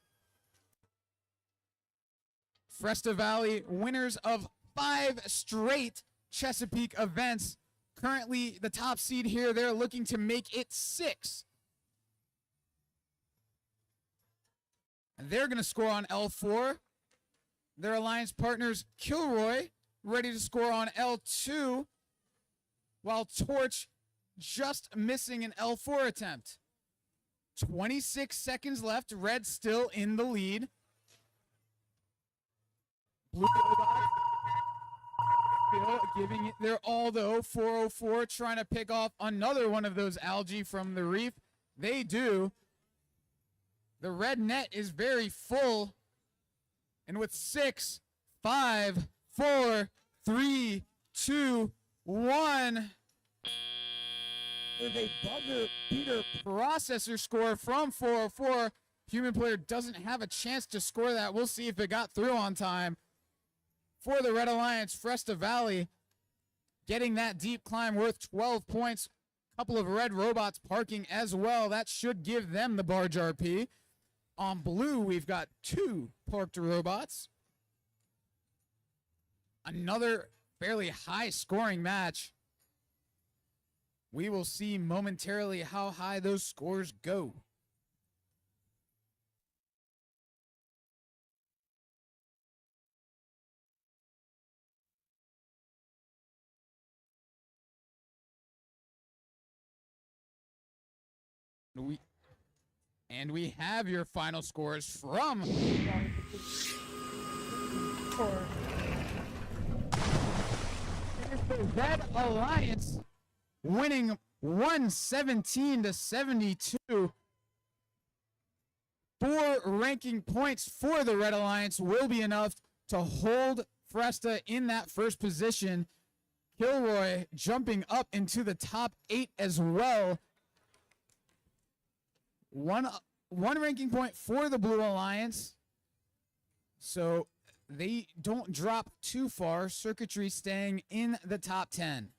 Cresta Valley, winners of 5 straight Chesapeake events. Currently the top seed here, they're looking to make it 6. And they're going to score on L4. Their alliance partners, Kilroy, ready to score on L2, while Torch just missing an L4 attempt. 26 seconds left. Red still in the lead. Blue Robots still giving it their all, though. 404 trying to pick off another one of those algae from the reef. They do. The red net is very full. And with 6, 5, 4, 3, 2, 1. With a buzzer beater processor score from 404. Human player doesn't have a chance to score that. We'll see if it got through on time. For the Red Alliance, Cresta Valley getting that deep climb worth 12 points. A couple of red robots parking as well. That should give them the barge RP. On blue, we've got 2 parked robots. Another fairly high scoring match. We will see momentarily how high those scores go. We have your final scores from the Red Alliance winning 117-72. 4 ranking points for the Red Alliance will be enough to hold Cresta in that first position. Kilroy jumping up into the top 8 as well. One ranking point for the Blue Alliance, so they don't drop too far. Circuitry staying in the top 10.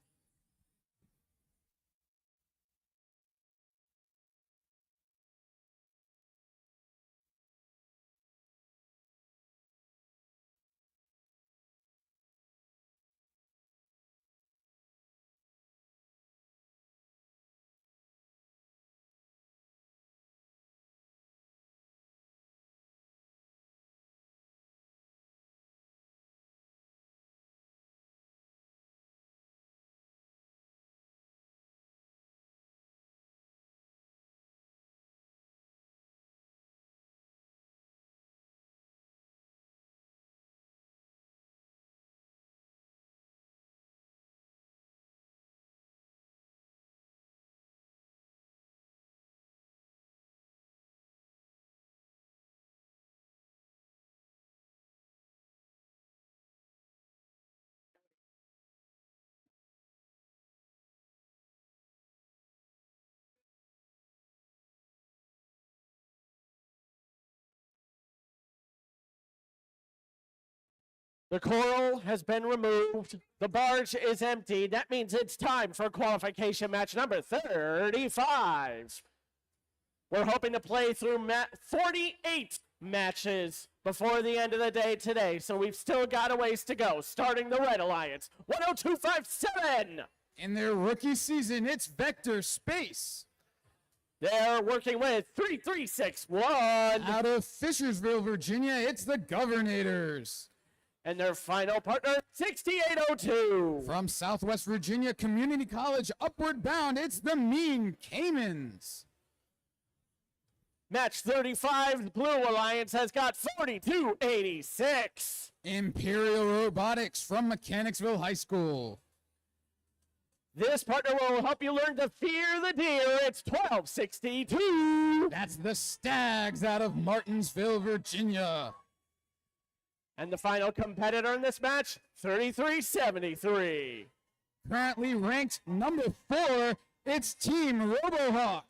The coral has been removed. The barge is empty. That means it's time for qualification match number 35. We're hoping to play through 48 matches before the end of the day today, so we've still got a ways to go. Starting the Red Alliance, 10257. In their rookie season, it's Vector Space. They're working with 3361. Out of Fishersville, Virginia, it's the Governators. And their final partner, 6802. From Southwest Virginia Community College, Upward Bound, it's the Mean Caymans. Match 35, the Blue Alliance has got 4286. Imperial Robotics from Mechanicsville High School. This partner will help you learn to fear the deer. It's 1262. That's the Stags out of Martinsville, Virginia. And the final competitor in this match, 3373. Currently ranked number 4, it's Team Robohawk.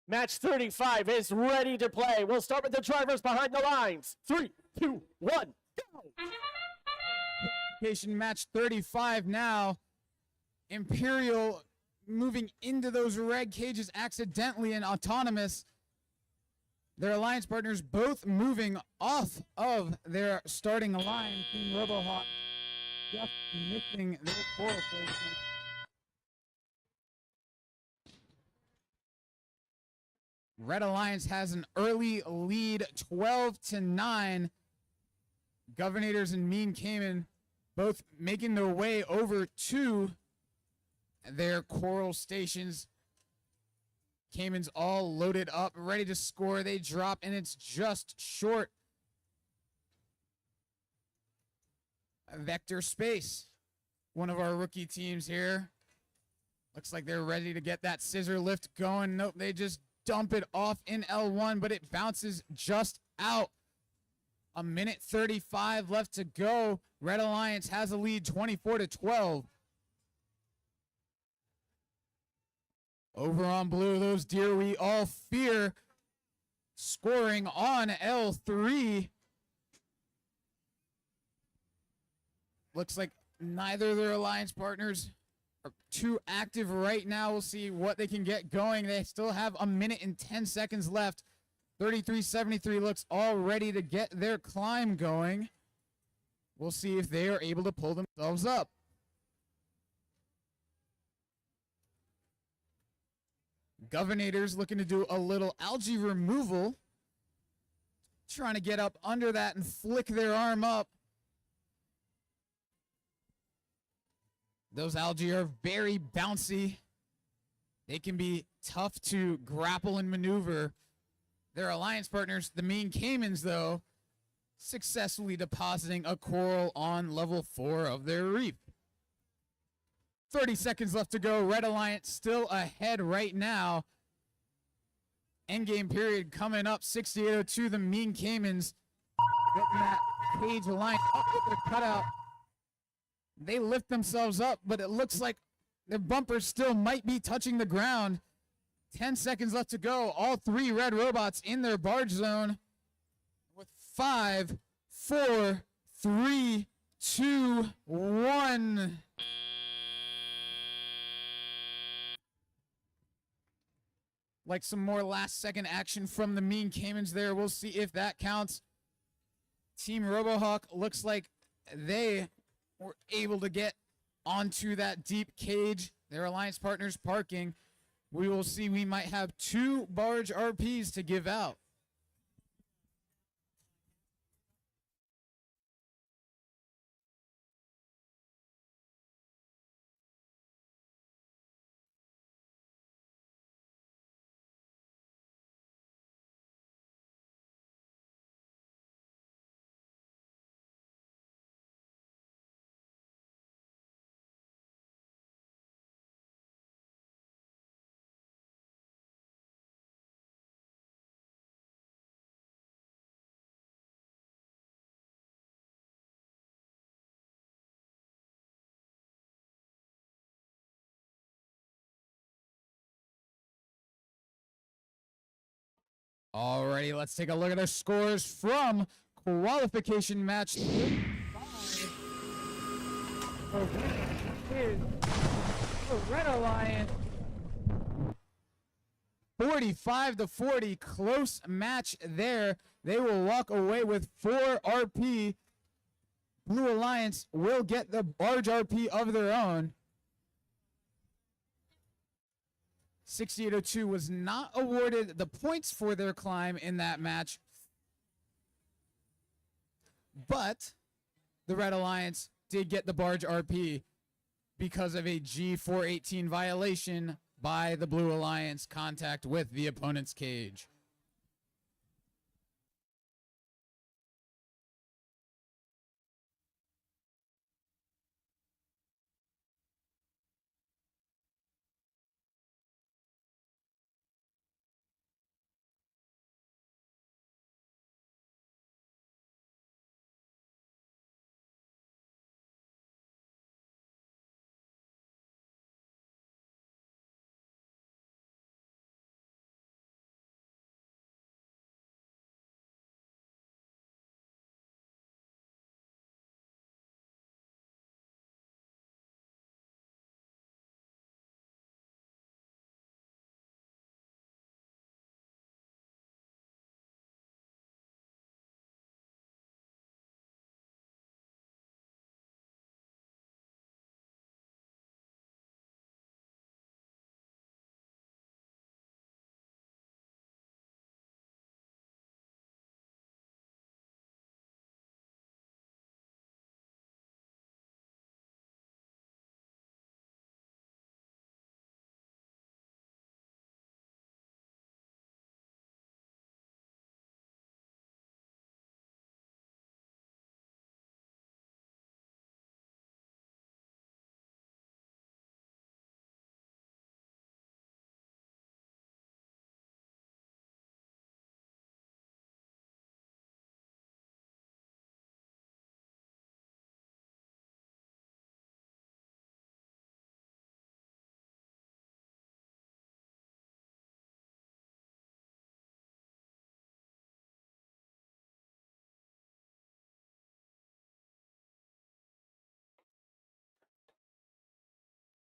Match 35 is ready to play. We'll start with the drivers behind the lines. 3, 2, 1, go! Qualification match 35 now. Imperial moving into those red cages accidentally and autonomous. Their alliance partners both moving off of their starting line. Team Robohawk just missing their coral placement. Red Alliance has an early lead, 12-9. Governators and Mean Cayman both making their way over to their coral stations. Cayman's all loaded up, ready to score. They drop, and it's just short. Vector Space, one of our rookie teams here. Looks like they're ready to get that scissor lift going. Nope, they just dump it off in L1, but it bounces just out. A minute 35 left to go. Red Alliance has a lead, 24-12. Over on blue, those deer we all fear. Scoring on L3. Looks like neither of their alliance partners are too active right now. We'll see what they can get going. They still have a minute and 10 seconds left. 3373 looks all ready to get their climb going. We'll see if they are able to pull themselves up. Governators looking to do a little algae removal. Trying to get up under that and flick their arm up. Those algae are very bouncy. They can be tough to grapple and maneuver. Their alliance partners, the mean caimans, though, successfully depositing a coral on level 4 of their reef. 30 seconds left to go. Red Alliance still ahead right now. Endgame period coming up. 6802, the mean caimans getting that cage aligned up with their cutout. They lift themselves up, but it looks like their bumpers still might be touching the ground. 10 seconds left to go. All 3 red robots in their barge zone. With 5, 4, 3, 2, 1. Like some more last second action from the mean caimans there. We'll see if that counts. Team RoboHawk looks like they were able to get onto that deep cage. Their alliance partners parking. We will see. We might have 2 barge RPs to give out. Alrighty, let's take a look at our scores from qualification match 35. The Red Alliance 45-40, close match there. They will walk away with 4 RP. Blue Alliance will get the barge RP of their own. 6802 was not awarded the points for their climb in that match, but the Red Alliance did get the barge RP because of a G418 violation by the Blue Alliance contact with the opponent's cage.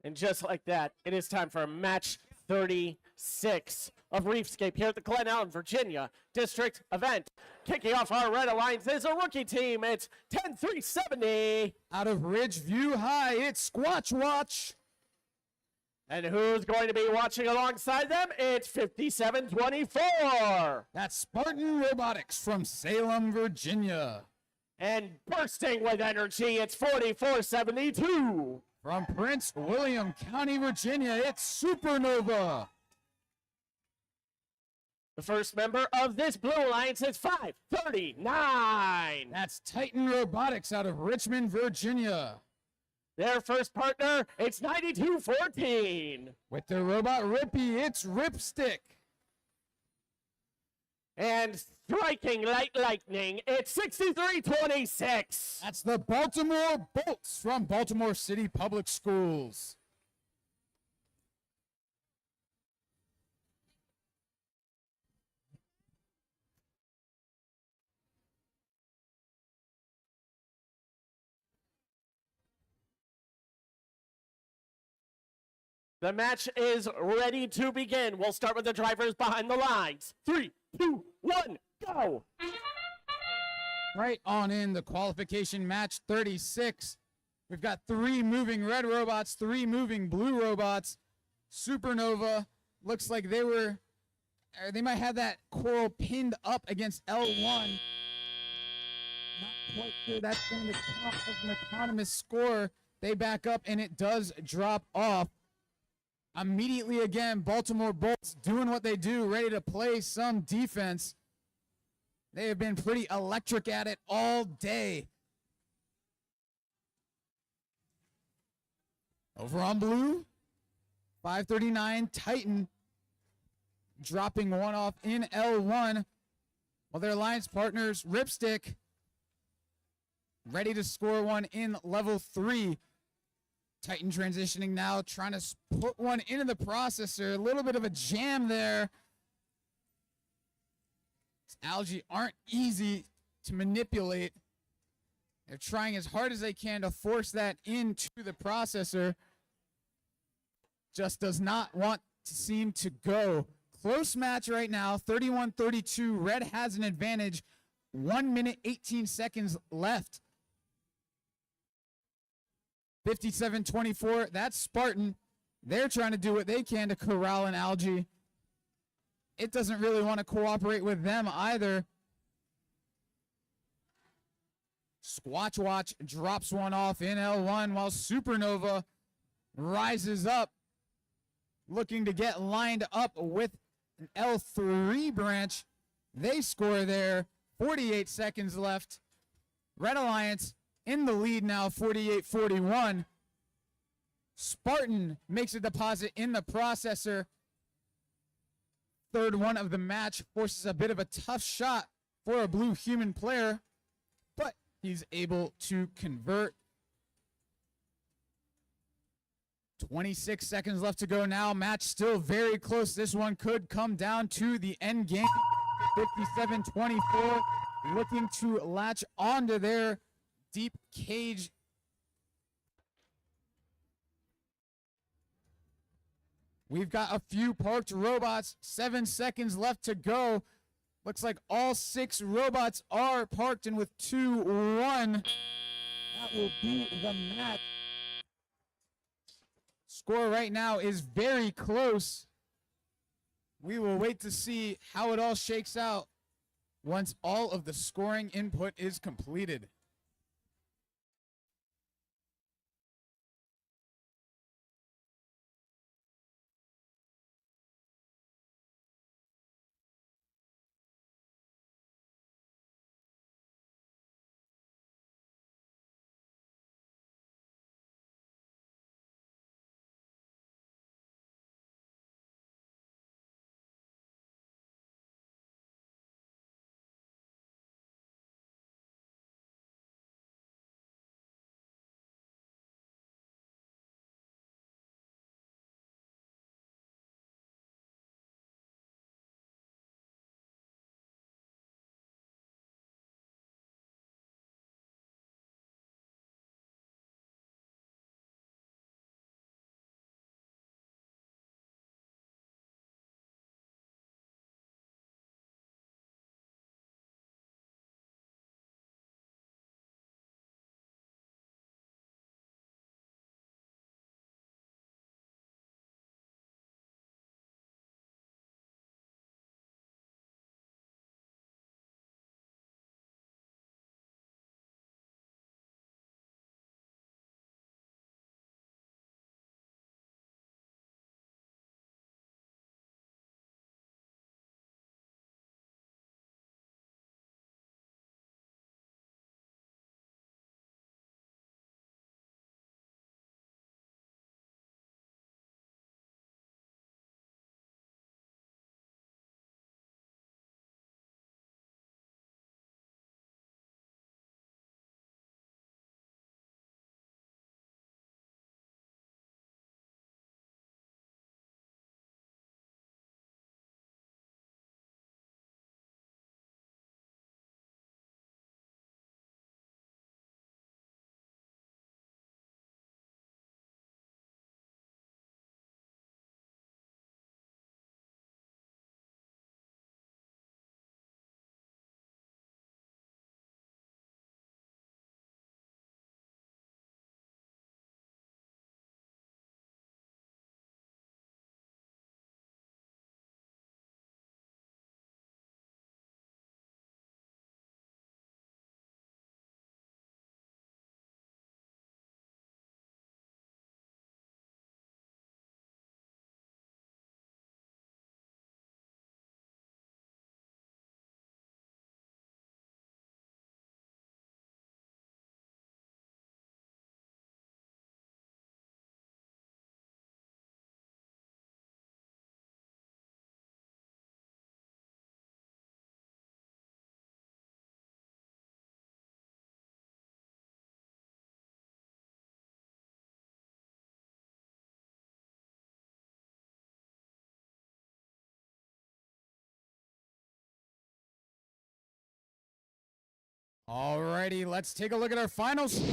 And just like that, it is time for match 36 of Reefscape here at the Glen, Virginia district event. Kicking off our Red Alliance is a rookie team. It's 10-3-70. Out of Ridgeview High, it's Squatch Watch. And who's going to be watching alongside them? It's 57-24. That's Spartan Robotics from Salem, Virginia. And bursting with energy, it's 44-72. From Prince William County, Virginia, it's Supernova. The first member of this Blue Alliance is 539. That's Titan Robotics out of Richmond, Virginia. Their first partner, it's 92-14. With the robot Rippy, it's Ripstick. And striking like lightning, it's 63-26. That's the Baltimore Bolts from Baltimore City Public Schools. The match is ready to begin. We'll start with the drivers behind the lines. 3, 2, 1, go! Right on in the qualification match 36. We've got 3 moving red robots, 3 moving blue robots. Supernova looks like they might have that coral pinned up against L1. Not quite sure that's going to count as an autonomous score. They back up and it does drop off. Immediately again, Baltimore Bolts doing what they do, ready to play some defense. They have been pretty electric at it all day. Over on blue, 539 Titan dropping one off in L1, while their alliance partners, Ripstick, ready to score one in level 3. Titan transitioning now, trying to put one into the processor. A little bit of a jam there. These algae aren't easy to manipulate. They're trying as hard as they can to force that into the processor. Just does not want to seem to go. Close match right now, 31-32. Red has an advantage. 1 minute, 18 seconds left. 57-24, that's Spartan. They're trying to do what they can to corral an algae. It doesn't really want to cooperate with them either. Squatch Watch drops one off in L1 while Supernova rises up, looking to get lined up with an L3 branch. They score there, 48 seconds left. Red Alliance in the lead now, 48-41. Spartan makes a deposit in the processor. Third one of the match, forces a bit of a tough shot for a blue human player, but he's able to convert. 26 seconds left to go now. Match still very close. This one could come down to the end game. 57-24, looking to latch onto their deep cage. We've got a few parked robots. 7 seconds left to go. Looks like all 6 robots are parked, and with 2-1, that will be the match. Score right now is very close. We will wait to see how it all shakes out once all of the scoring input is completed. Alrighty, let's take a look at our final score.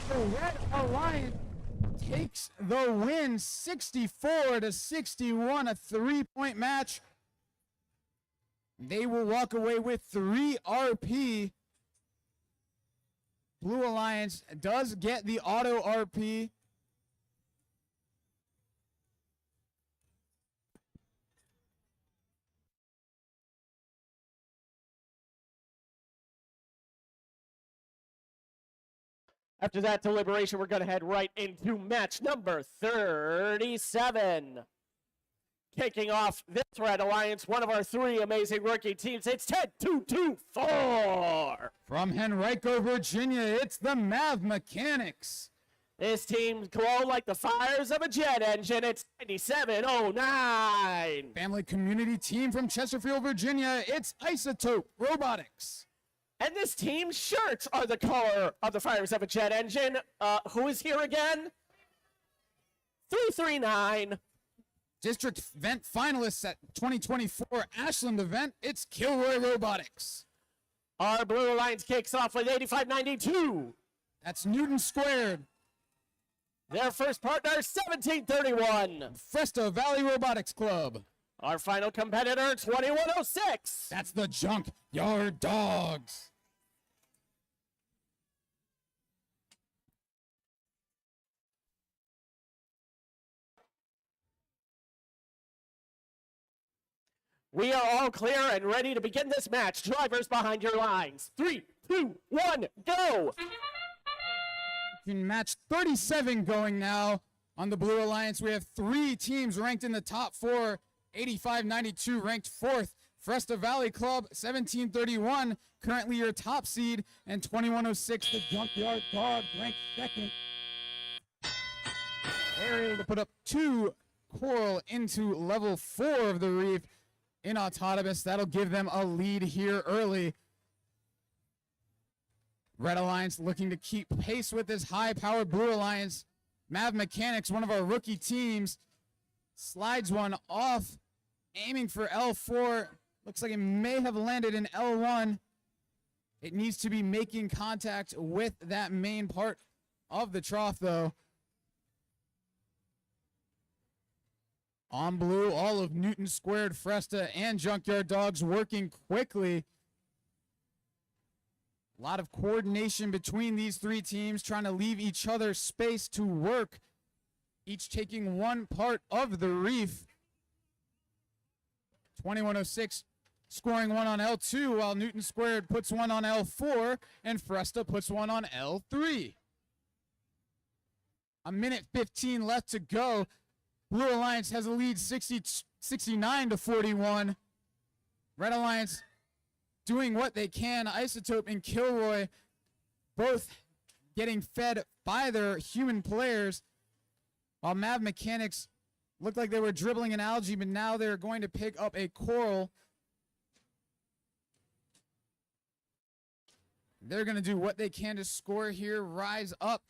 The Red Alliance takes the win 64-61, a 3-point match. They will walk away with 3 RP. Blue Alliance does get the auto RP. After that deliberation, we're going to head right into match number 37. Kicking off this Red Alliance, one of our 3 amazing rookie teams. It's 10-2-2-4. From Henrico, Virginia, it's the Mav Mechanics. This team glow like the fires of a jet engine. It's 9709. Family community team from Chesapeake, Virginia, it's Isotope Robotics. And this team's shirts are the color of the fires of a jet engine. Who is here again? 339. District event finalists at 2024 Ashland event, it's Kilroy Robotics. Our Blue Alliance kicks off with 8592. That's Newton Squared. Their first partner, 1731. Fresta Valley Robotics Club. Our final competitor, 2106. That's the Junkyard Dogs. We are all clear and ready to begin this match. Drivers behind your lines. 3, 2, 1, go! In match 37 going now on the Blue Alliance. We have 3 teams ranked in the top 4. 8592 ranked 4th. Fresta Valley Club 1731 currently your top seed, and 2106 the Junkyard Dog ranked 2nd. They're able to put up 2 coral into level 4 of the reef in autonomous. That'll give them a lead here early. Red Alliance looking to keep pace with this high-powered Blue Alliance. Mav Mechanics, one of our rookie teams, slides one off, aiming for L4. Looks like it may have landed in L1. It needs to be making contact with that main part of the trough, though. On blue, all of Newton Squared, Fresta, and Junkyard Dogs working quickly. A lot of coordination between these 3 teams, trying to leave each other space to work, each taking one part of the reef. 2106 scoring one on L2, while Newton Squared puts one on L4, and Fresta puts one on L3. A minute 15 left to go. Blue Alliance has a lead 69-41. Red Alliance doing what they can. Isotope and Kilroy both getting fed by their human players, while Mav Mechanics looked like they were dribbling an algae, but now they're going to pick up a coral. They're going to do what they can to score here, rise up,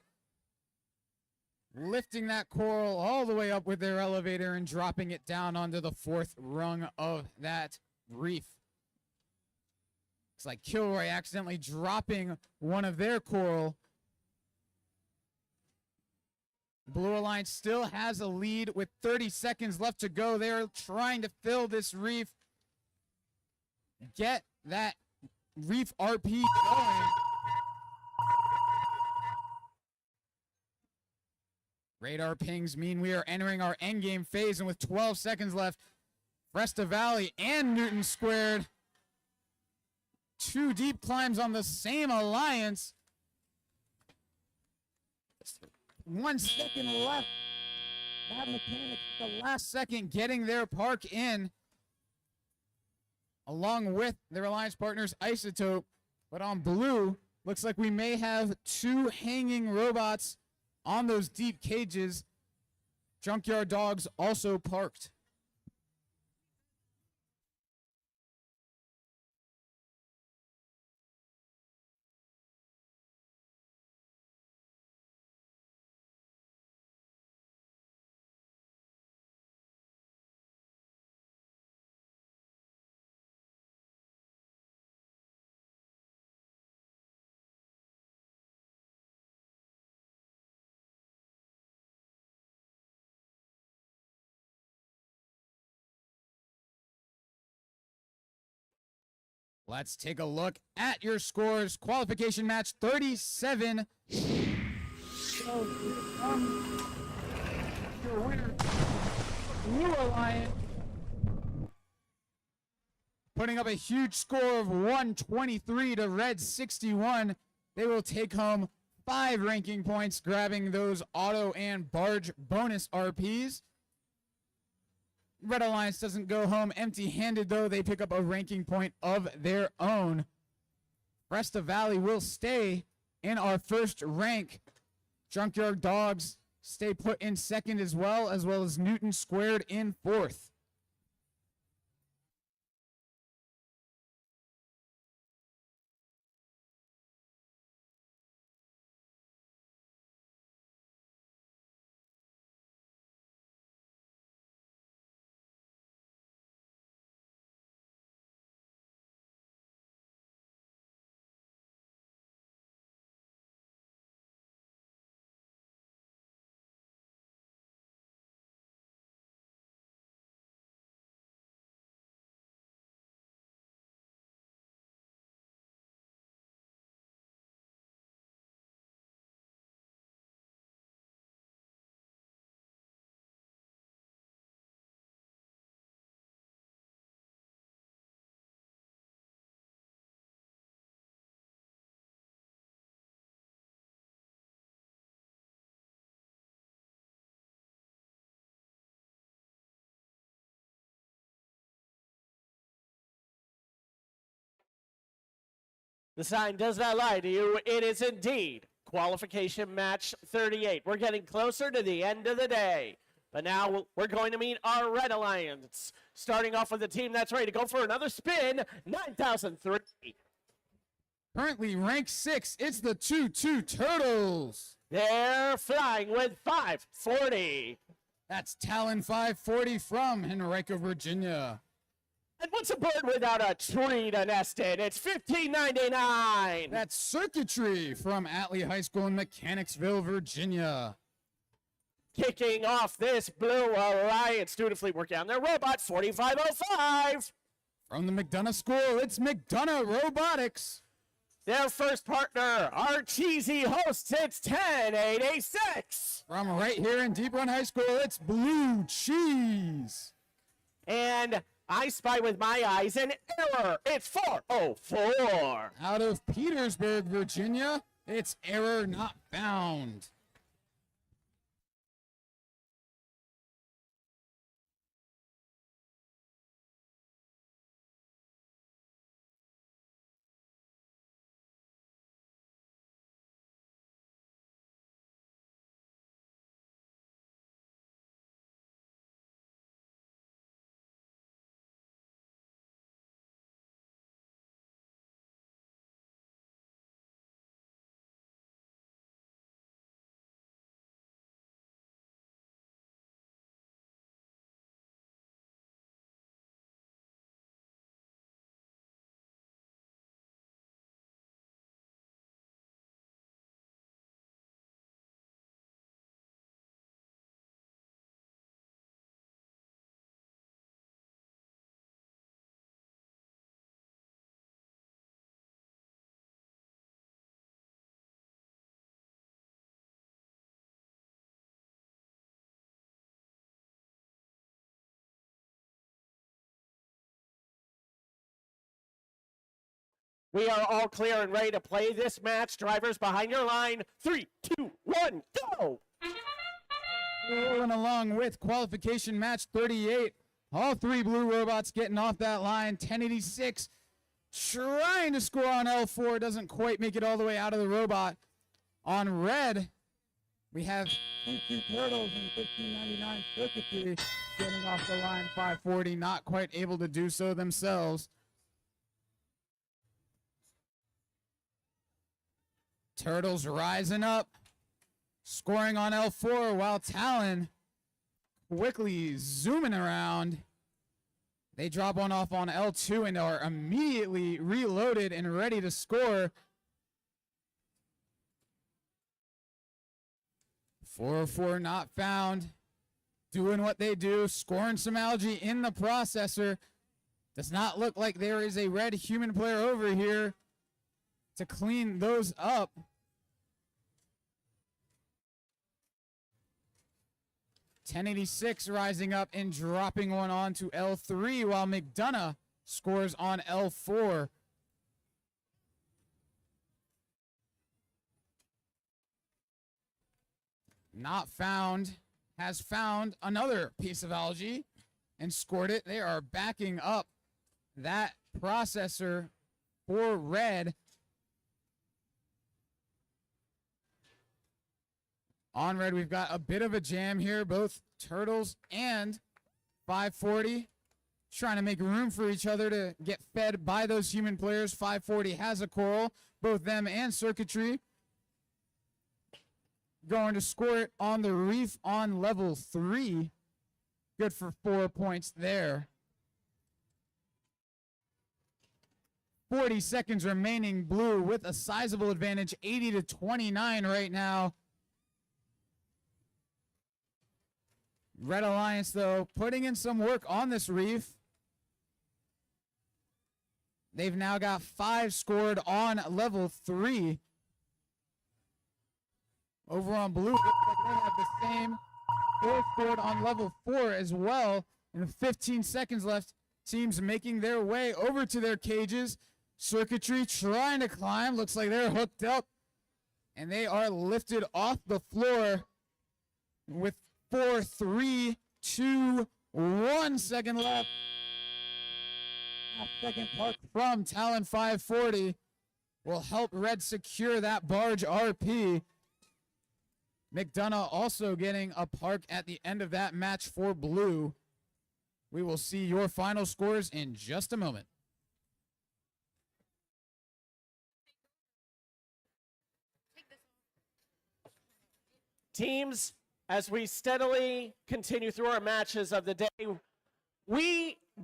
lifting that coral all the way up with their elevator and dropping it down onto the 4th rung of that reef. It's like Kilroy accidentally dropping one of their coral. Blue Alliance still has a lead with 30 seconds left to go. They're trying to fill this reef. Get that reef RP going. Radar pings mean we are entering our endgame phase, and with 12 seconds left, Fresta Valley and Newton Squared, 2 deep climbs on the same alliance. 1 second left. Mav Mechanics, the last second, getting their park in, along with their alliance partners Isotope. But on blue, looks like we may have 2 hanging robots on those deep cages. Junkyard Dogs also parked. Let's take a look at your scores. Qualification match 37. So, your winner, Blue Alliance, putting up a huge score of 123 to Red 61. They will take home 5 ranking points, grabbing those auto and barge bonus RPs. Red Alliance doesn't go home empty-handed, though. They pick up a ranking point of their own. Resta Valley will stay in our first rank. Junkyard Dogs stay put in second as well as Newton Squared in fourth. The sign does not lie to you. It is indeed qualification match 38. We're getting closer to the end of the day. But now we're going to meet our Red Alliance. Starting off with the team that's ready to go for another spin, 9003. Currently rank 6, it's the 2-2 Turtles. They're flying with 540. That's Talon 540 from Henrico, Virginia. And what's a bird without a tree to nest in? It's 1599. That's Circuitry from Atlee High School in Mechanicsville, Virginia. Kicking off this Blue Alliance student fleet working on their robot 4505. From the McDonough School, it's McDonough Robotics. Their first partner, our cheesy hosts, it's 10886. From right here in Deep Run High School, it's Blue Cheese. And I spy with my eyes an error. It's 404. Out of Petersburg, Virginia, it's Error Not Found. We are all clear and ready to play this match. Drivers behind your line. 3, 2, 1, go! Rolling along with qualification match 38. All 3 blue robots getting off that line. 1086 trying to score on L4. Doesn't quite make it all the way out of the robot. On red, we have 2 Turtles and 1599 Circuitry getting off the line 540. Not quite able to do so themselves. Turtles rising up, scoring on L4 while Talon quickly zooming around. They drop one off on L2 and are immediately reloaded and ready to score. 404 not found. Doing what they do, scoring some algae in the processor. Does not look like there is a red human player over here to clean those up. .1086 rising up and dropping one on to L3 while McDonough scores on L4. Not found has found another piece of algae and scored it. They are backing up that processor for red. On red, we've got a bit of a jam here. Both Turtles and 540 trying to make room for each other to get fed by those human players. 540 has a coral, both them and Circuitry. Going to score it on the reef on level 3. Good for 4 points there. 40 seconds remaining. Blue with a sizable advantage, 80-29 right now. Red Alliance, though, putting in some work on this reef. They've now got 5 scored on level 3. Over on blue, looks like they have the same. 4 scored on level 4 as well. And 15 seconds left. Teams making their way over to their cages. Circuitry trying to climb. Looks like they're hooked up. And they are lifted off the floor with 4, 3, 2, 1 second left. Second park from Talon 540 will help Red secure that barge RP. McDonough also getting a park at the end of that match for Blue. We will see your final scores in just a moment. Teams, as we steadily continue through our matches of the day,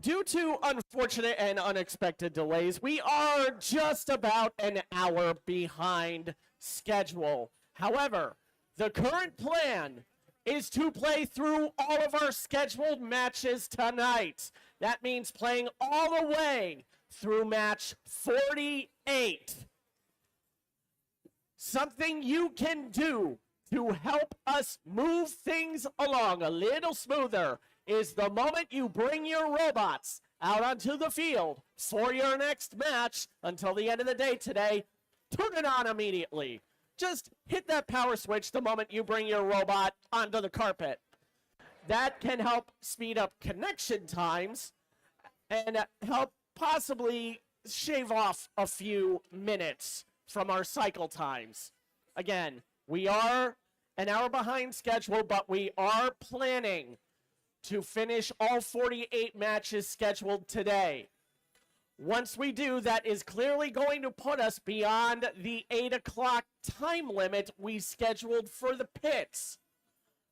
due to unfortunate and unexpected delays, we are just about an hour behind schedule. However, the current plan is to play through all of our scheduled matches tonight. That means playing all the way through match 48. Something you can do to help us move things along a little smoother is the moment you bring your robots out onto the field for your next match until the end of the day today, turn it on immediately. Just hit that power switch the moment you bring your robot onto the carpet. That can help speed up connection times and help possibly shave off a few minutes from our cycle times. Again, we are an hour behind schedule, but we are planning to finish all 48 matches scheduled today. Once we do, that is clearly going to put us beyond the 8 o'clock time limit we scheduled for the pits.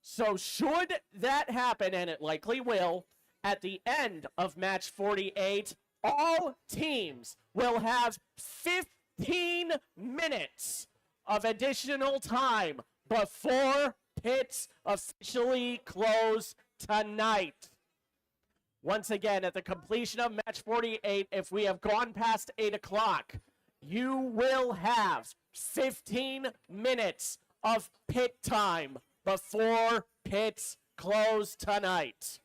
So should that happen, and it likely will, at the end of match 48, all teams will have 15 minutes of additional time before pits officially close tonight. Once again, at the completion of match 48, if we have gone past 8 o'clock, you will have 15 minutes of pit time before pits close tonight.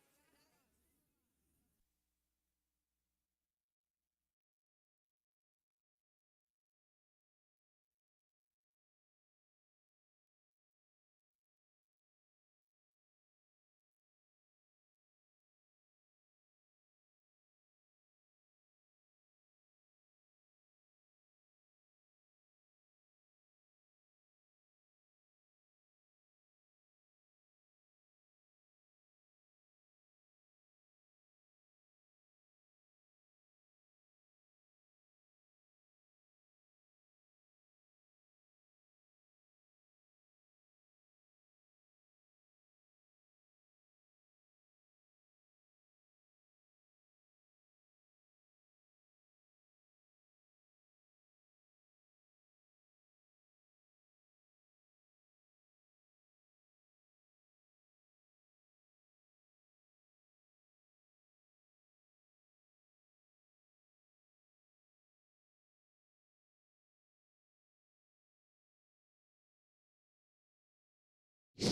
There's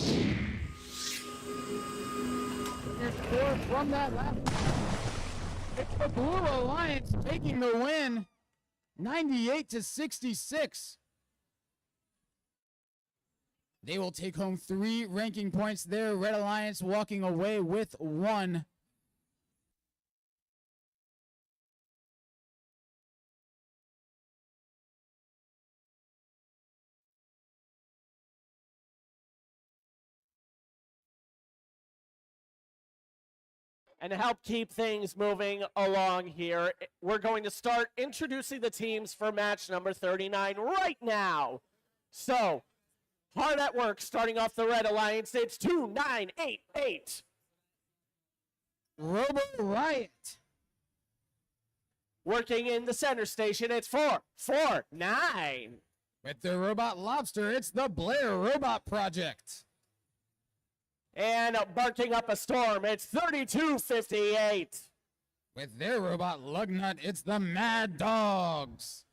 score from that last. It's the Blue Alliance taking the win, 98-66. They will take home 3 ranking points there. Red Alliance walking away with 1. And to help keep things moving along here, we're going to start introducing the teams for match number 39 right now. So, hard at work, starting off the Red Alliance, it's 2988. Robo Riot. Working in the center station, it's 449. With their Robot Lobster, it's the Blair Robot Project. And barking up a storm, it's 3258. With their Robot Lugnut, it's the Mad Dogs.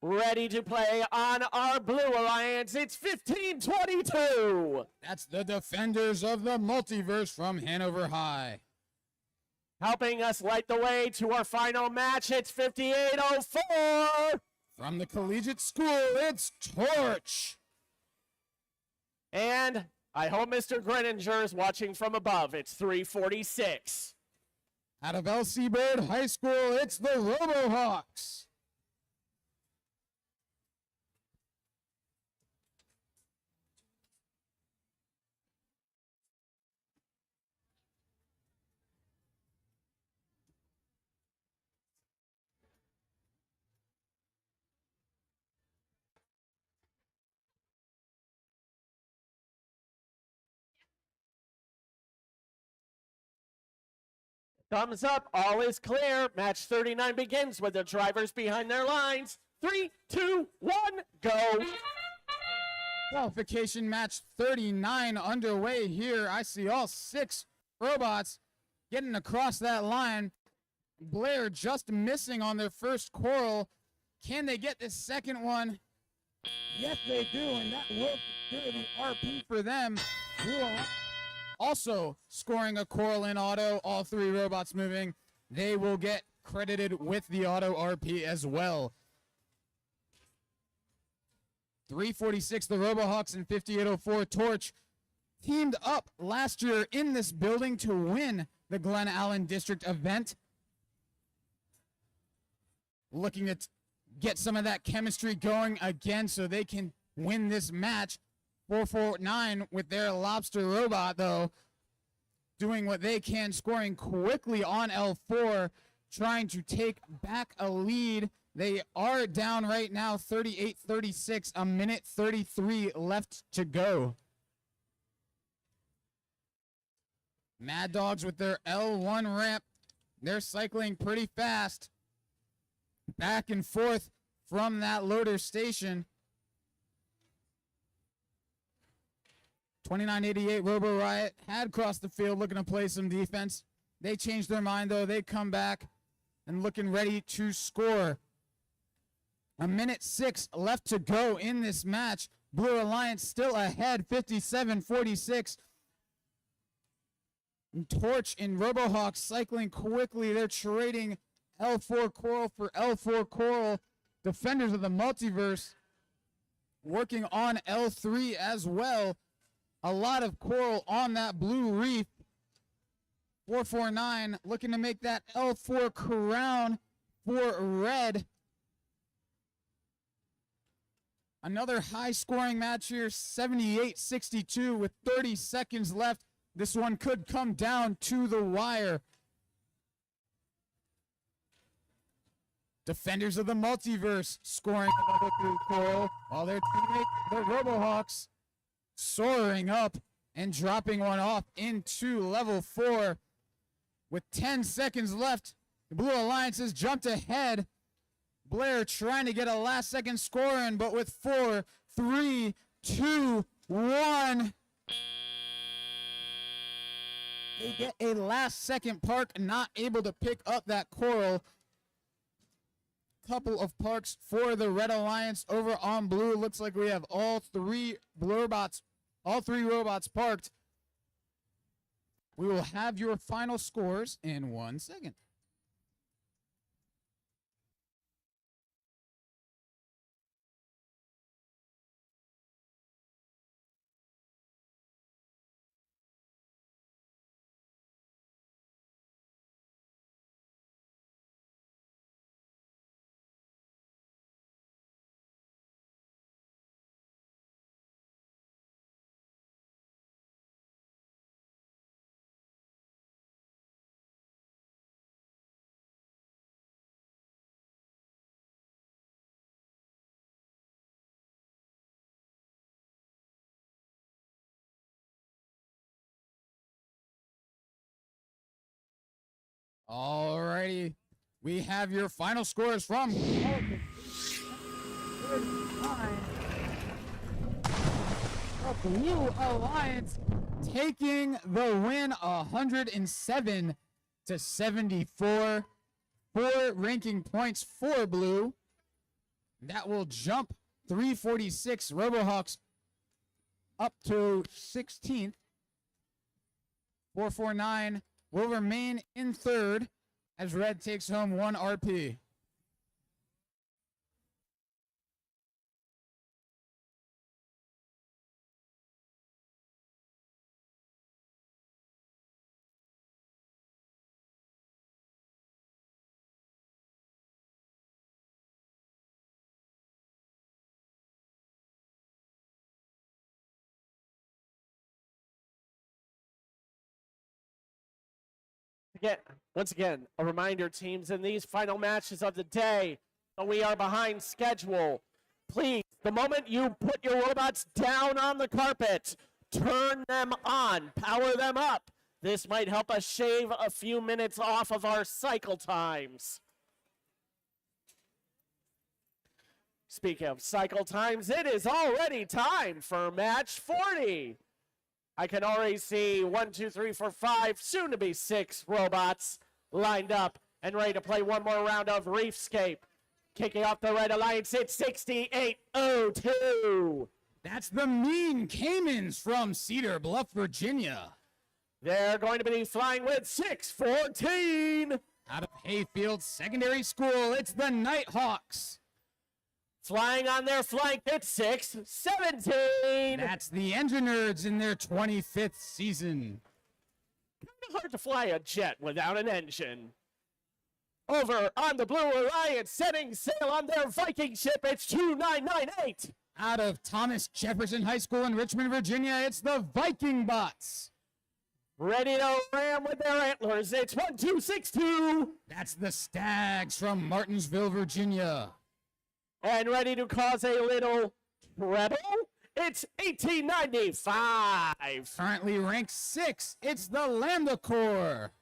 Ready to play on our Blue Alliance, it's 1522. That's the Defenders of the Multiverse from Hanover High. Helping us light the way to our final match, it's 5804. From the Collegiate School, it's Torch. And I hope Mr. Greninger is watching from above. It's 346. Out of LC Bird High School, it's the RoboHawks. Thumbs up, all is clear. Match 39 begins with the drivers behind their lines. 3, 2, 1, go. Qualification match 39 underway here. I see all 6 robots getting across that line. Blair just missing on their first coral. Can they get the second one? Yes, they do, and that will secure the RP for them. Also scoring a coral in auto, all 3 robots moving. They will get credited with the auto RP as well. 346, the RoboHawks, and 5804 Torch teamed up last year in this building to win the Glen Allen District event. Looking to get some of that chemistry going again so they can win this match. 449 with their lobster robot, though, doing what they can, scoring quickly on L4, trying to take back a lead. They are down right now, 38-36, a minute 33 left to go. Mad Dogs with their L1 ramp. They're cycling pretty fast. Back and forth from that loader station. 2988 Robo Riot had crossed the field looking to play some defense. They changed their mind, though. They come back and looking ready to score. A minute 6 left to go in this match. Blue Alliance still ahead, 57-46. Torch and RoboHawks cycling quickly. They're trading L4 Coral for L4 Coral. Defenders of the Multiverse working on L3 as well. A lot of coral on that blue reef. 449 looking to make that L4 crown for red. Another high-scoring match here, 78-62 with 30 seconds left. This one could come down to the wire. Defenders of the Multiverse scoring a level 3 coral, while their teammate, the RoboHawks, soaring up and dropping one off into level 4. With 10 seconds left, the Blue Alliance has jumped ahead. Blair trying to get a last-second score in, but with 4, 3, 2, 1. They get a last-second park, not able to pick up that coral. Couple of parks for the Red Alliance over on blue. Looks like we have all 3 blue robots All 3 robots parked. We will have your final scores in 1 second. Alrighty. We have your final scores from the Blue Alliance taking the win 107 to 74. 4 ranking points for Blue. That will jump 346 RoboHawks up to 16th. 449 will remain in 3rd as Red takes home 1 RP. Once again, a reminder, teams, in these final matches of the day, we are behind schedule. Please, the moment you put your robots down on the carpet, turn them on, power them up. This might help us shave a few minutes off of our cycle times. Speaking of cycle times, it is already time for match 40. I can already see 1, 2, 3, 4, 5, soon to be 6 robots lined up and ready to play one more round of Reefscape. Kicking off the Red Alliance, it's 6802. That's the Mean Caimans from Cedar Bluff, Virginia. They're going to be flying with 614. Out of Hayfield Secondary School, it's the Nighthawks. Flying on their flank, it's 617. That's the Engine Nerds in their 25th season. Kind of hard to fly a jet without an engine. Over on the Blue Alliance, setting sail on their Viking ship, it's 2998. Out of Thomas Jefferson High School in Richmond, Virginia, it's the Viking Bots. Ready to ram with their antlers, it's 1262. That's the Stags from Martinsville, Virginia. And ready to cause a little trouble, it's 1895. Currently ranked 6, it's the Lambda Corps.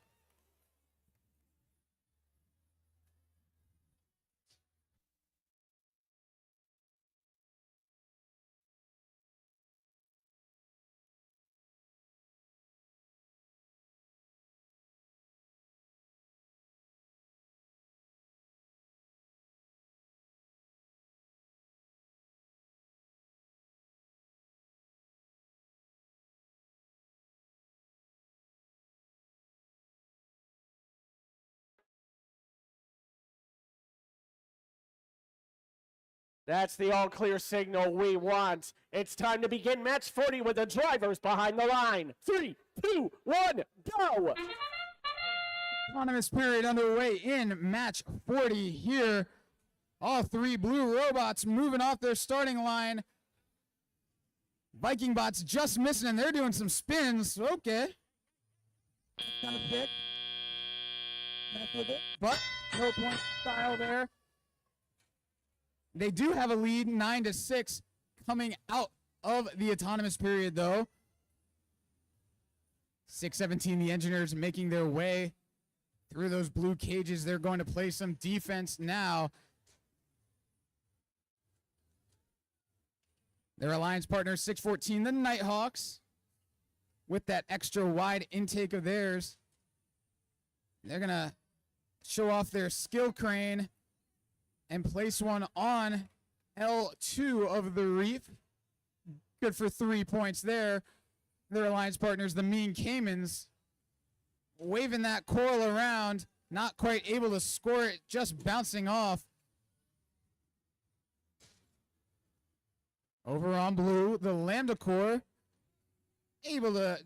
That's the all-clear signal we want. It's time to begin match 40 with the drivers behind the line. 3, 2, 1, go! Autonomous period underway in match 40 here. All 3 blue robots moving off their starting line. Viking Bots just missing, and they're doing some spins. Okay. Kind of bit. But no point style there. They do have a lead, 9-6, coming out of the autonomous period, though. 617, the Engineers making their way through those blue cages. They're going to play some defense now. Their alliance partner, 614, the Nighthawks, with that extra wide intake of theirs. They're going to show off their skill crane and place one on L2 of the reef. Good for 3 points there. Their alliance partners, the Mean Caimans, waving that coral around, not quite able to score it, just bouncing off. Over on blue, the Lambda Corps able to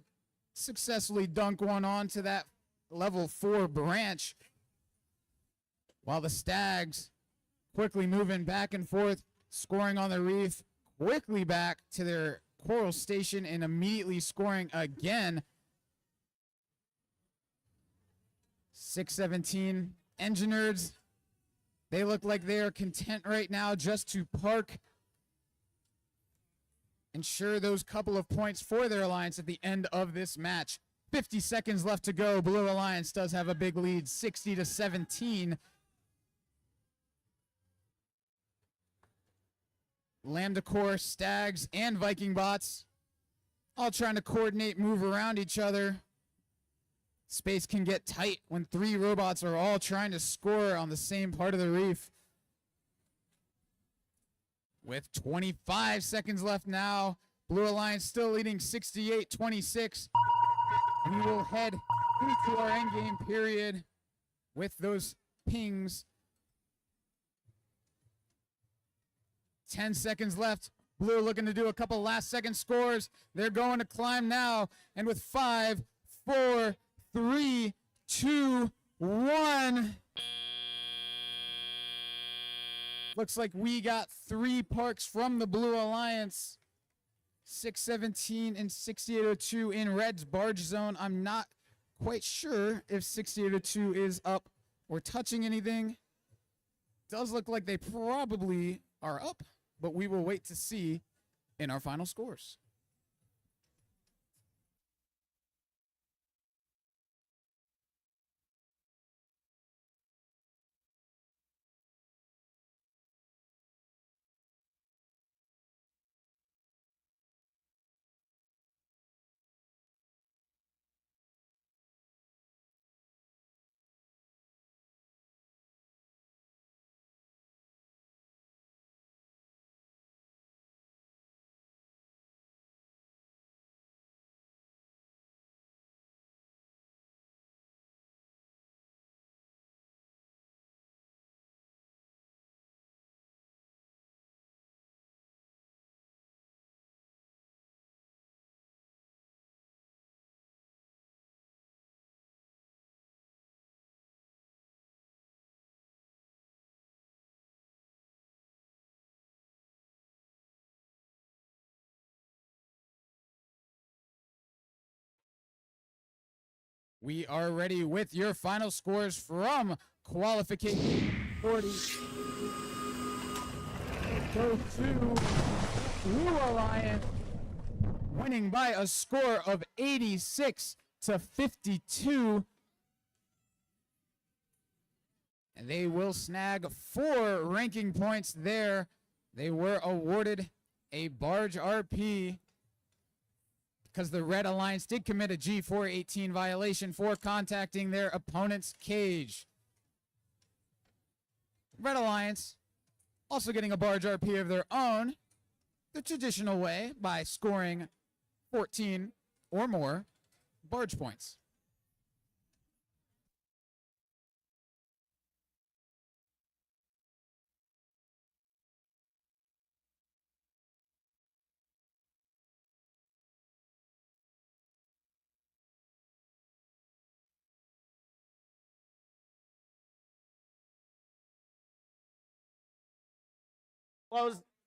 successfully dunk one onto that level 4 branch, while the Stags quickly moving back and forth, scoring on the reef, quickly back to their coral station and immediately scoring again. 617 Engineers, they look like they are content right now just to park, ensure those couple of points for their alliance at the end of this match. 50 seconds left to go. Blue Alliance does have a big lead, 60-17. Lambda Corps, Stags, and Viking Bots all trying to coordinate, move around each other. Space can get tight when 3 robots are all trying to score on the same part of the reef. With 25 seconds left now, Blue Alliance still leading 68-26. We will head into our endgame period with those pings. 10 seconds left. Blue looking to do a couple last second scores. They're going to climb now. And with 5, 4, 3, 2, 1. Looks like we got 3 parks from the Blue Alliance. 617 and 6802 in Red's barge zone. I'm not quite sure if 6802 is up or touching anything. Does look like they probably are up, but we will wait to see in our final scores. We are ready with your final scores from qualification 40. Go to Blue Alliance, winning by a score of 86-52. And they will snag 4 ranking points there. They were awarded a barge RP because the Red Alliance did commit a G418 violation for contacting their opponent's cage. Red Alliance also getting a barge RP of their own, the traditional way, by scoring 14 or more barge points.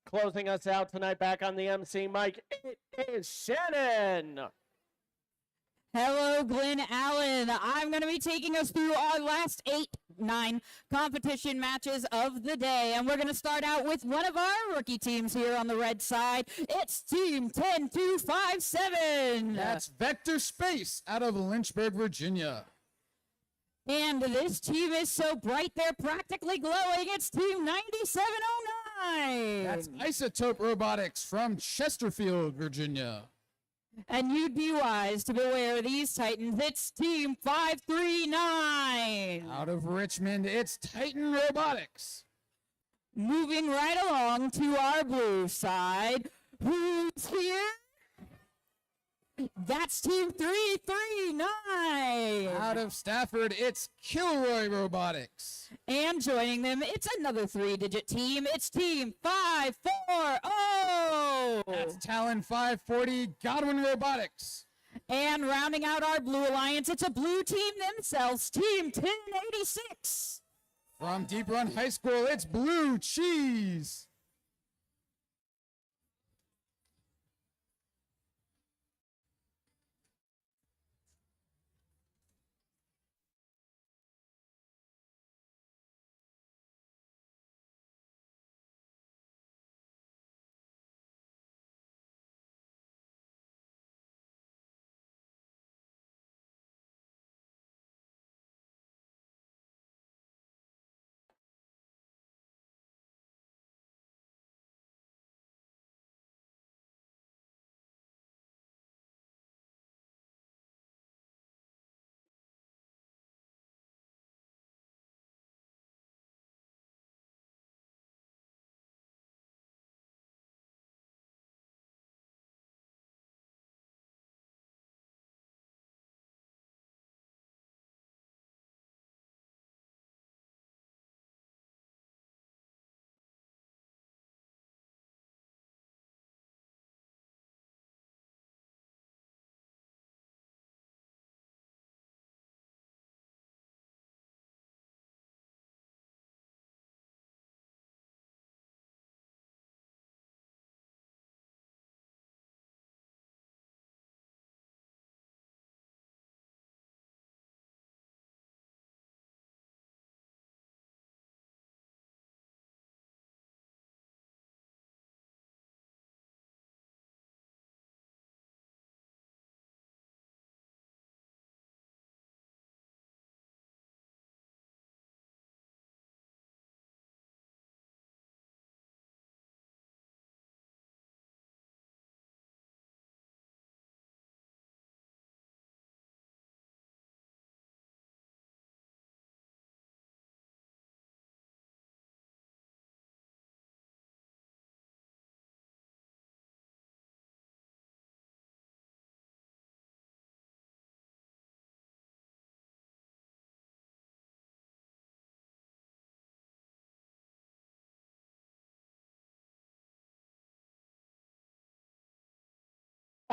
Closing us out tonight back on the MC mic, it is Shannon. Hello, Glen Allen. I'm going to be taking us through our last 8-9 competition matches of the day. And we're going to start out with one of our rookie teams here on the red side. It's Team 10257. That's Vector Space out of Lynchburg, Virginia. And this team is so bright, they're practically glowing. It's Team 9709. That's Isotope Robotics from Chesterfield, Virginia. And you'd be wise to beware of these Titans. It's Team 539. Out of Richmond, it's Titan Robotics. Moving right along to our blue side, Who's here? That's Team 339. Out of Stafford, it's Kilroy Robotics. And joining them, it's another 3-digit team. It's Team 540. That's Talon 540, Godwin Robotics. And rounding out our Blue Alliance, it's a blue team themselves, Team 1086. From Deep Run High School, it's Blue Cheese.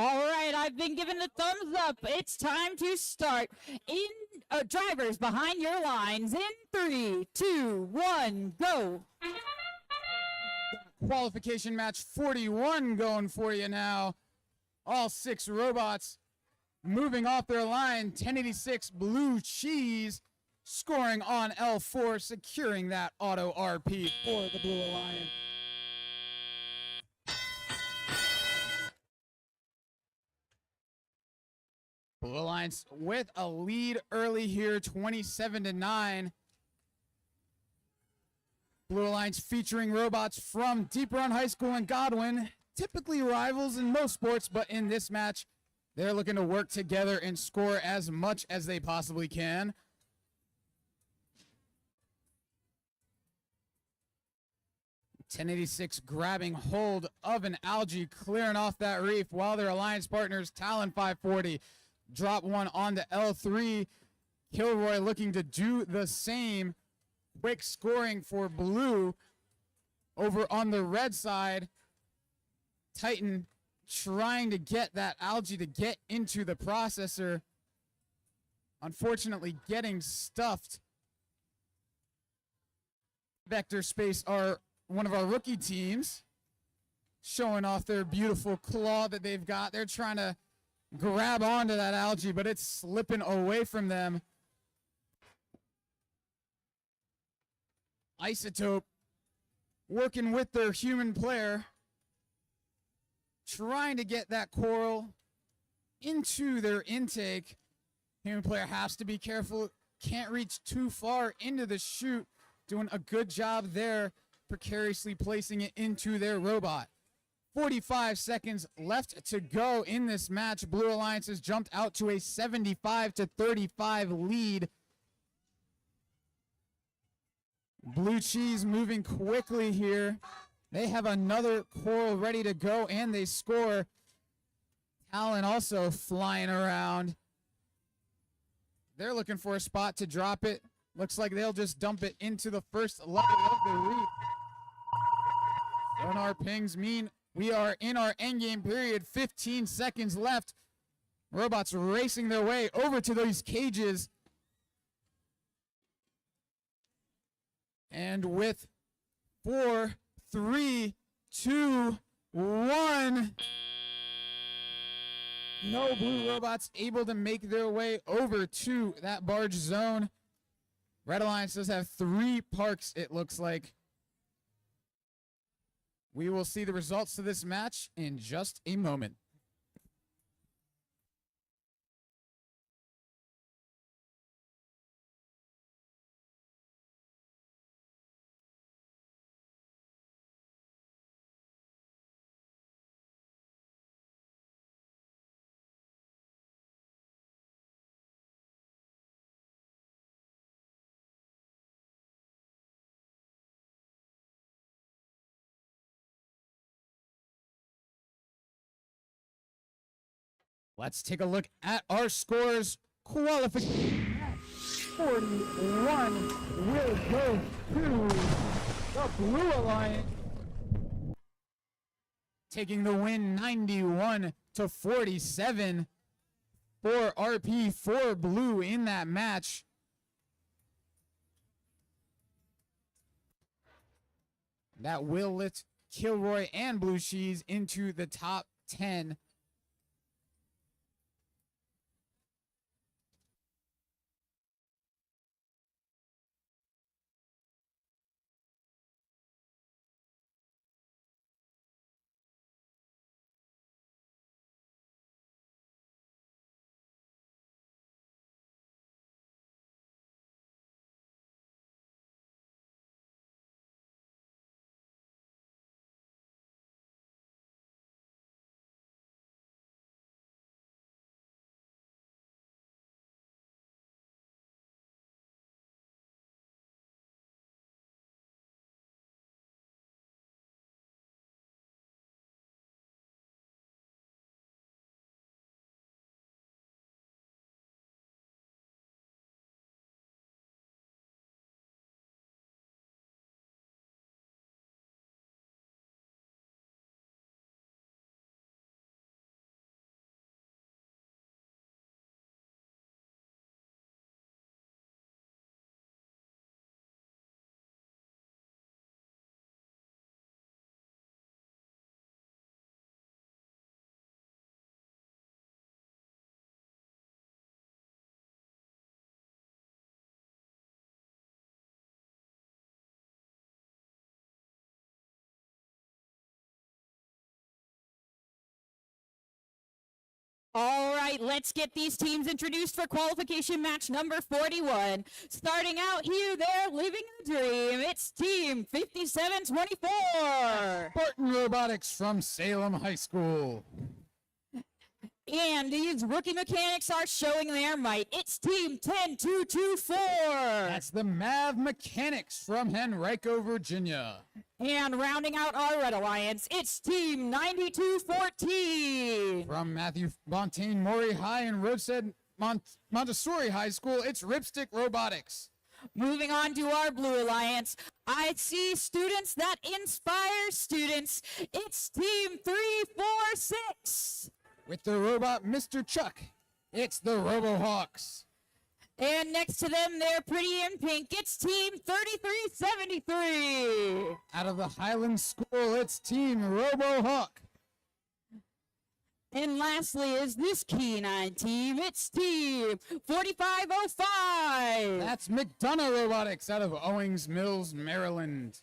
All right, I've been given the thumbs up. It's time to start. Drivers behind your lines in 3, 2, 1, go. Qualification match 41 going for you now. All 6 robots moving off their line. 1086 Blue Cheese scoring on L4, securing that auto RP for the Blue Alliance. Blue Alliance with a lead early here, 27-9. Blue Alliance featuring robots from Deep Run High School in Godwin. Typically rivals in most sports, but in this match, they're looking to work together and score as much as they possibly can. .1086 grabbing hold of an algae, clearing off that reef, while their alliance partners, Talon 540, drop one onto L3. Kilroy looking to do the same. Quick scoring for Blue. Over on the red side, Titan trying to get that algae to get into the processor. Unfortunately, getting stuffed. Vector Space are one of our rookie teams, showing off their beautiful claw that they've got. They're trying to grab onto that algae, but it's slipping away from them. Isotope working with their human player, trying to get that coral into their intake. Human player has to be careful, can't reach too far into the chute. Doing a good job there, precariously placing it into their robot. 45 seconds left to go in this match. Blue Alliance has jumped out to a 75-35 lead. Blue Cheese moving quickly here. They have another coral ready to go, and they score. Talon also flying around. They're looking for a spot to drop it. Looks like they'll just dump it into the first level of the reef. Sonar pings mean we are in our endgame period. 15 seconds left. Robots racing their way over to those cages. And with 4, 3, 2, 1. No blue robots able to make their way over to that barge zone. Red Alliance does have 3 parks, it looks like. We will see the results to this match in just a moment. Let's take a look at our scores. Qualification 41 will go to the Blue Alliance. Taking the win 91 to 47 for RP for Blue in that match. That will lift Kilroy and Blue Cheese into the top 10. All right, let's get these teams introduced for qualification match number 41. Starting out here, they're living the dream. It's Team 5724. Spartan Robotics from Salem High School. And these rookie mechanics are showing their might. It's Team 10224. That's the Mav Mechanics from Henrico, Virginia. And rounding out our Red Alliance, it's Team 9214. From Matthew Fontaine Maury High and Rosehead Montessori High School, it's Ripstick Robotics. Moving on to our Blue Alliance, I see students that inspire students. It's Team 346. With the robot Mr. Chuck, it's the RoboHawks. And next to them, they're pretty in pink. It's Team 3373. Out of the Highland School, it's Team RoboHawk. And lastly is this Kenine team. It's Team 4505. That's McDonough Robotics out of Owings Mills, Maryland.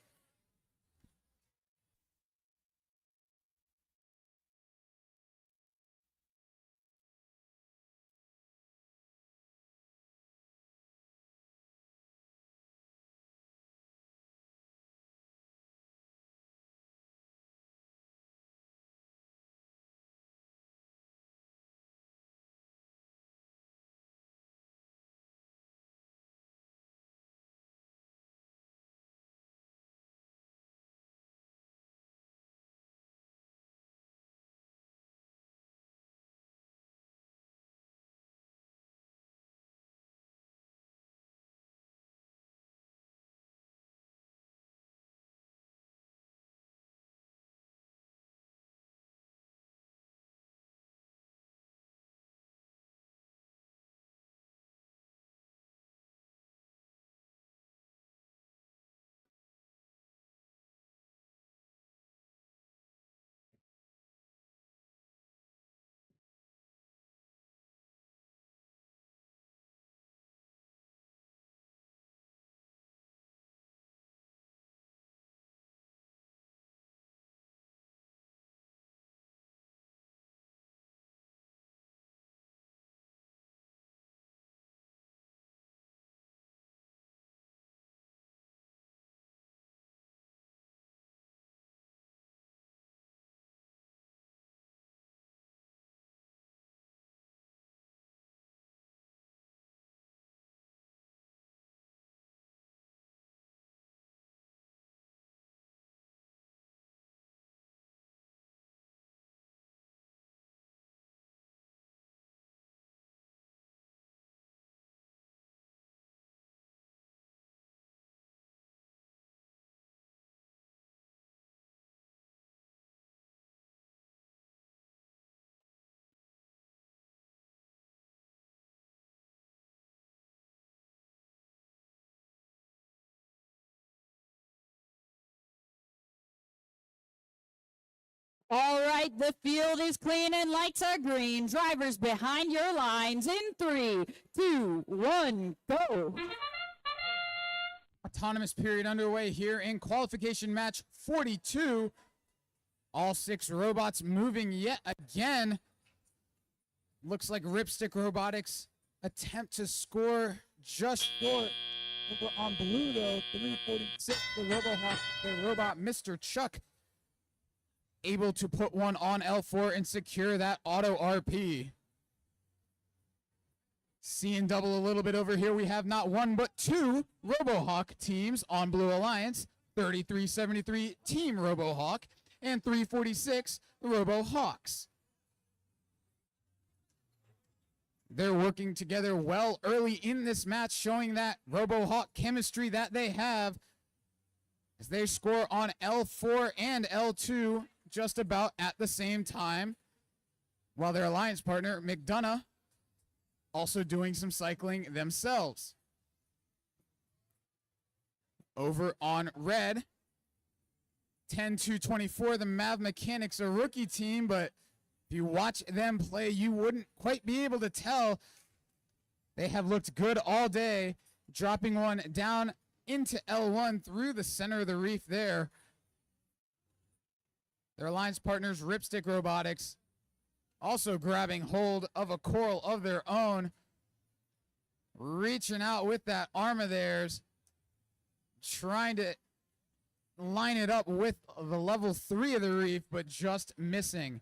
All right, the field is clean and lights are green. Drivers behind your lines in 3, 2, 1, go. Autonomous period underway here in qualification match 42. All 6 robots moving yet again. Looks like Ripstick Robotics attempt to score just short. Over on blue though, 346, the robot Mr. Chuck able to put one on L4 and secure that auto RP. Seeing double a little bit over here, we have not one but 2 RoboHawk teams on Blue Alliance. 3373 Team RoboHawk and 346 RoboHawks. They're working together well early in this match, showing that RoboHawk chemistry that they have as they score on L4 and L2 just about at the same time, while their alliance partner, McDonough, also doing some cycling themselves. Over on red, 10-24, the Mav Mechanics, a rookie team, but if you watch them play, you wouldn't quite be able to tell. They have looked good all day, dropping one down into L1 through the center of the reef there. Their alliance partners, Ripstick Robotics, also grabbing hold of a coral of their own, reaching out with that arm of theirs, trying to line it up with the level 3 of the reef, but just missing.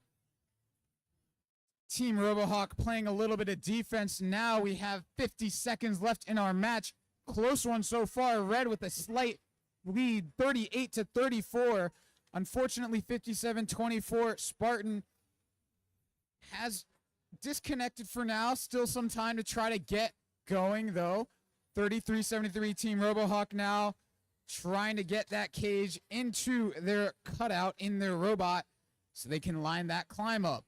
Team RoboHawk playing a little bit of defense now. We have 50 seconds left in our match. Close one so far. Red with a slight lead, 38-34. Unfortunately, 57-24. Spartan has disconnected for now. Still some time to try to get going, though. 33-73 Team RoboHawk now trying to get that cage into their cutout in their robot so they can line that climb up.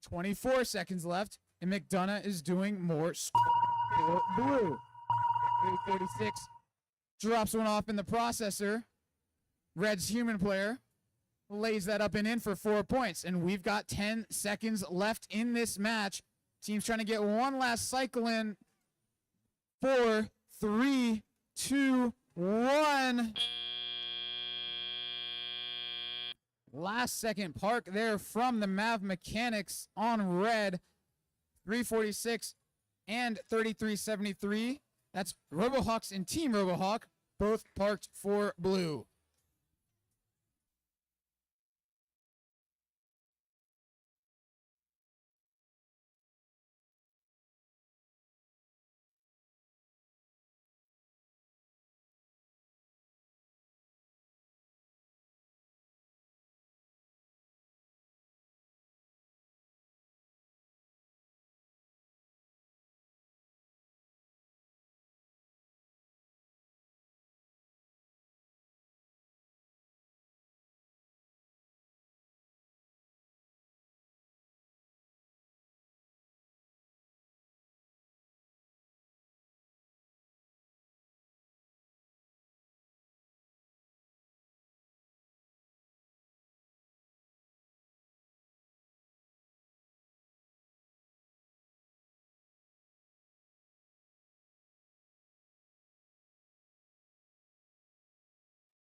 24 seconds left, and McDonough is doing more for blue. 346 drops one off in the processor. Red's human player lays that up and in for 4 points, and we've got 10 seconds left in this match. Team's trying to get one last cycle in. 4, 3, 2, 1. Last second park there from the Mav Mechanics on red. 346 and 3373. That's RoboHawks and Team RoboHawk, both parked for blue.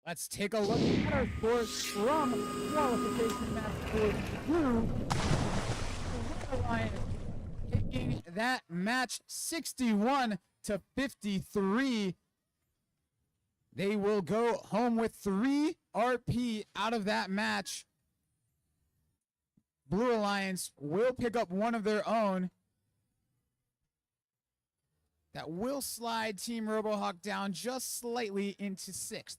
Let's take a look at our scores from qualification match 42. The Alliance taking that match 61-53. They will go home with 3 RP out of that match. Blue Alliance will pick up one of their own. That will slide Team RoboHawk down just slightly into 6th.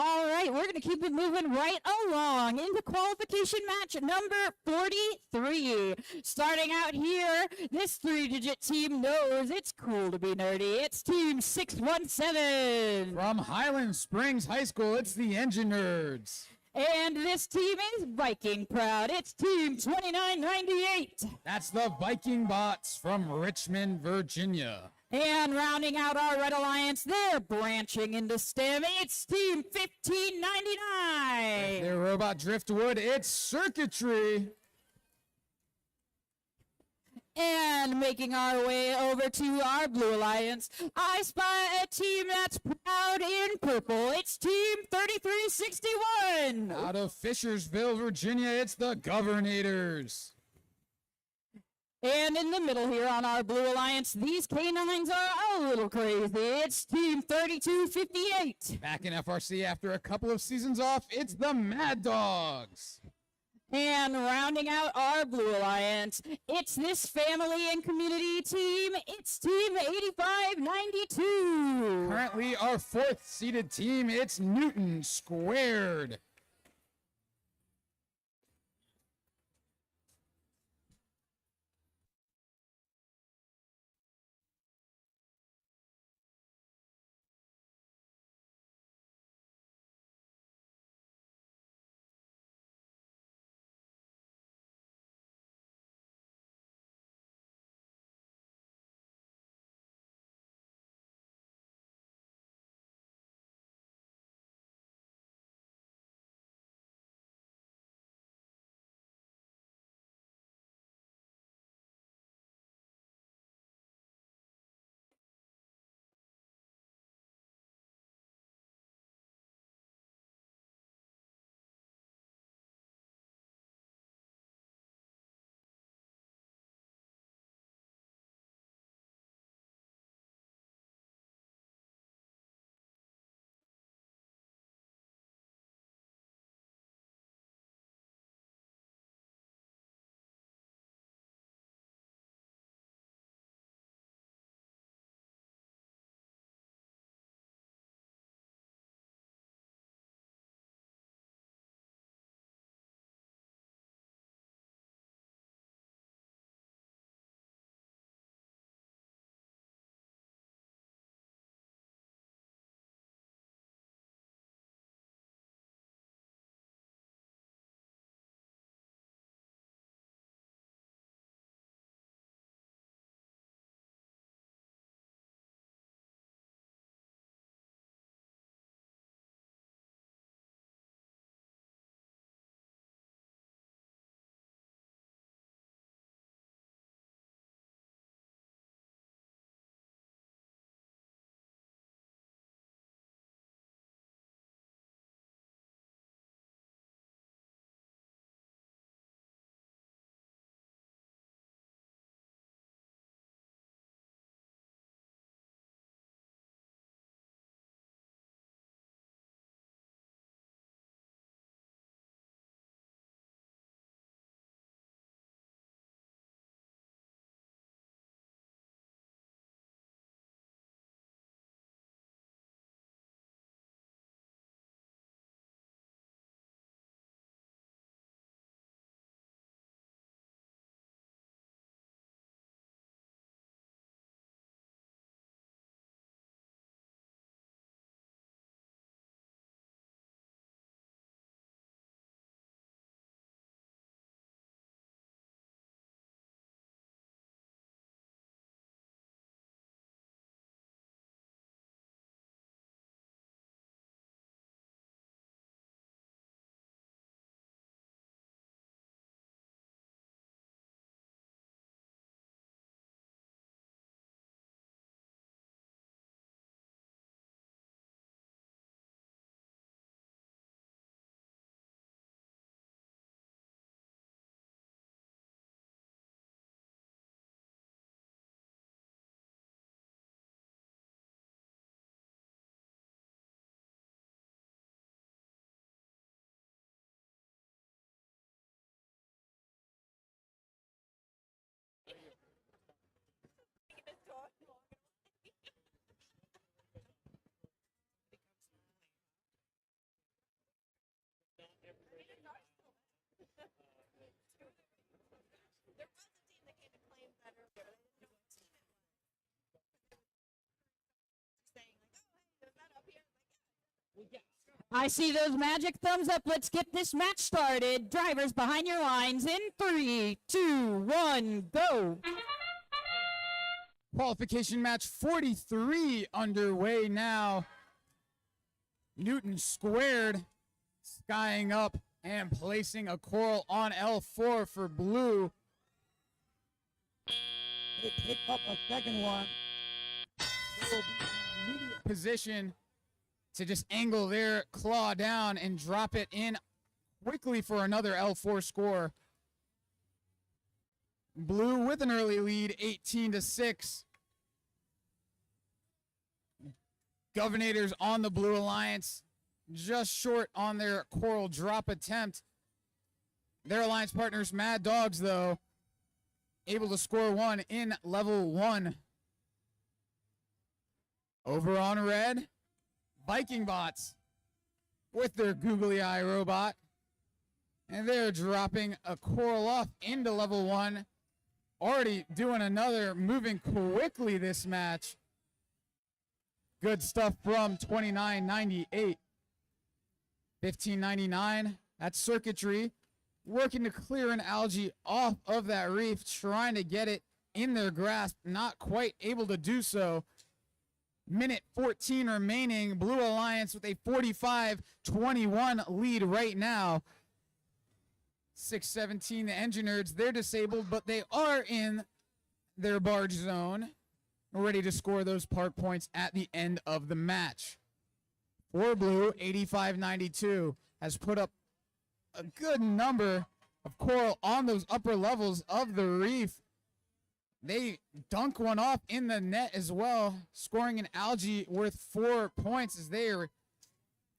All right, we're going to keep it moving right along into qualification match number 43. Starting out here, this three-digit team knows it's cool to be nerdy. It's Team 617. From Highland Springs High School, it's the Engine Nerds. And this team is Viking proud. It's Team 2998. That's the Viking Bots from Richmond, Virginia. And rounding out our Red Alliance, they're branching into STEM. It's Team 1599. Their robot Driftwood, it's Circuitry. And making our way over to our Blue Alliance, I spy a team that's proud in purple. It's Team 3361. Out of Fishersville, Virginia, it's the Governators. And in the middle here on our Blue Alliance, these canines are a little crazy. It's Team 3258. Back in FRC after a couple of seasons off, it's the Mad Dogs. And rounding out our Blue Alliance, it's this family and community team. It's Team 8592. Currently our 4th seeded team, it's Newton Squared. I see those magic thumbs up. Let's get this match started. Drivers behind your lines in 3, 2, 1, go. Qualification match 43 underway now. Newton squared, skying up and placing a coral on L4 for blue. They pick up a second one. Position to just angle their claw down and drop it in quickly for another L4 score. Blue with an early lead, 18-6. Governators on the Blue Alliance, just short on their coral drop attempt. Their alliance partners, Mad Dogs, though, able to score one in level 1. Over on red, Viking Bots with their googly eye robot. And they're dropping a coral off into level 1. Already doing another, moving quickly this match. Good stuff from 2998. 1599, that's circuitry. Working to clear an algae off of that reef, trying to get it in their grasp. Not quite able to do so. Minute 14 remaining. Blue Alliance with a 45-21 lead right now. 617, the engine nerds, they're disabled, but they are in their barge zone, ready to score those park points at the end of the match. For blue, 85-92, has put up a good number of coral on those upper levels of the reef. They dunk one off in the net as well, scoring an algae worth 4 points as they are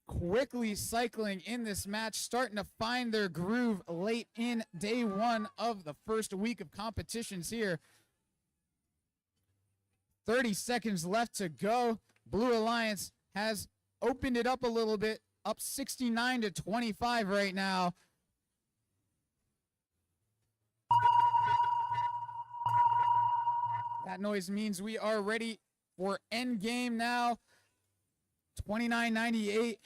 quickly cycling in this match, starting to find their groove late in day 1 of the first week of competitions here. 30 seconds left to go. Blue Alliance has opened it up a little bit, up 69-25 right now. That noise means we are ready for end game now. 29-98,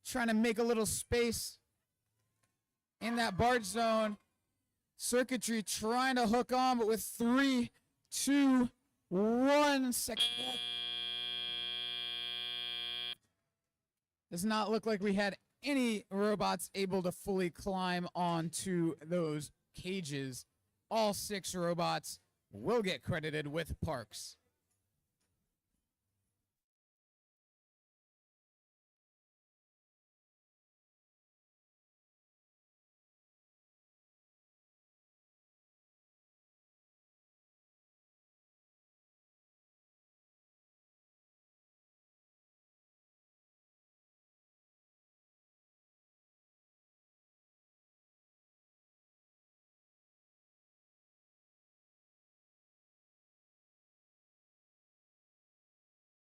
trying to make a little space in that barge zone. Circuitry trying to hook on, but with 3, 2, 1 second left. Does not look like we had any robots able to fully climb onto those cages. All 6 robots will get credited with parks.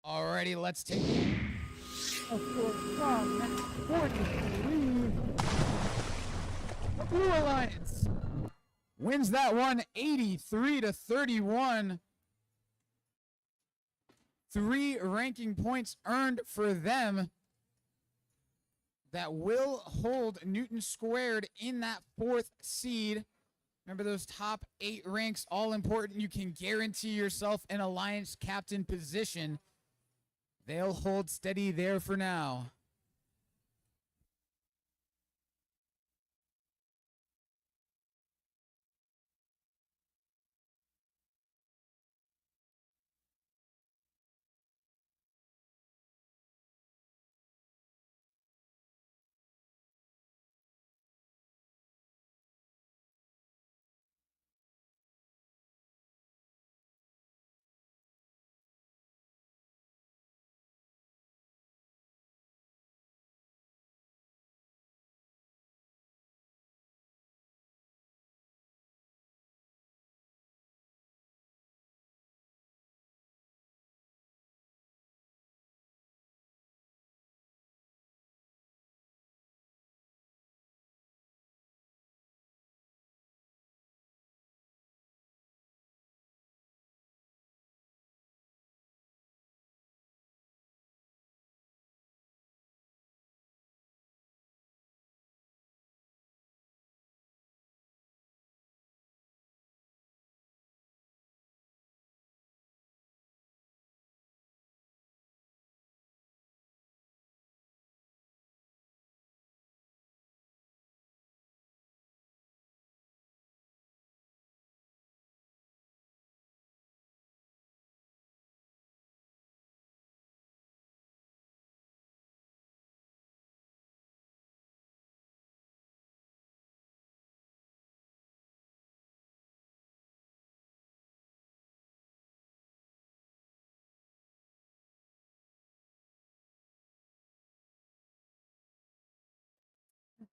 Alrighty, let's take a from 43. The Blue Alliance wins that one 83-31. 3 ranking points earned for them that will hold Newton squared in that 4th seed. Remember, those top 8 ranks, all important. You can guarantee yourself an alliance captain position. They'll hold steady there for now.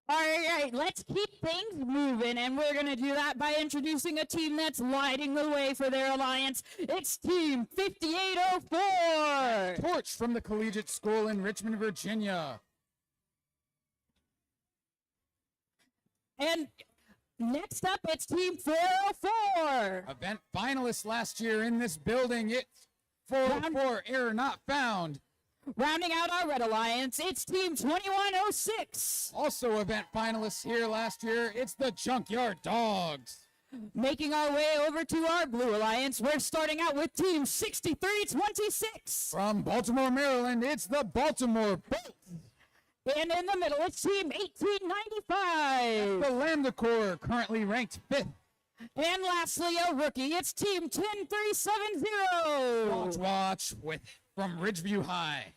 All right, let's keep things moving, and we're going to do that by introducing a team that's lighting the way for their alliance. It's Team 5804. Torch from the Collegiate School in Richmond, Virginia. And next up, it's Team 404. Event finalists last year in this building. It's 404, error not found. Rounding out our Red Alliance, it's Team 2106. Also event finalists here last year, it's the Junkyard Dogs. Making our way over to our Blue Alliance, we're starting out with Team 6326. From Baltimore, Maryland, it's the Baltimore Bolts. And in the middle, it's Team 1895. The Lambda Corps, currently ranked 5th. And lastly, a rookie, it's Team 10370. Watch with from Ridgeview High.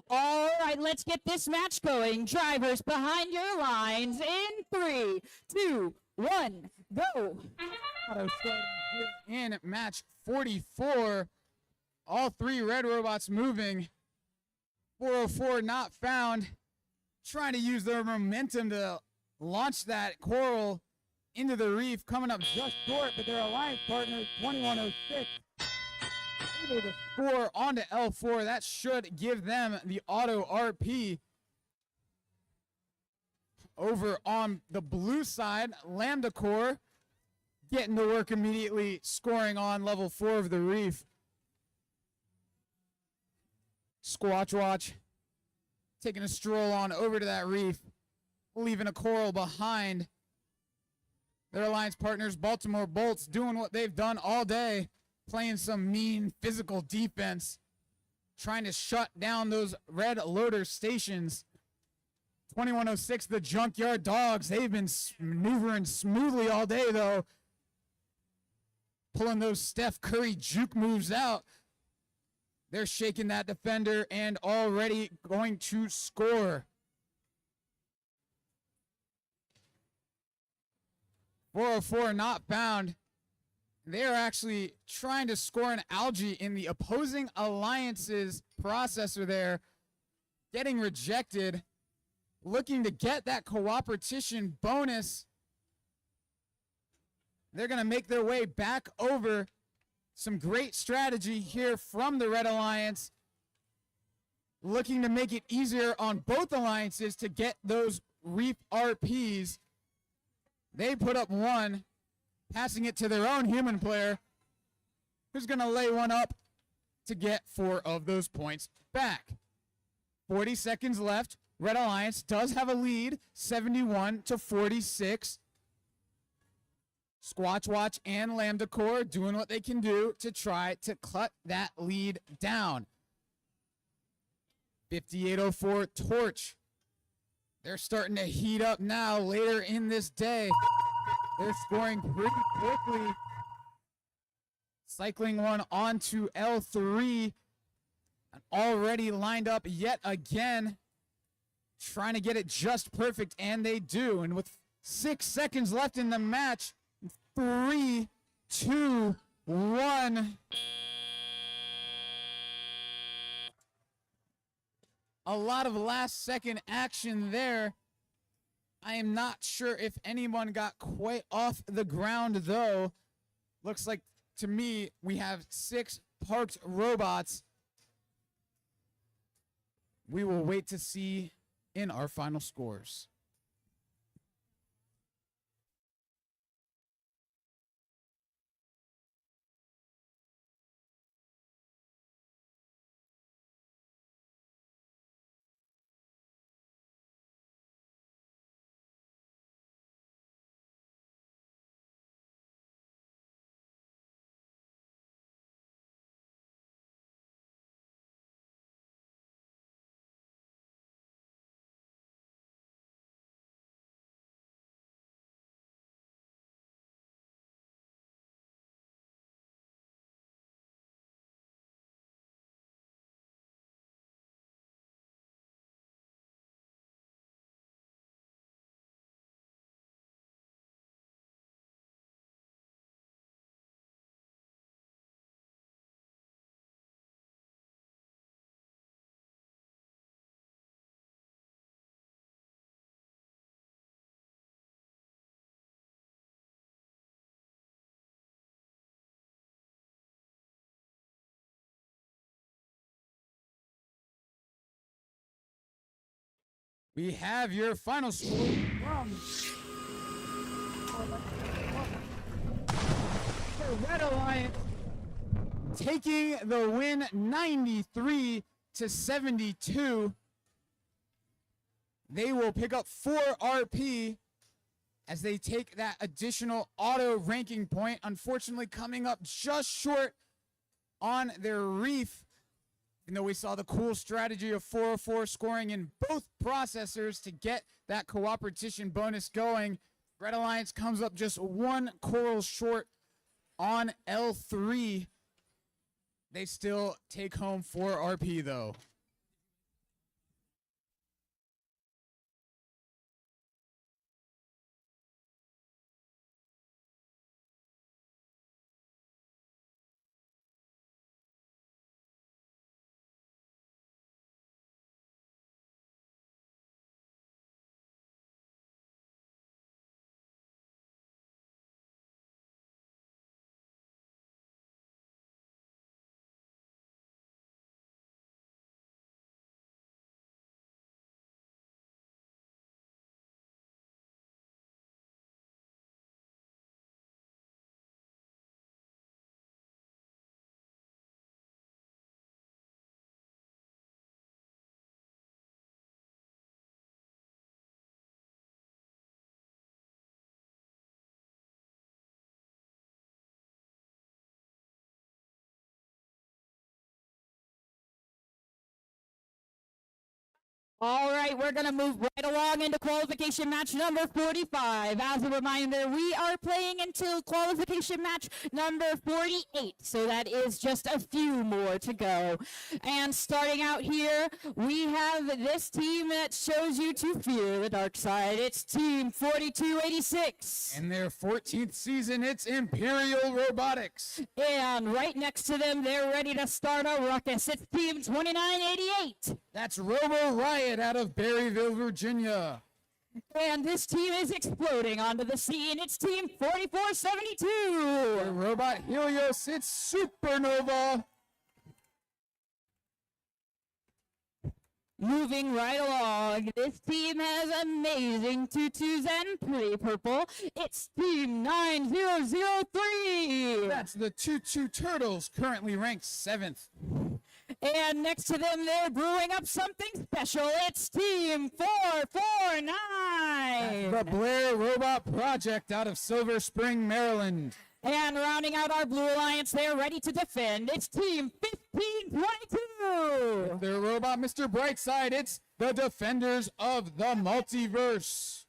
All right, let's get this match going. Drivers behind your lines in 3, 2, 1, go. In match 44, all 3 red robots moving. 404 not found. Trying to use their momentum to launch that coral into the reef. Coming up just short, but their alliance partner, 2106. Able to score onto L4. That should give them the auto RP. Over on the blue side, Lambda Corps getting to work immediately, scoring on level 4 of the reef. Squatch Watch taking a stroll on over to that reef, leaving a coral behind. Their alliance partners, Baltimore Bolts, doing what they've done all day, playing some mean physical defense, trying to shut down those red loader stations. 2106, the Junkyard Dogs, they've been maneuvering smoothly all day, though. Pulling those Steph Curry juke moves out. They're shaking that defender and already going to score. 404 not found. They are actually trying to score an algae in the opposing alliance's processor there. Getting rejected. Looking to get that cooperation bonus. They're going to make their way back over. Some great strategy here from the Red Alliance. Looking to make it easier on both alliances to get those reef RPs. They put up 1, passing it to their own human player. who's going to lay one up to get 4 of those points back. 40 seconds left. Red Alliance does have a lead, 71-46. Squatch Watch and Lambda Core doing what they can do to try to cut that lead down. 58:04 Torch. They're starting to heat up now later in this day. They're scoring pretty quickly. Cycling one onto L3. And already lined up yet again. Trying to get it just perfect, and they do. And with 6 seconds left in the match, 3, 2, 1. A lot of last second action there. I am not sure if anyone got quite off the ground though. Looks like to me we have 6 parked robots. We will wait to see in our final scores. We have your final score from the Red Alliance taking the win 93-72. They will pick up 4 RP as they take that additional auto ranking point, unfortunately coming up just short on their reef. Even though we saw the cool strategy of 404 scoring in both processors to get that cooperation bonus going, Red Alliance comes up just 1 coral short on L3. They still take home 4 RP though. All right, we're going to move right along into qualification match number 45. As a reminder, we are playing until qualification match number 48, so that is just a few more to go. And starting out here, we have this team that shows you to fear the dark side. It's Team 4286. In their 14th season, it's Imperial Robotics. And right next to them, they're ready to start a ruckus. It's Team 2988. That's Robo Riot out of Berryville, Virginia. And this team is exploding onto the scene. It's Team 4472. For Robot Helios, it's Supernova. Moving right along, this team has amazing tutus and pretty purple. It's Team 9003. That's the Tutu Turtles, currently ranked 7th. And next to them, they're brewing up something special. It's Team 449. The Blair Robot Project out of Silver Spring, Maryland. And rounding out our Blue Alliance, they're ready to defend. It's Team 1522. Their robot, Mr. Brightside, it's the Defenders of the Multiverse.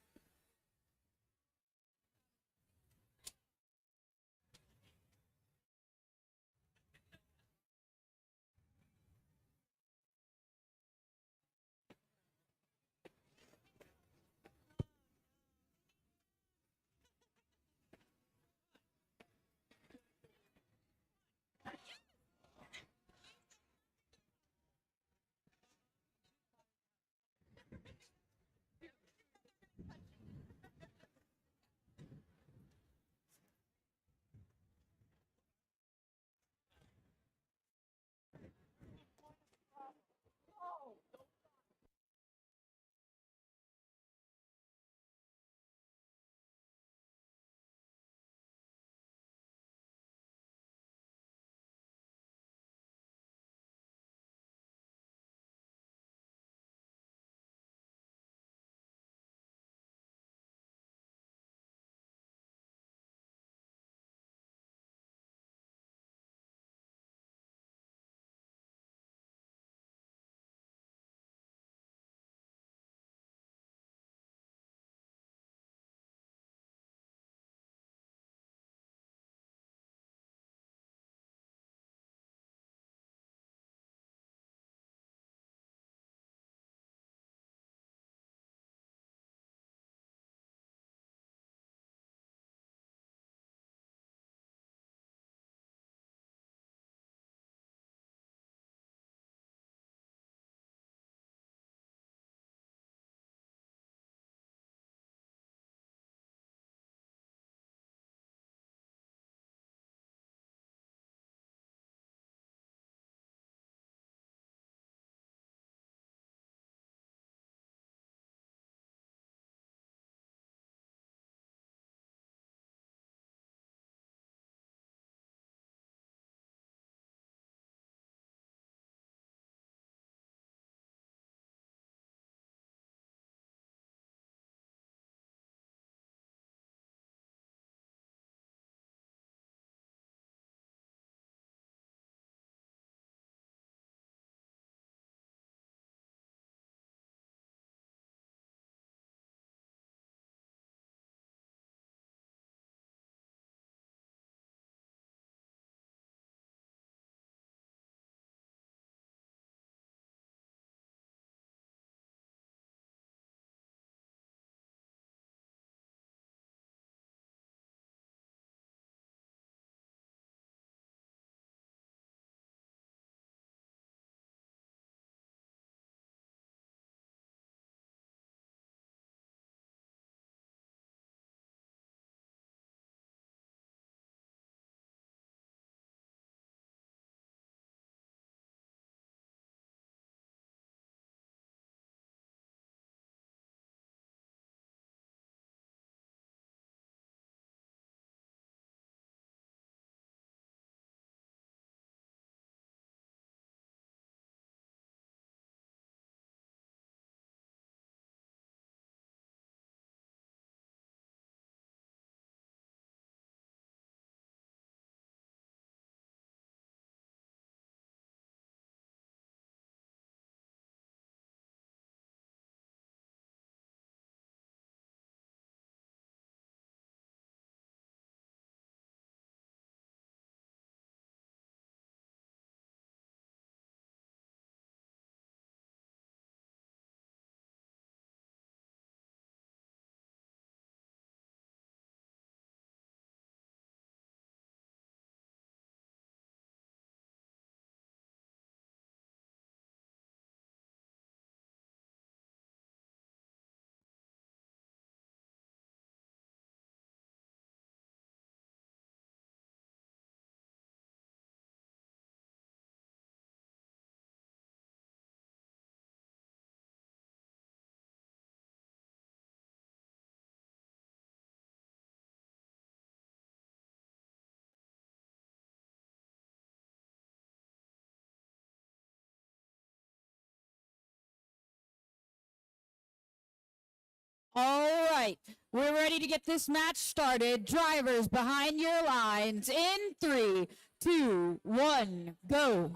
All right, we're ready to get this match started. Drivers behind your lines in 3, 2, 1, go.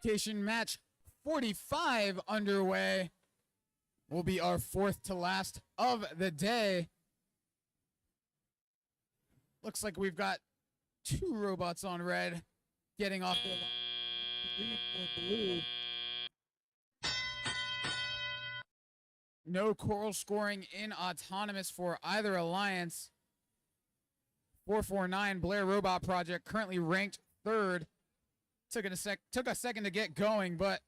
Qualification match 45 underway. Will be our fourth to last of the day. Looks like we've got 2 robots on red getting off the blue. No coral scoring in autonomous for either alliance. 449 Blair Robot Project currently ranked 3rd. Took a second to get going, but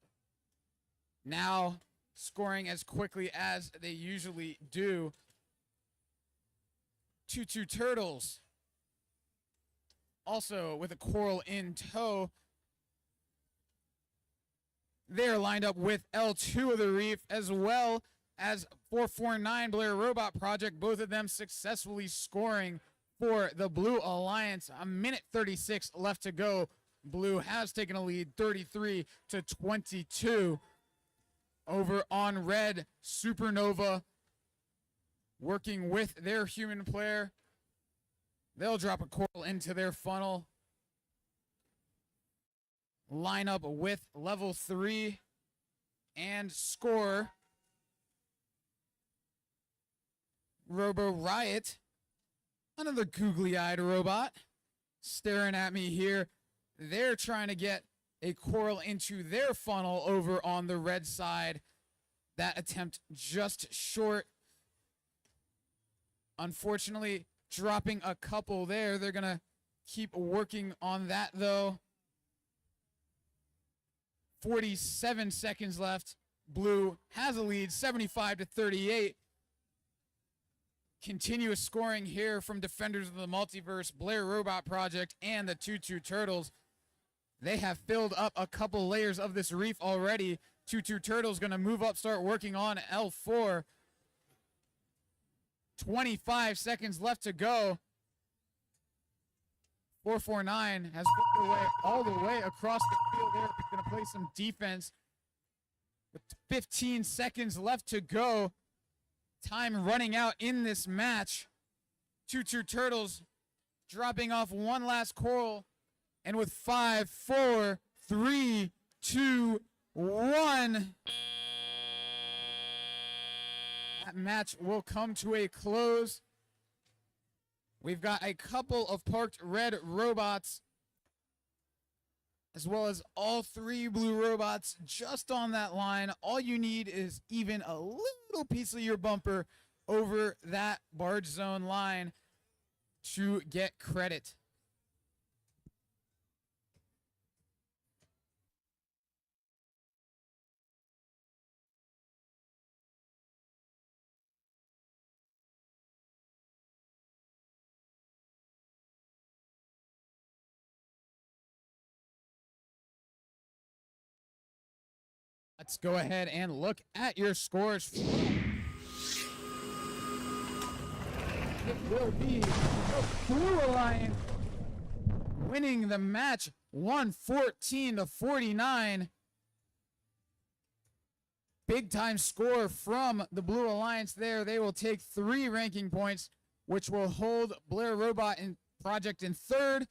now scoring as quickly as they usually do. 22 Turtles also with a coral in tow. They're lined up with L2 of the Reef, as well as 449 Blair Robot Project, both of them successfully scoring for the Blue Alliance. A minute 36 left to go. Blue has taken a lead 33-22 over on red. Supernova working with their human player. They'll drop a coral into their funnel. Line up with level 3 and score. Robo Riot, another googly-eyed robot, staring at me here. They're trying to get a coral into their funnel over on the red side. That attempt just short. Unfortunately, dropping a couple there. They're going to keep working on that, though. 47 seconds left. Blue has a lead, 75-38. Continuous scoring here from Defenders of the Multiverse, Blair Robot Project, and the 22 Turtles. They have filled up a couple layers of this reef already. 22 Turtles going to move up, start working on L4. 25 seconds left to go. 449 has worked their way all the way across the field there. Going to play some defense. With 15 seconds left to go. Time running out in this match. 22 Turtles dropping off one last coral. And with 5, 4, 3, 2, 1. That match will come to a close. We've got a couple of parked red robots, as well as all 3 blue robots just on that line. All you need is even a little piece of your bumper over that barge zone line to get credit. Let's go ahead and look at your scores. It will be the Blue Alliance winning the match 114-49. Big time score from the Blue Alliance there. They will take 3 ranking points, which will hold Blair Robot Project in 3rd,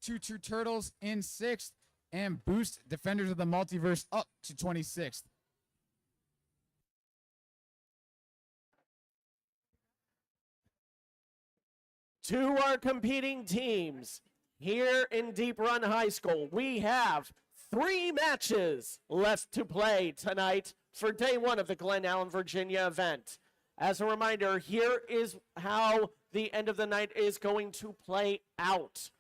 22 Turtles in 6th, and boost Defenders of the Multiverse up to 26th. To our competing teams here in Deep Run High School, we have 3 matches left to play tonight for day 1 of the Glen, Virginia event. As a reminder, here is how the end of the night is going to play out.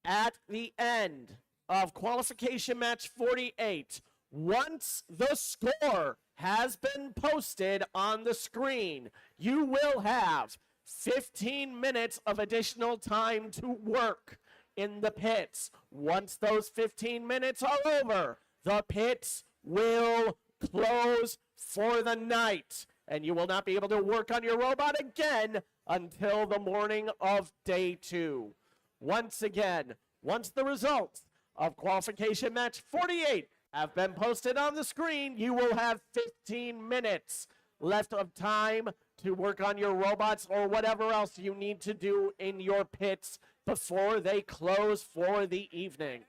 At the end of qualification match 48, once the score has been posted on the screen, you will have 15 minutes of additional time to work in the pits. Once those 15 minutes are over, the pits will close for the night, and you will not be able to work on your robot again until the morning of day 2. Once again, once the results of qualification match 48 have been posted on the screen, you will have 15 minutes left of time to work on your robots or whatever else you need to do in your pits before they close for the evening.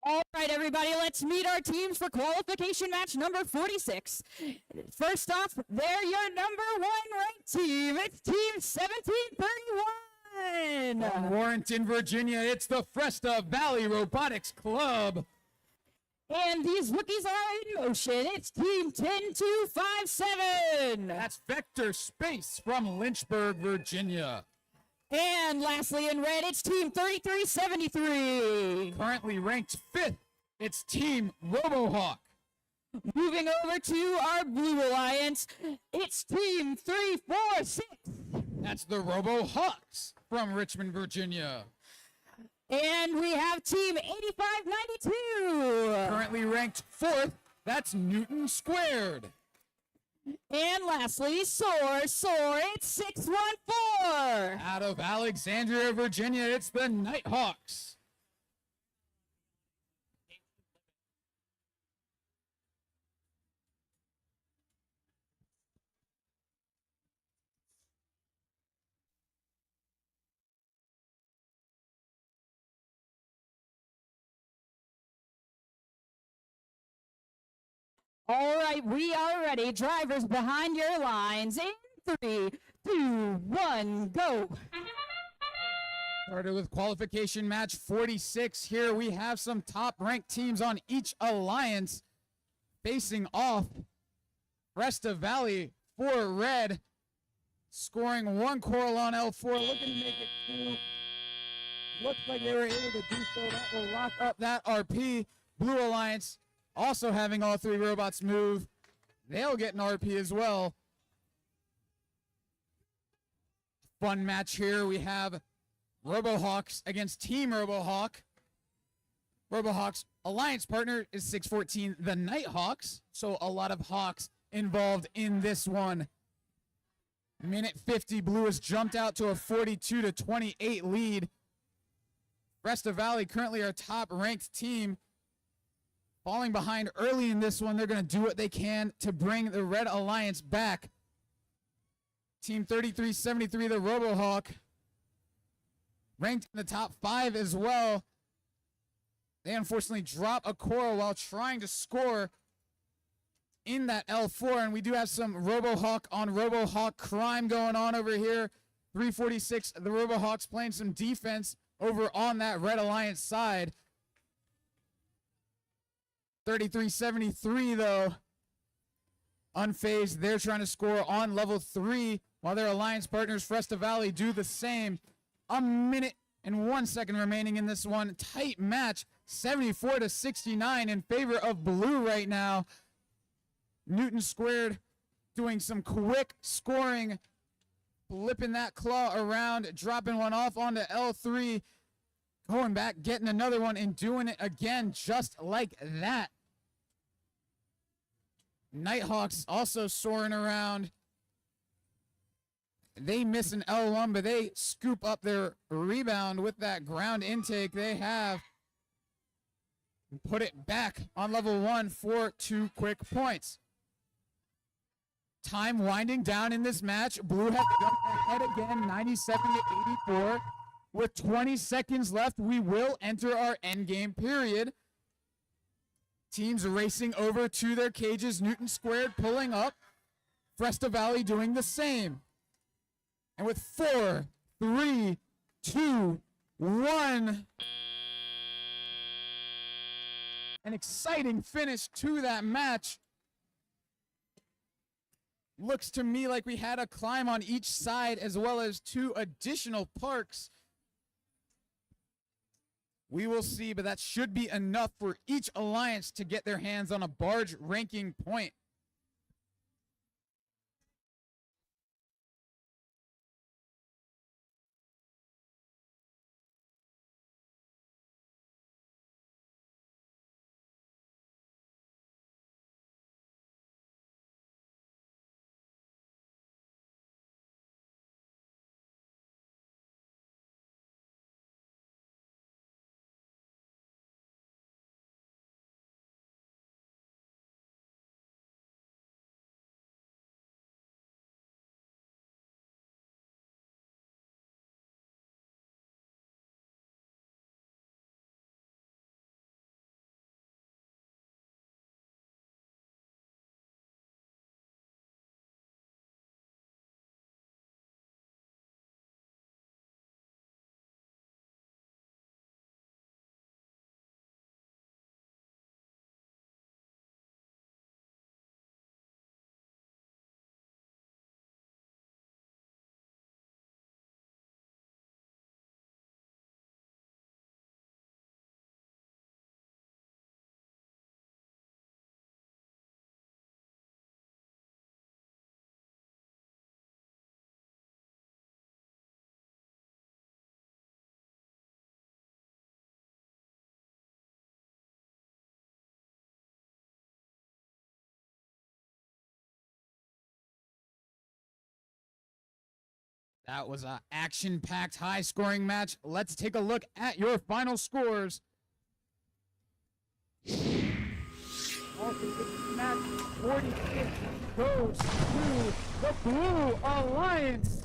All right, everybody, let's meet our teams for qualification match number 46. First off, they're your number one ranked team. It's Team 1731. From Warrenton, Virginia, it's the Fresta Valley Robotics Club. And these rookies are in motion. It's Team 10257. That's Vector Space from Lynchburg, Virginia. And lastly, in red, it's Team 3373. Currently ranked 5th, it's Team RoboHawk. Moving over to our blue alliance, it's Team 346. That's the RoboHawks from Richmond, Virginia. And we have Team 8592. Currently ranked 4th, that's Newton Squared. And lastly, Soar, it's 614. Out of Alexandria, Virginia, it's the Nighthawks. All right, we are ready. Drivers behind your lines. In 3, 2, 1, go. Started with qualification match 46. Here we have some top-ranked teams on each alliance facing off. Fresta Valley for red, scoring 1 coral on L4, looking to make it 2. Looks like they were able to do so. That will lock up that RP. Blue Alliance also having all 3 robots move. They'll get an RP as well. Fun match here. We have RoboHawks against Team RoboHawk. RoboHawks alliance partner is 614, the Nighthawks. So a lot of Hawks involved in this one. Minute 50, Blue has jumped out to a 42-28 lead. Fresta Valley currently our top-ranked team. Falling behind early in this one, they're going to do what they can to bring the Red Alliance back. Team 3373, the RoboHawk, ranked in the top 5 as well. They unfortunately drop a coral while trying to score in that L4, and we do have some RoboHawk on RoboHawk crime going on over here. 346, the RoboHawks playing some defense over on that Red Alliance side. 3373, though, unfazed. They're trying to score on level 3, while their alliance partners, Fresta Valley, do the same. A minute and 1 second remaining in this one. Tight match, 74-69 in favor of Blue right now. Newton Squared doing some quick scoring, flipping that claw around, dropping one off onto L3, going back, getting another one, and doing it again just like that. Nighthawks also soaring around. They miss an L1, but they scoop up their rebound with that ground intake they have and put it back on level 1 for 2 quick points. Time winding down in this match. Blue has jumped ahead again, 97 to 84. With 20 seconds left, we will enter our endgame period. Teams racing over to their cages. Newton Squared pulling up. Fresta Valley doing the same. And with 4, 3, 2, 1. An exciting finish to that match. Looks to me like we had a climb on each side as well as 2 additional parks. We will see, but that should be enough for each alliance to get their hands on a barge ranking point. That was an action-packed, high-scoring match. Let's take a look at your final scores. Match 46 goes to the Blue Alliance,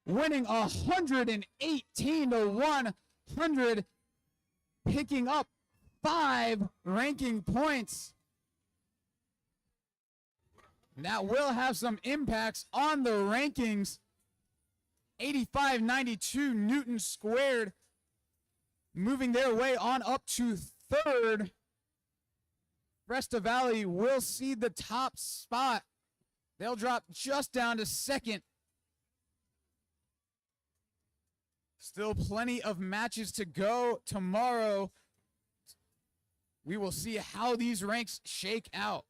winning 118 to 100, picking up 5 ranking points. That will have some impacts on the rankings. 85-92 Newton Squared moving their way on up to 3rd. Fresta Valley will cede the top spot. They'll drop just down to 2nd. Still plenty of matches to go tomorrow. We will see how these ranks shake out.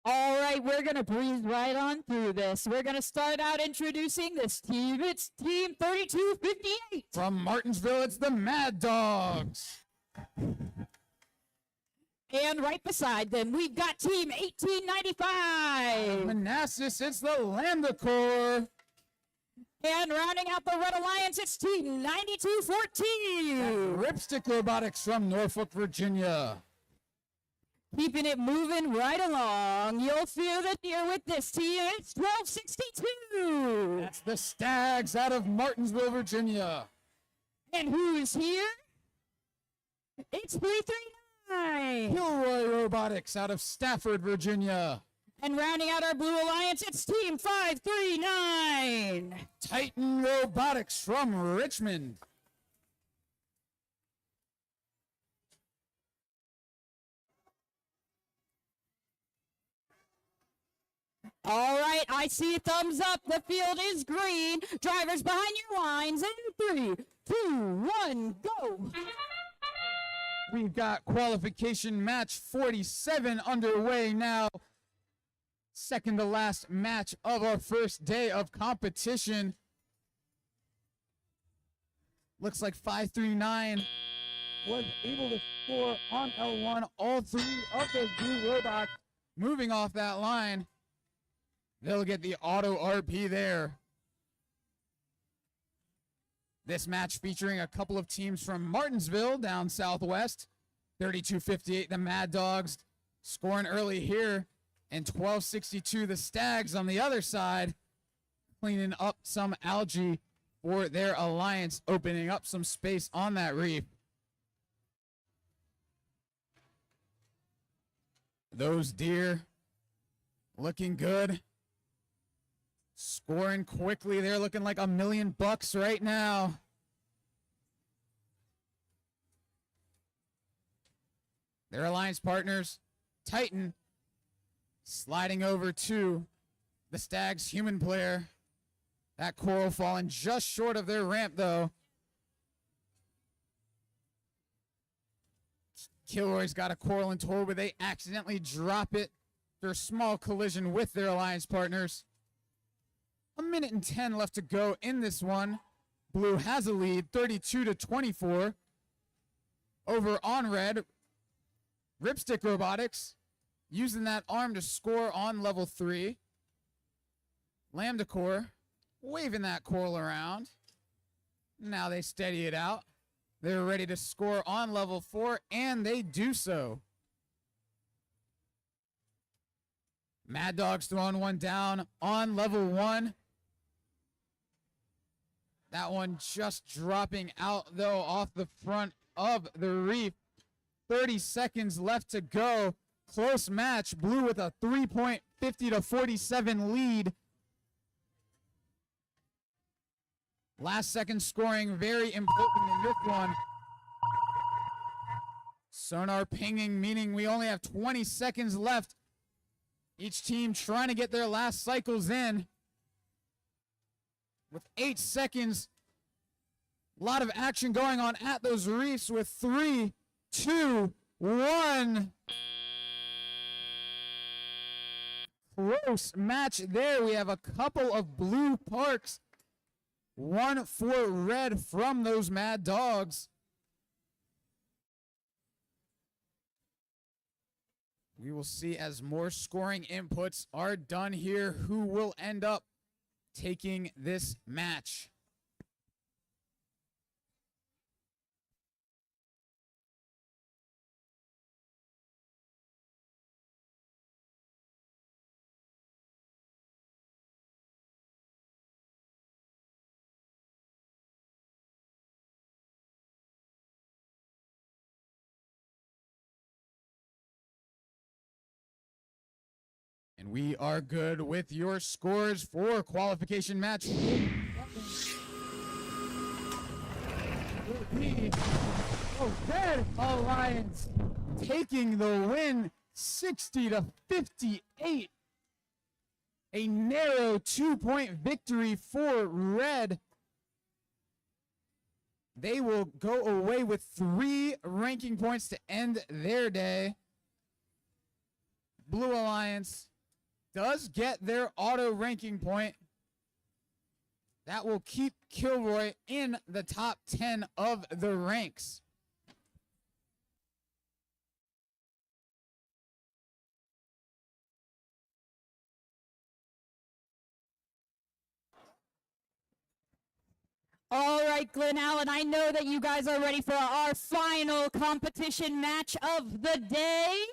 All right, we're going to breeze right on through this. We're going to start out introducing this team. It's Team 3258. From Martinsville, it's the Mad Dogs. And right beside them, we've got Team 1895. Manassas, it's the Lambda Corps. And rounding out the Red Alliance, it's Team 9214. Ripstick Robotics from Norfolk, Virginia. Keeping it moving right along. You'll feel the deer with this team. It's 1262. That's the Stags out of Martinsville, Virginia. And who is here? It's 339. Kilroy Robotics out of Stafford, Virginia. And rounding out our Blue Alliance, it's Team 539. Titan Robotics from Richmond. All right, I see a thumbs up. The field is green. Drivers behind your lines in 3, 2, 1, go. We've got qualification match 47 underway now. Second to last match of our first day of competition. Looks like 539 was able to score on L1. All three of those blue robots moving off that line. They'll get the auto RP there. This match featuring a couple of teams from Martinsville down southwest. 32-58, the Mad Dogs scoring early here. And 12-62, the Stags on the other side, cleaning up some algae for their alliance, opening up some space on that reef. Those deer looking good. Scoring quickly. They're looking like $1 million right now. Their alliance partners, Titan, sliding over to the Stags human player. That coral falling just short of their ramp, though. Kilroy's got a coral in tow, but they accidentally drop it after a small collision with their alliance partners. 1 minute and 10 left to go in this one. Blue has a lead, 32-24. Over on red, Ripstick Robotics using that arm to score on level 3. Lambda Core waving that coral around. Now they steady it out. They're ready to score on level 4, and they do so. Mad Dogs throwing one down on level 1. That one just dropping out, though, off the front of the reef. 30 seconds left to go. Close match. Blue with a 3-point 50-47 lead. Last second scoring, very important in this one. Sonar pinging, meaning we only have 20 seconds left. Each team trying to get their last cycles in. With 8 seconds, a lot of action going on at those reefs with 3, 2, 1. Close match there. We have a couple of blue parks. 1 for red from those Mad Dogs. We will see as more scoring inputs are done here who will end up taking this match. And we are good with your scores for qualification match. Red Alliance taking the win 60-58. A narrow 2-point victory for Red. They will go away with 3 ranking points to end their day. Blue Alliance does get their auto ranking point. That will keep Kilroy in the top 10 of the ranks. All right, Glen Allen, I know that you guys are ready for our final competition match of the day.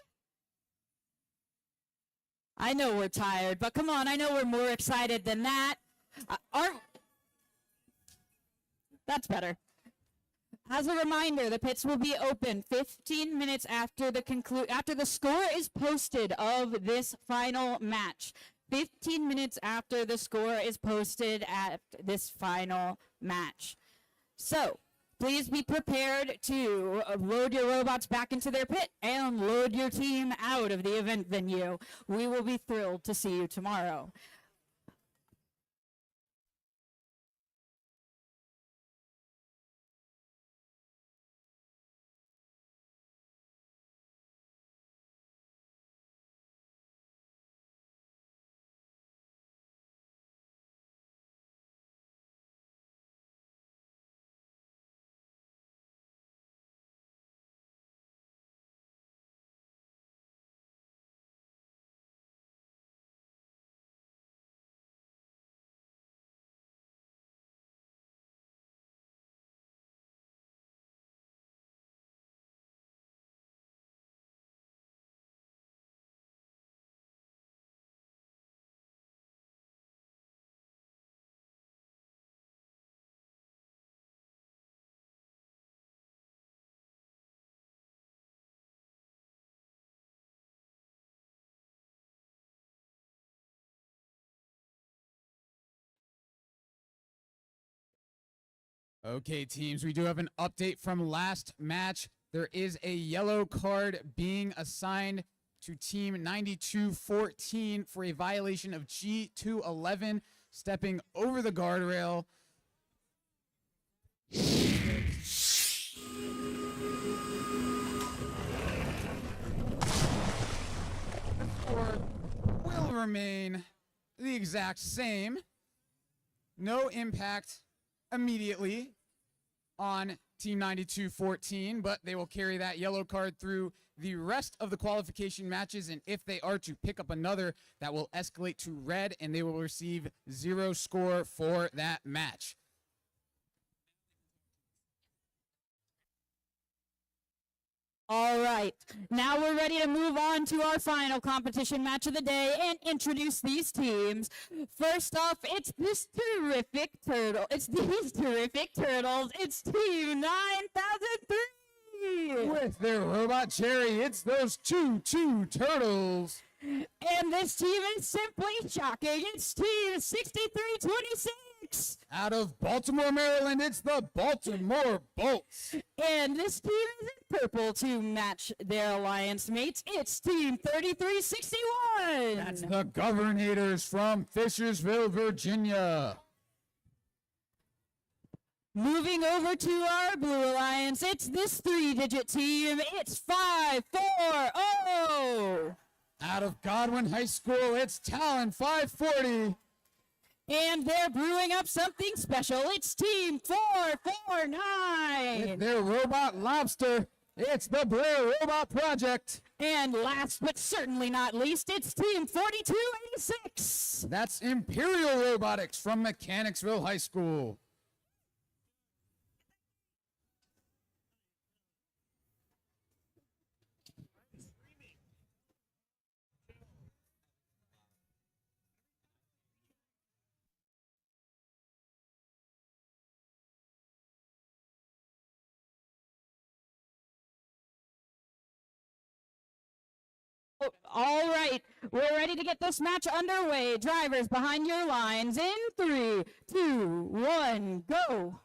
I know we're tired, but come on, I know we're more excited than that. That's better. As a reminder, the pits will be open 15 minutes after the score is posted of this final match. 15 minutes after the score is posted at this final match. So, please be prepared to load your robots back into their pit and load your team out of the event venue. We will be thrilled to see you tomorrow. Okay, teams, we do have an update from last match. There is a yellow card being assigned to team 9214 for a violation of G211, stepping over the guardrail. Or will remain the exact same. No impact immediately on Team 9214, but they will carry that yellow card through the rest of the qualification matches, and if they are to pick up another, that will escalate to red, and they will receive 0 score for that match. All right, now we're ready to move on to our final competition match of the day and introduce these teams. First off, it's these terrific turtles. It's Team 9003. With their robot Cherry, it's those two turtles. And this team is simply shocking. It's Team 6326. Out of Baltimore, Maryland, it's the Baltimore Bolts. And this team is in purple to match their alliance mates. It's Team 3361. That's the Governators from Fishersville, Virginia. Moving over to our blue alliance, it's this 3-digit team. It's 540. Out of Godwin High School, it's Talon 540. And they're brewing up something special. It's Team 449. With their robot lobster, it's the Blair Robot Project. And last but certainly not least, it's Team 4286. That's Imperial Robotics from Mechanicsville High School. All right, we're ready to get this match underway. Drivers behind your lines in 3, 2, 1, go.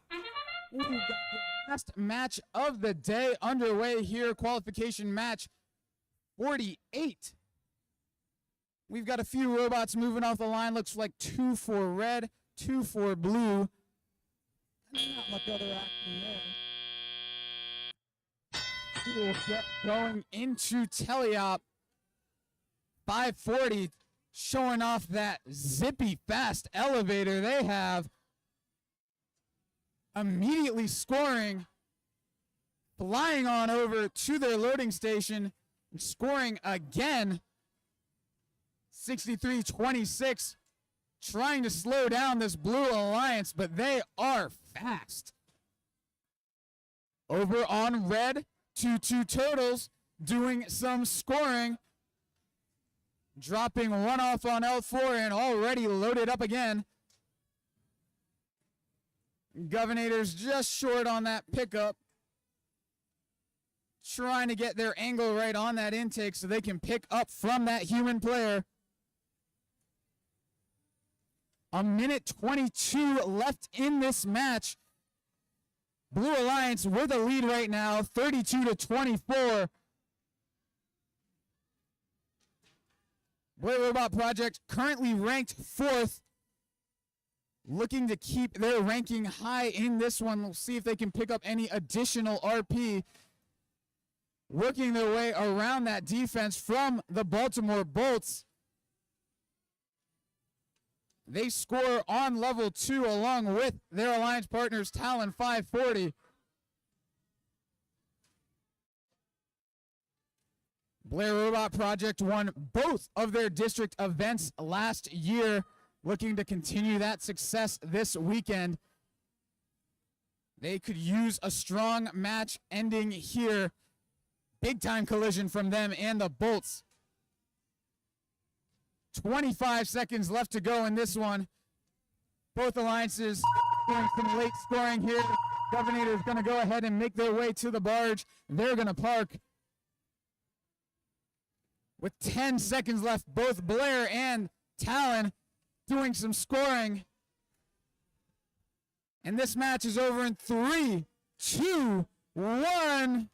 Last match of the day underway here, qualification match 48. We've got a few robots moving off the line. Looks like 2 for red, 2 for blue. Not much other action there. We will get going into teleop. 540, showing off that zippy fast elevator they have. Immediately scoring, flying on over to their loading station, and scoring again. 63-26 trying to slow down this Blue Alliance, but they are fast. Over on red, 2-2 Turtles doing some scoring. Dropping one off on L4 and already loaded up again. Governators just short on that pickup. Trying to get their angle right on that intake so they can pick up from that human player. A minute 22 left in this match. Blue Alliance with a lead right now, 32-24. Blair Robot Project currently ranked 4th. Looking to keep their ranking high in this one. We'll see if they can pick up any additional RP. Working their way around that defense from the Baltimore Bolts. They score on level 2 along with their alliance partners Talon 540. Blair Robot Project won both of their district events last year, looking to continue that success this weekend. They could use a strong match ending here. Big time collision from them and the Bolts. 25 seconds left to go in this one. Both alliances doing some late scoring here. Governor is going to go ahead and make their way to the barge. They're going to park. With 10 seconds left, both Blair and Talon doing some scoring. And this match is over in 3, 2, 1.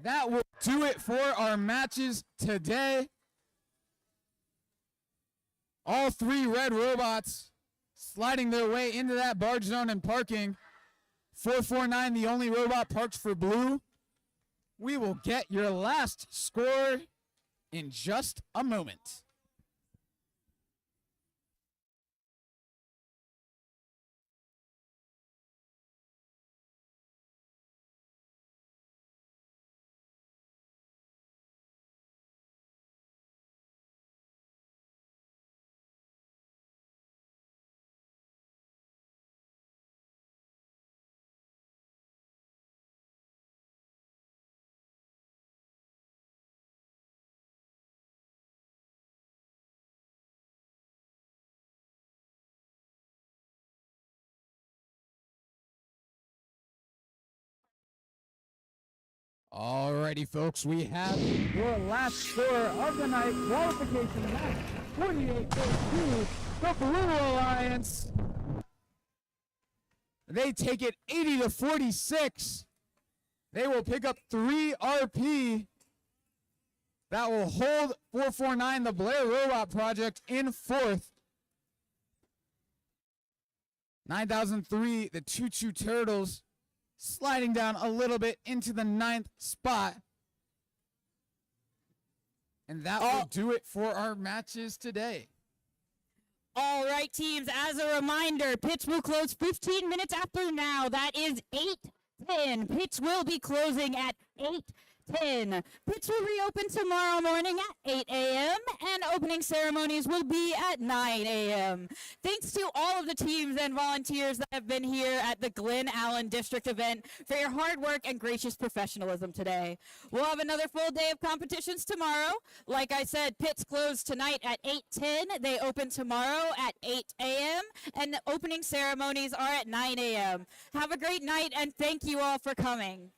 That will do it for our matches today. All 3 red robots sliding their way into that barge zone and parking. 449, the only robot parked for blue. We will get your last score in just a moment. Alrighty, folks, we have your last score of the night. Qualification match 48-32, the Blue Alliance. They take it 80-46. They will pick up 3 RP. That will hold 449, the Blair Robot Project, in 4th. 9003, the 2-2 Turtles, sliding down a little bit into the 9th spot. And that will do it for our matches today. All right, teams, as a reminder, pits will close 15 minutes after now. That is 8:10. Pits will be closing at 8:10. Pits will reopen tomorrow morning at 8 a.m. and opening ceremonies will be at 9 a.m. Thanks to all of the teams and volunteers that have been here at the Glen Allen District event for your hard work and gracious professionalism today. We'll have another full day of competitions tomorrow. Like I said, pits close tonight at 8:10. They open tomorrow at 8 a.m. and the opening ceremonies are at 9 a.m. Have a great night and thank you all for coming.